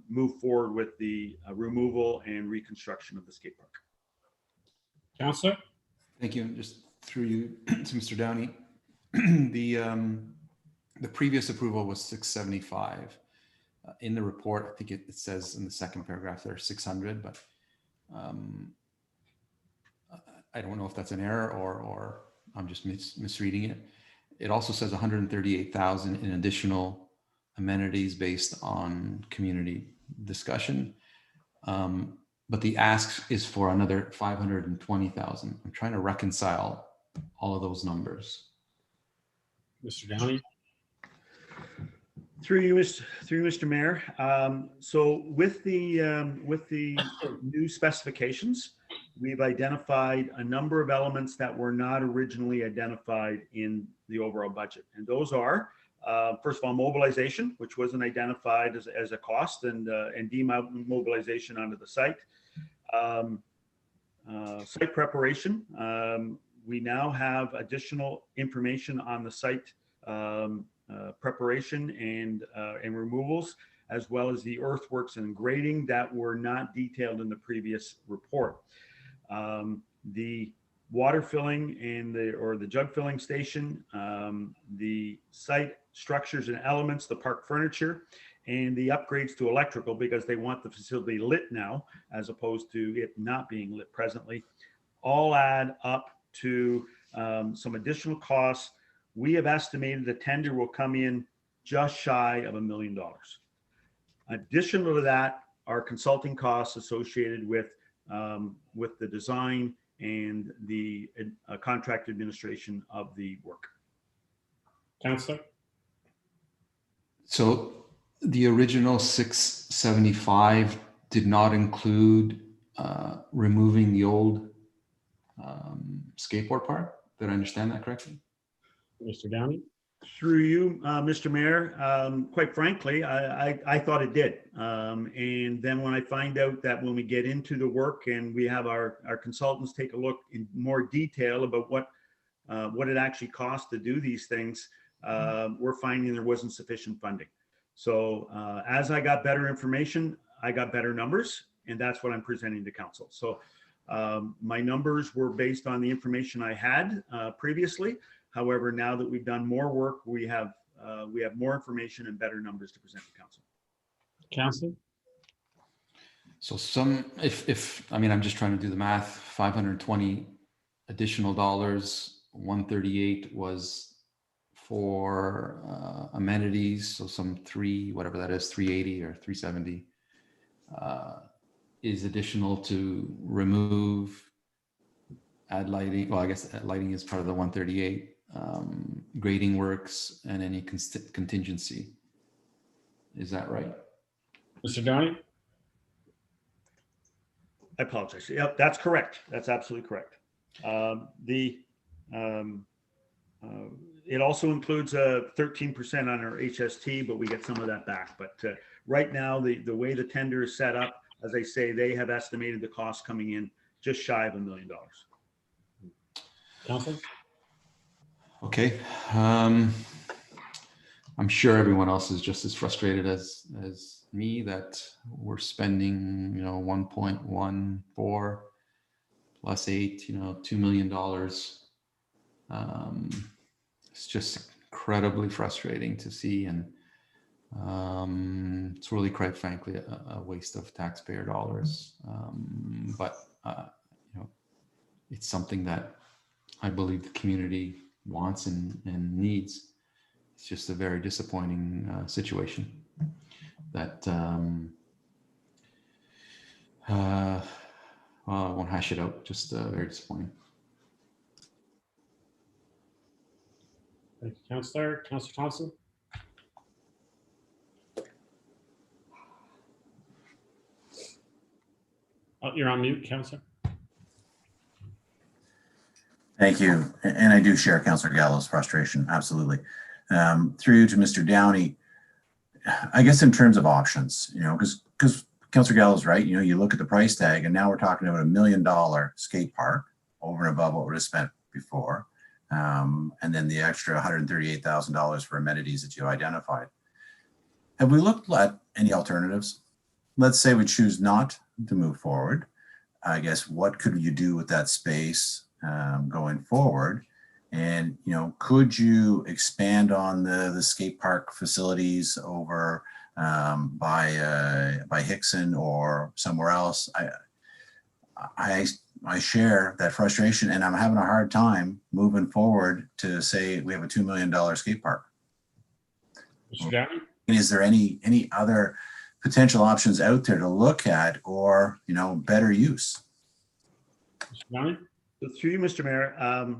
S19: move forward with the removal and reconstruction of the skate park.
S1: Councillor?
S10: Thank you. Just through you to Mr. Downey. The previous approval was 675. In the report, I think it says in the second paragraph there 600, but I don't know if that's an error or I'm just misreading it. It also says 138,000 in additional amenities based on community discussion. But the ask is for another 520,000. I'm trying to reconcile all of those numbers.
S1: Mr. Downey?
S19: Through you, Mr. Mayor. So with the new specifications, we've identified a number of elements that were not originally identified in the overall budget. And those are, first of all, mobilization, which wasn't identified as a cost, and demobilization onto the site. Site preparation. We now have additional information on the site preparation and removals, as well as the earthworks and grading that were not detailed in the previous report. The water filling and the jug filling station, the site structures and elements, the park furniture, and the upgrades to electrical, because they want the facility lit now as opposed to it not being lit presently, all add up to some additional costs. We have estimated the tender will come in just shy of $1 million. Additional to that are consulting costs associated with the design and the contract administration of the work.
S1: Councillor?
S10: So the original 675 did not include removing the old skateboard park. Did I understand that correctly?
S1: Mr. Downey?
S19: Through you, Mr. Mayor, quite frankly, I thought it did. And then when I find out that when we get into the work and we have our consultants take a look in more detail about what it actually costs to do these things, we're finding there wasn't sufficient funding. So as I got better information, I got better numbers, and that's what I'm presenting to council. So my numbers were based on the information I had previously. However, now that we've done more work, we have more information and better numbers to present to council.
S1: Councillor?
S10: So if I mean, I'm just trying to do the math, 520 additional dollars, 138 was for amenities. So some whatever that is, 380 or 370 is additional to remove, add lighting. Well, I guess lighting is part of the 138. Grading works and any contingency. Is that right?
S1: Mr. Downey?
S19: I apologize. Yep, that's correct. That's absolutely correct. It also includes a 13% on our HST, but we get some of that back. But right now, the way the tender is set up, as I say, they have estimated the cost coming in just shy of $1 million.
S1: Councillor?
S10: Okay. I'm sure everyone else is just as frustrated as me that we're spending, 1.14 plus 8, $2 million. It's just incredibly frustrating to see, and it's really, quite frankly, a waste of taxpayer dollars. But it's something that I believe the community wants and needs. It's just a very disappointing situation that well, I won't hash it out, just very disappointing.
S1: Thank you, Councillor. Councillor Thompson? Oh, you're on mute, Councillor.
S7: Thank you. And I do share Councillor Gallo's frustration, absolutely. Through you to Mr. Downey, I guess in terms of options, because Councillor Gallo's right, you look at the price tag and now we're talking about $1 million skate park over and above what would have spent before. And then the extra $138,000 for amenities that you identified. have we looked at any alternatives? Let's say we choose not to move forward. I guess what could you do with that space going forward? And, you know, could you expand on the skate park facilities over by Hickson or somewhere else? I share that frustration, and I'm having a hard time moving forward to say we have a $2 million skate park.
S1: Mr. Downey?
S7: Is there any other potential options out there to look at, or, you know, better use?
S1: Mr. Downey?
S19: So through you, Mr. Mayor,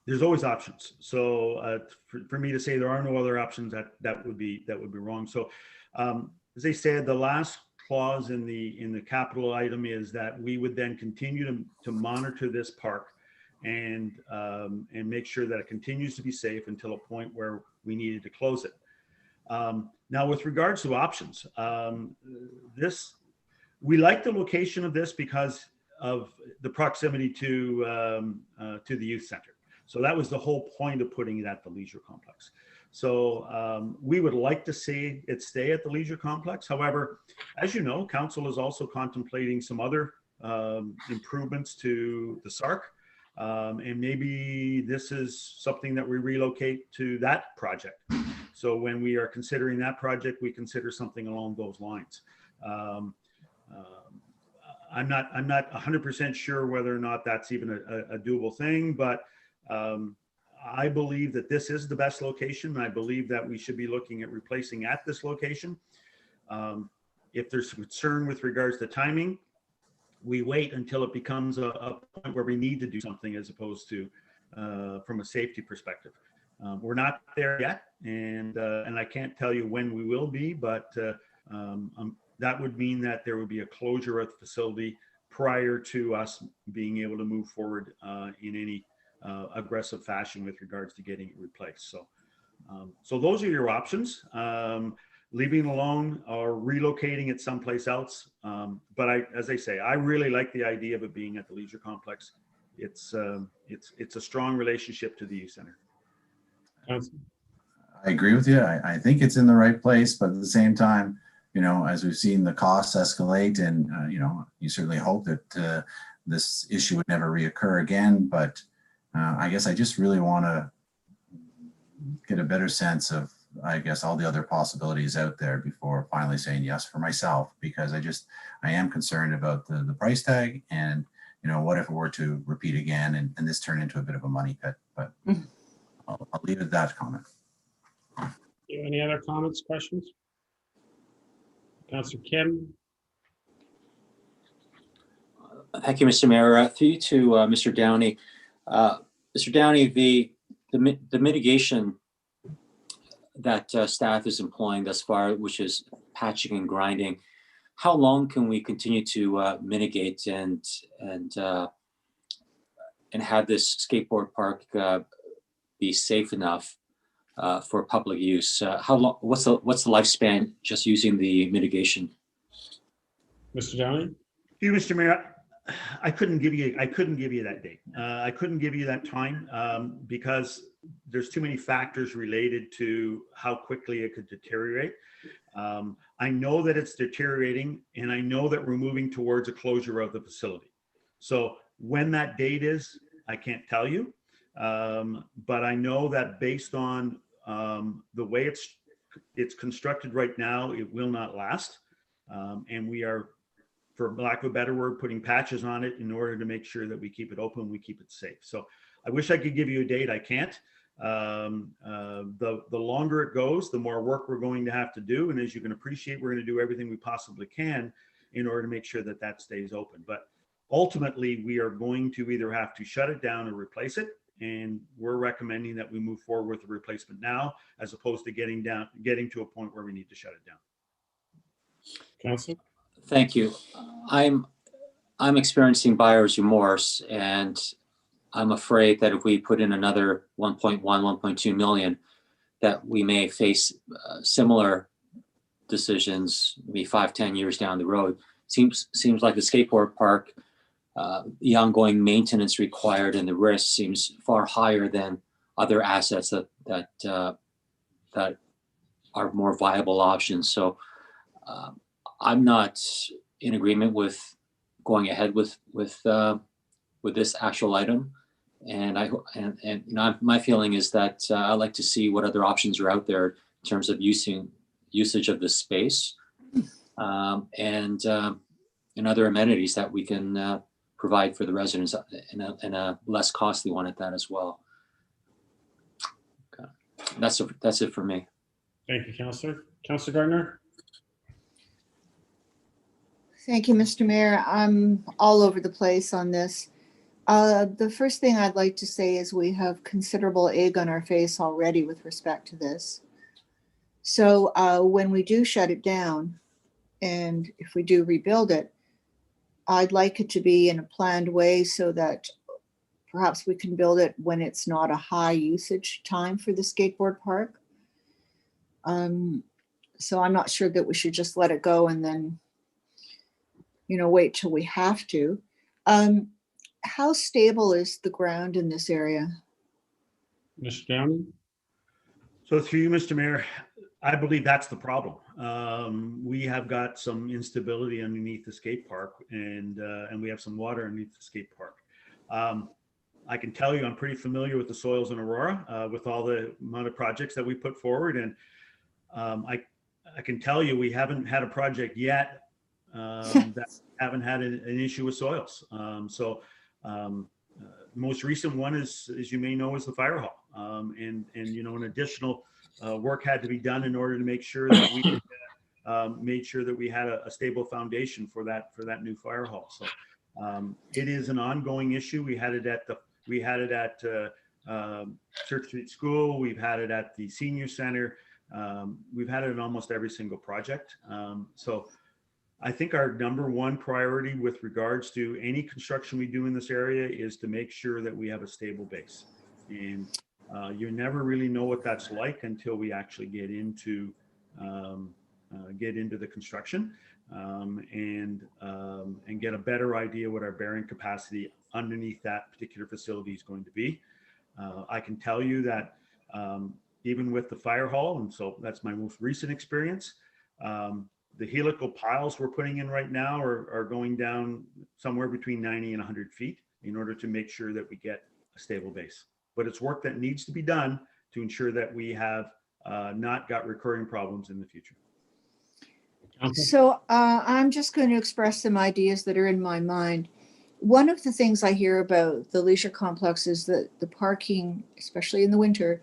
S19: there's always options. So for me to say there are no other options, that would be wrong. So as I said, the last clause in the capital item is that we would then continue to monitor this park and make sure that it continues to be safe until a point where we needed to close it. Now, with regards to options, we like the location of this because of the proximity to the youth center. So that was the whole point of putting it at the leisure complex. So we would like to see it stay at the leisure complex. However, as you know, council is also contemplating some other improvements to the SARC. And maybe this is something that we relocate to that project. So when we are considering that project, we consider something along those lines. I'm not 100% sure whether or not that's even a doable thing, but I believe that this is the best location. I believe that we should be looking at replacing at this location. If there's concern with regards to timing, we wait until it becomes a point where we need to do something, as opposed to from a safety perspective. We're not there yet, and I can't tell you when we will be, but that would mean that there would be a closure of the facility prior to us being able to move forward in any aggressive fashion with regards to getting it replaced. So, so those are your options. Leaving alone or relocating it someplace else. But as I say, I really like the idea of it being at the leisure complex. It's a strong relationship to the youth center.
S7: I agree with you. I think it's in the right place, but at the same time, you know, as we've seen the costs escalate, and you know, you certainly hope that this issue would never reoccur again. But I guess I just really want to get a better sense of, I guess, all the other possibilities out there before finally saying yes for myself, because I am concerned about the price tag, and, you know, what if it were to repeat again and this turned into a bit of a money pit. But I'll leave it at that comment.
S1: Any other comments, questions? Councillor Kim?
S6: Thank you, Mr. Mayor. Through you to Mr. Downey. Mr. Downey, the mitigation that staff is employing thus far, which is patching and grinding, how long can we continue to mitigate and have this skateboard park be safe enough for public use? How long? What's the lifespan just using the mitigation?
S1: Mr. Downey?
S19: You, Mr. Mayor, I couldn't give you that date. I couldn't give you that time because there's too many factors related to how quickly it could deteriorate. I know that it's deteriorating, and I know that we're moving towards a closure of the facility. So when that date is, I can't tell you, but I know that based on the way it's constructed right now, it will not last, and we are, for lack of a better word, putting patches on it in order to make sure that we keep it open, we keep it safe. So I wish I could give you a date. I can't. The longer it goes, the more work we're going to have to do. And as you can appreciate, we're going to do everything we possibly can in order to make sure that that stays open. But ultimately, we are going to either have to shut it down or replace it. And we're recommending that we move forward with the replacement now, as opposed to getting to a point where we need to shut it down.
S1: Councilor?
S6: Thank you. I'm experiencing buyer's remorse, and I'm afraid that if we put in another 1.1, 1.2 million, that we may face similar decisions maybe 5-10 years down the road. Seems like the skateboard park, the ongoing maintenance required and the risk seems far higher than other assets that are more viable options. So I'm not in agreement with going ahead with this actual item. And you know, my feeling is that I'd like to see what other options are out there in terms of usage of the space, and other amenities that we can provide for the residents in a less costly one at that as well. Okay. That's it for me.
S1: Thank you, Councillor. Councillor Gardner.
S11: Thank you, Mr. Mayor. I'm all over the place on this. The first thing I'd like to say is we have considerable egg on our face already with respect to this. So when we do shut it down, and if we do rebuild it, I'd like it to be in a planned way so that perhaps we can build it when it's not a high usage time for the skateboard park. So I'm not sure that we should just let it go and then, you know, wait till we have to. How stable is the ground in this area?
S1: Mr. Downey.
S19: So through you, Mr. Mayor, I believe that's the problem. We have got some instability underneath the skate park, and we have some water underneath the skate park. I can tell you I'm pretty familiar with the soils in Aurora, with all the amount of projects that we put forward, and I can tell you we haven't had a project yet that haven't had an issue with soils. Most recent one is, as you may know, is the fire hall, and you know, an additional work had to be done in order to make sure that we made sure that we had a stable foundation for that new fire hall. So it is an ongoing issue. We had it at Church Street School. We've had it at the senior center. We've had it in almost every single project. So I think our number one priority with regards to any construction we do in this area is to make sure that we have a stable base. And you never really know what that's like until we actually get into the construction and get a better idea what our bearing capacity underneath that particular facility is going to be. I can tell you that even with the fire hall, and so that's my most recent experience, the helical piles we're putting in right now are going down somewhere between 90 and 100 feet in order to make sure that we get a stable base. But it's work that needs to be done to ensure that we have not got recurring problems in the future.
S11: So I'm just going to express some ideas that are in my mind. One of the things I hear about the leisure complex is that the parking, especially in the winter,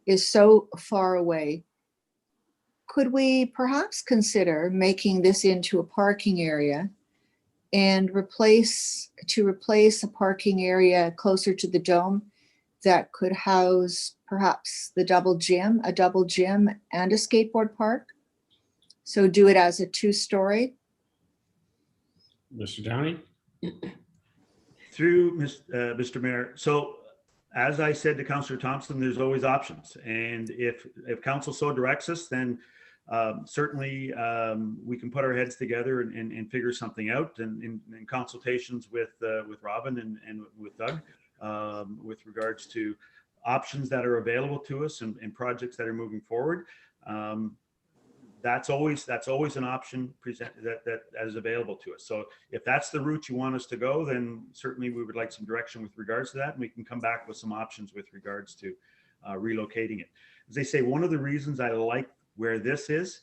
S11: is so far away. Could we perhaps consider making this into a parking area and replace a parking area closer to the dome that could house perhaps a double gym and a skateboard park? So do it as a 2-story.
S1: Mr. Downey.
S19: Through Mr. Mayor. So as I said to Councillor Thompson, there's always options. And if council so directs us, then certainly we can put our heads together and figure something out, and in consultations with Robin and with Doug with regards to options that are available to us and projects that are moving forward. That's always an option that is available to us. So if that's the route you want us to go, then certainly we would like some direction with regards to that, and we can come back with some options with regards to relocating it. As they say, one of the reasons I like where this is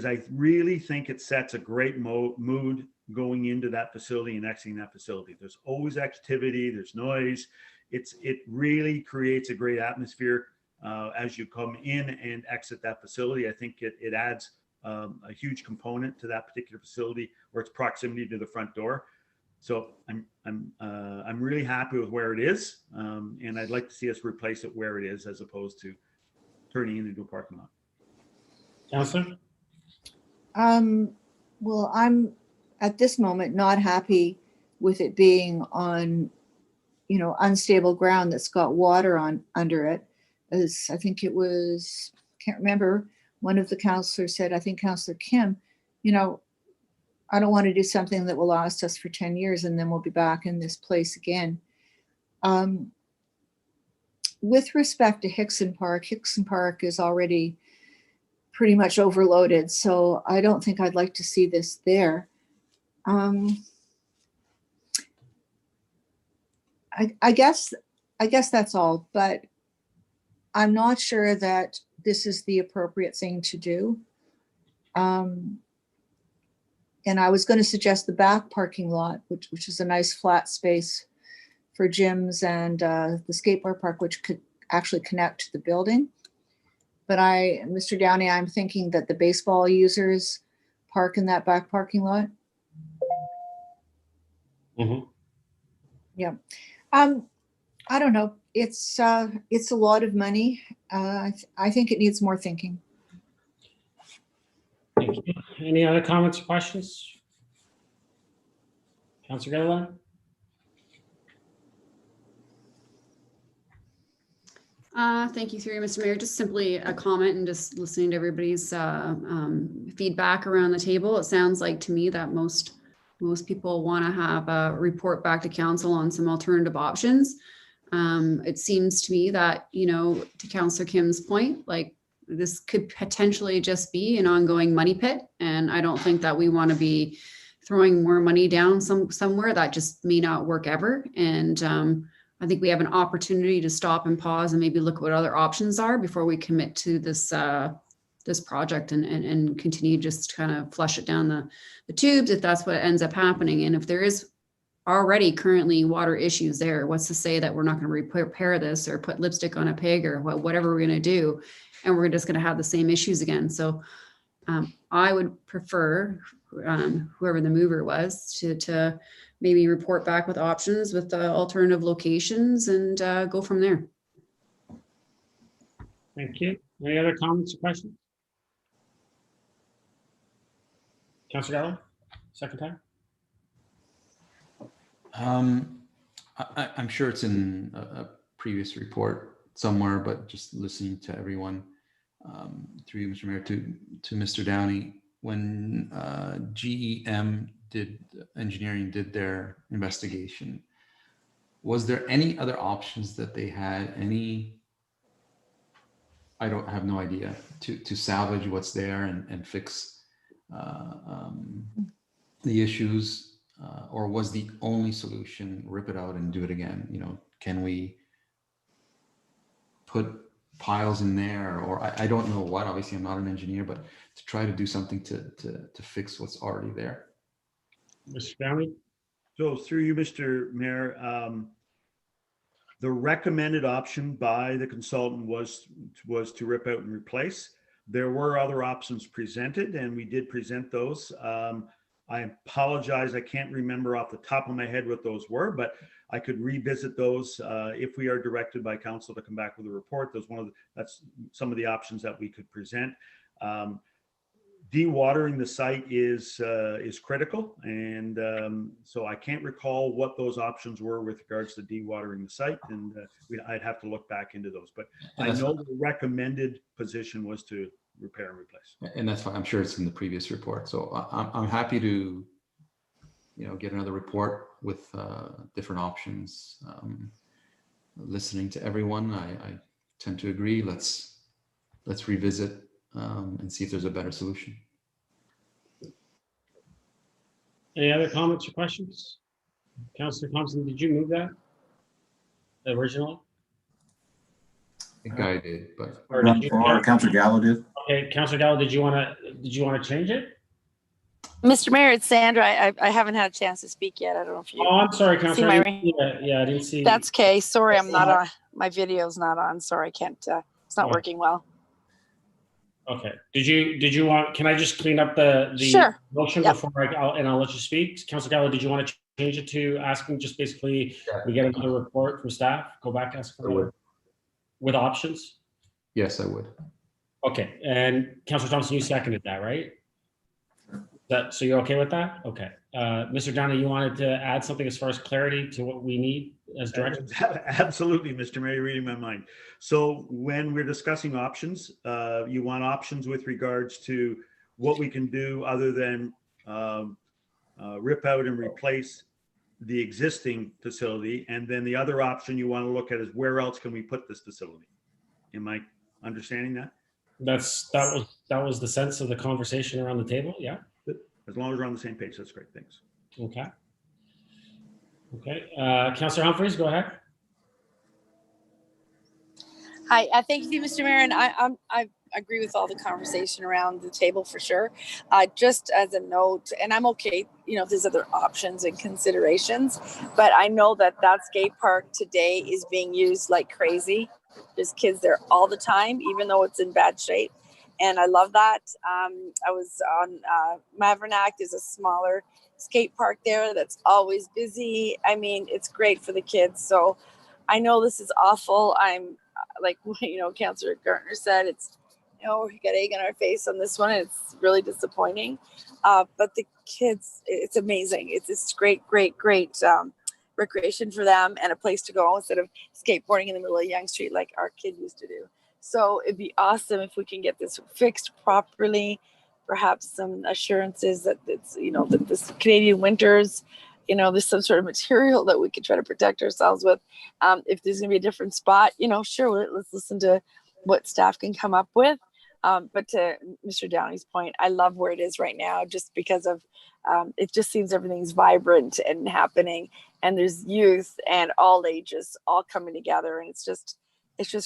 S19: I really think it sets a great mood going into that facility and exiting that facility. There's always activity, there's noise. It really creates a great atmosphere as you come in and exit that facility. I think it adds a huge component to that particular facility, or its proximity to the front door. So I'm really happy with where it is, and I'd like to see us replace it where it is as opposed to turning it into a parking lot.
S1: Councillor?
S11: Well, I'm at this moment not happy with it being on, unstable ground that's got water under it. As I think it was, can't remember, one of the councillors said, I think Councillor Kim, I don't want to do something that will last us for 10 years and then we'll be back in this place again. With respect to Hickson Park is already pretty much overloaded. So I don't think I'd like to see this there. I guess that's all, but I'm not sure that this is the appropriate thing to do. And I was going to suggest the back parking lot, which is a nice flat space for gyms and the skateboard park, which could actually connect to the building. But Mr. Downey, I'm thinking that the baseball users park in that back parking lot.
S1: Mm-hmm.
S11: Yeah. I don't know. It's a lot of money. I think it needs more thinking.
S1: Thank you. Any other comments or questions? Councilor Getterline?
S18: Thank you, through you, Mr. Mayor. Just simply a comment and just listening to everybody's feedback around the table. It sounds like to me that most people want to have a report back to council on some alternative options. It seems to me that, you know, to Councillor Kim's point, like this could potentially just be an ongoing money pit. And I don't think that we want to be throwing more money down somewhere that just may not work ever. And I think we have an opportunity to stop and pause and maybe look at what other options are before we commit to this this project and continue just kind of flush it down the tubes if that's what ends up happening. And if there is already currently water issues there, what's to say that we're not going to repair this or put lipstick on a pig or whatever we're going to do, and we're just going to have the same issues again. So I would prefer whoever the mover was to maybe report back with options with alternative locations and go from there.
S1: Thank you. Any other comments or questions? Councilor Gallo, second time.
S10: I'm sure it's in a previous report somewhere, but just listening to everyone, through you, Mr. Mayor, to Mr. Downey, when GEM engineering did their investigation, was there any other options that they had? I have no idea, to salvage what's there and fix the issues, or was the only solution rip it out and do it again? You know, can we put piles in there, or I don't know what, obviously I'm not an engineer, but to try to do something to fix what's already there.
S1: Mr. Downey?
S19: So through you, Mr. Mayor, the recommended option by the consultant was to rip out and replace. There were other options presented, and we did present those. I apologize, I can't remember off the top of my head what those were, but I could revisit those if we are directed by council to come back with a report. That's some of the options that we could present. Dewatering the site is critical, and so I can't recall what those options were with regards to dewatering the site, and I'd have to look back into those. But I know the recommended position was to repair and replace.
S10: And that's fine. I'm sure it's in the previous report. So I'm happy to, you know, get another report with different options. Listening to everyone, I tend to agree. Let's revisit and see if there's a better solution.
S1: Any other comments or questions? Councilor Thompson, did you move that originally?
S10: I think I did, but
S1: Or did you?
S7: Or Councilor Gallo did.
S1: Okay, Councilor Gallo, did you want to change it?
S9: Mr. Mayor, it's Sandra. I haven't had a chance to speak yet. I don't know if you.
S1: Oh, I'm sorry, Councilor.
S9: my
S1: Yeah, I didn't see.
S9: That's okay. Sorry, I'm not on. My video's not on. Sorry, I can't. It's not working well.
S1: Okay. Did you want? Can I just clean up the
S9: Sure.
S1: motion before I'll let you speak? Councilor Gallo, did you want to change it to asking just basically we get another report from staff? Go back, ask for another with options.
S10: Yes, I would.
S1: Okay, and Councilor Thompson, you seconded that, right? So you're okay with that? Okay. Mr. Downey, you wanted to add something as far as clarity to what we need as directions?
S19: Absolutely, Mr. Mayor, you're reading my mind. So when we're discussing options, you want options with regards to what we can do other than rip out and replace the existing facility. And then the other option you want to look at is where else can we put this facility? Am I understanding that?
S1: That was the sense of the conversation around the table. Yeah.
S19: As long as we're on the same page, that's great. Thanks.
S1: Okay. Okay. Councillor Humphreys, go ahead.
S9: Hi, thank you, Mr. Mayor, and I agree with all the conversation around the table for sure. Just as a note, and I'm okay, you know, if there's other options and considerations, but I know that skate park today is being used like crazy. There's kids there all the time, even though it's in bad shape, and I love that. I was on Mavrenack. There's a smaller skate park there that's always busy. I mean, it's great for the kids. So I know this is awful. I'm like, you know, Councillor Gartner said, it's, you know, we got egg on our face on this one. It's really disappointing. But the kids, it's amazing. It's great recreation for them and a place to go instead of skateboarding in the middle of Yonge Street like our kid used to do. So it'd be awesome if we can get this fixed properly. Perhaps some assurances that it's, you know, that this Canadian winters, you know, there's some sort of material that we could try to protect ourselves with. If there's gonna be a different spot, you know, sure, let's listen to what staff can come up with. But to Mr. Downey's point, I love where it is right now, just because of, it just seems everything's vibrant and happening, and there's youth and all ages all coming together, and it's just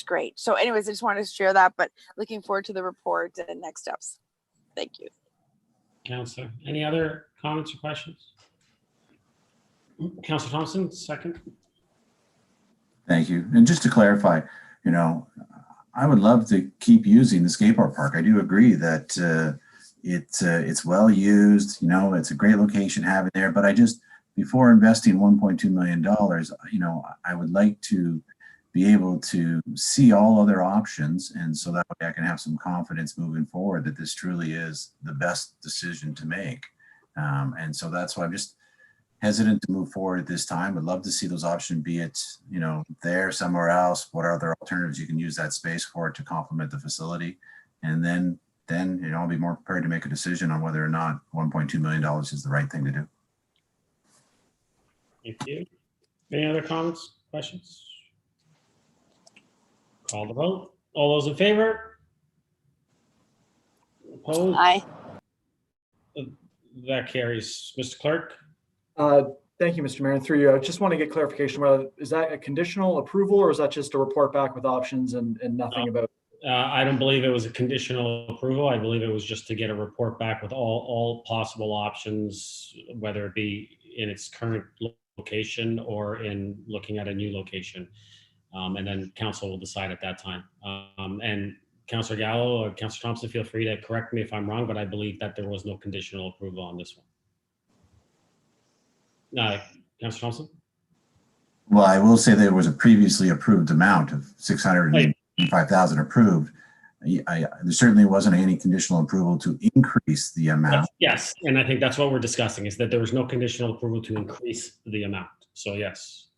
S9: great. So anyways, I just wanted to share that, but looking forward to the report and next steps. Thank you.
S1: Councillor, any other comments or questions? Councillor Thompson, second.
S7: Thank you. And just to clarify, you know, I would love to keep using the skateboard park. I do agree that it's well used. You know, it's a great location having there. But I just, before investing $1.2 million, you know, I would like to be able to see all other options, and so that way I can have some confidence moving forward that this truly is the best decision to make. And so that's why I'm just hesitant to move forward at this time. Would love to see those options, be it, you know, there, somewhere else, what are other alternatives you can use that space for to complement the facility. And then, you know, I'll be more prepared to make a decision on whether or not $1.2 million is the right thing to do.
S1: Thank you. Any other comments, questions? Call the vote. All those in favor? Opposed?
S9: Aye.
S1: That carries. Mr. Clerk?
S2: Thank you, Mr. Mayor. And through you, I just want to get clarification. Whether is that a conditional approval, or is that just a report back with options and nothing about?
S1: I don't believe it was a conditional approval. I believe it was just to get a report back with all possible options, whether it be in its current location or in looking at a new location. And then council will decide at that time. And Councillor Gallo or Councillor Thompson, feel free to correct me if I'm wrong, but I believe that there was no conditional approval on this one. Councillor Thompson?
S7: Well, I will say there was a previously approved amount of $685,000 approved. There certainly wasn't any conditional approval to increase the amount.
S1: Yes, and I think that's what we're discussing, is that there was no conditional approval to increase the amount. So yes.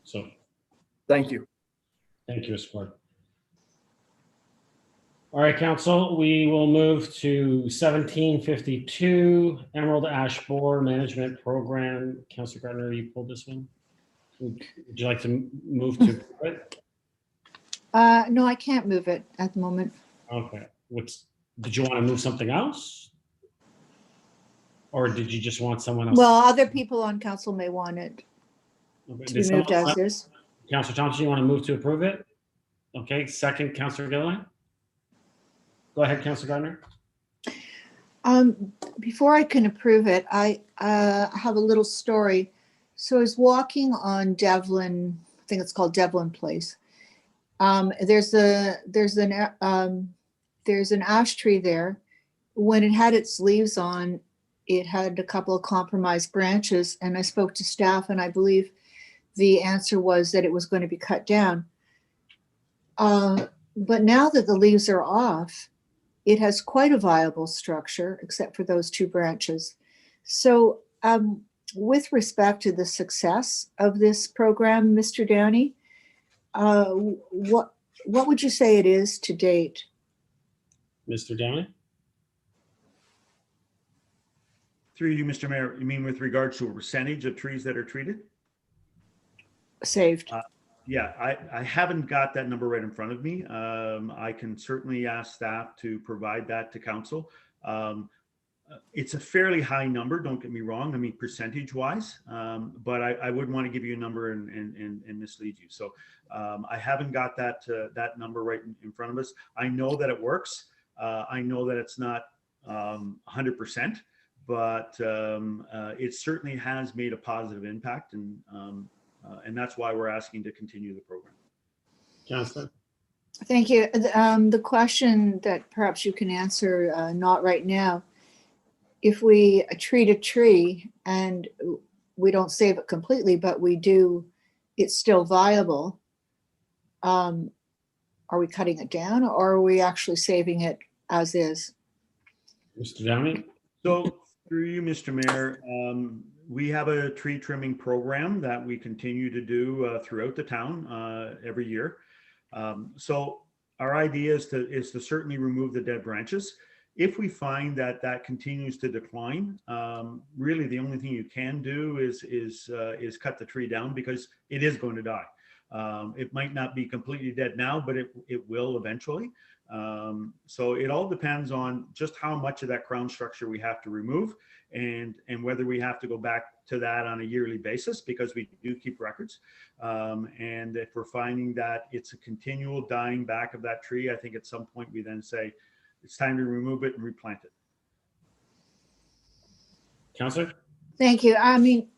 S1: So
S2: thank you.
S1: Thank you, Mr. Ford. All right, council, we will move to 1752 Emerald Ash Borer Management Program. Councillor Gardner, you pulled this one. Would you like to move to it?
S11: No, I can't move it at the moment.
S1: Okay. Did you want to move something else? Or did you just want someone else?
S11: Well, other people on council may want it to be moved as is.
S1: Councillor Thompson, you want to move to approve it? Okay, second, Councillor Gilliland. Go ahead, Councillor Gardner.
S11: Before I can approve it, I have a little story. So I was walking on Devlin, I think it's called Devlin Place. There's an ash tree there. When it had its leaves on, it had a couple of compromised branches, and I spoke to staff, and I believe the answer was that it was going to be cut down. But now that the leaves are off, it has quite a viable structure, except for those two branches. So with respect to the success of this program, Mr. Downey, what would you say it is to date?
S1: Mr. Downey?
S19: Through you, Mr. Mayor, you mean with regards to a percentage of trees that are treated?
S11: Saved.
S19: Yeah, I haven't got that number right in front of me. I can certainly ask staff to provide that to council. It's a fairly high number, don't get me wrong, I mean, percentage wise, but I wouldn't want to give you a number and mislead you. So I haven't got that number right in front of us. I know that it works. I know that it's not 100%, but it certainly has made a positive impact, and that's why we're asking to continue the program.
S1: Councillor?
S11: Thank you. The question that perhaps you can answer, not right now, if we treat a tree and we don't save it completely, but we do, it's still viable, are we cutting it down or are we actually saving it as is?
S1: Mr. Downey?
S19: So through you, Mr. Mayor, we have a tree trimming program that we continue to do throughout the town every year. So our idea is to certainly remove the dead branches. If we find that that continues to decline, really the only thing you can do is cut the tree down, because it is going to die. It might not be completely dead now, but it will eventually. So it all depends on just how much of that crown structure we have to remove, and whether we have to go back to that on a yearly basis, because we do keep records. And if we're finding that it's a continual dying back of that tree, I think at some point we then say, it's time to remove it and replant it.
S1: Councillor?
S11: Thank you. I mean,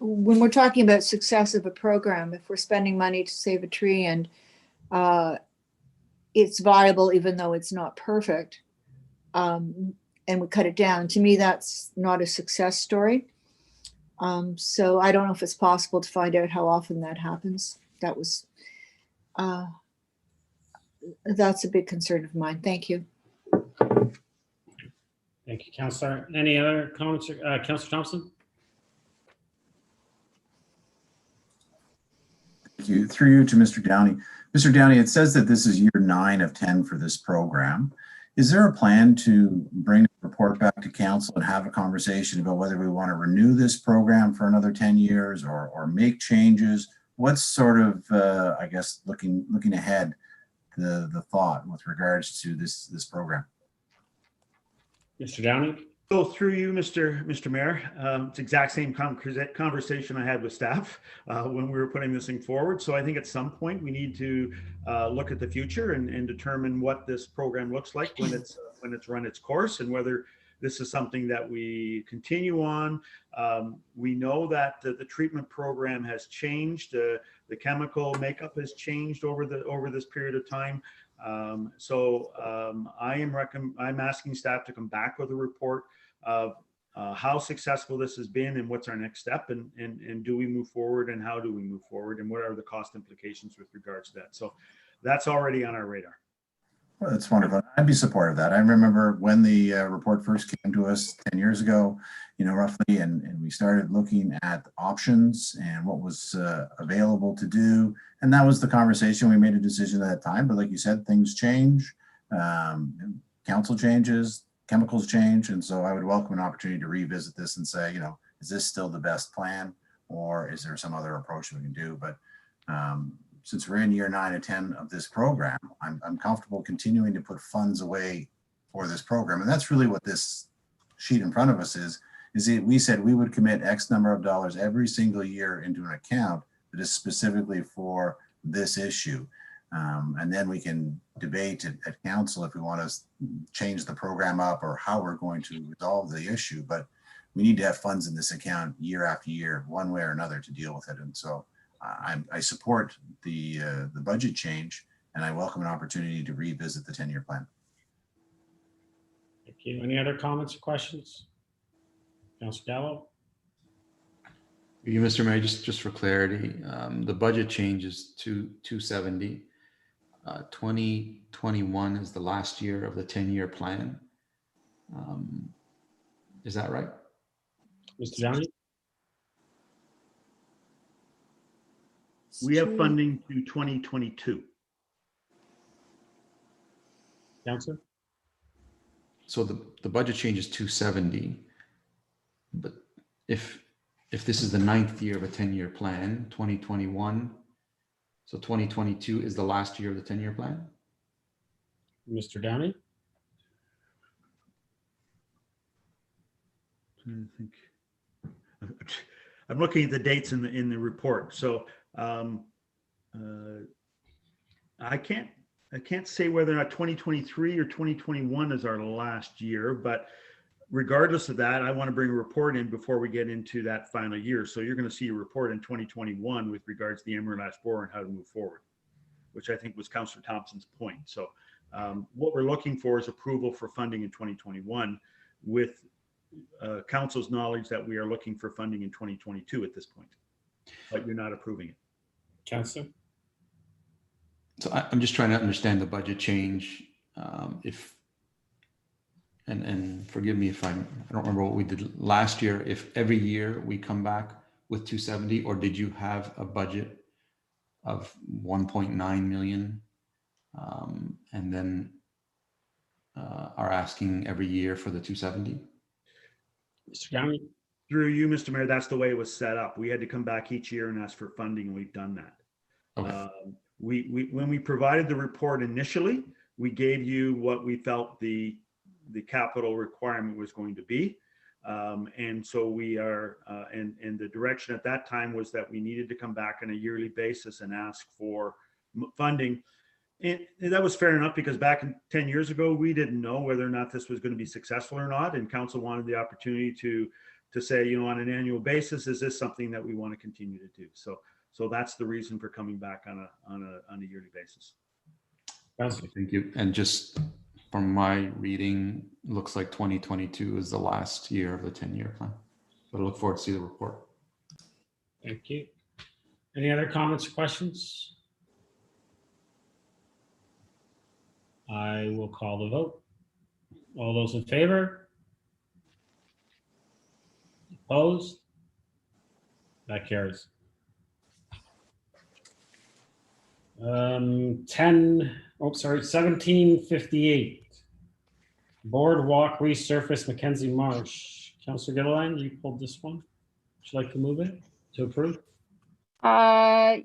S11: when we're talking about success of a program, if we're spending money to save a tree and it's viable, even though it's not perfect, and we cut it down, to me, that's not a success story. So I don't know if it's possible to find out how often that happens. That's a big concern of mine. Thank you.
S1: Thank you, Councillor. Any other comments? Councillor Thompson?
S7: Thank you. Through you to Mr. Downey. Mr. Downey, it says that this is year 9 of 10 for this program. Is there a plan to bring a report back to council and have a conversation about whether we want to renew this program for another 10 years or make changes? What's sort of, I guess, looking ahead, the thought with regards to this program?
S1: Mr. Downey?
S19: So through you, Mr. Mayor, it's the exact same conversation I had with staff when we were putting this thing forward. So I think at some point we need to look at the future and determine what this program looks like when it's run its course, and whether this is something that we continue on. We know that the treatment program has changed. The chemical makeup has changed over this period of time. I'm asking staff to come back with a report of how successful this has been and what's our next step, and do we move forward, and how do we move forward, and what are the cost implications with regards to that. So that's already on our radar.
S7: Well, that's wonderful. I'd be supportive of that. I remember when the report first came to us 10 years ago, roughly, and we started looking at options and what was available to do. And that was the conversation. We made a decision at that time. But like you said, things change, council changes, chemicals change. And so I would welcome an opportunity to revisit this and say, is this still the best plan, or is there some other approach that we can do? But since we're in year 9 or 10 of this program, I'm comfortable continuing to put funds away for this program. And that's really what this sheet in front of us is we said we would commit X number of dollars every single year into an account that is specifically for this issue. And then we can debate at council if we want to change the program up or how we're going to resolve the issue. But we need to have funds in this account year after year, one way or another, to deal with it. And so I support the budget change, and I welcome an opportunity to revisit the 10-year plan.
S1: Thank you. Any other comments or questions? Councillor Gallo?
S10: You, Mr. Mayor, just for clarity, the budget change is to 270. 2021 is the last year of the 10-year plan. Is that right?
S1: Mr. Downey?
S19: We have funding to 2022.
S1: Councillor?
S10: So the budget change is 270, but if this is the 9th year of a 10-year plan, 2021 So 2022 is the last year of the 10-year plan?
S1: Mr. Downey?
S19: I think I'm looking at the dates in the report. So I can't say whether or not 2023 or 2021 is our last year, but regardless of that, I want to bring a report in before we get into that final year. So you're going to see a report in 2021 with regards to the Emerald Ash Borer and how to move forward, which I think was Councillor Thompson's point. So what we're looking for is approval for funding in 2021 with council's knowledge that we are looking for funding in 2022 at this point, but you're not approving it.
S1: Councillor?
S10: So I'm just trying to understand the budget change. And forgive me if I don't remember what we did last year, if every year we come back with 270, or did you have a budget of 1.9 million and then are asking every year for the 270?
S1: Mr. Downey?
S19: Through you, Mr. Mayor, that's the way it was set up. We had to come back each year and ask for funding, and we've done that.
S10: Okay.
S19: When we provided the report initially, we gave you what we felt the capital requirement was going to be. And so we are, and the direction at that time was that we needed to come back on a yearly basis and ask for funding. And that was fair enough, because back 10 years ago, we didn't know whether or not this was going to be successful or not. And council wanted the opportunity to say, you know, on an annual basis, is this something that we want to continue to do? So that's the reason for coming back on a yearly basis.
S10: Okay, thank you. And just from my reading, looks like 2022 is the last year of the 10-year plan. But I look forward to see the report.
S1: Thank you. Any other comments or questions? I will call the vote. All those in favor? Opposed? That carries. 1758. Boardwalk resurface Mackenzie Marsh. Councillor Gilliland, you pulled this one. Would you like to move it to approve?
S8: Yeah,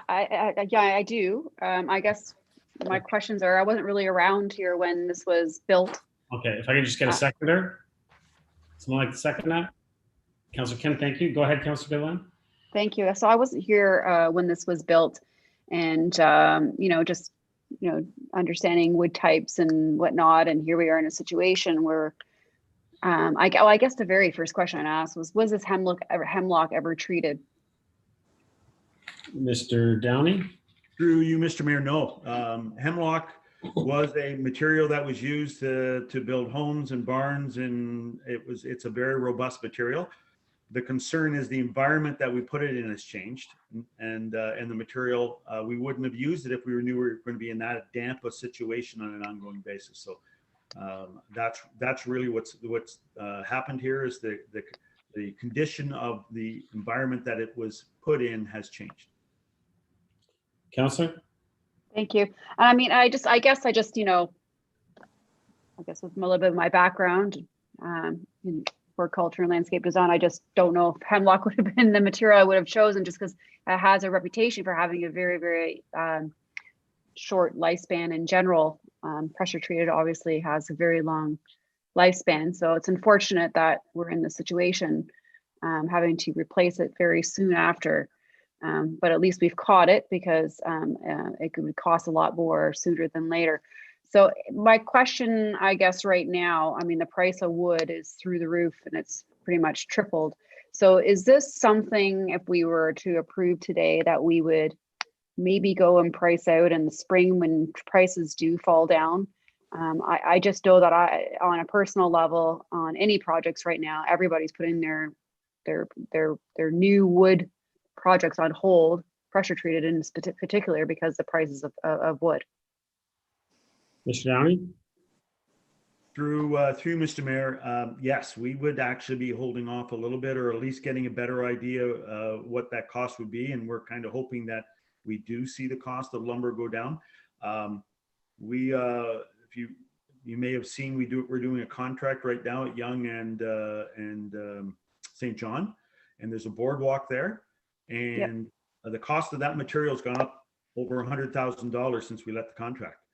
S8: I do. I guess my questions are, I wasn't really around here when this was built.
S1: Okay, if I could just get a seconder. Someone like to second that? Councillor Kim, thank you. Go ahead, Councillor Gilliland.
S8: Thank you. So I wasn't here when this was built, and you know, just understanding wood types and whatnot. And here we are in a situation where, I guess the very first question I asked was this hemlock ever treated?
S1: Mr. Downey?
S19: Through you, Mr. Mayor, no. Hemlock was a material that was used to build homes and barns, and it's a very robust material. The concern is the environment that we put it in has changed, and the material, we wouldn't have used it if we knew we were going to be in that damp a situation on an ongoing basis. So that's really what's happened here, is the condition of the environment that it was put in has changed.
S1: Councillor?
S8: Thank you. I mean, I guess with a little bit of my background in horticulture and landscape design, I just don't know if hemlock would have been the material I would have chosen, just because it has a reputation for having a very, very short lifespan in general. Pressure treated obviously has a very long lifespan. So it's unfortunate that we're in this situation, having to replace it very soon after. But at least we've caught it, because it would cost a lot more sooner than later. So my question, I guess right now, I mean, the price of wood is through the roof and it's pretty much tripled. So is this something, if we were to approve today, that we would maybe go and price out in the spring when prices do fall down? I just know that on a personal level, on any projects right now, everybody's putting their new wood projects on hold, pressure treated in particular, because the prices of wood.
S1: Mr. Downey?
S19: Through Mr. Mayor, yes, we would actually be holding off a little bit, or at least getting a better idea of what that cost would be. And we're kind of hoping that we do see the cost of lumber go down. If you may have seen, we're doing a contract right now at Yonge and St. John, and there's a boardwalk there. And the cost of that material has gone up over $100,000 since we let the contract,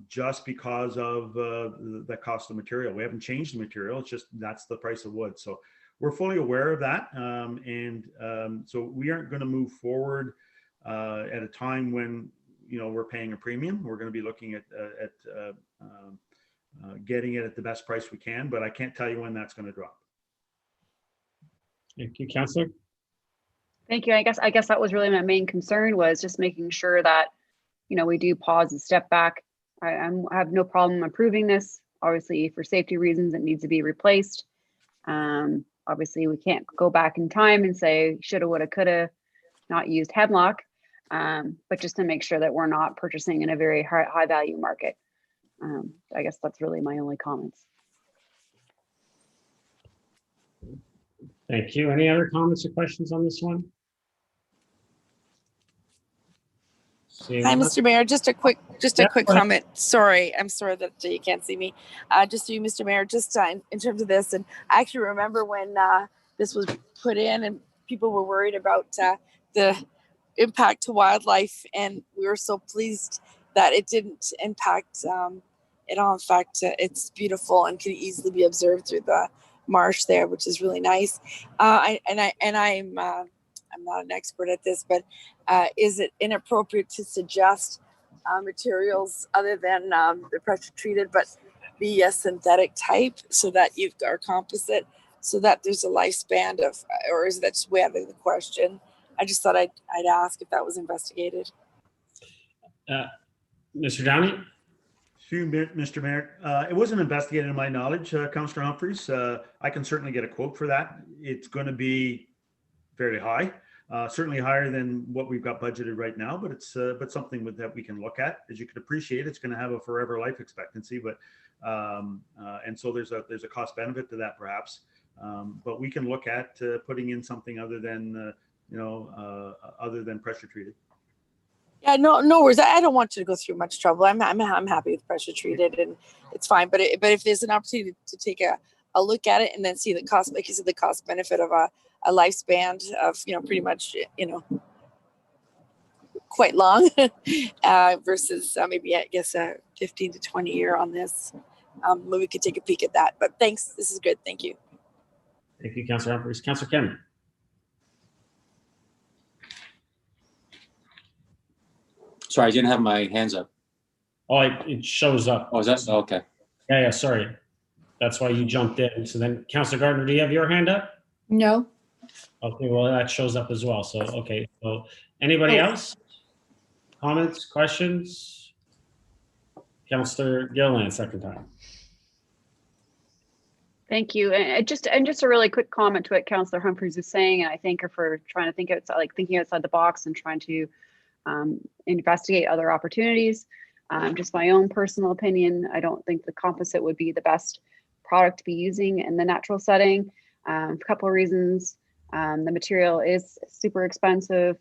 S19: just because of the cost of material. We haven't changed the material. It's just that's the price of wood. So we're fully aware of that. So we aren't going to move forward at a time when, we're paying a premium. We're going to be looking at getting it at the best price we can, but I can't tell you when that's going to drop.
S1: Thank you, Councillor.
S8: Thank you. I guess that was really my main concern, was just making sure that, we do pause and step back. I have no problem approving this. Obviously, for safety reasons, it needs to be replaced. Obviously, we can't go back in time and say shoulda, woulda, coulda, not used hemlock, but just to make sure that we're not purchasing in a very high value market. I guess that's really my only comments.
S1: Thank you. Any other comments or questions on this one?
S21: Hi, Mr. Mayor. Just a quick comment. Sorry, I'm sorry that you can't see me. Just to you, Mr. Mayor, just in terms of this, and I actually remember when this was put in and people were worried about the impact to wildlife, and we were so pleased that it didn't impact it all. In fact, it's beautiful and can easily be observed through the marsh there, which is really nice. I'm not an expert at this, but is it inappropriate to suggest materials other than the pressure treated, but be a synthetic type so that you've got composite, so that there's a lifespan of, or is that just way out of the question? I just thought I'd ask if that was investigated.
S1: Mr. Downey?
S19: Mr. Mayor, it wasn't investigated in my knowledge, Councillor Humphreys. I can certainly get a quote for that. It's going to be fairly high, certainly higher than what we've got budgeted right now, but it's something that we can look at. As you can appreciate, it's going to have a forever life expectancy, but and so there's a cost benefit to that perhaps, but we can look at putting in something other than other than pressure treated.
S21: Yeah, no worries. I don't want you to go through much trouble. I'm happy with pressure treated, and it's fine. But if there's an opportunity to take a look at it and then see the cost, like you said, the cost benefit of a lifespan of pretty much quite long versus maybe I guess a 15 to 20 year on this. Maybe we could take a peek at that. But thanks, this is good. Thank you.
S1: Thank you, Councillor Humphreys. Councillor Cameron.
S6: Sorry, I didn't have my hands up.
S1: Oh, it shows up.
S6: Oh, is that okay?
S1: Yeah, sorry. That's why you jumped in. So then, Councillor Gardner, do you have your hand up?
S11: No.
S1: Okay, well, that shows up as well. So, okay. So anybody else? Comments, questions? Councillor Gilliland, second time.
S8: Thank you. And just a really quick comment to what Councillor Humphreys is saying, and I thank her for trying to think outside, thinking outside the box and trying to investigate other opportunities. Just my own personal opinion, I don't think the composite would be the best product to be using in the natural setting. A couple of reasons. The material is super expensive.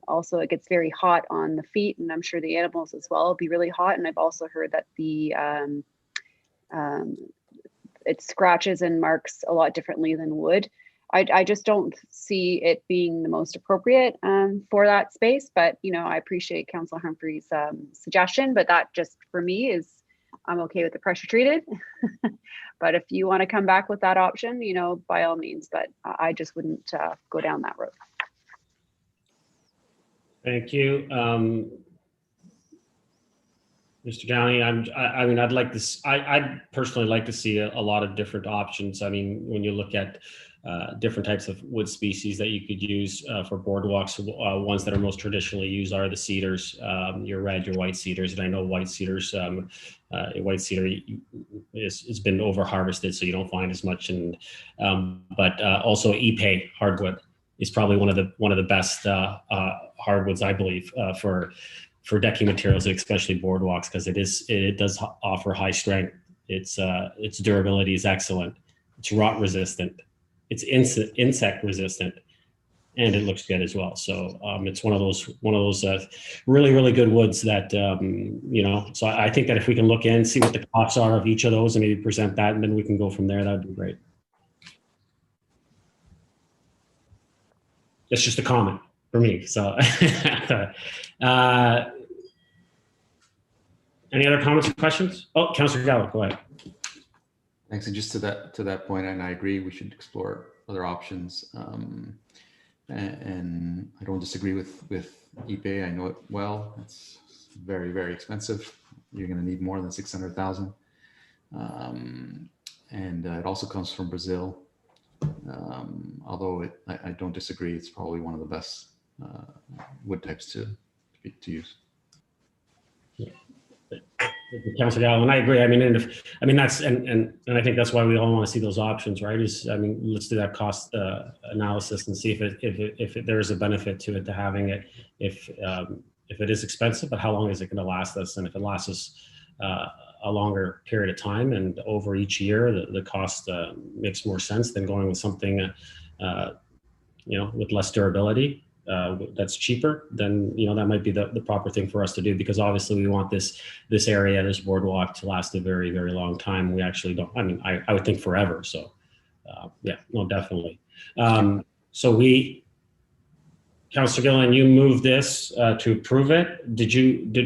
S8: Also, it gets very hot on the feet, and I'm sure the animals as well will be really hot. And I've also heard that it scratches and marks a lot differently than wood. I just don't see it being the most appropriate for that space. But I appreciate Councillor Humphreys' suggestion. But that just for me is, I'm okay with the pressure treated. But if you want to come back with that option, by all means. But I just wouldn't go down that road.
S1: Thank you, Mr. Downey. I'd like this. I'd personally like to see a lot of different options. I mean, when you look at different types of wood species that you could use for boardwalks, ones that are most traditionally used are the cedars, your red, your white cedars, and I know white cedars. White cedar has been over harvested, so you don't find as much. And but also Ipe hardwood is probably one of the best hardwoods, I believe, for decking materials, especially boardwalks, because it does offer high strength. Its durability is excellent. It's rot resistant. It's insect resistant, and it looks good as well. So it's one of those really, really good woods that So I think that if we can look in, see what the costs are of each of those, and maybe present that, and then we can go from there. That would be great. It's just a comment. for me. So, any other comments or questions? Oh, Councillor Gallo, go ahead.
S10: Thanks. And just to that point, and I agree, we should explore other options. And I don't disagree with ePay. I know it well. It's very, very expensive. You're going to need more than 600,000. And it also comes from Brazil. Although I don't disagree, it's probably one of the best wood types to use.
S1: Councilor Gallo, and I agree. I mean, that's and I think that's why we all want to see those options, right? Let's do that cost analysis and see if there is a benefit to it, to having it. If it is expensive, but how long is it going to last us? And if it lasts us a longer period of time and over each year, the cost makes more sense than going with something with less durability. That's cheaper, then that might be the proper thing for us to do, because obviously we want this area, this boardwalk, to last a very, very long time. We actually don't. I would think forever. So, yeah, no, definitely. So Councillor Gillen, you moved this to approve it. Did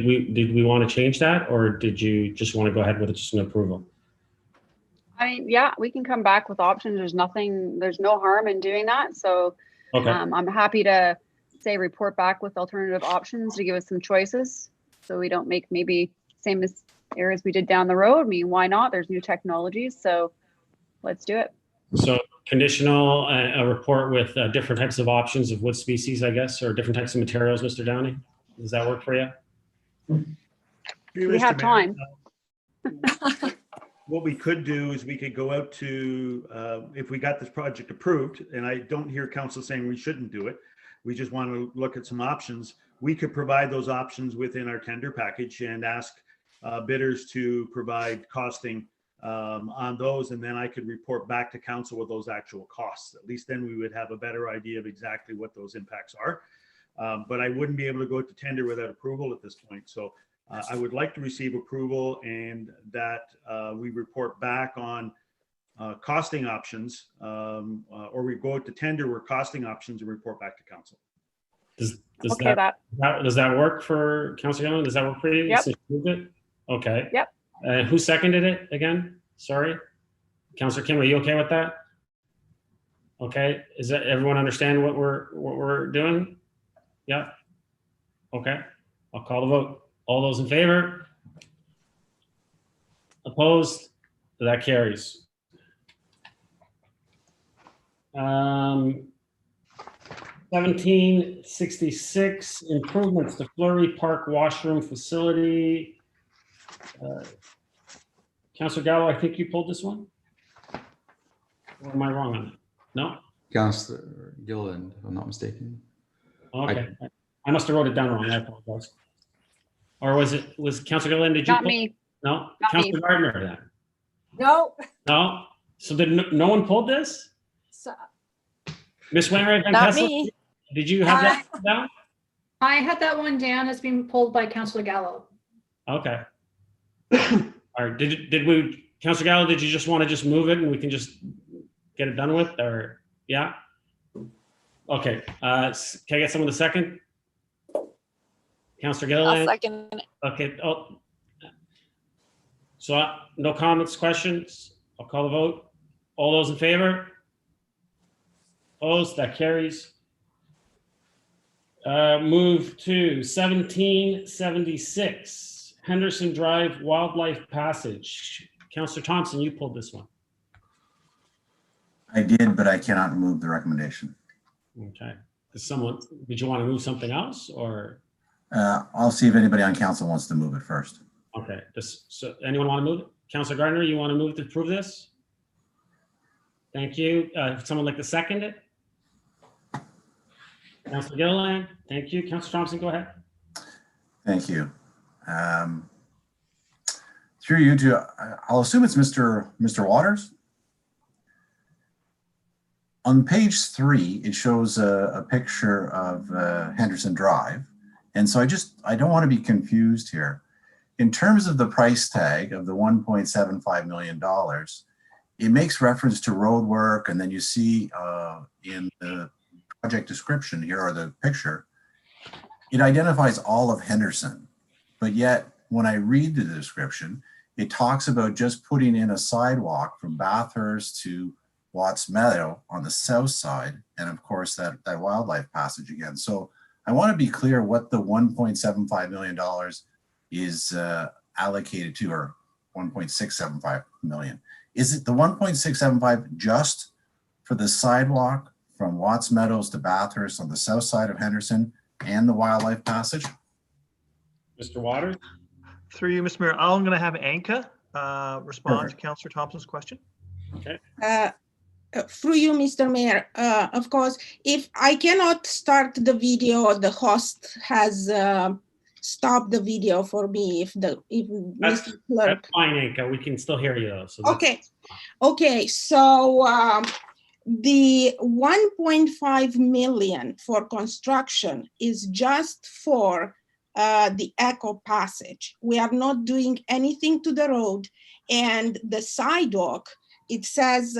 S1: we want to change that, or did you just want to go ahead with just an approval?
S8: I mean, yeah, we can come back with options. There's no harm in doing that. So,
S1: okay.
S8: I'm happy to say report back with alternative options to give us some choices, so we don't make maybe same as areas we did down the road. I mean, why not? There's new technologies, so let's do it.
S1: So conditional, a report with different types of options of wood species, I guess, or different types of materials, Mr. Downey. Does that work for you?
S8: We have time.
S19: What we could do is we could go out to, if we got this project approved, and I don't hear council saying we shouldn't do it, we just want to look at some options. We could provide those options within our tender package and ask bidders to provide costing on those, and then I could report back to council with those actual costs. At least then we would have a better idea of exactly what those impacts are. But I wouldn't be able to go to tender without approval at this point. So I would like to receive approval, and that we report back on costing options, or we go to tender where costing options and report back to council.
S1: Does
S8: Okay,
S1: that work for Councilor Allen? Does that work for you?
S8: Yep.
S1: Okay.
S8: Yep.
S1: Who seconded it again? Sorry. Councilor Kim, are you okay with that? Okay. Is that everyone understand what we're doing? Yeah. Okay. I'll call the vote. All those in favor? Opposed? That carries. 1766, improvements to Fleury Park washroom facility. Councilor Gallo, I think you pulled this one? Or am I wrong on that? No?
S10: Councillor Gilland, if I'm not mistaken.
S1: Okay. I must have wrote it down wrong. I apologize. Or was Councilor Gilland, did you?
S8: Not me.
S1: No?
S8: Not me.
S1: Councilor Gardner then?
S11: No.
S1: No? So did no one pulled this? Miss Wainwright Van
S9: Not
S1: Kessel,
S9: me.
S1: did you have that down?
S14: I had that one down as being pulled by Councillor Gallo.
S1: Okay. All right. Did we, Councilor Gallo, did you just want to just move it and we can just get it done with, or yeah? Okay. Can I get someone to second? Councilor Gilliland?
S9: I'll second.
S1: Okay. Oh. So no comments, questions? I'll call the vote. All those in favor? Opposed? That carries. Move to 1776, Henderson Drive Wildlife Passage. Councillor Thompson, you pulled this one.
S7: I did, but I cannot move the recommendation.
S1: Okay. Did you want to move something else, or?
S7: I'll see if anybody on council wants to move it first.
S1: Okay. So anyone want to move it? Councillor Gardner, you want to move to approve this? Thank you. Someone like to second it? Councillor Gilliland, thank you. Councillor Thompson, go ahead.
S7: Thank you. Through you to, I'll assume it's Mr. Waters. On page 3, it shows a picture of Henderson Drive. And so I don't want to be confused here. In terms of the price tag of the $1.75 million, it makes reference to road work. And then you see in the project description here, or the picture, it identifies all of Henderson. But yet, when I read the description, it talks about just putting in a sidewalk from Bathurst to Watts Meadow on the south side, and of course that wildlife passage again. So I want to be clear what the $1.75 million is allocated to, or 1.675 million. Is it the 1.675 just for the sidewalk from Watts Meadows to Bathurst on the south side of Henderson and the wildlife passage?
S1: Mr. Waters?
S5: Through you, Mr. Mayor, I'm going to have Anka respond
S7: Perfect.
S5: to Councillor Thompson's question.
S1: Okay.
S15: Through you, Mr. Mayor, of course, if I cannot start the video, the host has stopped the video for me. If Mr. Clerk.
S1: That's fine, Anka. We can still hear you though. So
S15: Okay. Okay. So the 1.5 million for construction is just for the Echo Passage. We are not doing anything to the road, and the sidewalk. It says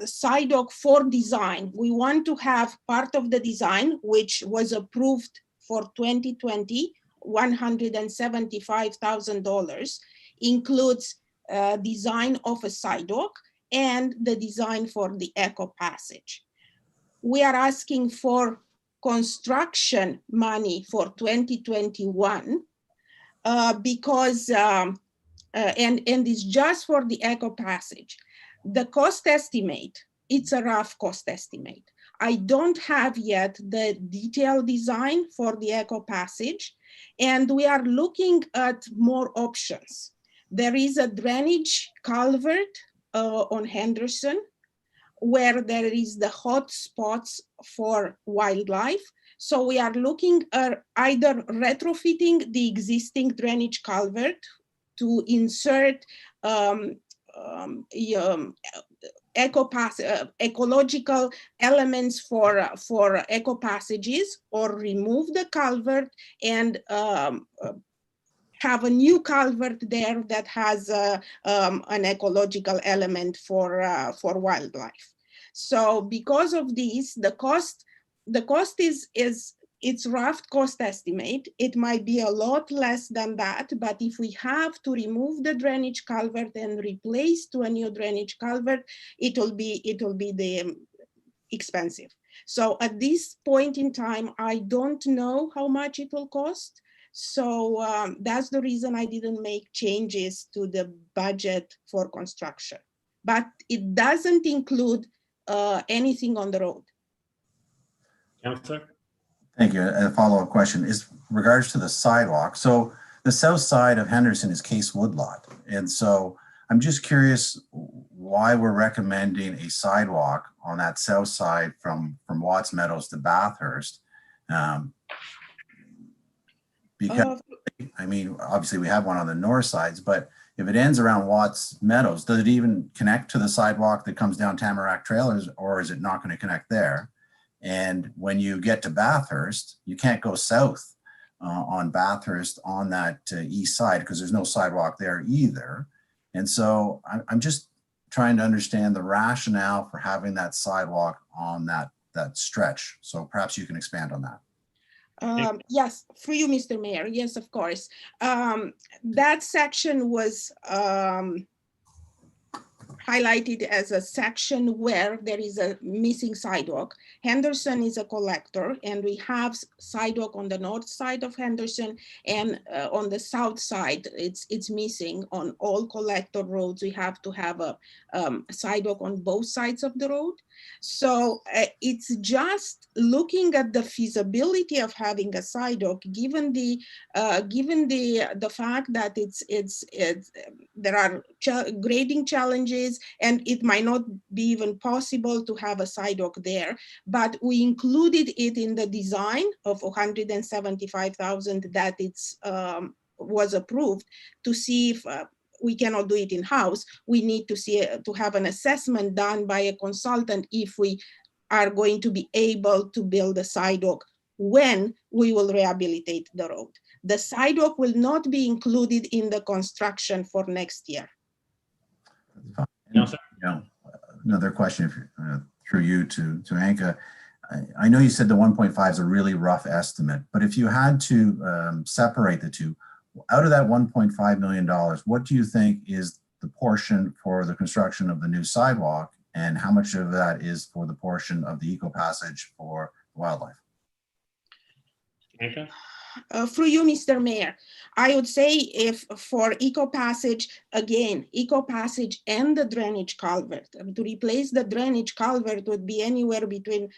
S15: sidewalk for design. We want to have part of the design, which was approved for 2020, $175,000, includes design of a sidewalk and the design for the Echo Passage. We are asking for construction money for 2021 because, and it's just for the Echo Passage. The cost estimate, it's a rough cost estimate. I don't have yet the detailed design for the Echo Passage, and we are looking at more options. There is a drainage culvert on Henderson where there is the hot spots for wildlife. So we are looking at either retrofitting the existing drainage culvert to insert ecological elements for eco passages, or remove the culvert and have a new culvert there that has an ecological element for wildlife. So because of this, the cost is it's rough cost estimate. It might be a lot less than that, but if we have to remove the drainage culvert and replace to a new drainage culvert, it will be the expensive. So at this point in time, I don't know how much it will cost. So that's the reason I didn't make changes to the budget for construction, but it doesn't include anything on the road.
S1: Councillor?
S7: Thank you. A follow-up question is regards to the sidewalk. So the south side of Henderson is Case Woodlot. And so I'm just curious why we're recommending a sidewalk on that south side from Watts Meadows to Bathurst. Because, I mean, obviously we have one on the north sides, but if it ends around Watts Meadows, does it even connect to the sidewalk that comes down Tamarack Trail, or is it not going to connect there? And when you get to Bathurst, you can't go south on Bathurst on that east side because there's no sidewalk there either. And so I'm just trying to understand the rationale for having that sidewalk on that stretch. So perhaps you can expand on that.
S15: Yes, for you, Mr. Mayor. Yes, of course. That section was highlighted as a section where there is a missing sidewalk. Henderson is a collector, and we have sidewalk on the north side of Henderson, and on the south side, it's missing. On all collector roads, we have to have a sidewalk on both sides of the road. So it's just looking at the feasibility of having a sidewalk, given the fact that there are grading challenges, and it might not be even possible to have a sidewalk there. But we included it in the design of 175,000 that was approved, to see if we cannot do it in-house. We need to have an assessment done by a consultant if we are going to be able to build a sidewalk when we will rehabilitate the road. The sidewalk will not be included in the construction for next year.
S7: And, another question through you to Anka. I know you said the 1.5 is a really rough estimate, but if you had to separate the two, out of that $1.5 million, what do you think is the portion for the construction of the new sidewalk, and how much of that is for the portion of the eco passage for wildlife?
S15: Through you, Mr. Mayor, I would say if for eco passage, again, eco passage and the drainage culvert, to replace the drainage culvert would be anywhere between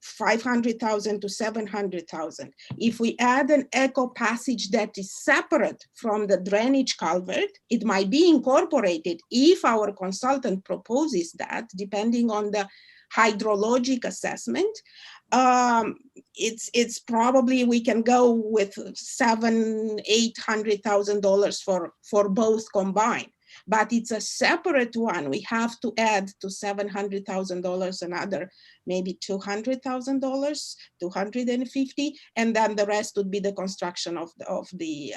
S15: 500,000 to 700,000. If we add an eco passage that is separate from the drainage culvert, it might be incorporated if our consultant proposes that, depending on the hydrologic assessment. It's probably we can go with $700,000-800,000 for both combined, but it's a separate one. We have to add to $700,000 another maybe $200,000, 250, and then the rest would be the construction of the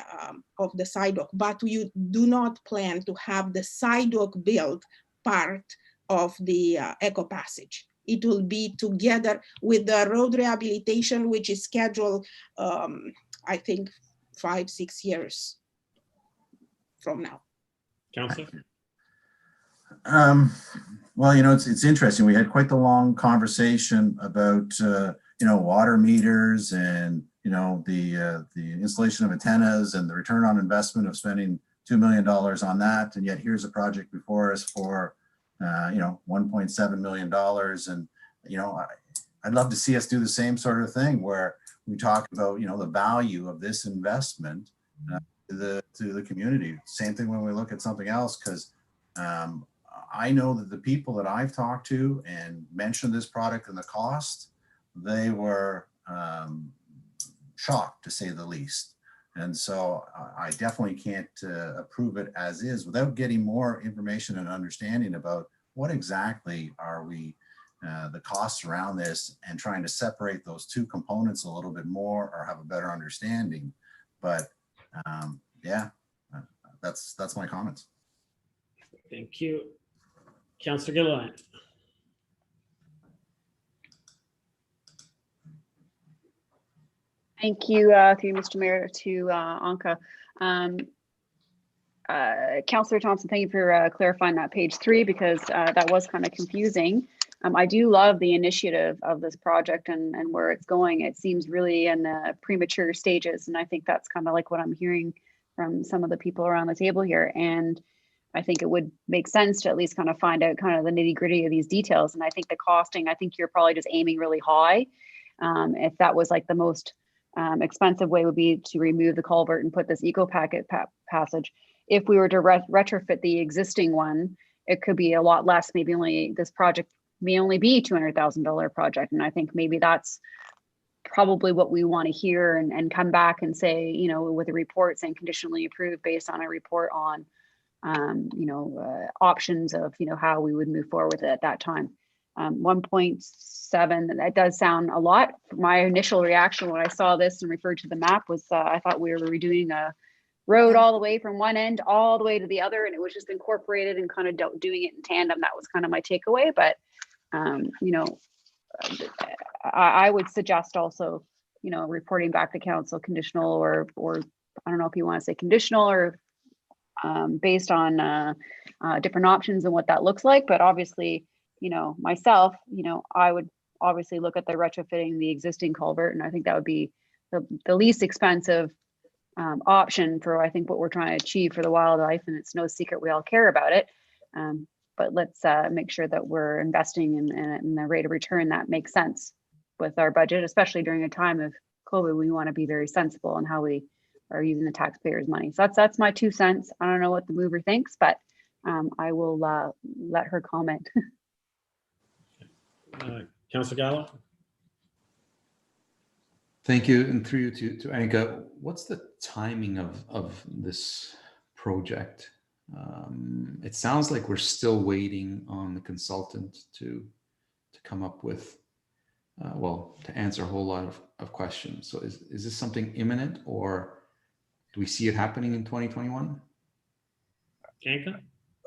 S15: sidewalk. But we do not plan to have the sidewalk built part of the eco passage. It will be together with the road rehabilitation, which is scheduled, I think, 5-6 years from now.
S1: Councillor?
S7: Well, it's interesting. We had quite the long conversation about, water meters and, the installation of antennas and the return on investment of spending $2 million on that. And yet here's a project before us for, $1.7 million. And, I'd love to see us do the same sort of thing where we talk about, the value of this investment to the community. Same thing when we look at something else, because I know that the people that I've talked to and mentioned this product and the cost, they were shocked, to say the least. And so I definitely can't approve it as is without getting more information and understanding about what exactly are we, the costs around this, and trying to separate those two components a little bit more or have a better understanding. But yeah, that's my comments.
S1: Thank you. Councillor Gilliland.
S8: Thank you, through Mr. Mayor, to Anka. Councillor Thompson, thank you for clarifying that page 3, because that was kind of confusing. I do love the initiative of this project and where it's going. It seems really in the premature stages, and I think that's kind of like what I'm hearing from some of the people around the table here. And I think it would make sense to at least kind of find out kind of the nitty gritty of these details. And I think the costing, I think you're probably just aiming really high. If that was like the most expensive way would be to remove the culvert and put this eco passage. If we were to retrofit the existing one, it could be a lot less. Maybe this project may only be $200,000 project. And I think maybe that's probably what we want to hear and come back and say, with a report saying conditionally approved based on a report on options of, how we would move forward with it at that time. 1.7, that does sound a lot. My initial reaction when I saw this and referred to the map was I thought we were redoing a road all the way from one end all the way to the other, and it was just incorporated and kind of doing it in tandem. That was kind of my takeaway. But I would suggest also, reporting back to council conditional or I don't know if you want to say conditional or based on different options and what that looks like. But obviously, myself, I would obviously look at the retrofitting the existing culvert, and I think that would be the least expensive option for, I think, what we're trying to achieve for the wildlife. And it's no secret we all care about it. But let's make sure that we're investing in the rate of return that makes sense with our budget, especially during a time of COVID. We want to be very sensible in how we are using the taxpayers' money. So that's my 2 cents. I don't know what the mover thinks, but I will let her comment.
S1: Councillor Gallo.
S10: Thank you, and through you to Anka. What's the timing of this project? It sounds like we're still waiting on the consultant to come up with, to answer a whole lot of questions. So is this something imminent, or do we see it happening in 2021?
S1: Anka?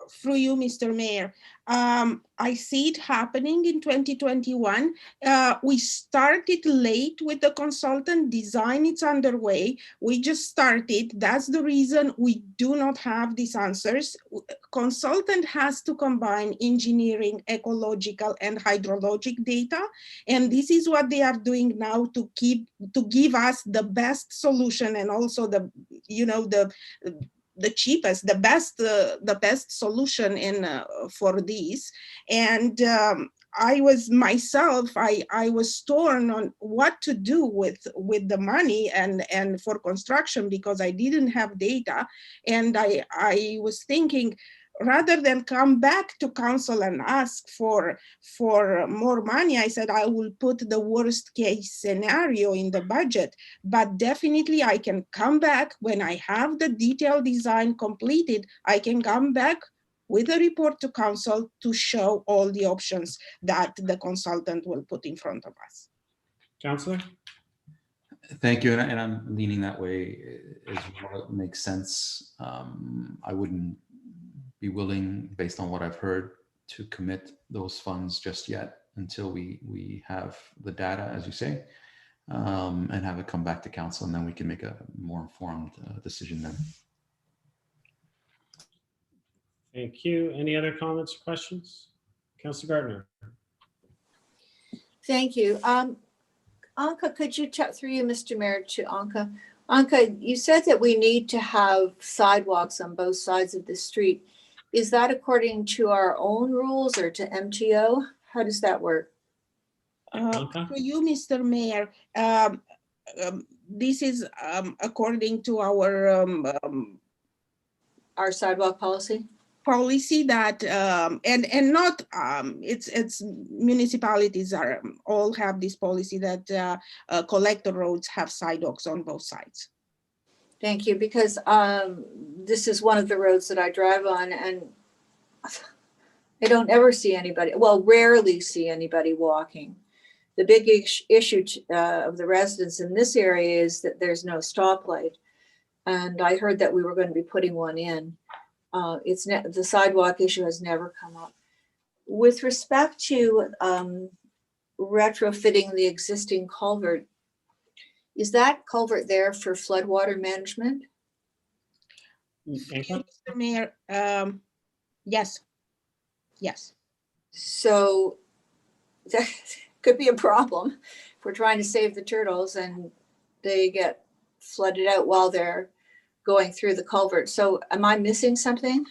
S15: through you, Mr. Mayor, I see it happening in 2021. We started late with the consultant design. It's underway. We just started. That's the reason we do not have these answers. Consultant has to combine engineering, ecological, and hydrologic data. And this is what they are doing now to give us the best solution, and also the cheapest, the best solution for these. And I was myself, I was torn on what to do with the money and for construction, because I didn't have data. And I was thinking, rather than come back to council and ask for more money, I said I will put the worst case scenario in the budget. But definitely I can come back when I have the detailed design completed. I can come back with a report to council to show all the options that the consultant will put in front of us.
S1: Councillor?
S10: Thank you, and I'm leaning that way as well. It makes sense. I wouldn't be willing, based on what I've heard, to commit those funds just yet until we have the data, as you say, and have it come back to council, and then we can make a more informed decision then.
S1: Thank you. Any other comments or questions? Councillor Gardner.
S11: Thank you. Anka, could you chat through you, Mr. Mayor, to Anka? Anka, you said that we need to have sidewalks on both sides of the street. Is that according to our own rules or to MTO? How does that work?
S15: For you, Mr. Mayor, this is according to
S11: our sidewalk policy
S15: that and not it's municipalities are all have this policy that collector roads have sidewalks on both sides.
S11: Thank you, because this is one of the roads that I drive on, and I don't ever see anybody, well, rarely see anybody walking. The big issue of the residents in this area is that there's no stoplight. And I heard that we were going to be putting one in. The sidewalk issue has never come up. With respect to retrofitting the existing culvert, is that culvert there for floodwater management?
S15: Mr. Mayor, yes. Yes.
S11: So that could be a problem if we're trying to save the turtles and they get flooded out while they're going through the culvert. So am I missing something?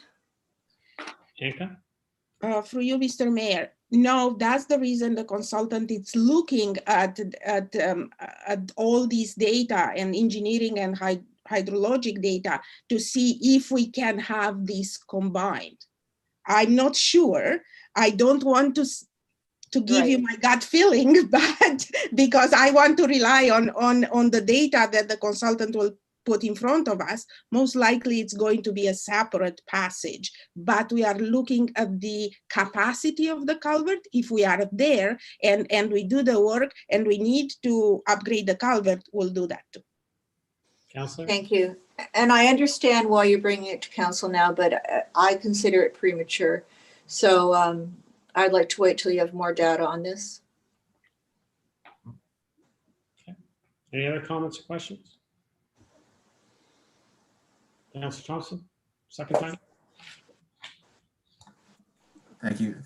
S1: Anka?
S15: Through you, Mr. Mayor. No, that's the reason the consultant is looking at all these data and engineering and hydrologic data to see if we can have this combined. I'm not sure. I don't want to give you my gut feeling, but because I want to rely on the data that the consultant will put in front of us, most likely it's going to be a separate passage, but we are looking at the capacity of the culvert. If we are there and we do the work and we need to upgrade the culvert, we'll do that too.
S1: Councillor?
S11: Thank you. And I understand why you're bringing it to council now, but I consider it premature. So I'd like to wait till you have more data on this.
S1: Okay. Any other comments or questions? Councillor Thompson, second time.
S7: Thank you.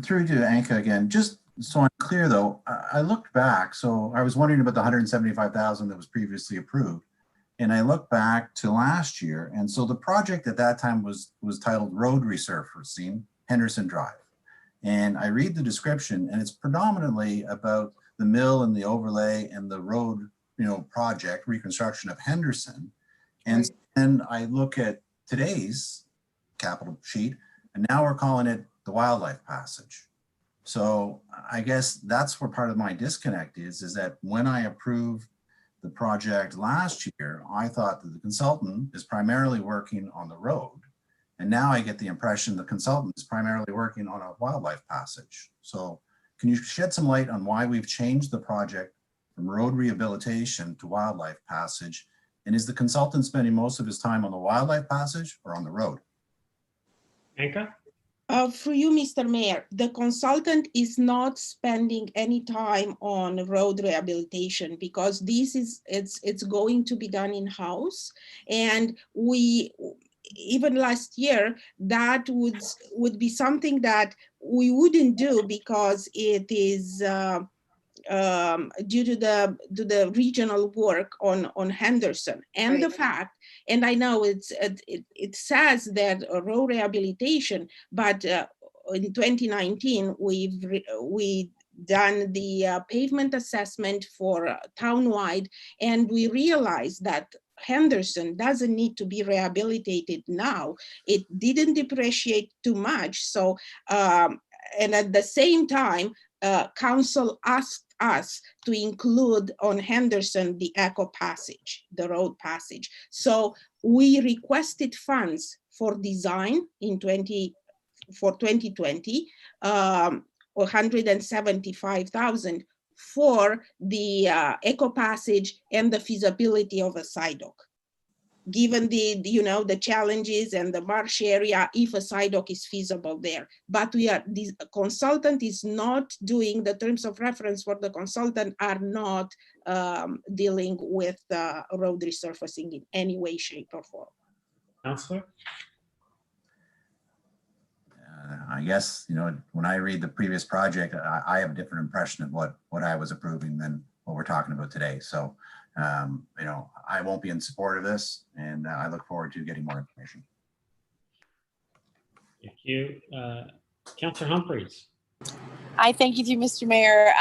S7: Through to Anka again, just so I'm clear though, I looked back, so I was wondering about the 175,000 that was previously approved. And I looked back to last year, and so the project at that time was titled Road Resurfacing Henderson Drive. And I read the description, and it's predominantly about the mill and the overlay and the road, project reconstruction of Henderson. And then I look at today's capital sheet, and now we're calling it the Wildlife Passage. So I guess that's where part of my disconnect is that when I approved the project last year, I thought that the consultant is primarily working on the road. And now I get the impression the consultant is primarily working on a wildlife passage. So can you shed some light on why we've changed the project from road rehabilitation to wildlife passage? And is the consultant spending most of his time on the wildlife passage or on the road?
S1: Anka?
S15: For you, Mr. Mayor, the consultant is not spending any time on road rehabilitation because it's going to be done in-house. And even last year, that would be something that we wouldn't do because it is due to the regional work on Henderson and the fact, and I know it says that road rehabilitation, but in 2019 we done the pavement assessment for townwide, and we realized that Henderson doesn't need to be rehabilitated now. It didn't depreciate too much, so and at the same time, council asked us to include on Henderson the Echo Passage, the road passage. So we requested funds for design for 2020, 175,000 for the Echo Passage and the feasibility of a sidewalk. Given the challenges and the marsh area, if a sidewalk is feasible there. But the consultant is not doing, the terms of reference for the consultant are not dealing with road resurfacing in any way, shape, or form.
S1: Councillor?
S7: I guess, when I read the previous project, I have a different impression of what I was approving than what we're talking about today. So, I won't be in support of this, and I look forward to getting more information.
S1: Thank you. Councillor Humphreys.
S21: I thank you, Mr. Mayor.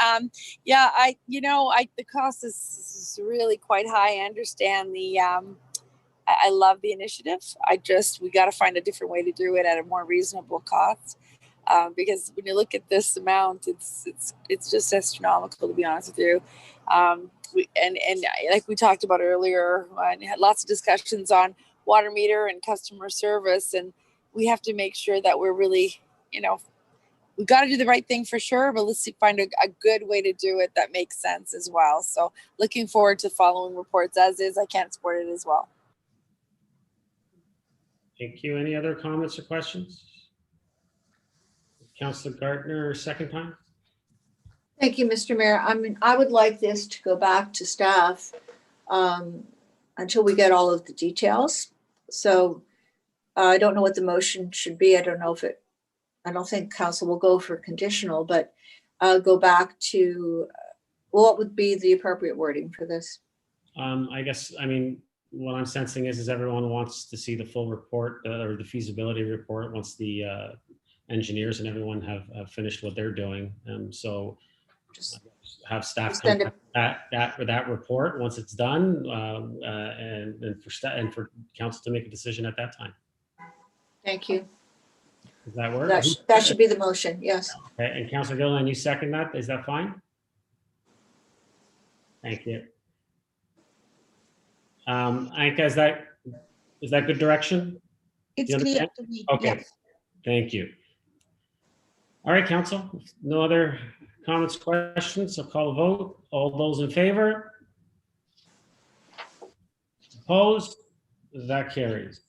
S21: Yeah, the cost is really quite high. I understand I love the initiative. We got to find a different way to do it at a more reasonable cost. Because when you look at this amount, it's just astronomical, to be honest with you. And like we talked about earlier, I had lots of discussions on water meter and customer service, and we have to make sure that we're really, we've got to do the right thing for sure, but let's find a good way to do it that makes sense as well. So looking forward to following reports as is. I can't support it as well.
S1: Thank you. Any other comments or questions? Councillor Gardner, second time.
S11: Thank you, Mr. Mayor. I mean, I would like this to go back to staff until we get all of the details. So I don't know what the motion should be. I don't think council will go for conditional, but go back to what would be the appropriate wording for this?
S1: What I'm sensing is everyone wants to see the full report or the feasibility report once the engineers and everyone have finished what they're doing. So just have staff come that report once it's done, and for council to make a decision at that time.
S11: Thank you.
S1: Does that work?
S11: That should be the motion. Yes. Okay.
S1: And Councillor Gilliland, you second that? Is that fine? Thank you. Anka, is that good direction?
S15: It's clear to me.
S1: Okay.
S15: Yes.
S1: Thank you. All right, council. No other comments, questions? I'll call a vote. All those in favor? Opposed? That carries.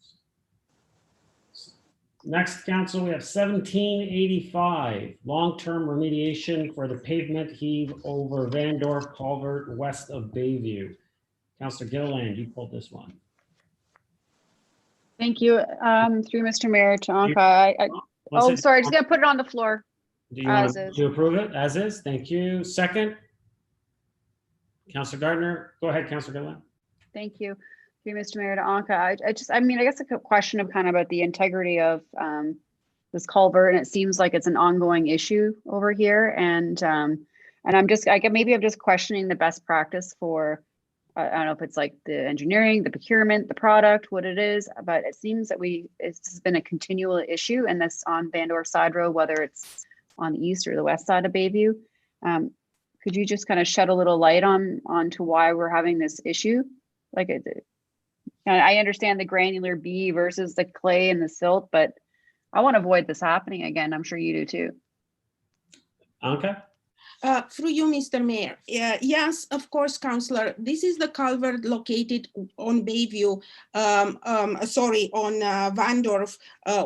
S1: Next, council, we have 1785, long-term remediation for the pavement heave over Van Dorp Culvert west of Bayview. Councillor Gilliland, you pulled this one.
S8: Thank you. Through Mr. Mayor to Anka. Sorry, just gonna put it on the floor.
S1: Do you want to approve it as is? Thank you. Second, Councillor Gardner. Go ahead, Councillor Gilliland.
S8: Thank you. Through Mr. Mayor to Anka. I guess a question of kind of about the integrity of this culvert, and it seems like it's an ongoing issue over here. And I'm just, maybe I'm just questioning the best practice for, I don't know if it's like the engineering, the procurement, the product, what it is, but it seems that it's been a continual issue, and this on Van Dorp Side Road, whether it's on the east or the west side of Bayview. Could you just kind of shed a little light onto why we're having this issue? Like, I understand the granular B versus the clay and the silt, but I want to avoid this happening again. I'm sure you do too.
S1: Anka?
S15: Through you, Mr. Mayor. Yes, of course, Councillor. This is the culvert located on Bayview, on Vandorf,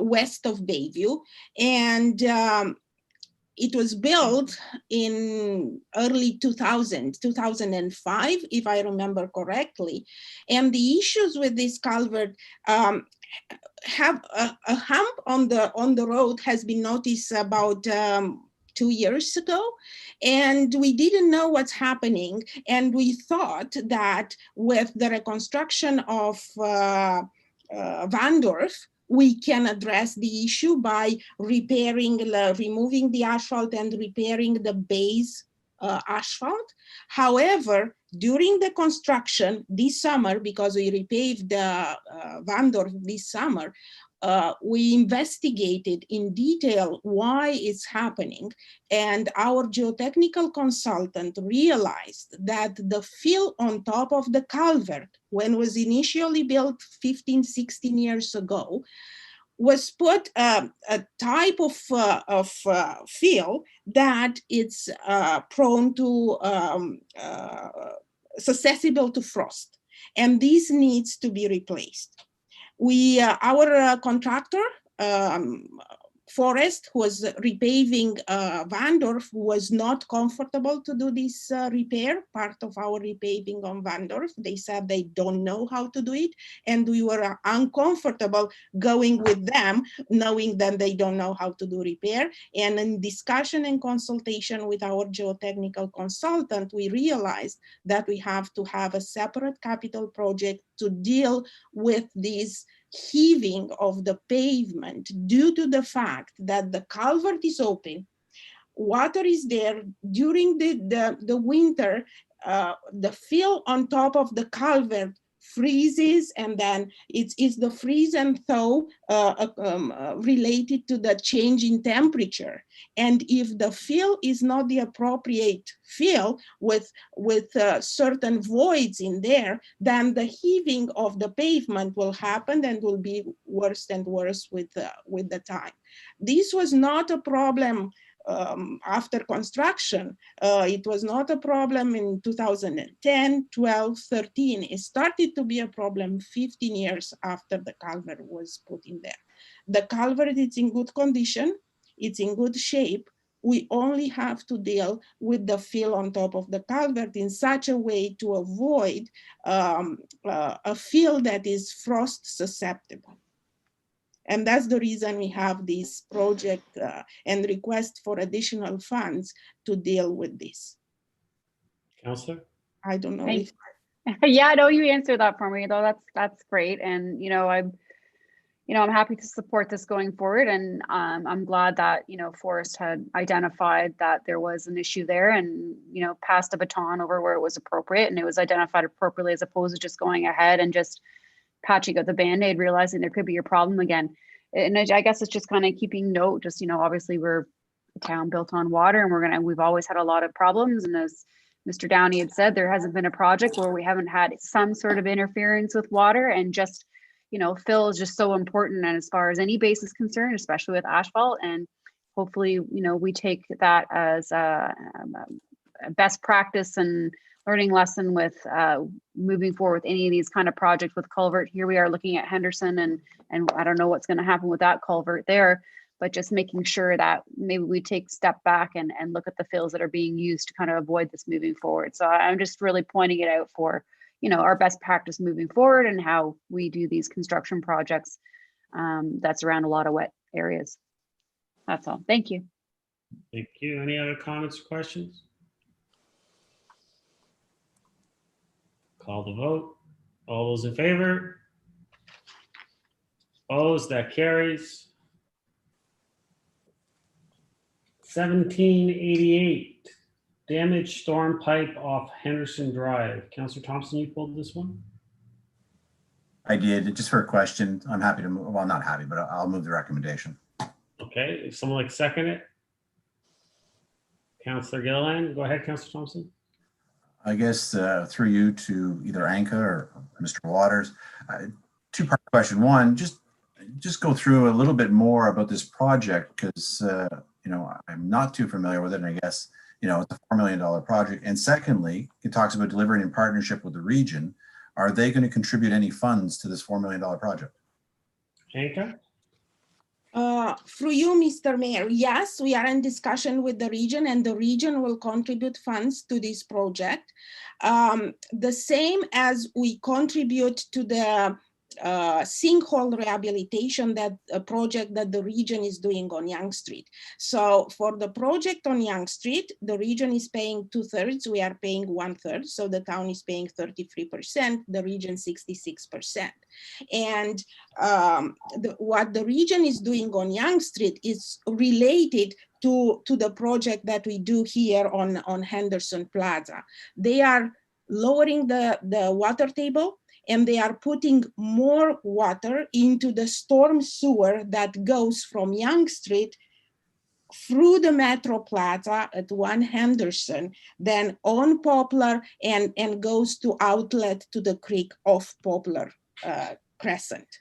S15: west of Bayview. And it was built in early 2005, if I remember correctly. And the issues with this culvert have a hump on the road has been noticed about 2 years ago, and we didn't know what's happening. And we thought that with the reconstruction of Vandorf, we can address the issue by removing the asphalt and repairing the base asphalt. However, during the construction this summer, because we repaved Vandorf this summer, we investigated in detail why it's happening, and our geotechnical consultant realized that the fill on top of the culvert, when it was initially built 15, 16 years ago, was put a type of fill that it's prone to, susceptible to frost, and this needs to be replaced. Our contractor, Forest, who was repaving Vandorf, was not comfortable to do this repair, part of our repaving on Vandorf. They said they don't know how to do it, and we were uncomfortable going with them, knowing that they don't know how to do repair. And in discussion and consultation with our geotechnical consultant, we realized that we have to have a separate capital project to deal with these heaving of the pavement due to the fact that the culvert is open, water is there. During the winter, the fill on top of the culvert freezes, and then it's the freeze and thaw related to the change in temperature. And if the fill is not the appropriate fill with certain voids in there, then the heaving of the pavement will happen and will be worse and worse with the time. This was not a problem after construction. It was not a problem in 2010, 12, 13. It started to be a problem 15 years after the culvert was put in there. The culvert is in good condition. It's in good shape. We only have to deal with the fill on top of the culvert in such a way to avoid a fill that is frost susceptible. And that's the reason we have this project and request for additional funds to deal with this.
S1: Counselor?
S15: I don't know if.
S8: Yeah, no, you answered that for me though. That's great. And I'm happy to support this going forward. And I'm glad that, Forrest had identified that there was an issue there and, passed the baton over where it was appropriate, and it was identified appropriately, as opposed to just going ahead and just patching up the Band-Aid, realizing there could be a problem again. And I guess it's just kind of keeping note, just, obviously we're a town built on water, and we've always had a lot of problems. And as Mr. Downey had said, there hasn't been a project where we haven't had some sort of interference with water, and just, fill is just so important. And as far as any base is concerned, especially with asphalt, and hopefully, we take that as a best practice and learning lesson with moving forward with any of these kind of projects with culvert. Here we are looking at Henderson, and I don't know what's going to happen with that culvert there, but just making sure that maybe we take a step back and look at the fills that are being used to kind of avoid this moving forward. So I'm just really pointing it out for, our best practice moving forward and how we do these construction projects that's around a lot of wet areas. That's all. Thank you.
S1: Thank you. Any other comments or questions? Call the vote. All those in favor? Opposed? That carries. 1788, damaged storm pipe off Henderson Drive. Councillor Thompson, you pulled this one?
S7: I did. Just for a question, I'm happy to move. Well, not happy, but I'll move the recommendation.
S1: Okay. If someone like second it. Councillor Gilliland, go ahead, Councillor Thompson.
S7: I guess through you to either Anka or Mr. Waters. Two-part question. One, just go through a little bit more about this project, because I'm not too familiar with it, and I guess it's a $4 million project. And secondly, it talks about delivering in partnership with the region. Are they going to contribute any funds to this $4 million project?
S1: Anka?
S15: Through you, Mr. Mayor, yes, we are in discussion with the region, and the region will contribute funds to this project. The same as we contribute to the sinkhole rehabilitation, that project that the region is doing on Yonge Street. So for the project on Yonge Street, the region is paying 2/3, we are paying 1/3. So the town is paying 33%, the region 66%. And what the region is doing on Yonge Street is related to the project that we do here on Henderson Plaza. They are lowering the water table, and they are putting more water into the storm sewer that goes from Yonge Street through the Metro Plaza at 1 Henderson, then on Poplar, and goes to outlet to the creek off Poplar Crescent.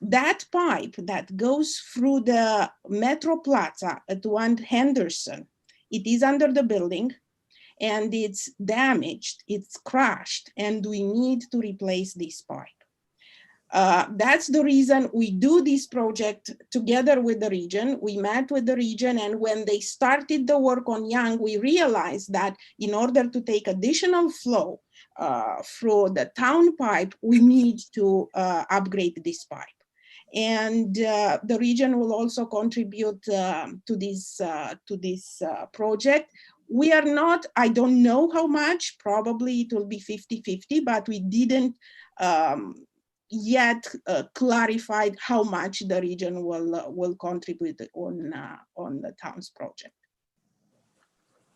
S15: That pipe that goes through the Metro Plaza at 1 Henderson, it is under the building, and it's damaged, it's crushed, and we need to replace this pipe. That's the reason we do this project together with the region. We met with the region, and when they started the work on Yonge, we realized that in order to take additional flow through the town pipe, we need to upgrade this pipe. And the region will also contribute to this project. We are not, I don't know how much, probably it will be 50-50, but we didn't yet clarified how much the region will contribute on the town's project.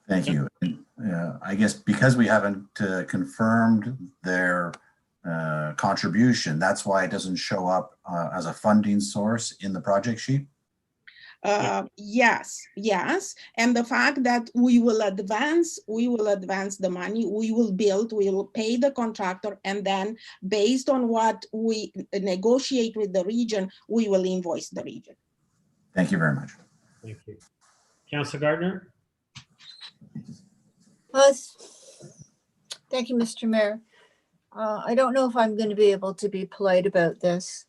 S7: Thank you. I guess because we haven't confirmed their contribution, that's why it doesn't show up as a funding source in the project sheet?
S15: Yes. And the fact that we will advance the money, we will build, we will pay the contractor, and then based on what we negotiate with the region, we will invoice the region.
S7: Thank you very much.
S1: Thank you. Councilor Gardner?
S11: Thank you, Mr. Mayor. I don't know if I'm going to be able to be polite about this.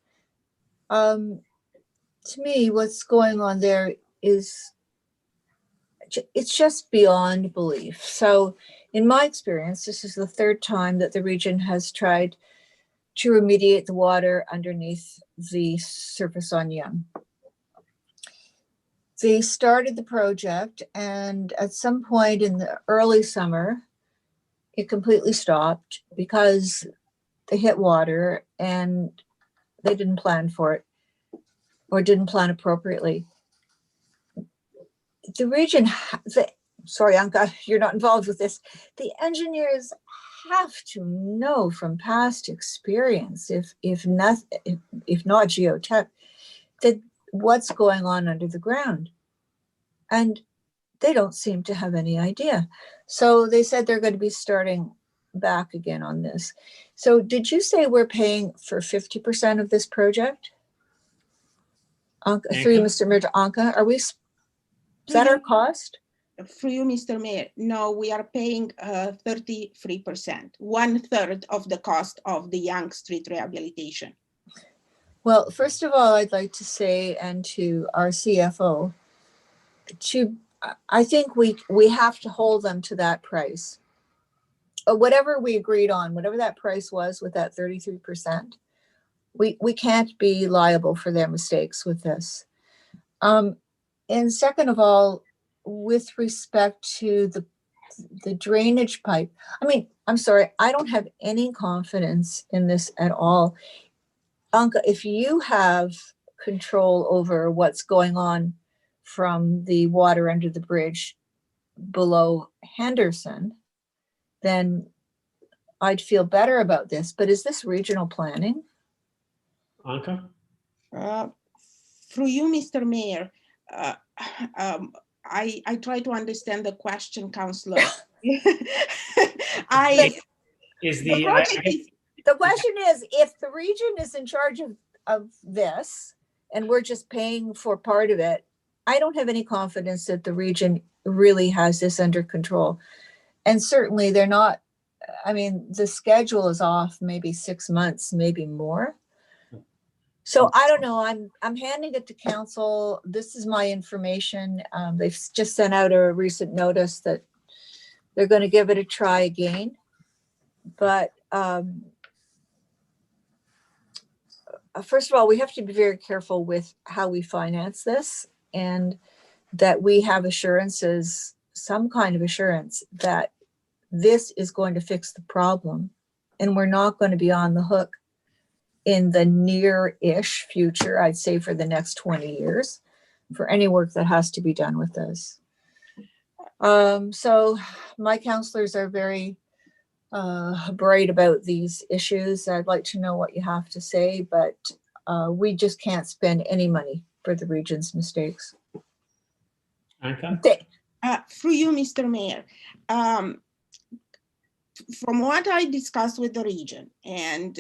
S11: To me, what's going on there is, it's just beyond belief. So in my experience, this is the third time that the region has tried to remediate the water underneath the surface on Yonge. They started the project, and at some point in the early summer, it completely stopped because they hit water and they didn't plan for it, or didn't plan appropriately. The region, sorry, Anka, you're not involved with this. The engineers have to know from past experience, if not geotech, that what's going on under the ground. And they don't seem to have any idea. So they said they're going to be starting back again on this. So did you say we're paying for 50% of this project? Through you, Mr. Mayor, Anka, is that our cost?
S15: Through you, Mr. Mayor, no, we are paying 33%, 1/3 of the cost of the Yonge Street rehabilitation.
S11: Well, first of all, I'd like to say, and to our CFO, I think we have to hold them to that price. Whatever we agreed on, whatever that price was with that 33%, we can't be liable for their mistakes with this. And second of all, with respect to the drainage pipe, I mean, I'm sorry, I don't have any confidence in this at all. Anka, if you have control over what's going on from the water under the bridge below Henderson, then I'd feel better about this. But is this regional planning?
S1: Anka?
S15: Through you, Mr. Mayor, I try to understand the question, Councillor.
S11: The question is, if the region is in charge of this and we're just paying for part of it, I don't have any confidence that the region really has this under control. And certainly they're not, I mean, the schedule is off maybe 6 months, maybe more. So I don't know, I'm handing it to council. This is my information. They've just sent out a recent notice that they're going to give it a try again. But first of all, we have to be very careful with how we finance this, and that we have assurances, some kind of assurance that this is going to fix the problem, and we're not going to be on the hook in the near-ish future, I'd say for the next 20 years, for any work that has to be done with this. So my counselors are very bright about these issues. I'd like to know what you have to say, but we just can't spend any money for the region's mistakes.
S15: Through you, Mr. Mayor. From what I discussed with the region and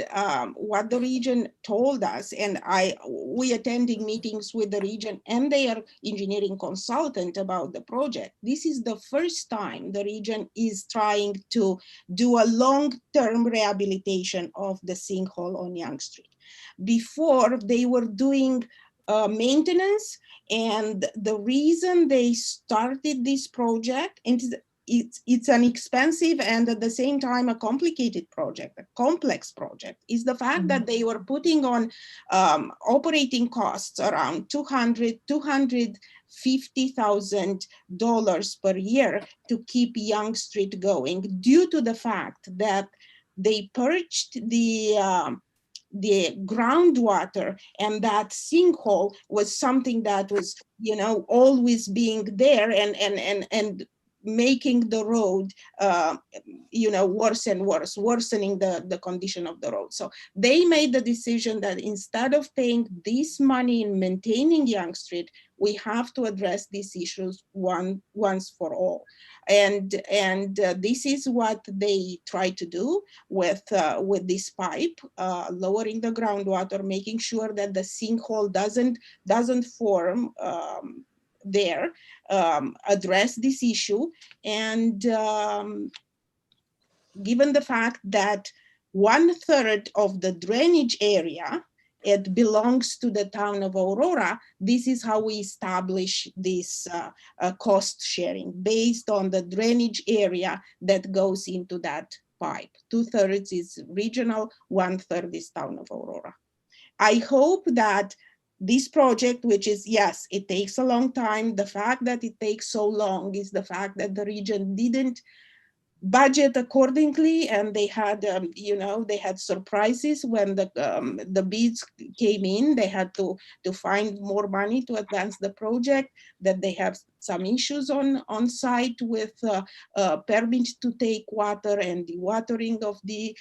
S15: what the region told us, and we attending meetings with the region and their engineering consultant about the project, this is the first time the region is trying to do a long-term rehabilitation of the sinkhole on Yonge Street. Before, they were doing maintenance, and the reason they started this project, and it's an expensive and at the same time a complicated project, a complex project, is the fact that they were putting on operating costs around $250,000 per year to keep Yonge Street going, due to the fact that they purged the groundwater, and that sinkhole was something that was, you know, always being there and making the road, you know, worse and worse, worsening the condition of the road. So they made the decision that instead of paying this money in maintaining Yonge Street, we have to address these issues once for all. And this is what they try to do with this pipe, lowering the groundwater, making sure that the sinkhole doesn't form there, address this issue. And given the fact that 1/3 of the drainage area, it belongs to the town of Aurora, this is how we establish this cost sharing based on the drainage area that goes into that pipe. 2/3 is regional, 1/3 is town of Aurora. I hope that this project, which is, yes, it takes a long time. The fact that it takes so long is the fact that the region didn't budget accordingly, and they had, you know, they had surprises when the bids came in. They had to find more money to advance the project, that they have some issues on site with permits to take water and the watering of the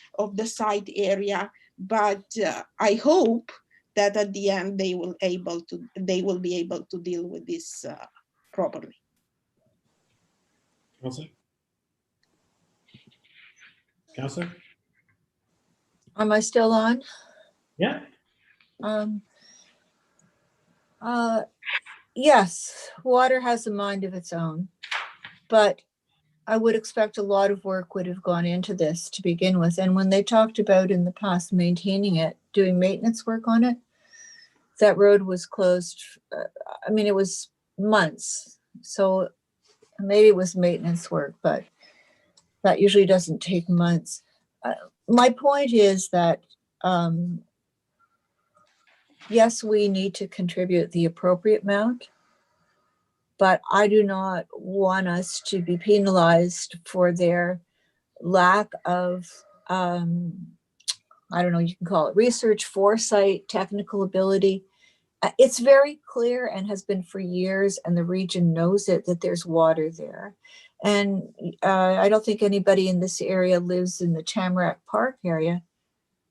S15: site area. But I hope that at the end they will be able to deal with this properly.
S1: Counselor?
S11: Am I still on?
S1: Yeah.
S11: Yes, water has a mind of its own, but I would expect a lot of work would have gone into this to begin with. And when they talked about in the past maintaining it, doing maintenance work on it, that road was closed. I mean, it was months. So maybe it was maintenance work, but that usually doesn't take months. My point is that, yes, we need to contribute the appropriate amount, but I do not want us to be penalized for their lack of, I don't know, you can call it research, foresight, technical ability. It's very clear and has been for years, and the region knows it, that there's water there. And I don't think anybody in this area lives in the Tamarack Park area.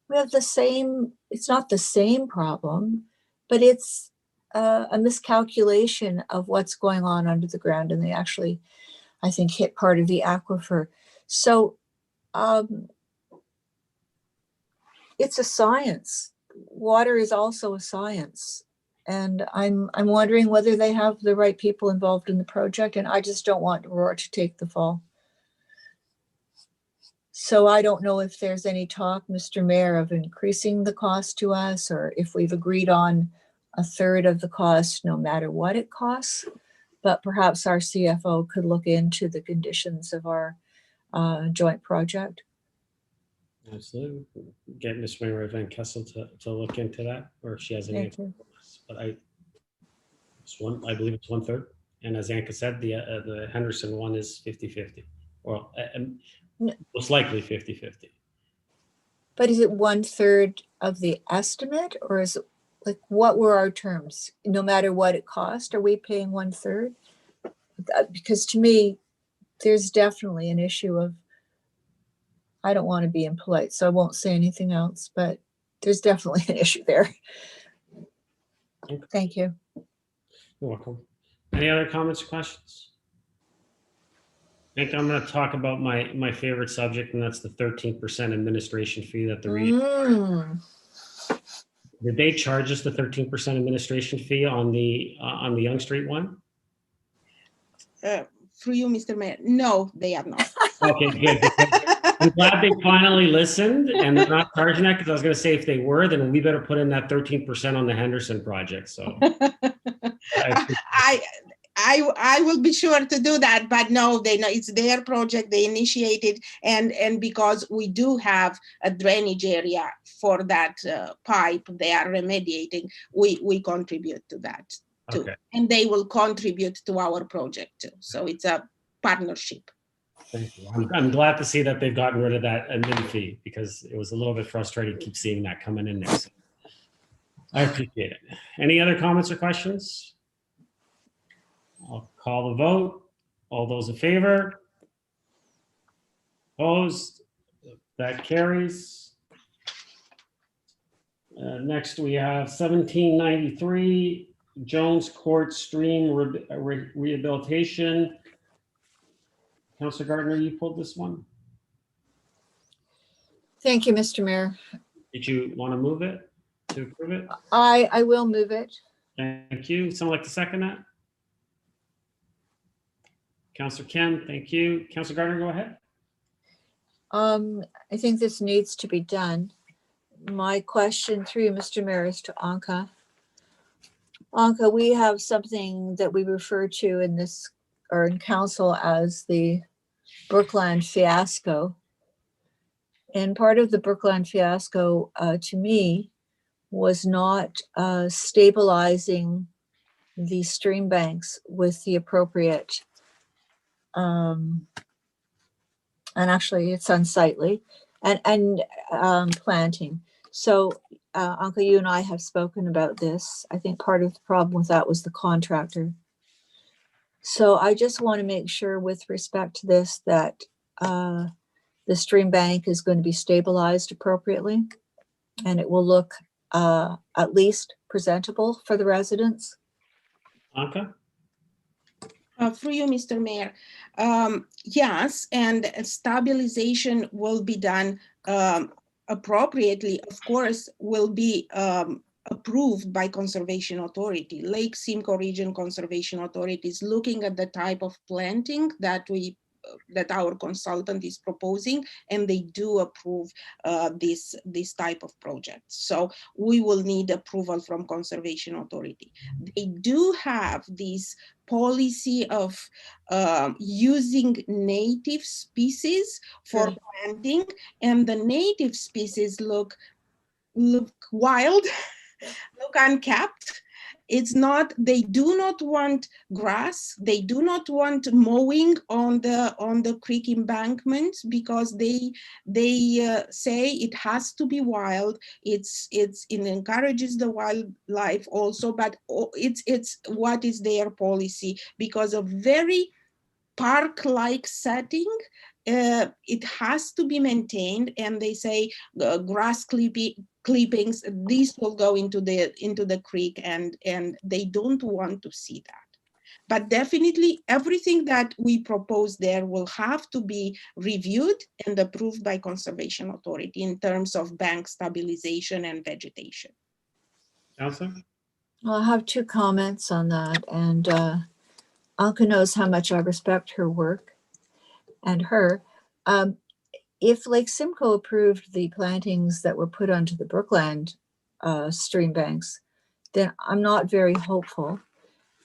S11: We have the same, it's not the same problem, but it's a miscalculation of what's going on under the ground. And they actually, I think, hit part of the aquifer. So it's a science. Water is also a science. And I'm wondering whether they have the right people involved in the project, and I just don't want Aurora to take the fall. So I don't know if there's any talk, Mr. Mayor, of increasing the cost to us, or if we've agreed on a third of the cost, no matter what it costs. But perhaps our CFO could look into the conditions of our joint project.
S1: Absolutely. Get Ms. Mayor Van Kessel to look into that, or if she has any
S11: Thank you.
S1: answer for us. But I believe it's 1/3. And as Anka said, the Henderson one is 50-50. Well, most likely 50-50.
S11: But is it 1/3 of the estimate, or is it like, what were our terms? No matter what it cost, are we paying 1/3? Because to me, there's definitely an issue of, I don't want to be impolite, so I won't say anything else, but there's definitely an issue there.
S1: Okay.
S11: Thank you.
S1: You're welcome. Any other comments or questions? I think I'm going to talk about my favorite subject, and that's the 13% administration fee that the region. Did they charge us the 13% administration fee on the Young Street one?
S15: Through you, Mr. Mayor. No, they are not.
S1: Okay, good. I'm glad they finally listened and they're not charging that, because I was going to say, if they were, then we better put in that 13% on the Henderson project. So
S15: I will be sure to do that, but no, they know it's their project. They initiated, and because we do have a drainage area for that pipe, they are remediating. We contribute to that too,
S1: okay.
S15: And they will contribute to our project too. So it's a partnership.
S1: Thank you. I'm glad to see that they've gotten rid of that admin fee, because it was a little bit frustrating to keep seeing that coming in there. So I appreciate it. Any other comments or questions? I'll call the vote. All those in favor? Opposed? That carries. Next, we have 1793 Jones Court Stream Rehabilitation. Councilor Gardner, you pulled this one.
S11: Thank you, Mr. Mayor.
S1: Did you want to move it, to approve it?
S11: I will move it.
S1: Thank you. Someone like to second that? Councilor Kim, thank you. Councilor Gardner, go ahead.
S11: I think this needs to be done. My question through you, Mr. Mayor, is to Anka. Anka, we have something that we refer to in this, or in council, as the Brookland fiasco. And part of the Brookland fiasco, to me, was not stabilizing the stream banks with the appropriate, and actually it's unsightly, and planting. So Uncle, you and I have spoken about this. I think part of the problem with that was the contractor. So I just want to make sure with respect to this that the stream bank is going to be stabilized appropriately, and it will look at least presentable for the residents.
S1: Anka?
S15: Through you, Mr. Mayor. Yes, and stabilization will be done appropriately, of course, will be approved by Conservation Authority. Lake Simcoe Region Conservation Authority is looking at the type of planting that our consultant is proposing, and they do approve this type of project. So we will need approval from Conservation Authority. They do have this policy of using native species for planting, and the native species look wild, look unkept. It's not, they do not want grass. They do not want mowing on the creek embankments, because they say it has to be wild. It encourages the wildlife also, but it's what is their policy, because of very park-like setting. It has to be maintained, and they say grass clippings, these will go into the creek, and they don't want to see that. But definitely everything that we propose there will have to be reviewed and approved by Conservation Authority in terms of bank stabilization and vegetation.
S1: Councilor?
S11: I'll have two comments on that. And Anka knows how much I respect her work and her. If Lake Simcoe approved the plantings that were put onto the Brookland stream banks, then I'm not very hopeful.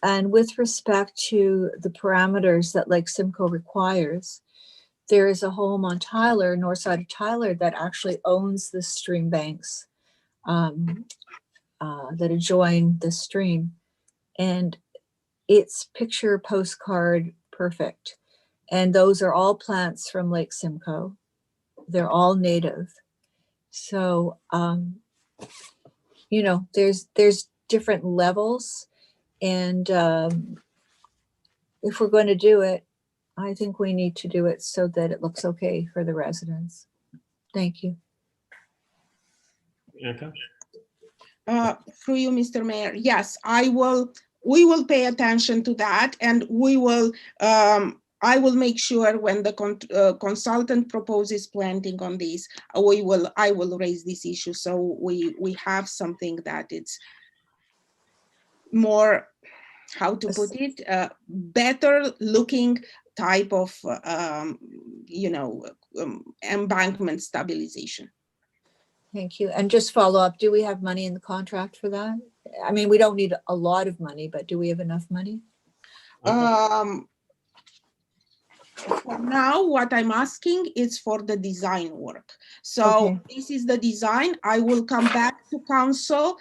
S11: And with respect to the parameters that Lake Simcoe requires, there is a home on Tyler, north side of Tyler, that actually owns the stream banks that adjoin the stream. And it's picture postcard perfect. And those are all plants from Lake Simcoe. They're all native. So, you know, there's different levels. And if we're going to do it, I think we need to do it so that it looks okay for the residents. Thank you.
S1: Anka?
S15: Through you, Mr. Mayor. Yes, we will pay attention to that, and we will, I will make sure when the consultant proposes planting on these, I will raise this issue. So we have something that it's more, how to put it, better looking type of, embankment stabilization.
S11: Thank you. And just follow up, do we have money in the contract for that? I mean, we don't need a lot of money, but do we have enough money?
S15: For now, what I'm asking is for the design work. So
S11: Okay.
S15: this is the design. I will come back to council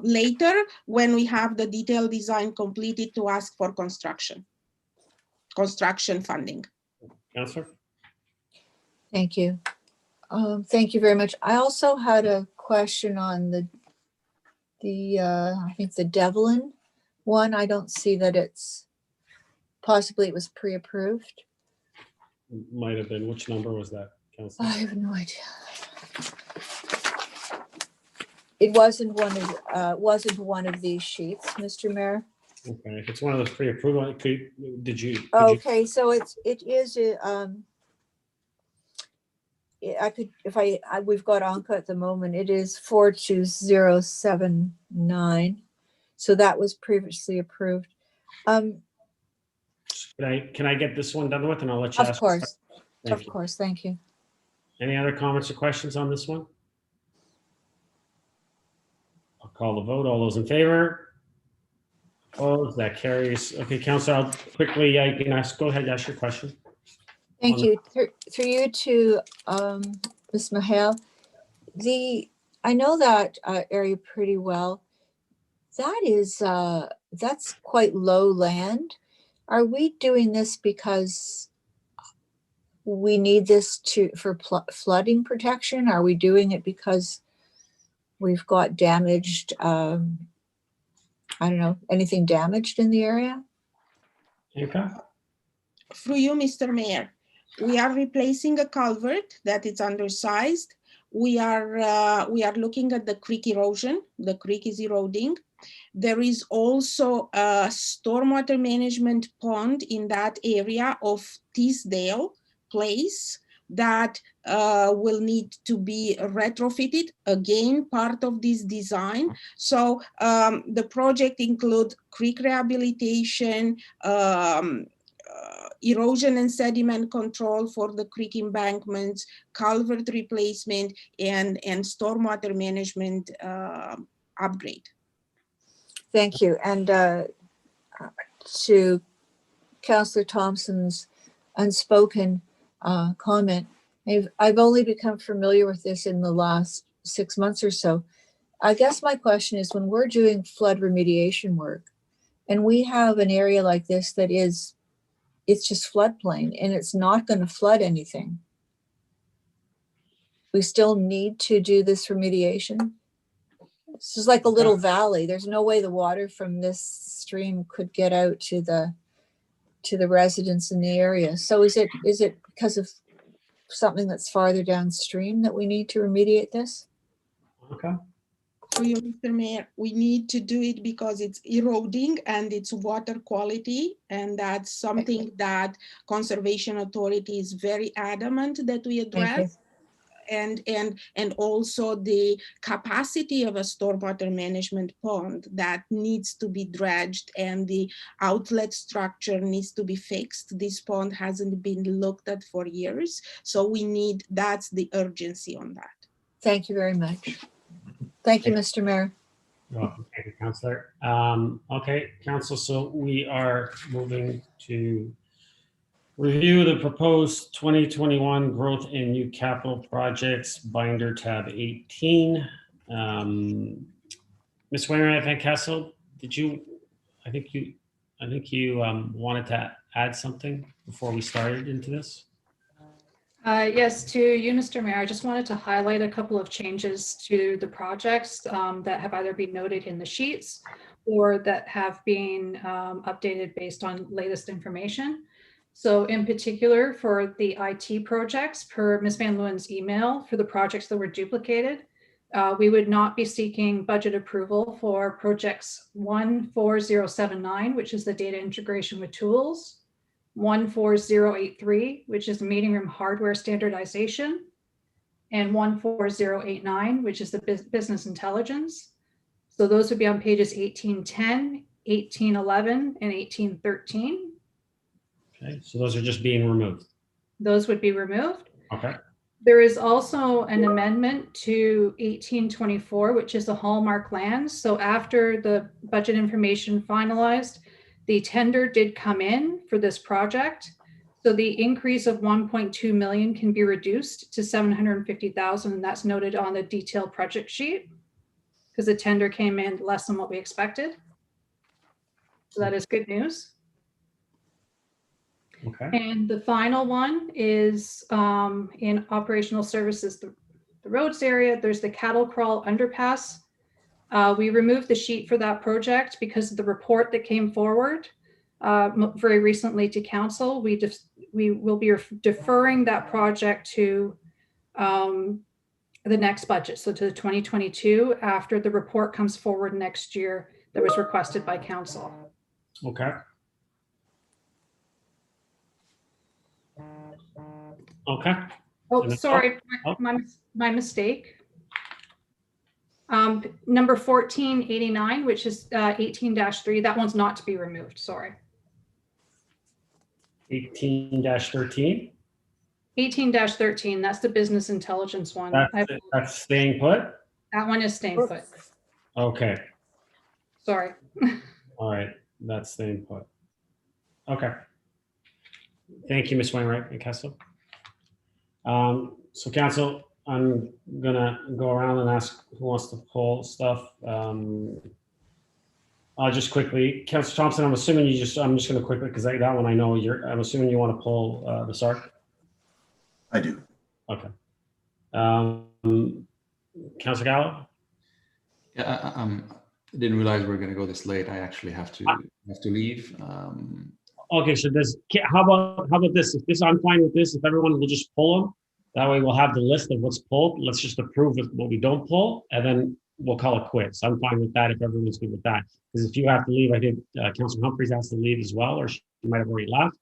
S15: later when we have the detailed design completed to ask for construction funding.
S1: Councillor?
S11: Thank you. Thank you very much. I also had a question on the I think the Devlin one. I don't see that it's, possibly it was pre-approved.
S1: Might have been. Which number was that, Councillor?
S11: I have no idea. It wasn't one of these sheets, Mr. Mayor.
S1: Okay, if it's one of those pre-approval, did you?
S11: Okay, so it is we've got Anka at the moment. It is 42079. So that was previously approved.
S1: Can I get this one done with, and I'll let you ask.
S11: Of course.
S1: Thank you.
S11: Course. Thank you.
S1: Any other comments or questions on this one? I'll call the vote. All those in favor? Opposed? That carries. Okay, Councillor, I'll quickly, I can ask, go ahead, ask your question.
S11: Thank you. Through you to Ms. Mahal. I know that area pretty well. That is, that's quite low land. Are we doing this because we need this for flooding protection? Are we doing it because we've got damaged, I don't know, anything damaged in the area?
S1: Okay.
S15: Through you, Mr. Mayor, we are replacing a culvert that is undersized. We are looking at the creek erosion. The creek is eroding. There is also a stormwater management pond in that area of Teasdale Place that will need to be retrofitted, again, part of this design. So the project includes creek rehabilitation, erosion and sediment control for the creek embankments, culvert replacement, and stormwater management upgrade.
S11: Thank you. And to Councillor Thompson's unspoken comment, I've only become familiar with this in the last 6 months or so. I guess my question is, when we're doing flood remediation work and we have an area like this that is, it's just floodplain and it's not going to flood anything, we still need to do this remediation? This is like a little valley. There's no way the water from this stream could get out to the residents in the area. So is it because of something that's farther downstream that we need to remediate this?
S1: Okay.
S15: For you, Mr. Mayor, we need to do it because it's eroding and it's water quality, and that's something that Conservation Authority is very adamant that we address. and also the capacity of a stormwater management pond that needs to be dredged, and the outlet structure needs to be fixed. This pond hasn't been looked at for years, so that's the urgency on that.
S11: Thank you very much. Thank you, Mr. Mayor.
S1: You're welcome. Thank you, Councillor. Okay, Council, so we are moving to review the proposed 2021 growth in new capital projects, binder tab 18. Ms. Wainwright Van Kessel, I think you wanted to add something before we started into this?
S14: Yes, to you, Mr. Mayor, I just wanted to highlight a couple of changes to the projects that have either been noted in the sheets or that have been updated based on latest information. So in particular, for the IT projects, per Ms. Van Leeuwen's email, for the projects that were duplicated, we would not be seeking budget approval for projects 14079, which is the data integration with tools, 14083, which is the meeting room hardware standardization, and 14089, which is the business intelligence. So those would be on pages 1810, 1811, and 1813.
S1: Okay, so those are just being removed.
S14: Those would be removed.
S1: Okay.
S14: There is also an amendment to 1824, which is the Hallmark lands. So after the budget information finalized, the tender did come in for this project. So the increase of 1.2 million can be reduced to 750,000, and that's noted on the detailed project sheet because the tender came in less than what we expected. So that is good news.
S1: Okay.
S14: And the final one is in operational services, the roads area, there's the cattle crawl underpass. We removed the sheet for that project because of the report that came forward very recently to council. We will be deferring that project to the next budget, so to the 2022, after the report comes forward next year that was requested by council.
S1: Okay. Okay.
S14: Oh, sorry, my mistake. Number 1489, which is 18-3, that one's not to be removed, sorry.
S1: 18-13?
S14: 18-13, that's the business intelligence one.
S1: That's staying put?
S14: That one is staying put.
S1: Okay.
S14: Sorry.
S1: All right, that's staying put. Okay. Thank you, Ms. Wainwright and Kessel. So council, I'm gonna go around and ask who wants to pull stuff. I'll just quickly, Councilor Thompson, I'm assuming I'm just gonna quickly, because that one I know I'm assuming you want to pull the SARC?
S7: I do.
S1: Okay. Councilor Gallo?
S10: Yeah, I didn't realize we were going to go this late. I actually have to leave.
S1: Okay, so how about this? I'm fine with this. If everyone will just pull them, that way we'll have the list of what's pulled. Let's just approve what we don't pull, and then we'll call it quits. I'm fine with that if everyone's good with that. Because if you have to leave, I think Councilor Humphreys has to leave as well, or she might have already left.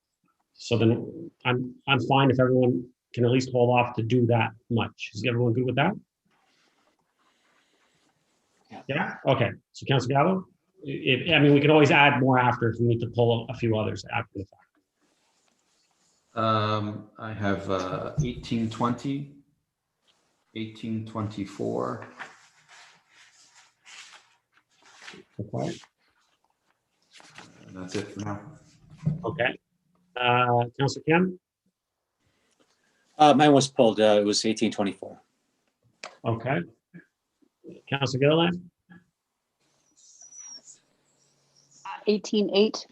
S1: So then I'm fine if everyone can at least hold off to do that much. Is everyone good with that? Yeah. Okay. So Councilor Gallo, I mean, we can always add more after if we need to pull a few others after the fact.
S10: I have 1820, 1824.
S1: Okay.
S10: And that's it for now.
S1: Okay. Councilor Kim?
S6: Mine was pulled. It was 1824.
S1: Okay. Councilor Gilliland?
S8: 18-8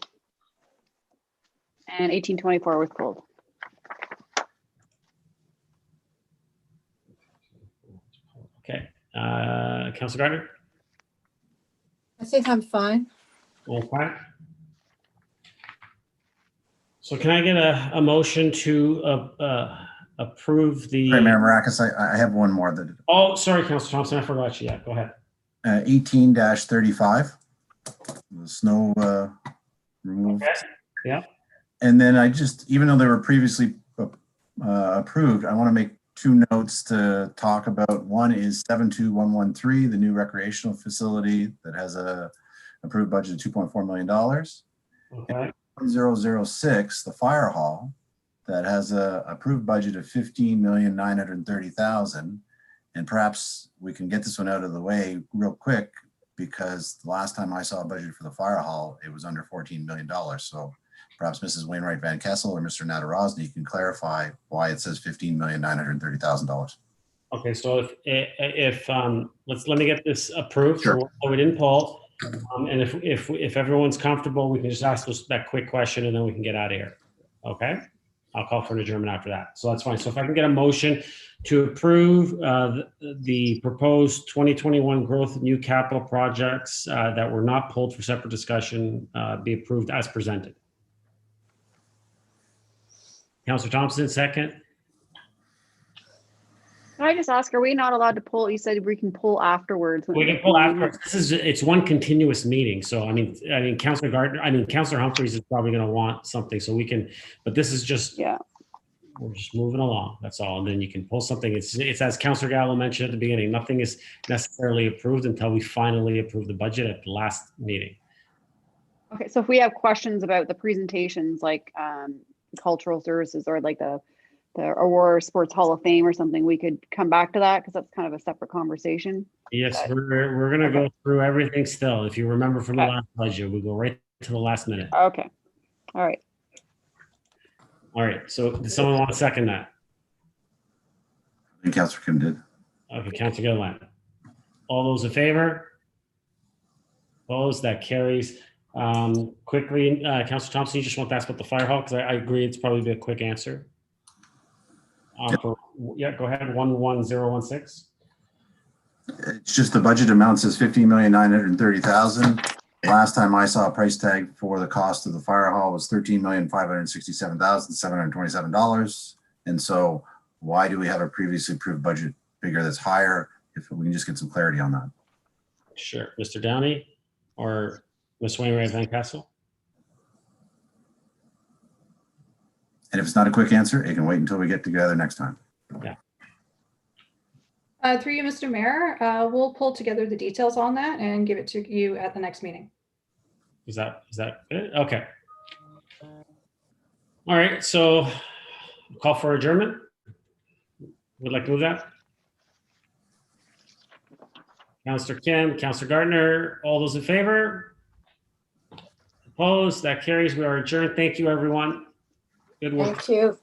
S8: and 1824 was pulled.
S1: Okay. Councilor Gardner?
S11: I think I'm fine.
S1: Okay. So can I get a motion to approve the?
S7: Sorry, Mayor Maracus, I have one more that.
S1: Oh, sorry, Councilor Thompson, I forgot you. Yeah, go ahead.
S7: 18-35, the snow removed.
S1: Okay. Yeah.
S7: And then even though they were previously approved, I want to make two notes to talk about. One is 72113, the new recreational facility that has a approved budget of $2.4 million.
S1: Okay.
S7: 1006, the fire hall, that has a approved budget of $15,930,000. And perhaps we can get this one out of the way real quick, because the last time I saw a budget for the fire hall, it was under $14 million. So perhaps Mrs. Wainwright Van Kessel or Mr. Nadarozny can clarify why it says $15,930,000.
S1: Okay, so if let me get this approved.
S7: Sure.
S1: So we didn't poll, and if everyone's comfortable, we can just ask us that quick question and then we can get out of here. Okay, I'll call for an adjournment after that. So that's fine. So if I can get a motion to approve the proposed 2021 growth new capital projects that were not pulled for separate discussion be approved as presented. Councillor Thompson, second.
S8: Can I just ask, are we not allowed to pull? You said we can pull afterwards.
S1: We can pull afterwards. It's one continuous meeting. So I mean, Councillor Humphreys is probably going to want something, so we can. But this is just we're just moving along. That's all. And then you can pull something. It's as Councillor Gallo mentioned at the beginning. Nothing is necessarily approved until we finally approve the budget at the last meeting.
S8: Okay, so if we have questions about the presentations, like cultural services or like the Aurora Sports Hall of Fame or something, we could come back to that because that's kind of a separate conversation.
S1: Yes, we're going to go through everything still. If you remember from the last budget, we go right to the last minute.
S8: Okay. All right.
S1: All right. So does someone want to second that?
S7: I think Councillor Kim did.
S1: Okay, Councillor Gilliland. All those in favor? Opposed? That carries. Quickly, Councillor Thompson, you just want to ask about the fire hall because I agree it's probably be a quick answer. Go ahead. 11016.
S7: It's just the budget amount says $15,930,000. Last time I saw a price tag for the cost of the fire hall was $13,567,727. And so why do we have a previously approved budget figure that's higher? If we can just get some clarity on that.
S1: Sure. Mr. Downey or Ms. Wainwright Van Kessel?
S7: And if it's not a quick answer, it can wait until we get together next time.
S1: Yeah.
S14: Through you, Mr. Mayor, we'll pull together the details on that and give it to you at the next meeting.
S1: Is that it? Okay. All right. So call for adjournment. Would like to move that? Councillor Kim, Councillor Gardner, all those in favor? Opposed? That carries. We are adjourned. Thank you, everyone. Good work.
S9: Thank you.